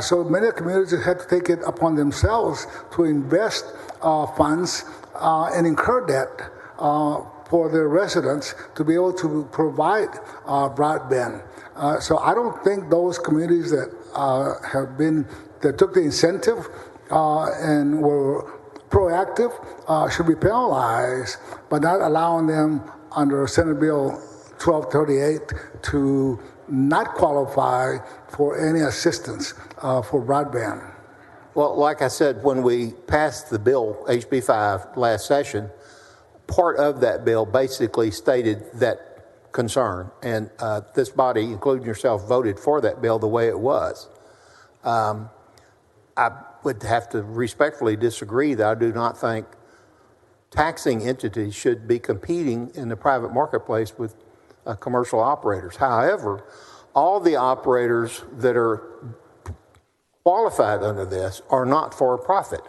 [SPEAKER 18] So many communities had to take it upon themselves to invest funds and incur debt for their residents to be able to provide broadband. So I don't think those communities that that took the incentive and were proactive should be penalized by not allowing them under Senate Bill 1238 to not qualify for any assistance for broadband.
[SPEAKER 1] Well, like I said, when we passed the bill, HB 5, last session, part of that bill basically stated that concern. And this body, including yourself, voted for that bill the way it was. I would have to respectfully disagree that I do not think taxing entities should be competing in the private marketplace with commercial operators. However, all the operators that are qualified under this are not for profit.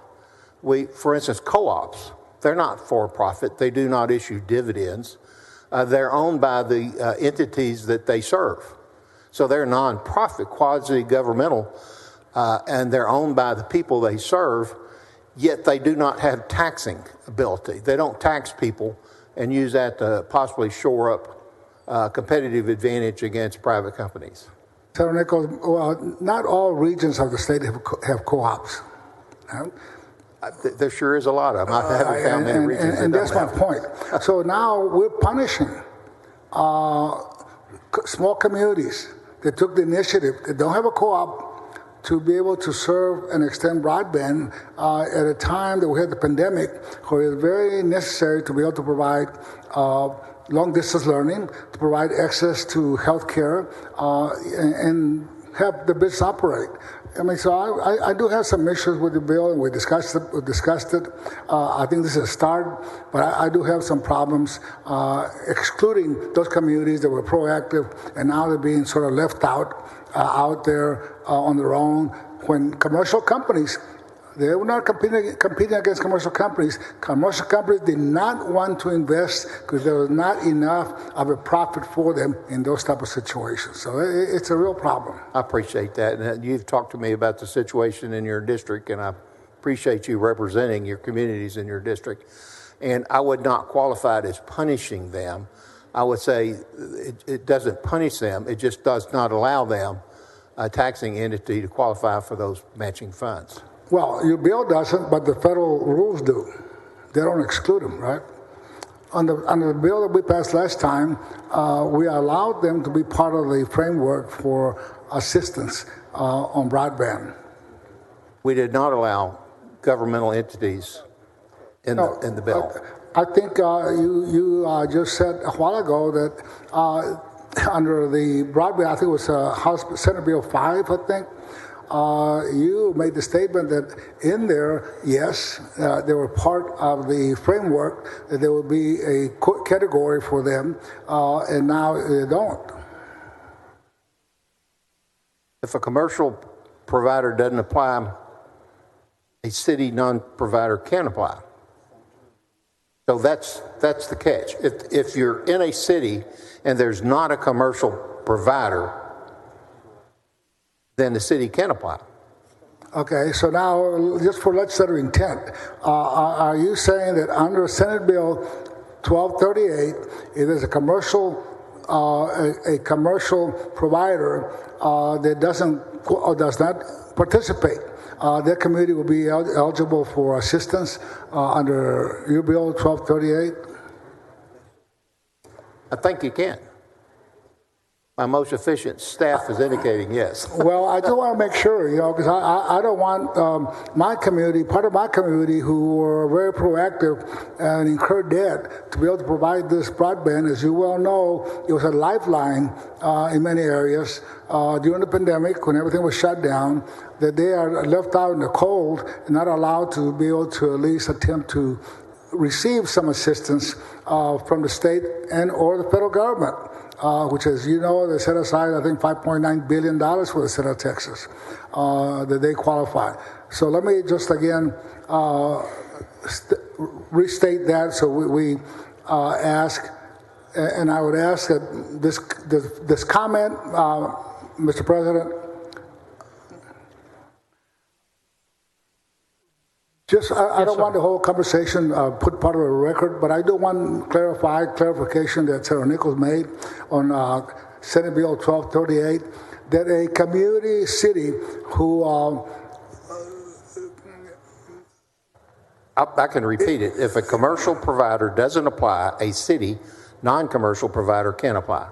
[SPEAKER 1] For instance, co-ops, they're not for profit. They do not issue dividends. They're owned by the entities that they serve. So they're nonprofit, quasi-governmental, and they're owned by the people they serve, yet they do not have taxing ability. They don't tax people and use that to possibly shore up competitive advantage against private companies.
[SPEAKER 18] Senator Nichols, well, not all regions of the state have co-ops.
[SPEAKER 1] There sure is a lot of them. I haven't found many regions
[SPEAKER 18] and
[SPEAKER 1] that
[SPEAKER 18] that's
[SPEAKER 1] don't
[SPEAKER 18] my
[SPEAKER 1] have.
[SPEAKER 18] point. So now we're punishing small communities that took the initiative, that don't have a co-op, to be able to serve and extend broadband at a time that we had the pandemic, where it's very necessary to be able to provide long-distance learning, to provide access to health care, and have the business operate. I mean, so I do have some issues with the bill, and we discussed it. I think this is a start, but I do have some problems excluding those communities that were proactive, and now they're being sort of left out there on their own. When commercial companies, they were not competing against commercial companies. Commercial companies did not want to invest because there was not enough of a profit for them in those type of situations. So it's a real problem.
[SPEAKER 1] I appreciate that. And you've talked to me about the situation in your district, and I appreciate you representing your communities in your district. And I would not qualify it as punishing them. I would say it doesn't punish them. It just does not allow them, a taxing entity, to qualify for those matching funds.
[SPEAKER 18] Well, your bill doesn't, but the federal rules do. They don't exclude them, right? Under the bill that we passed last time, we allowed them to be part of the framework for assistance on broadband.
[SPEAKER 1] We did not allow governmental entities in the bill.
[SPEAKER 18] I think you just said a while ago that under the broadband, I think it was Senate Bill 5, I think, you made the statement that in there, yes, they were part of the framework, that there would be a category for them, and now they don't.
[SPEAKER 1] If a commercial provider doesn't apply, a city non-provider can apply. So that's the catch. If you're in a city and there's not a commercial provider, then the city can apply.
[SPEAKER 18] Okay, so now, just for legislative intent, are you saying that under Senate Bill 1238, if there's a commercial provider that doesn't or does not participate, their community will be eligible for assistance under your bill 1238?
[SPEAKER 1] I think you can. My most efficient staff is indicating yes.
[SPEAKER 18] Well, I do want to make sure, because I don't want my community, part of my community who were very proactive and incurred debt to be able to provide this broadband. As you well know, it was a lifeline in many areas during the pandemic when everything was shut down, that they are left out in the cold and not allowed to be able to at least attempt to receive some assistance from the state and or the federal government. Which, as you know, they set aside, I think, $5.9 billion for the state of Texas that they qualify. So let me just again restate that. So we ask, and I would ask that this comment, Mr. President, I don't want the whole conversation put part of a record, but I do want clarification that Senator Nichols made on Senate Bill 1238, that a community city who...
[SPEAKER 1] I can repeat it. If a commercial provider doesn't apply, a city non-commercial provider can apply.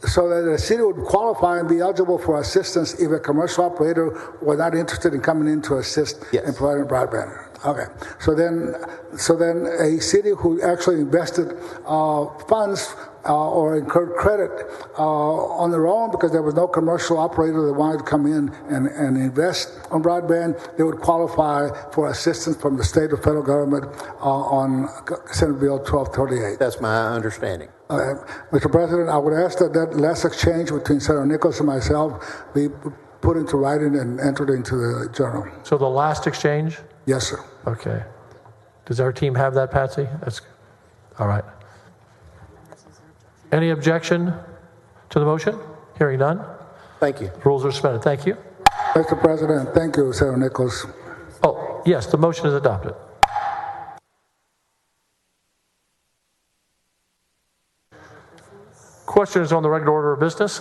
[SPEAKER 18] So that the city would qualify and be eligible for assistance if a commercial operator were not interested in coming in to assist in providing broadband. Okay. So then a city who actually invested funds or incurred credit on their own because there was no commercial operator that wanted to come in and invest on broadband, they would qualify for assistance from the state or federal government on Senate Bill 1238.
[SPEAKER 1] That's my understanding.
[SPEAKER 18] Mr. President, I would ask that last exchange between Senator Nichols and myself be put into writing and entered into the journal.
[SPEAKER 7] So the last exchange?
[SPEAKER 18] Yes, sir.
[SPEAKER 7] Okay. Does our team have that, Patsy? That's all right. Any objection to the motion? Hearing none.
[SPEAKER 1] Thank you.
[SPEAKER 7] Rules are suspended. Thank you.
[SPEAKER 18] Mr. President, thank you, Senator Nichols.
[SPEAKER 7] Oh, yes, the motion is adopted. Questions on the regular order of business?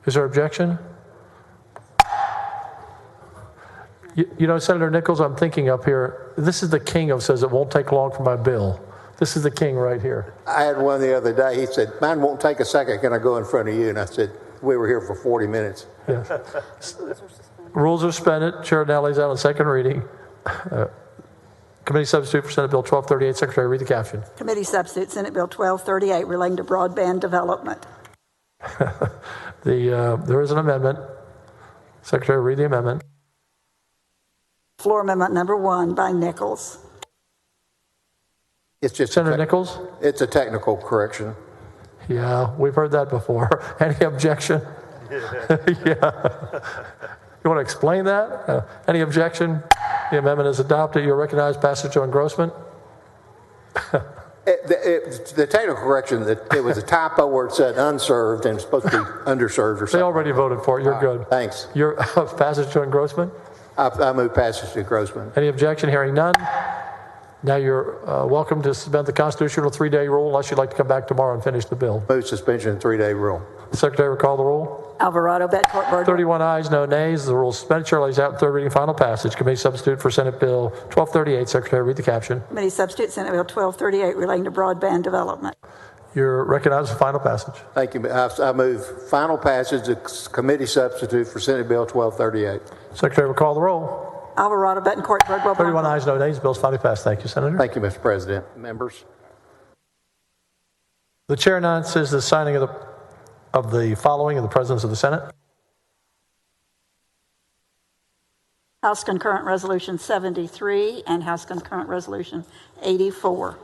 [SPEAKER 7] Is there objection? You know, Senator Nichols, I'm thinking up here, this is the king of says it won't take long for my bill. This is the king right here.
[SPEAKER 1] I had one the other day. He said, mine won't take a second. Can I go in front of you? And I said, we were here for 40 minutes.
[SPEAKER 7] Yes. Rules are suspended. Chair now lays out on second reading. Committee substitute for Senate Bill 1238. Secretary, read the caption.
[SPEAKER 2] Committee substitute, Senate Bill 1238, relating to broadband development.
[SPEAKER 7] There is an amendment. Secretary, read the amendment.
[SPEAKER 2] Floor amendment number 1 by Nichols.
[SPEAKER 1] It's just
[SPEAKER 7] Senator Nichols?
[SPEAKER 1] It's a technical correction.
[SPEAKER 7] Yeah, we've heard that before. Any objection? Yeah. You want to explain that? Any objection? The amendment is adopted. You'll recognize passage on engrossment.
[SPEAKER 1] The technical correction, that it was a typo where it said unserved and it's supposed to be underserved or something.
[SPEAKER 7] They already voted for it. You're good.
[SPEAKER 1] Thanks.
[SPEAKER 7] Your passage to engrossment?
[SPEAKER 1] I move passage to engrossment.
[SPEAKER 7] Any objection? Hearing none. Now you're welcome to suspend the constitutional 3-day rule unless you'd like to come back tomorrow and finish the bill.
[SPEAKER 1] Move suspension 3-day rule.
[SPEAKER 7] Secretary, recall the rule.
[SPEAKER 2] Alvarado, Betcourt, Birdwell.
[SPEAKER 7] 31 ayes, no nays. The rule suspended. Chair lays out third reading, final passage. Committee substitute for Senate Bill 1238. Secretary, read the caption.
[SPEAKER 2] Committee substitute, Senate Bill 1238, relating to broadband development.
[SPEAKER 7] You're recognized for final passage.
[SPEAKER 1] Thank you. I move final passage of committee substitute for Senate Bill 1238.
[SPEAKER 7] Secretary, recall the roll.
[SPEAKER 2] Alvarado, Bettencourt, Birdwell.
[SPEAKER 7] 31 ayes, no nays. Bill's finally passed. Thank you, Senator.
[SPEAKER 1] Thank you, Mr. President. Members.
[SPEAKER 7] The chair announces the signing of the following in the presence of the Senate.
[SPEAKER 2] House Concurrent Resolution 73 and House Concurrent Resolution 84.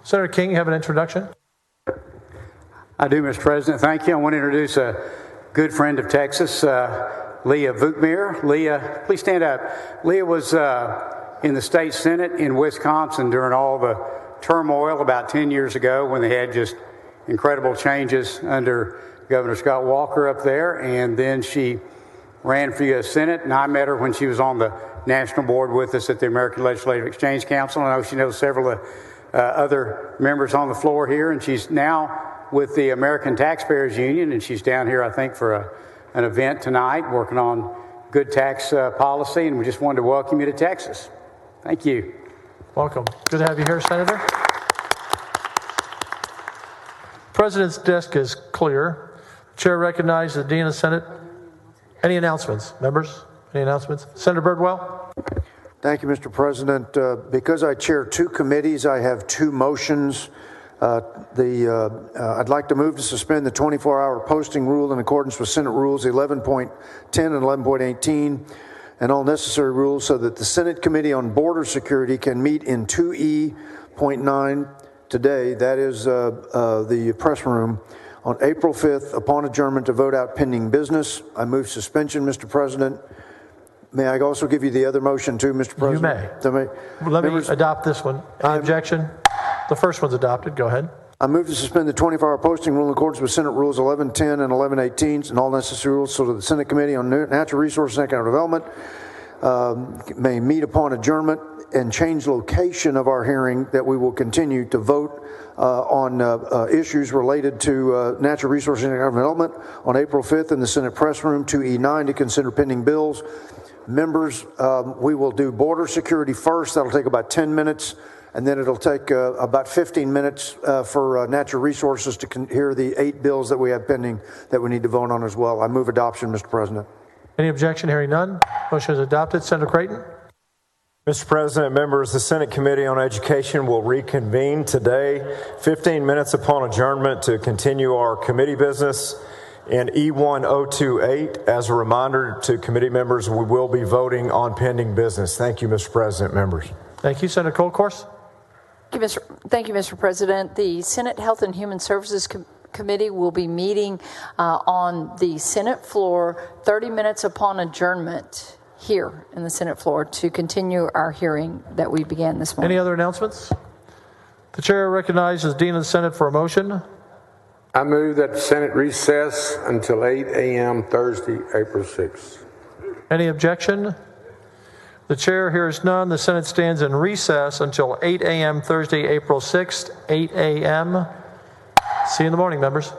[SPEAKER 7] Senator King, you have an introduction?
[SPEAKER 19] I do, Mr. President. Thank you. I want to introduce a good friend of Texas, Leah Vukmir. Leah, please stand up. Leah was in the state Senate in Wisconsin during all the turmoil about 10 years ago when they had just incredible changes under Governor Scott Walker up there. And then she ran for U.S. Senate, and I met her when she was on the national board with us at the American Legislative Exchange Council. I know she knows several other members on the floor here, and she's now with the American Taxpayers Union, and she's down here, I think, for an event tonight working on good tax policy, and we just wanted to welcome you to Texas. Thank you.
[SPEAKER 7] Welcome. Good to have you here, Senator. President's desk is clear. Chair recognizes the Dean of the Senate. Any announcements, members? Any announcements? Senator Birdwell.
[SPEAKER 4] Thank you, Mr. President. Because I chair two committees, I have two motions. I'd like to move to suspend the 24-hour posting rule in accordance with Senate Rules 11.10 and 11.18 and all necessary rules so that the Senate Committee on Border Security can meet in 2E.9 today, that is the press room, on April 5th upon adjournment to vote out pending business. I move suspension, Mr. President. May I also give you the other motion too, Mr. President?
[SPEAKER 7] You may. Let me adopt this one. Any objection? The first one's adopted. Go ahead.
[SPEAKER 4] I move to suspend the 24-hour posting rule in accordance with Senate Rules 1110 and 1118 and all necessary rules so that the Senate Committee on Natural Resources and Economic Development may meet upon adjournment and change location of our hearing, that we will continue to vote on issues related to natural resources and economic development on April 5th in the Senate press room, 2E9, to consider pending bills. Members, we will do border security first. That'll take about 10 minutes. And then it'll take about 15 minutes for natural resources to hear the 8 bills that we have pending that we need to vote on as well. I move adoption, Mr. President.
[SPEAKER 7] Any objection? Hearing none. Motion is adopted. Senator Creighton.
[SPEAKER 17] Mr. President, members, the Senate Committee on Education will reconvene today, 15 minutes upon adjournment, to continue our committee business in E1028. As a reminder to committee members, we will be voting on pending business. Thank you, Mr. President, members.
[SPEAKER 7] Thank you. Senator Colcourse.
[SPEAKER 21] Thank you, Mr. President. The Senate Health and Human Services Committee will be meeting on the Senate floor 30 minutes upon adjournment here in the Senate floor to continue our hearing that we began this morning.
[SPEAKER 7] Any other announcements? The chair recognizes Dean of the Senate for a motion.
[SPEAKER 9] I move that the Senate recess until 8 a.m. Thursday, April 6th.
[SPEAKER 7] Any objection? The chair hears none. The Senate stands in recess until 8 a.m. Thursday, April 6th, 8 a.m. See you in the morning, members.